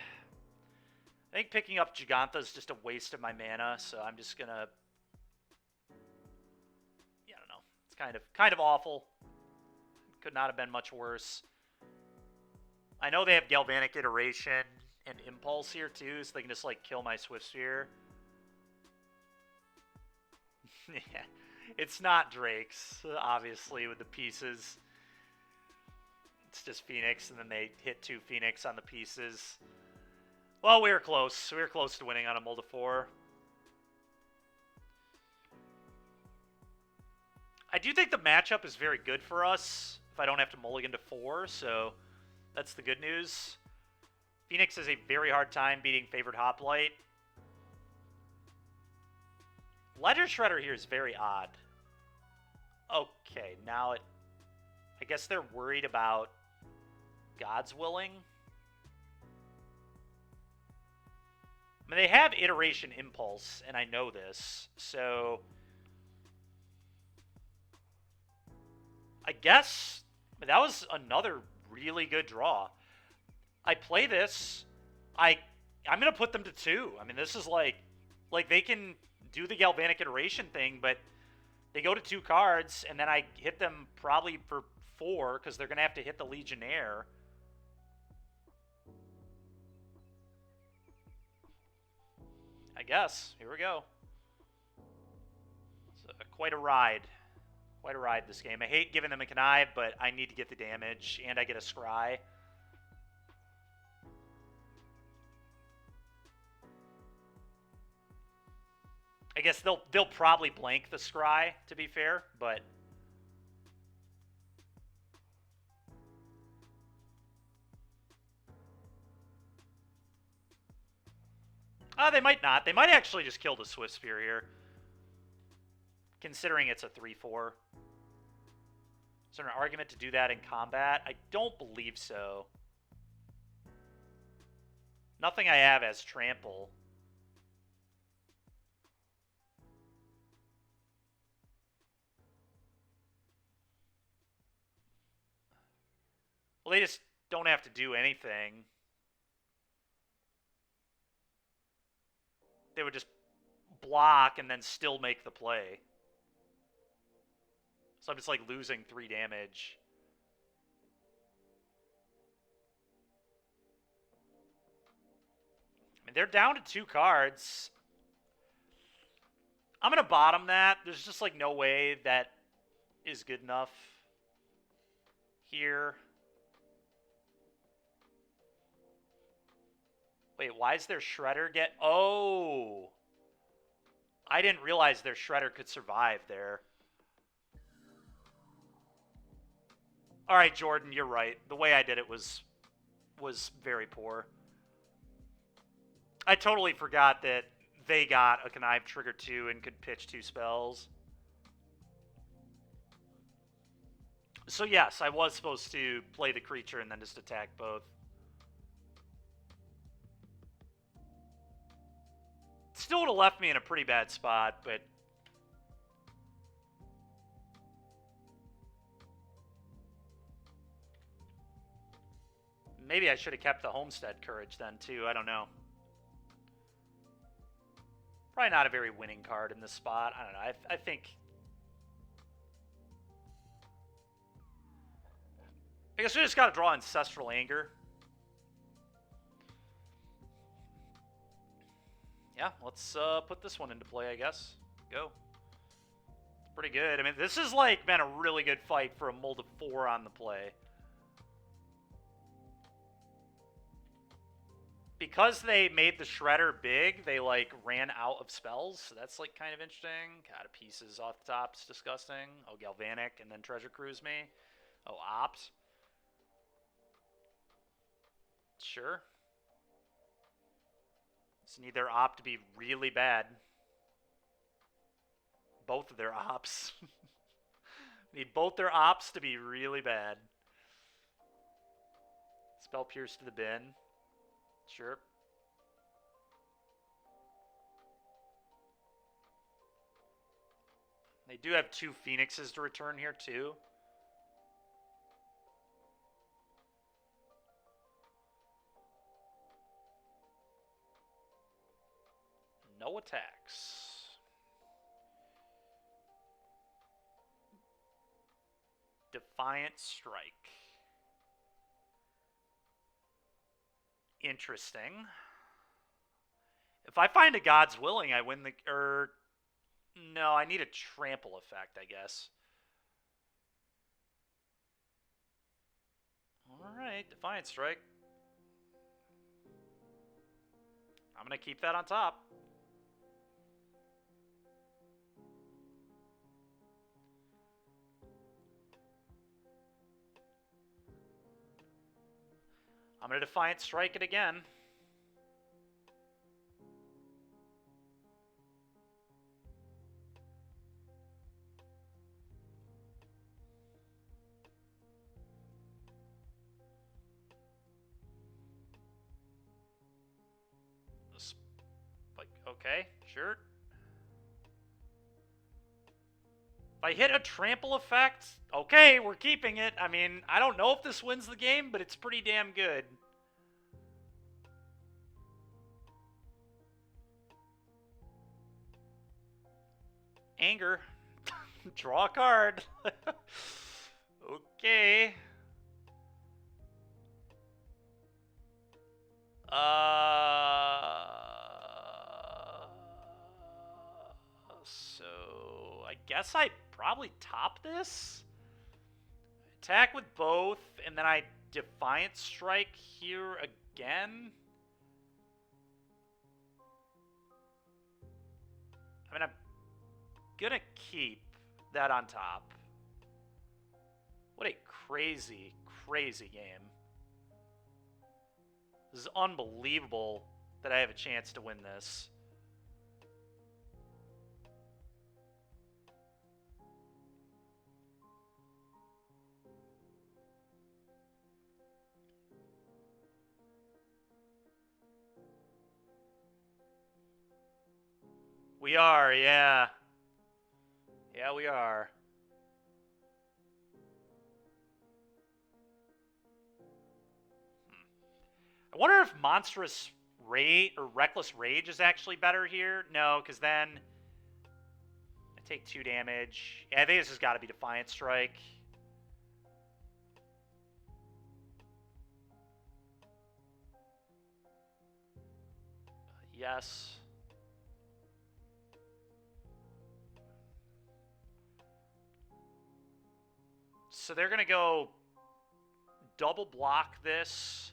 think picking up Gigantha is just a waste of my mana, so I'm just gonna... Yeah, I don't know. It's kind of awful. Could not have been much worse. I know they have Galvanic Iteration and Impulse here too, so they can just like kill my Swift Sphere. Yeah, it's not Drake's, obviously, with the pieces. It's just Phoenix, and then they hit 2 Phoenix on the pieces. Well, we were close. We were close to winning on a mult of 4. I do think the matchup is very good for us if I don't have to mulligan to 4, so that's the good news. Phoenix has a very hard time beating Favored Hoplite. Ledger Shredder here is very odd. Okay, now it... I guess they're worried about God's Willing. I mean, they have Iteration Impulse, and I know this, so... I guess that was another really good draw. I play this. I'm going to put them to 2. I mean, this is like they can do the Galvanic Iteration thing, but they go to 2 cards, and then I hit them probably for 4, because they're going to have to hit the Legionnaire. I guess. Here we go. It's quite a ride. Quite a ride, this game. I hate giving them a connive, but I need to get the damage, and I get a scry. I guess they'll probably blank the scry, to be fair, but... They might not. They might actually just kill the Swift Spear here, considering it's a 3-4. Is there an argument to do that in combat? I don't believe so. Nothing I have has trample. Well, they just don't have to do anything. They would just block and then still make the play. So I'm just like losing 3 damage. I mean, they're down to 2 cards. I'm going to bottom that. There's just like no way that is good enough here. Wait, why is their Shredder get... Oh! I didn't realize their Shredder could survive there. All right, Jordan, you're right. The way I did it was very poor. I totally forgot that they got a connive trigger 2 and could pitch 2 spells. So yes, I was supposed to play the creature and then just attack both. Still would have left me in a pretty bad spot, but... Maybe I should have kept the Homestead Courage then, too. I don't know. Probably not a very winning card in this spot. I don't know. I think... I guess we just got to draw Ancestral Anger. Yeah, let's put this one into play, I guess. Go. It's pretty good. I mean, this has, like, been a really good fight for a mold of 4 on the play. Because they made the Shredder big, they, like, ran out of spells. So that's, like, kind of interesting. God, a pieces off the top. It's disgusting. Oh, Galvanic, and then Treasure Cruise me. Oh, Opt. Sure. Just need their Opt to be really bad. Both of their Ops. Need both their Ops to be really bad. Spell Pierce to the bin. Sure. They do have 2 Phoenixes to return here, too. No attacks. Defiant Strike. Interesting. If I find a God's Willing, I win the... no, I need a trample effect, I guess. Alright, Defiant Strike. I'm going to keep that on top. I'm going to Defiant Strike it again. Okay, sure. If I hit a trample effect, okay, we're keeping it. I mean, I don't know if this wins the game, but it's pretty damn good. Anger. Draw a card. Okay. So I guess I probably top this. Attack with both, and then I Defiant Strike here again. I mean, I'm gonna keep that on top. What a crazy, crazy game. This is unbelievable that I have a chance to win this. We are, yeah. Yeah, we are. I wonder if Monstrous Rage or Reckless Rage is actually better here. No, because then I take 2 damage. Yeah, I think this has got to be Defiant Strike. Yes. So they're going to go double block this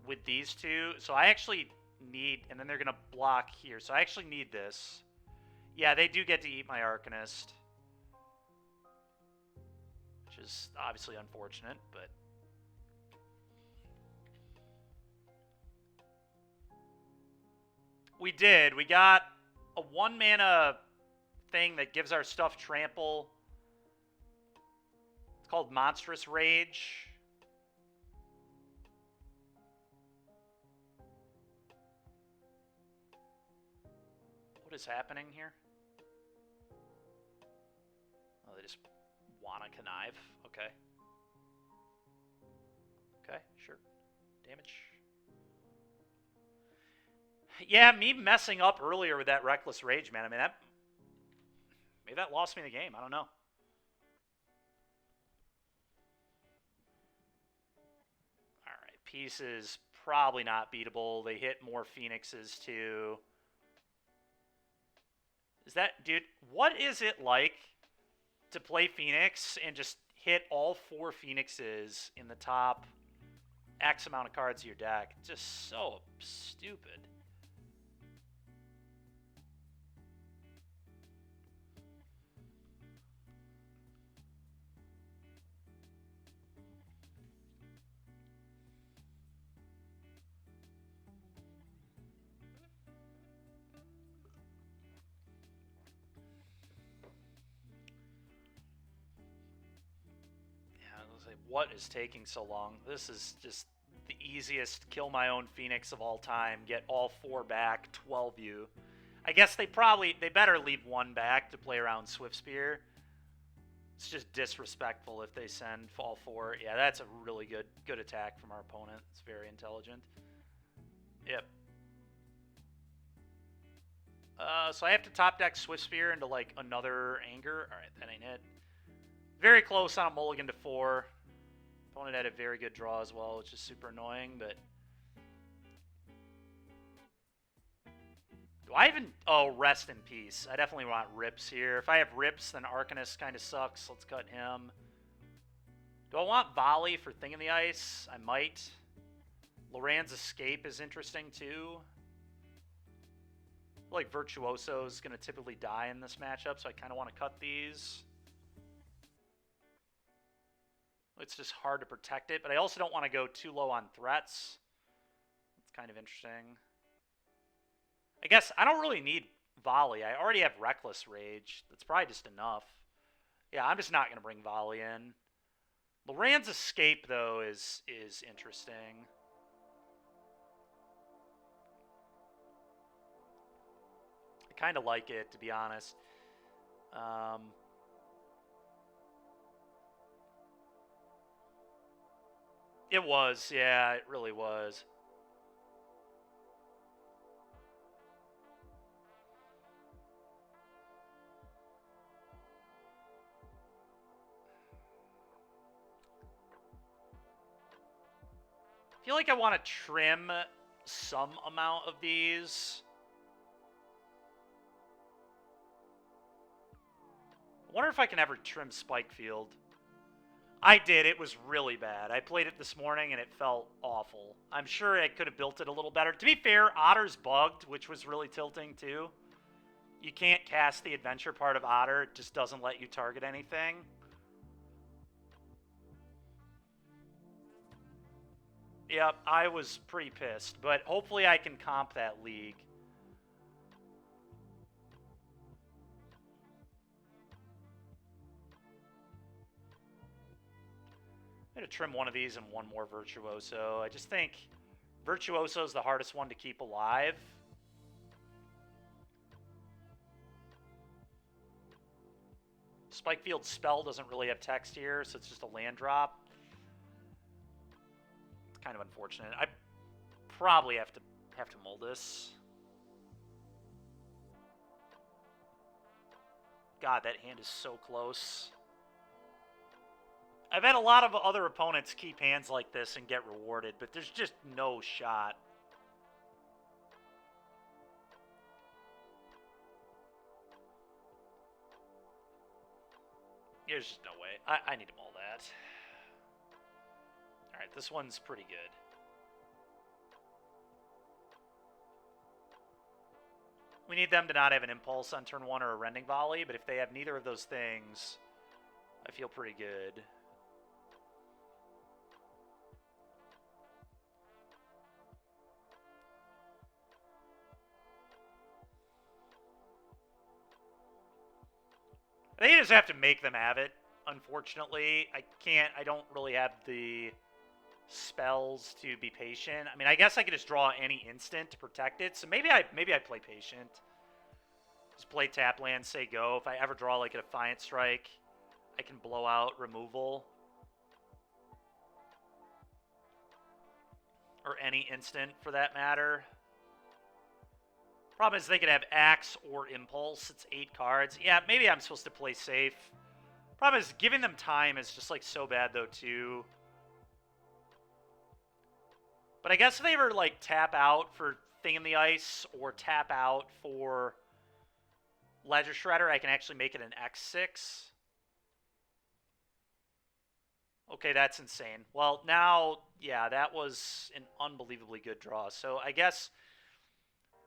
with these 2. So I actually need... And then they're going to block here. So I actually need this. Yeah, they do get to eat my Arcanist. Which is obviously unfortunate, but... We did. We got a 1-mana thing that gives our stuff trample. It's called Monstrous Rage. What is happening here? Oh, they just wanna connive. Okay. Okay, sure. Damage. Yeah, me messing up earlier with that Reckless Rage, man. I mean, maybe that lost me the game. I don't know. All right, pieces probably not beatable. They hit more Phoenixes too. Is that, dude? What is it like to play Phoenix and just hit all 4 Phoenixes in the top X amount of cards of your deck? Just so stupid. I was like, what is taking so long? This is just the easiest kill my own Phoenix of all time. Get all 4 back, 12U. I guess they better leave 1 back to play around Swift Spear. It's just disrespectful if they send all 4. Yeah, that's a really good attack from our opponent. It's very intelligent. Yep. So I have to top deck Swift Spear into like another Anger. All right, that ain't it. Very close on a mulligan to 4. Opponent had a very good draw as well, which is super annoying, but... Do I even... Oh, rest in peace. I definitely want Rips here. If I have Rips, then Arcanist kind of sucks. Let's cut him. Do I want Volley for Thing in the Ice? I might. Loran's Escape is interesting, too. I feel like Virtuoso is going to typically die in this matchup, so I kind of want to cut these. It's just hard to protect it, but I also don't want to go too low on threats. It's kind of interesting. I guess I don't really need Volley. I already have Reckless Rage. That's probably just enough. Yeah, I'm just not going to bring Volley in. Loran's Escape, though, is interesting. I kind of like it, to be honest. It was, yeah, it really was. I feel like I want to trim some amount of these. I wonder if I can ever trim Spikefield. I did. It was really bad. I played it this morning, and it felt awful. I'm sure I could have built it a little better. To be fair, Otter's bugged, which was really tilting, too. You can't cast the adventure part of Otter. It just doesn't let you target anything. Yep, I was pretty pissed, but hopefully I can comp that league. I'm going to trim one of these and one more Virtuoso. I just think Virtuoso is the hardest one to keep alive. Spikefield's spell doesn't really have text here, so it's just a land drop. It's kind of unfortunate. I probably have to mull this. God, that hand is so close. I've had a lot of other opponents keep hands like this and get rewarded, but there's just no shot. There's just no way. I need to mull that. Alright, this one's pretty good. We need them to not have an Impulse on turn 1 or a Rending Volley, but if they have neither of those things, I feel pretty good. They just have to make them have it, unfortunately. I don't really have the spells to be patient. I mean, I guess I could just draw any instant to protect it, so maybe I play patient. Just play tap land, say go. If I ever draw like a Defiant Strike, I can blow out removal. Or any instant, for that matter. Problem is they could have Axe or Impulse. It's 8 cards. Yeah, maybe I'm supposed to play safe. Problem is giving them time is just like so bad though too. But I guess if they ever like tap out for Thing in the Ice or tap out for Ledger Shredder, I can actually make it an X6. Okay, that's insane. Well, now, yeah, that was an unbelievably good draw. So I guess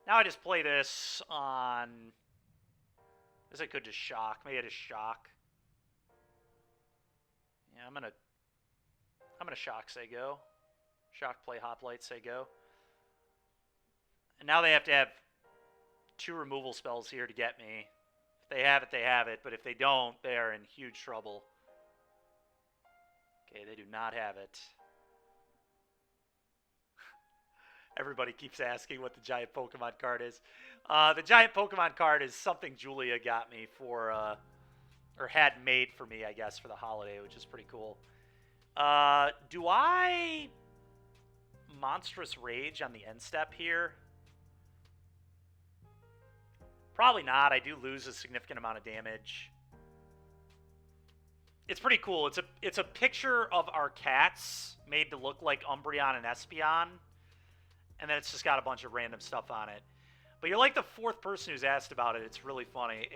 now I just play this on... I guess I could just shock. Maybe I just shock. Yeah, I'm gonna shock, say go. Shock, play, Hoplite, say go. And now they have to have 2 removal spells here to get me. If they have it, they have it. But if they don't, they are in huge trouble. Okay, they do not have it. Everybody keeps asking what the giant Pokemon card is. The giant Pokemon card is something Julia got me for, or had made for me, I guess, for the holiday, which is pretty cool. Do I Monstrous Rage on the end step here? Probably not. I do lose a significant amount of damage. It's pretty cool. It's a picture of our cats made to look like Umbreon and Espeon. And then it's just got a bunch of random stuff on it. But you're like the 4th person who's asked about it. It's really funny.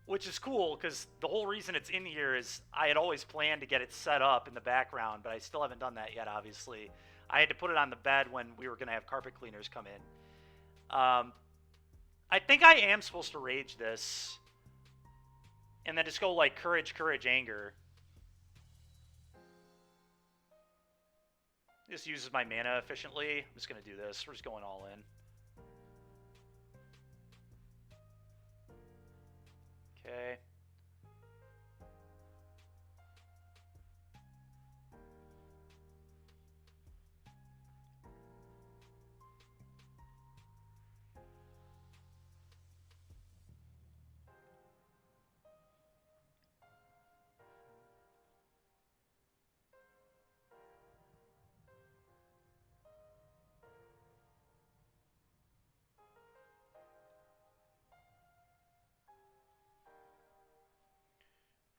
Which is cool, because the whole reason it's in here is I had always planned to get it set up in the background, but I still haven't done that yet, obviously. I had to put it on the bed when we were going to have carpet cleaners come in. I think I am supposed to rage this. And then just go like Courage, Courage, Anger. This uses my mana efficiently. I'm just going to do this. We're just going all in. Okay.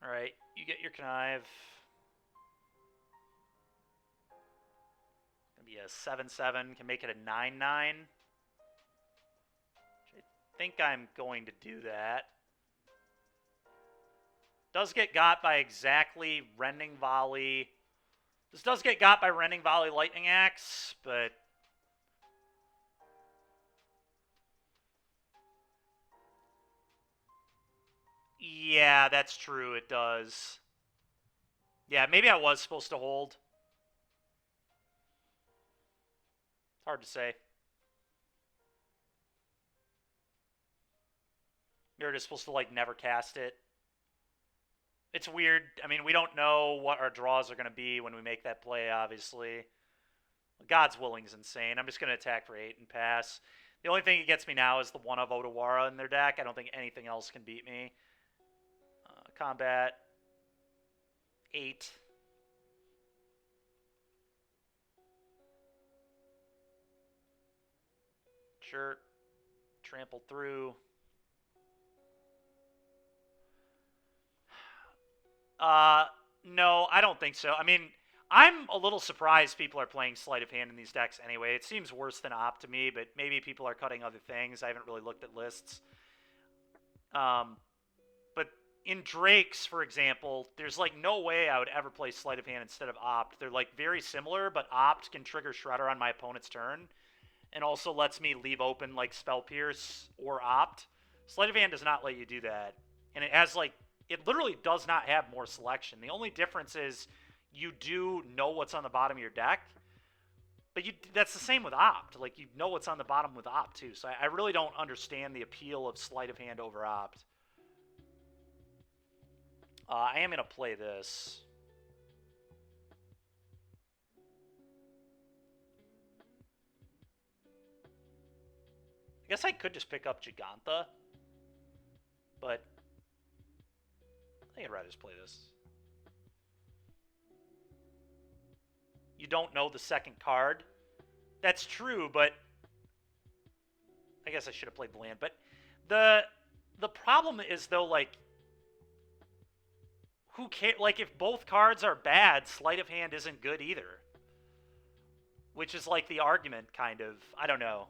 All right, you get your Connive. Gonna be a 7/7. Can make it a 9/9. I think I'm going to do that. Does get got by exactly Rending Volley. This does get got by Rending Volley, Lightning Axe, but yeah, that's true. It does. Yeah, maybe I was supposed to hold. It's hard to say. You're just supposed to, like, never cast it. It's weird. I mean, we don't know what our draws are going to be when we make that play, obviously. God's Willing is insane. I'm just going to attack for 8 and pass. The only thing that gets me now is the 1 of Otawara in their deck. I don't think anything else can beat me. Combat. 8. Sure. Trample through. No, I don't think so. I mean, I'm a little surprised people are playing Sleight of Hand in these decks anyway. It seems worse than Opt to me, but maybe people are cutting other things. I haven't really looked at lists. But in Drake's, for example, there's like no way I would ever play Sleight of Hand instead of Opt. They're like very similar, but Opt can trigger Shredder on my opponent's turn and also lets me leave open like Spell Pierce or Opt. Sleight of Hand does not let you do that. And it has like, it literally does not have more selection. The only difference is you do know what's on the bottom of your deck, but that's the same with Opt. Like, you know what's on the bottom with Opt, too. So I really don't understand the appeal of Sleight of Hand over Opt. I am going to play this. I guess I could just pick up Giganta, but I think I'd rather just play this. You don't know the second card. That's true, but I guess I should have played the land. But the problem is, though, like, who cares? Like, if both cards are bad, sleight of hand isn't good either. Which is like the argument, kind of. I don't know.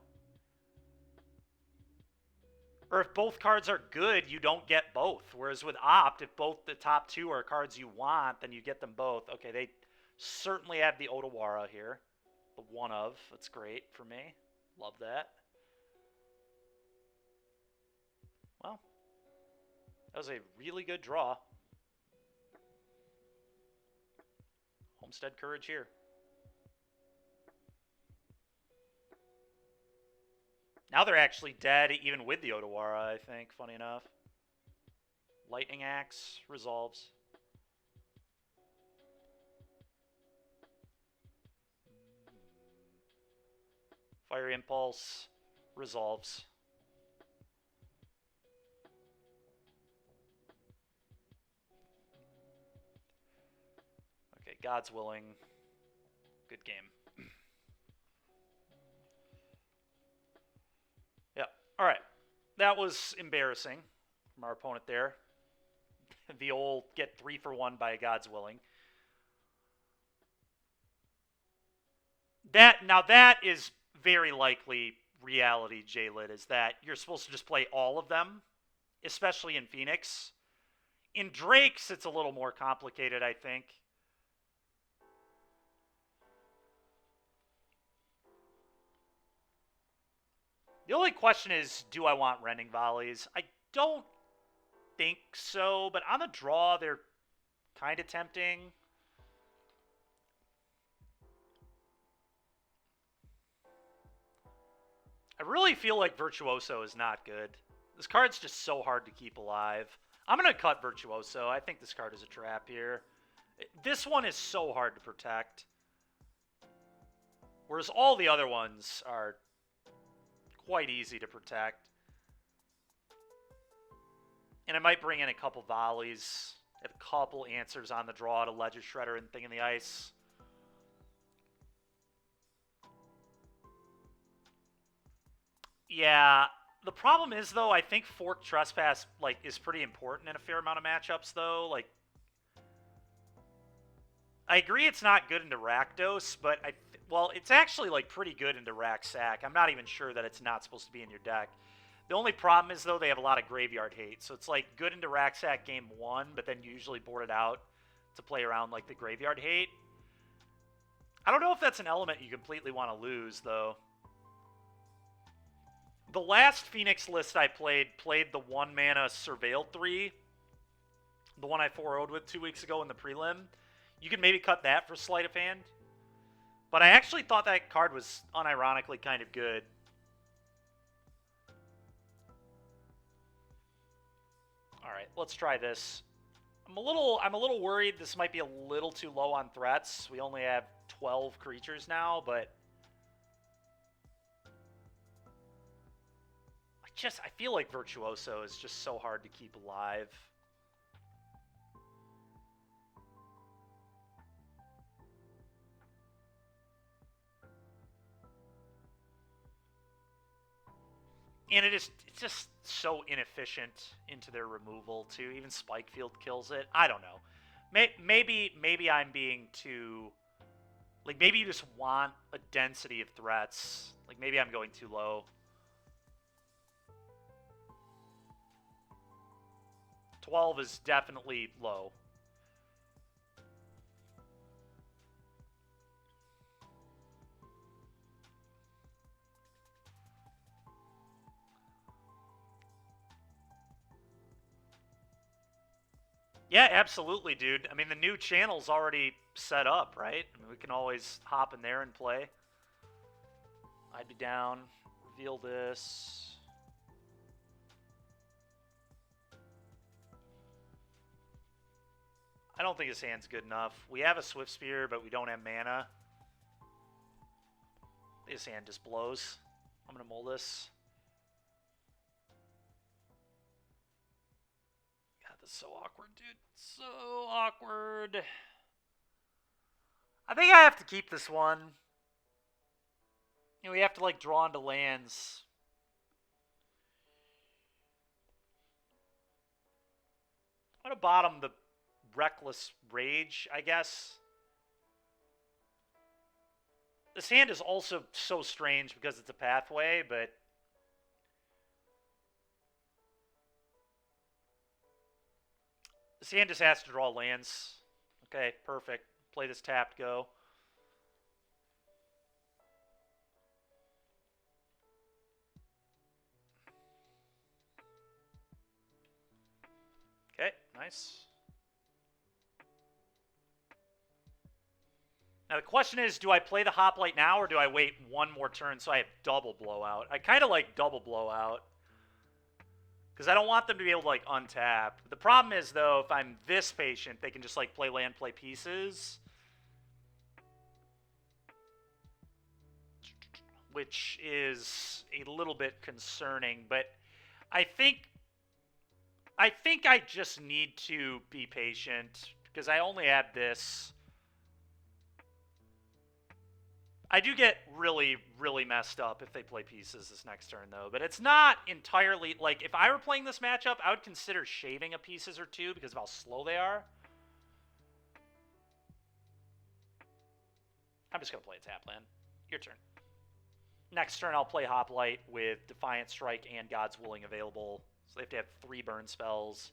Or if both cards are good, you don't get both. Whereas with Opt, if both the top two are cards you want, then you get them both. Okay, they certainly have the Otawara here. The one of. That's great for me. Love that. Well, that was a really good draw. Homestead Courage here. Now they're actually dead, even with the Otawara, I think, funny enough. Lightning Axe resolves. Fire Impulse resolves. Okay, God's willing. Good game. Yeah, alright. That was embarrassing from our opponent there. The old get 3 for 1 by God's willing. That is very likely reality, J-Lit, is that you're supposed to just play all of them, especially in Phoenix. In Drake's, it's a little more complicated, I think. The only question is, do I want Rending Volleys? I don't think so, but on the draw, they're kind of tempting. I really feel like Virtuoso is not good. This card's just so hard to keep alive. I'm going to cut Virtuoso. I think this card is a trap here. This one is so hard to protect. Whereas all the other ones are quite easy to protect. And I might bring in a couple volleys. Have a couple answers on the draw to Ledger Shredder and Thing in the Ice. Yeah, the problem is, though, I think Fork Trespass, like, is pretty important in a fair amount of matchups, though. Like, I agree it's not good into Rakdos, but well, it's actually, like, pretty good into Rack Sack. I'm not even sure that it's not supposed to be in your deck. The only problem is, though, they have a lot of graveyard hate. So it's, like, good into Rack Sack game 1, but then usually board it out to play around, like, the graveyard hate. I don't know if that's an element you completely want to lose, though. The last Phoenix list I played the 1-mana Surveil 3. The one I 4-0'd with 2 weeks ago in the prelim. You could maybe cut that for Sleight of Hand. But I actually thought that card was unironically kind of good. Alright, let's try this. I'm a little worried this might be a little too low on threats. We only have 12 creatures now, but I feel like Virtuoso is just so hard to keep alive. And it's just so inefficient into their removal, too. Even Spikefield kills it. I don't know. Maybe I'm being too... Like, maybe you just want a density of threats. Like, maybe I'm going too low. 12 is definitely low. Yeah, absolutely, dude. I mean, the new channel's already set up, right? I mean, we can always hop in there and play. I'd be down. Reveal this. I don't think his hand's good enough. We have a Swift Spear, but we don't have mana. His hand just blows. I'm going to mull this. God, this is so awkward, dude. So awkward. I think I have to keep this one. You know, we have to, like, draw into lands. I'm going to bottom the Reckless Rage, I guess. This hand is also so strange because it's a pathway, but... This hand just has to draw lands. Okay, perfect. Play this tapped, go. Okay, nice. Now the question is, do I play the Hoplite now or do I wait one more turn so I have double blowout? I kind of like double blowout. Because I don't want them to be able to, like, untap. The problem is, though, if I'm this patient, they can just, like, play land, play pieces. Which is a little bit concerning. But I think I just need to be patient. Because I only have this. I do get really, really messed up if they play pieces this next turn, though. But it's not entirely... Like, if I were playing this matchup, I would consider shaving a pieces or two because of how slow they are. I'm just going to play a tap land. Your turn. Next turn, I'll play Hoplite with Defiant Strike and God's Willing available. So they have to have 3 burn spells.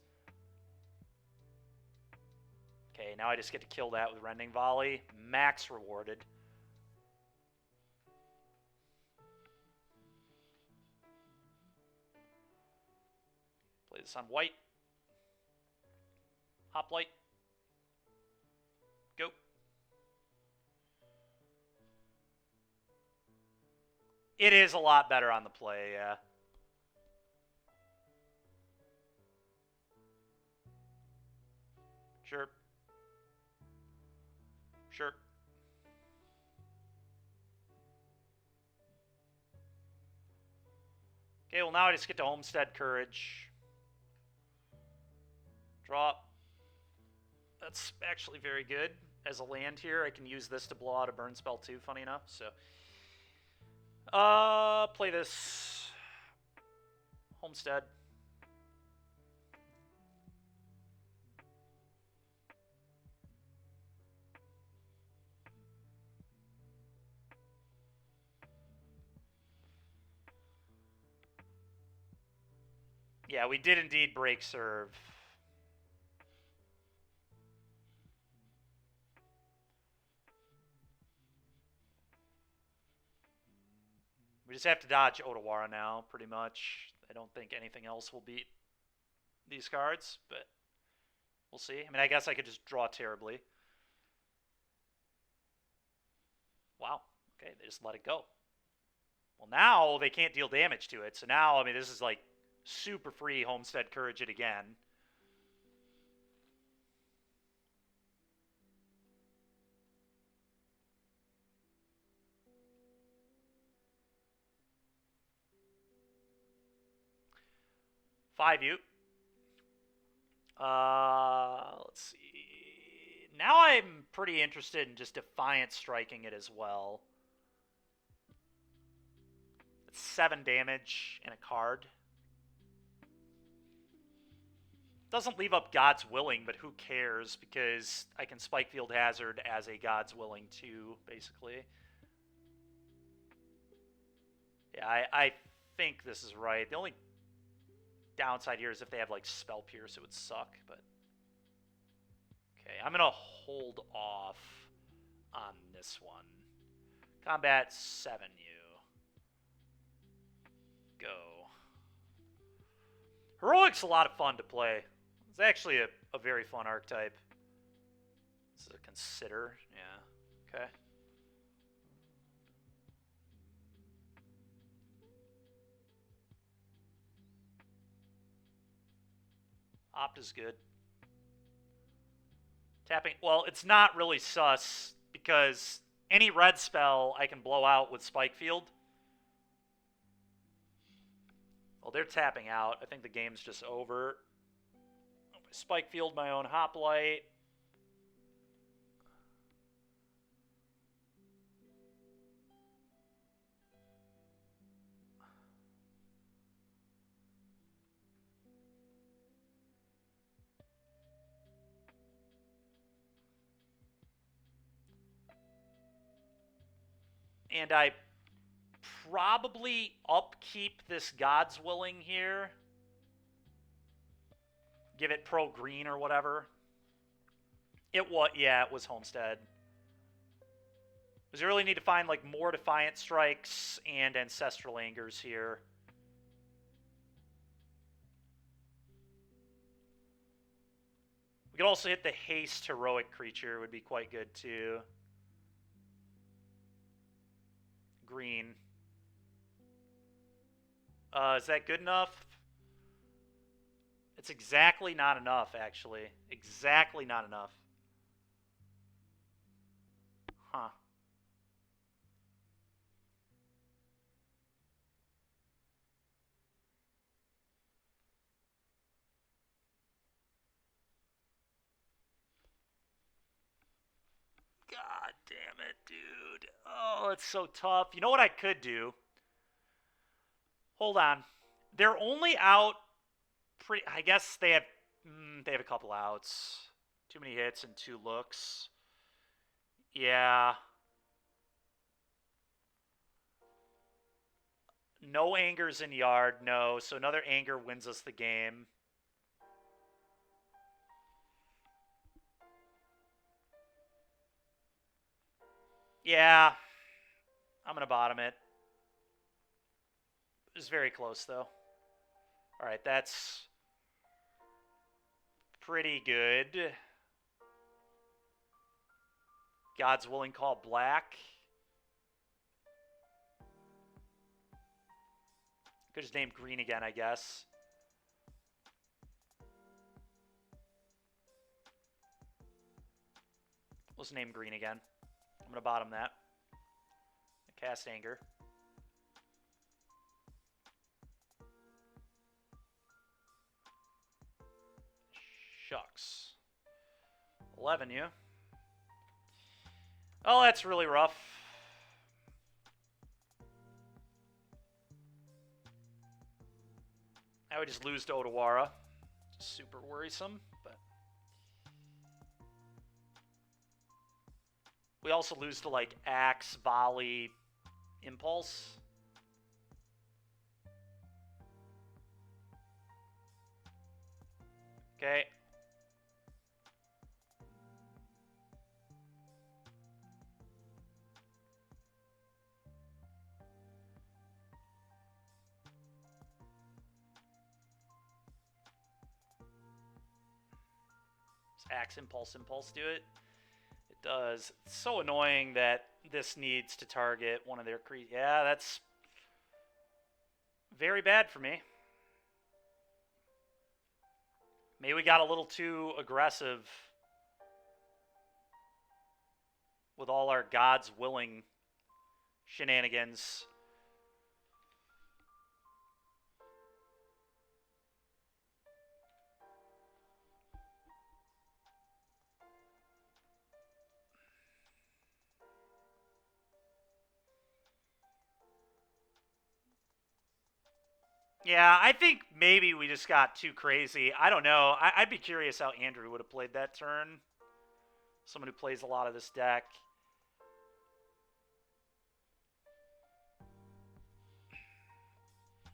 Okay, now I just get to kill that with Rending Volley. Max rewarded. Play this on white. Hoplite. Go. It is a lot better on the play, yeah. Sure. Sure. Okay, well now I just get to Homestead Courage. Draw. That's actually very good. As a land here, I can use this to blow out a burn spell too, funny enough. So, play this Homestead. Yeah, we did indeed break serve. We just have to dodge Otawara now, pretty much. I don't think anything else will beat these cards, but we'll see. I mean, I guess I could just draw terribly. Wow. Okay, they just let it go. Well, now they can't deal damage to it. So now, I mean, this is like super free Homestead Courage it again. Five U. Let's see. Now I'm pretty interested in just Defiant Striking it as well. It's 7 damage and a card. Doesn't leave up God's Willing, but who cares? Because I can Spikefield Hazard as a God's Willing too, basically. Yeah, I think this is right. The only downside here is if they have, like, Spell Pierce, it would suck, but... Okay, I'm going to hold off on this one. Combat 7U. Go. Heroic's a lot of fun to play. It's actually a very fun archetype. This is a Consider. Yeah, okay. Opt is good. Tapping, well, it's not really sus, because any red spell I can blow out with Spikefield. Well, they're tapping out. I think the game's just over. Spikefield my own Hoplite. And I probably upkeep this God's Willing here. Give it pro green or whatever. It was Homestead. Because you really need to find like more Defiant Strikes and Ancestral Angers here. We could also hit the Haste Heroic Creature, would be quite good too. Green. Is that good enough? It's exactly not enough, actually. Exactly not enough. Huh. God damn it, dude. Oh, it's so tough. You know what I could do? Hold on. They're only out I guess they have a couple outs. Too many hits and 2 looks. Yeah. No angers in yard, no. So another anger wins us the game. Yeah. I'm going to bottom it. It's very close, though. All right, that's pretty good. God's Willing call black. Could just name green again, I guess. Let's name green again. I'm going to bottom that. Cast anger. Shucks. 11, you. Oh, that's really rough. I would just lose to Otawara. Super worrisome, but... We also lose to, like, Axe, Volley, Impulse. Okay. Axe, Impulse, do it? It does. It's so annoying that this needs to target one of their creatures. Yeah, that's very bad for me. Maybe we got a little too aggressive with all our God's Willing shenanigans. Yeah, I think maybe we just got too crazy. I don't know. I'd be curious how Andrew would have played that turn. Someone who plays a lot of this deck.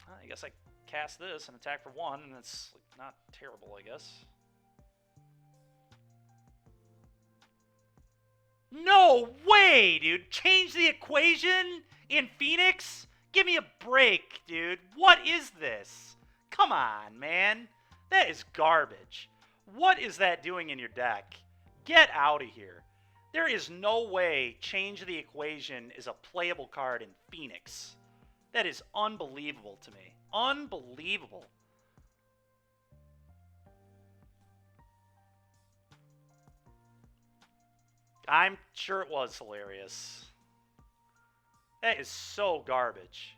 I guess I cast this and attack for 1, and it's not terrible, I guess. No way, dude! Change the equation in Phoenix? Give me a break, dude. What is this? Come on, man. That is garbage. What is that doing in your deck? Get out of here. There is no way Change the Equation is a playable card in Phoenix. That is unbelievable to me. Unbelievable. I'm sure it was hilarious. That is so garbage.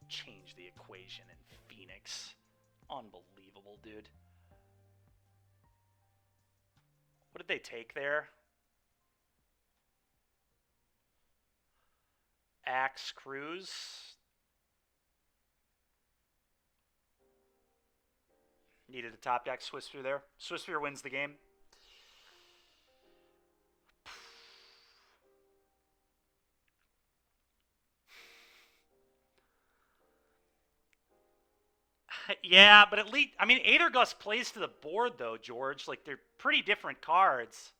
Change the equation in Phoenix. Unbelievable, dude. What did they take there? Axe Cruise. Needed a top deck Swiss Sphere there. Swiss Sphere wins the game. Yeah, but at least, I mean, Aether Gust plays to the board, though, George. Like, they're pretty different cards.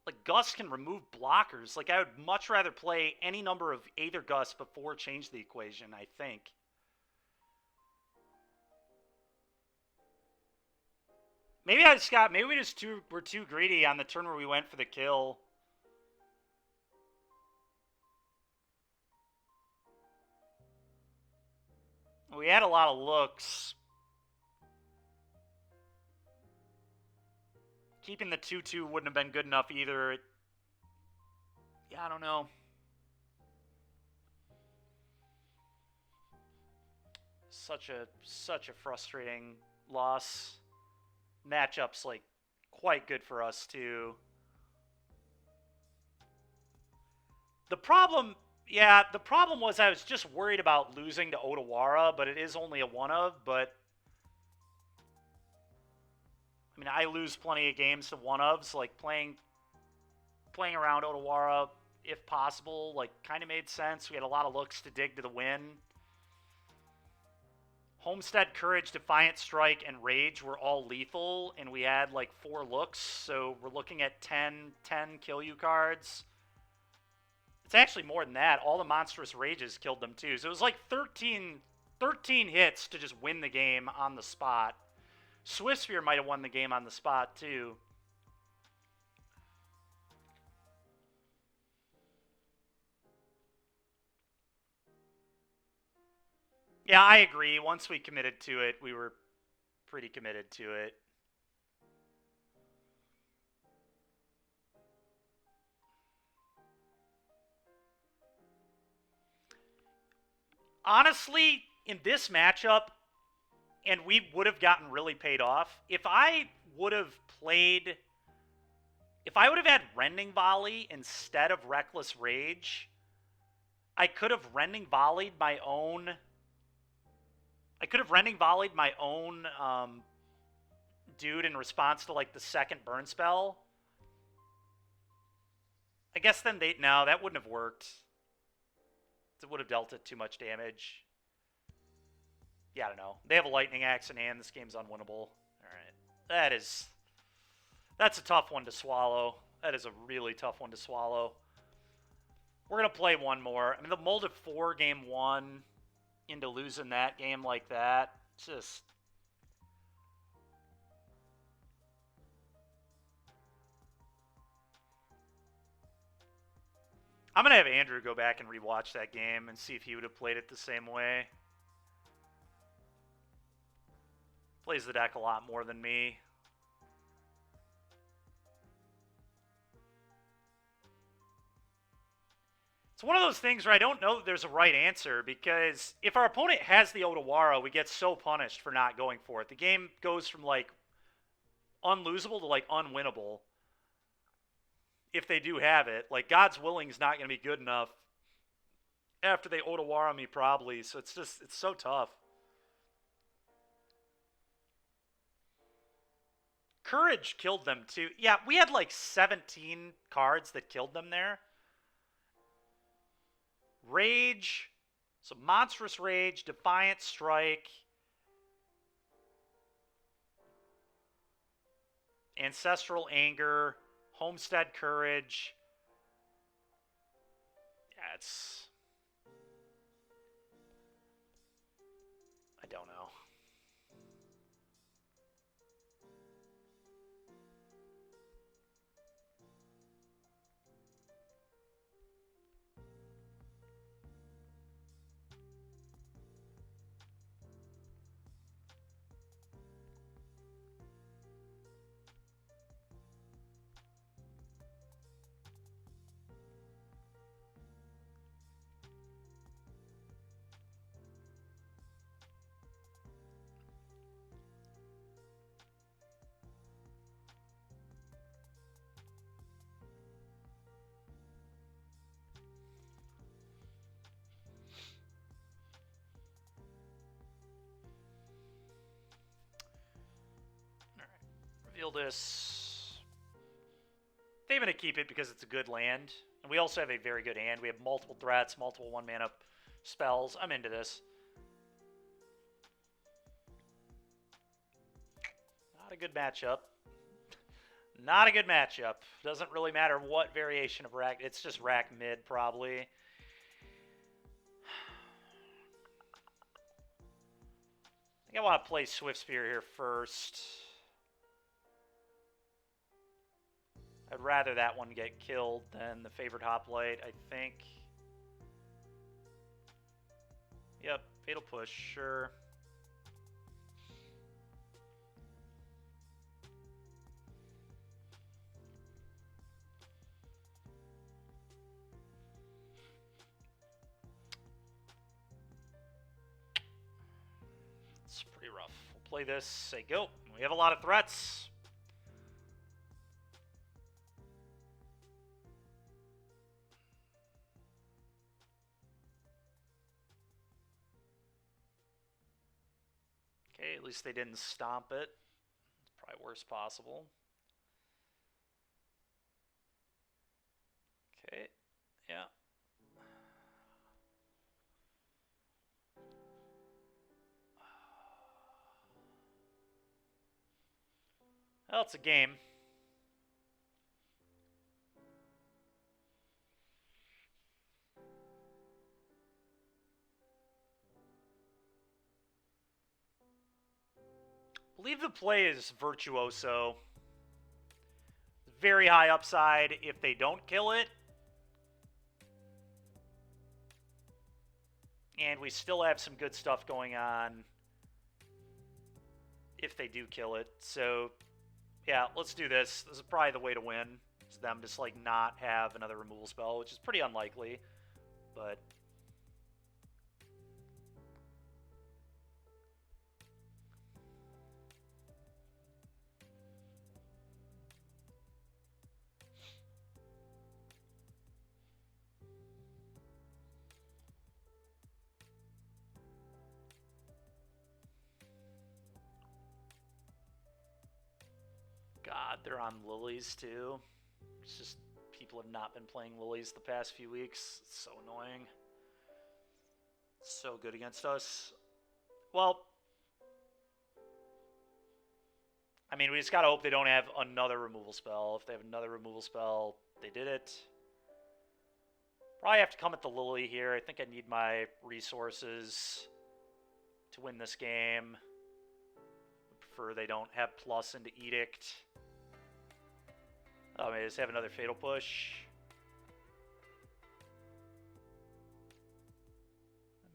Like, Gust can remove blockers. Like, I would much rather play any number of Aether Gust before change the equation, I think. Maybe maybe we just were too greedy on the turn where we went for the kill. We had a lot of looks. Keeping the 2-2 wouldn't have been good enough either. Yeah, I don't know. Such a frustrating loss. Matchup's like quite good for us too. The problem was I was just worried about losing to Otawara, but it is only a one of, but I mean, I lose plenty of games to one-ofs. Like, playing around Otawara, if possible, like, kind of made sense. We had a lot of looks to dig to the win. Homestead, Courage, Defiant Strike, and Rage were all lethal, and we had, like, 4 looks, so we're looking at 10 kill you cards. It's actually more than that. All the Monstrous Rages killed them, too. So it was, like, 13 hits to just win the game on the spot. Swiss Sphere might have won the game on the spot, too. Yeah, I agree. Once we committed to it, we were pretty committed to it. Honestly, in this matchup, and we would have gotten really paid off, if I would have had Rending Volley instead of Reckless Rage, I could have Rending Volleyed my own dude in response to, like, the second burn spell. I guess then no, that wouldn't have worked. It would have dealt it too much damage. Yeah, I don't know. They have a Lightning Axe in hand. This game's unwinnable. Alright. That's a tough one to swallow. That is a really tough one to swallow. We're going to play one more. I mean, the Molded 4 game 1 into losing that game like that. Just... I'm going to have Andrew go back and rewatch that game and see if he would have played it the same way. Plays the deck a lot more than me. It's one of those things where I don't know that there's a right answer, because if our opponent has the Otawara, we get so punished for not going for it. The game goes from, like, unlosable to, like, unwinnable. If they do have it. Like, God's Willing is not going to be good enough after they Otawara me, probably. So it's so tough. Courage killed them, too. Yeah, we had, like, 17 cards that killed them there. Rage. So Monstrous Rage, Defiant Strike, Ancestral Anger, Homestead Courage. Yeah, I don't know. Steal this. I think I'm going to keep it because it's a good land. And we also have a very good hand. We have multiple threats, multiple 1-mana spells. I'm into this. Not a good matchup. Not a good matchup. Doesn't really matter what variation of rack. It's just rack mid, probably. I think I want to play Swift Spear here first. I'd rather that one get killed than the Favored Hoplite, I think. Yep, Fatal Push, sure. It's pretty rough. We'll play this, say go. We have a lot of threats. Okay, at least they didn't stomp it. It's probably worst possible. Okay, yeah. Well, it's a game. I believe the play is Virtuoso. Very high upside if they don't kill it. And we still have some good stuff going on if they do kill it. So, yeah, let's do this. This is probably the way to win. Is them just, like, not have another removal spell, which is pretty unlikely. But God, they're on Lilies, too. It's just people have not been playing Lilies the past few weeks. It's so annoying. It's so good against us. Well, I mean, we just gotta hope they don't have another removal spell. If they have another removal spell, they did it. Probably have to come at the Lily here. I think I need my resources to win this game. I prefer they don't have plus into Edict. Oh, maybe just have another Fatal Push.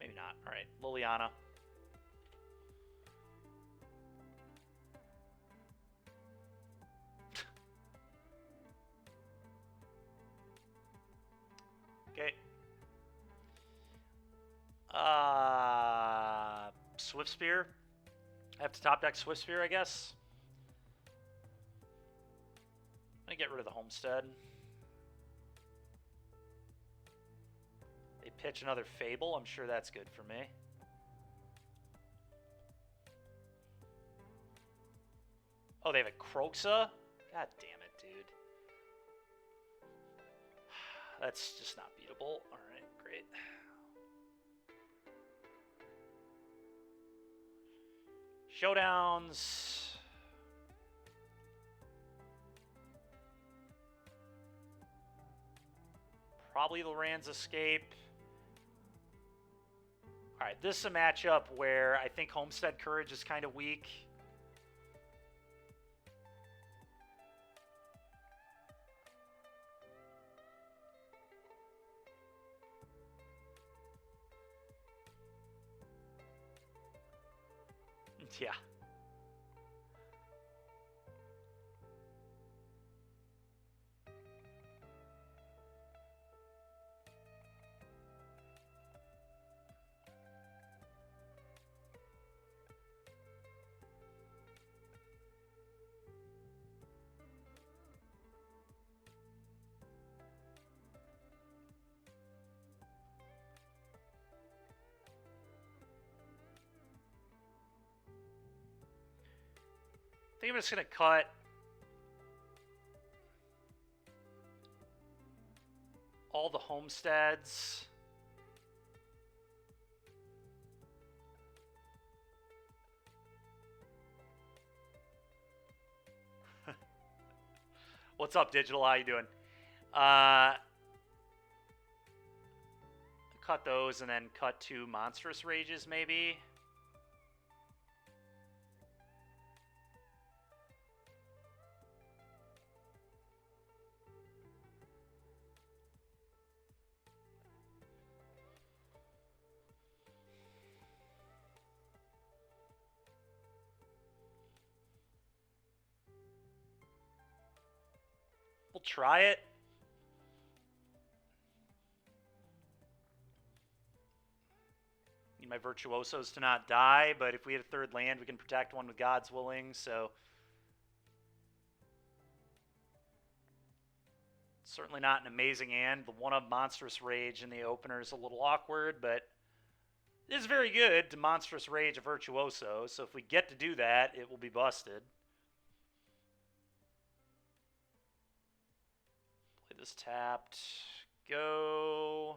Maybe not. Alright, Liliana. Okay. Swift Spear. I have to top deck Swift Spear, I guess. I'm gonna get rid of the Homestead. They pitch another Fable. I'm sure that's good for me. Oh, they have a Kroxa? God damn it, dude. That's just not beatable. Alright, great. Showdowns. Probably Loran's Escape. Alright, this is a matchup where I think Homestead Courage is kind of weak. Yeah. I think I'm just going to cut all the homesteads. What's up, Digital? How you doing? Cut those and then cut 2 monstrous rages, maybe. We'll try it. Need my Virtuosos to not die, but if we had a 3rd land, we can protect one with God's Willing, so... Certainly not an amazing hand. The 1-of Monstrous Rage in the opener is a little awkward, but it is very good to Monstrous Rage a Virtuoso, so if we get to do that, it will be busted. Play this tapped. Go.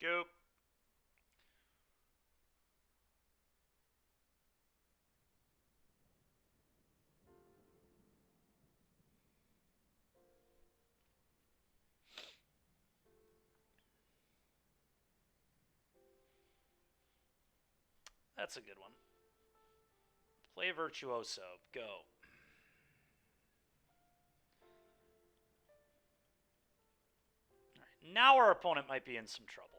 Go. That's a good one. Play Virtuoso. Go. All right. Now our opponent might be in some trouble.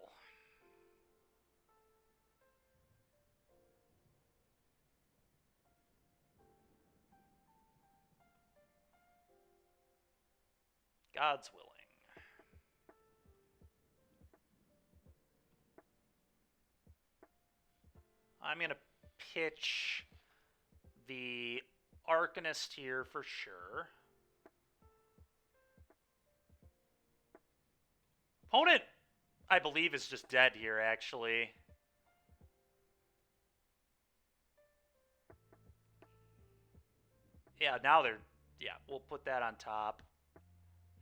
God's Willing. I'm going to pitch the Arcanist here for sure. Opponent, I believe, is just dead here, actually. Yeah, now they're... Yeah, we'll put that on top.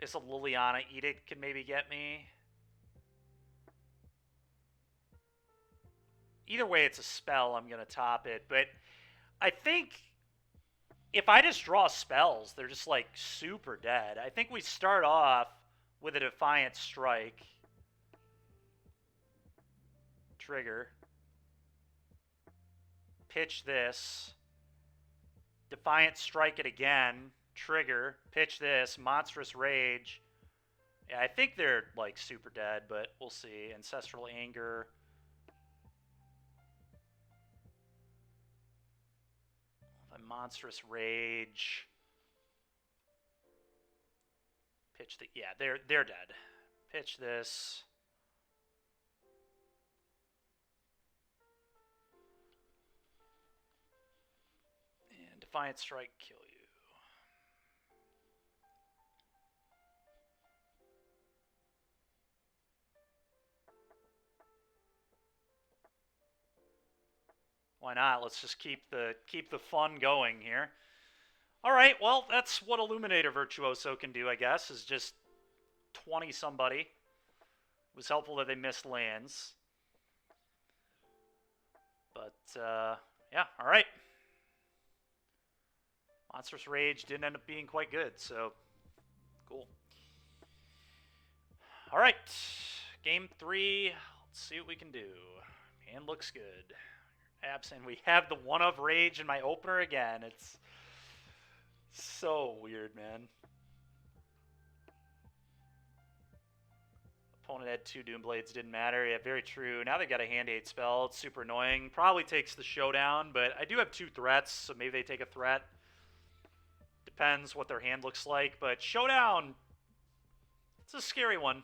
This a Liliana Edict can maybe get me. Either way, it's a spell. I'm going to top it. But I think if I just draw spells, they're just, like, super dead. I think we start off with a Defiant Strike. Trigger. Pitch this. Defiant Strike it again. Trigger. Pitch this. Monstrous Rage. Yeah, I think they're, like, super dead, but we'll see. Ancestral Anger. Monstrous Rage. Pitch the... Yeah, they're dead. Pitch this. And Defiant Strike kill you. Why not? Let's just keep the fun going here. All right, well, that's what Illuminator Virtuoso can do, I guess, is just 20 somebody. It was helpful that they missed lands. But, yeah, all right. Monstrous Rage didn't end up being quite good, so cool. All right, game 3. Let's see what we can do. Hand looks good. Absent. We have the 1-of Rage in my opener again. It's so weird, man. Opponent had 2 Doomblades, didn't matter. Yeah, very true. Now they got a hand 8 spell. It's super annoying. Probably takes the showdown, but I do have 2 threats, so maybe they take a threat. Depends what their hand looks like, but showdown, it's a scary one.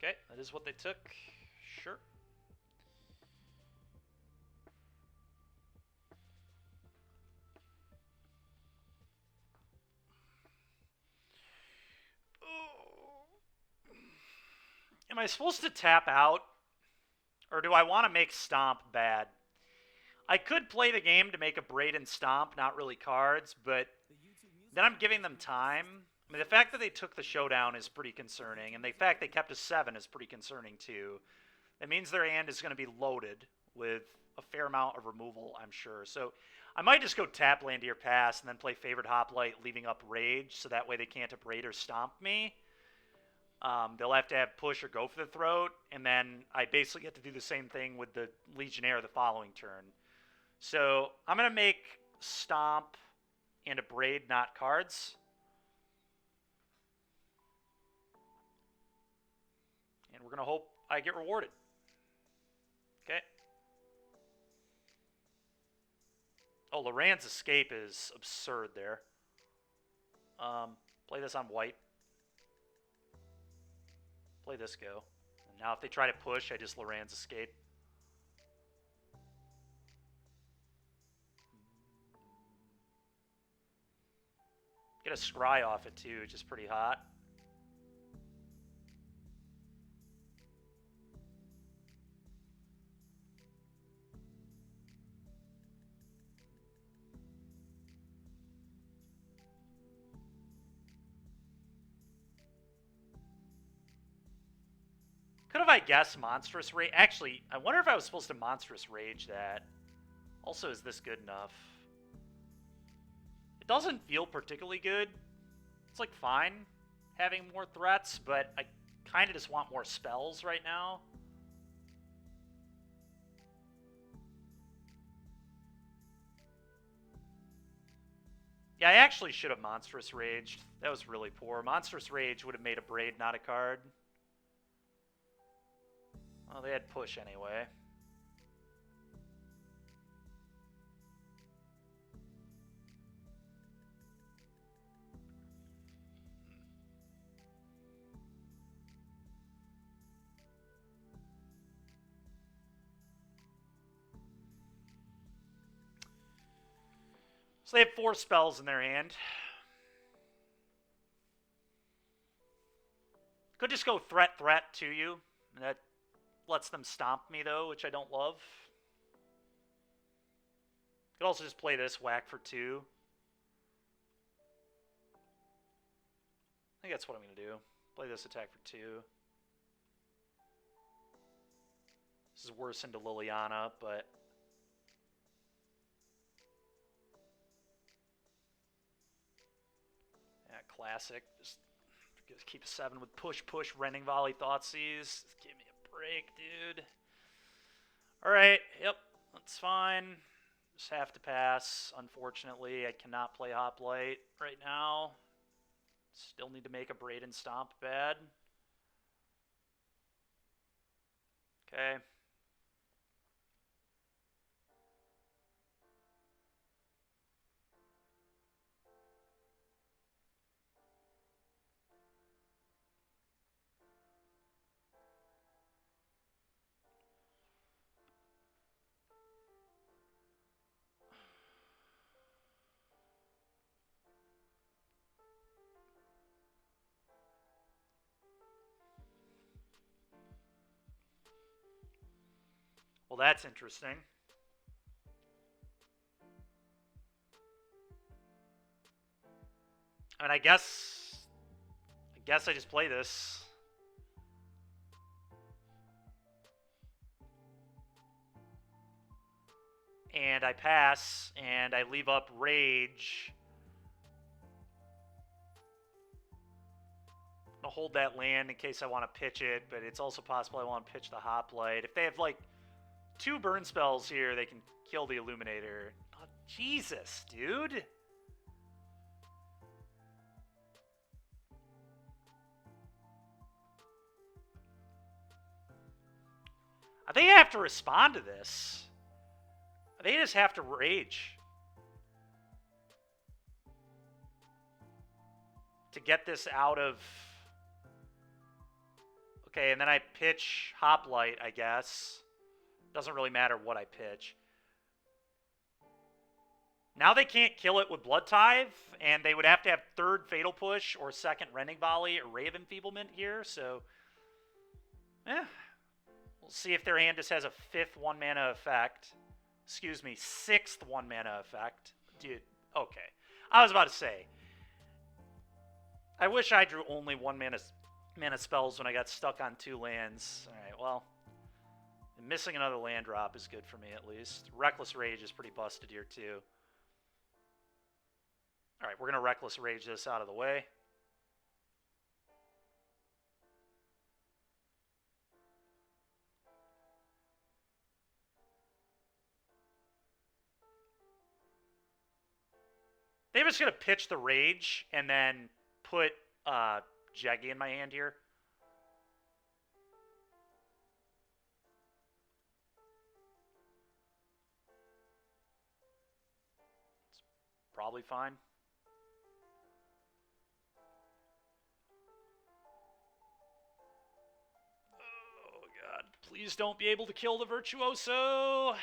Okay, that is what they took. Sure. Am I supposed to tap out? Or do I want to make Stomp bad? I could play the game to make a Braid and Stomp, not really cards, but then I'm giving them time. I mean, the fact that they took the Showdown is pretty concerning, and the fact they kept a 7 is pretty concerning too. That means their hand is going to be loaded with a fair amount of removal, I'm sure. So I might just go tap land to your pass and then play Favored Hoplite, leaving up Rage, so that way they can't Braid or Stomp me. They'll have to have push or go for the throat, and then I basically get to do the same thing with the Legionnaire the following turn. So I'm going to make Stomp and a Braid, not cards. And we're going to hope I get rewarded. Okay. Oh, Loran's Escape is absurd there. Play this on white. Play this go. And now if they try to push, I just Loran's Escape. Get a scry off it too, which is pretty hot. Could have, I guessed, Monstrous Rage. Actually, I wonder if I was supposed to Monstrous Rage that. Also, is this good enough? It doesn't feel particularly good. It's, like, fine having more threats, but I kind of just want more spells right now. Yeah, I actually should have Monstrous Raged. That was really poor. Monstrous Rage would have made a Braid, not a card. Well, they had push anyway. So they have 4 spells in their hand. Could just go threat to you. That lets them stomp me, though, which I don't love. Could also just play this, whack for 2. I think that's what I'm going to do. Play this, attack for 2. This is worse into Liliana, but... yeah, classic. Just keep a 7 with push, Rending Volley, Thoughtseize. Just give me a break, dude. Alright, yep, that's fine. Just have to pass. Unfortunately, I cannot play Hoplite right now. Still need to make a Braid and Stomp bad. Okay. Well, that's interesting. I mean, I guess I just play this. And I pass, and I leave up Rage. I'm gonna hold that land in case I want to pitch it, but it's also possible I want to pitch the Hoplite. If they have, like, 2 burn spells here, they can kill the Illuminator. Oh, Jesus, dude. I think I have to respond to this. I think I just have to Rage. To get this out of... okay, and then I pitch Hoplite, I guess. Doesn't really matter what I pitch. Now they can't kill it with Blood Tithe, and they would have to have 3rd Fatal Push or 2nd Rending Volley or Ray of Enfeeblement here, so... We'll see if their hand just has a 5th 1-mana effect. Excuse me, 6th 1-mana effect. Dude, okay. I was about to say, I wish I drew only 1-mana spells when I got stuck on 2 lands. Alright, well, missing another land drop is good for me at least. Reckless Rage is pretty busted here too. Alright, we're going to Reckless Rage this out of the way. They're just going to pitch the Rage and then put Jeggy in my hand here. It's probably fine. Oh, God. Please don't be able to kill the Virtuoso.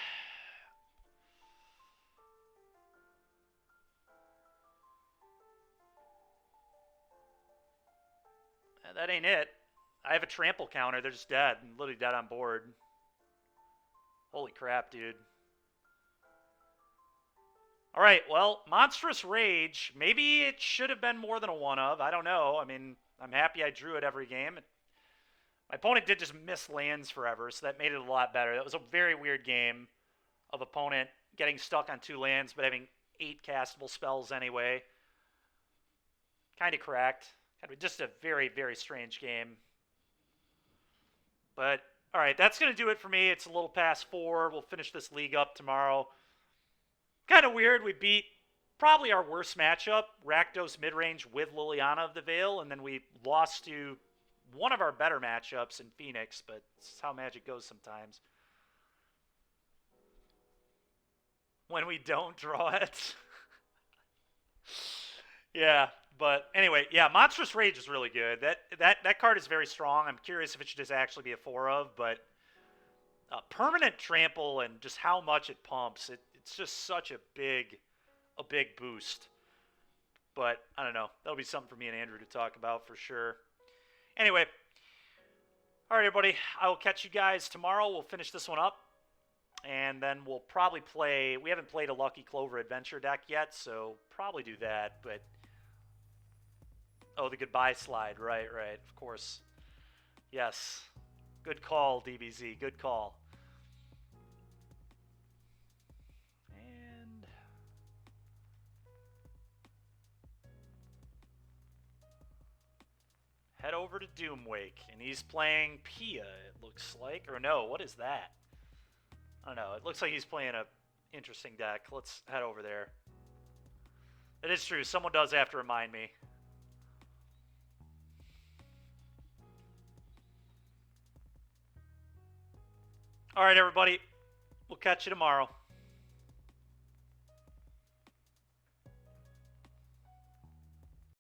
That ain't it. I have a trample counter. They're just dead. I'm literally dead on board. Holy crap, dude. Alright, well, Monstrous Rage. Maybe it should have been more than a one of. I don't know. I mean, I'm happy I drew it every game. My opponent did just miss lands forever, so that made it a lot better. That was a very weird game of opponent getting stuck on 2 lands, but having 8 castable spells anyway. Kind of cracked. Just a very, very strange game. But, alright, that's going to do it for me. It's a little past 4. We'll finish this league up tomorrow. Kind of weird. We beat probably our worst matchup, Rakdos midrange with Liliana of the Veil, and then we lost to one of our better matchups in Phoenix, but this is how Magic goes sometimes. When we don't draw it. Yeah. But anyway, yeah, Monstrous Rage is really good. That card is very strong. I'm curious if it should just actually be a 4 of, but permanent trample and just how much it pumps, it's just such a big boost. But I don't know. That'll be something for me and Andrew to talk about for sure. Anyway, all right, everybody. I will catch you guys tomorrow. We'll finish this one up, and then we'll probably play. We haven't played a Lucky Clover Adventure deck yet, so probably do that, but. Oh, the goodbye slide. Right, of course. Yes. Good call, DBZ. Good call. And... head over to Doomwake, and he's playing Pia, it looks like. Or no, what is that? I don't know. It looks like he's playing a interesting deck. Let's head over there. It is true. Someone does have to remind me. All right, everybody. We'll catch you tomorrow.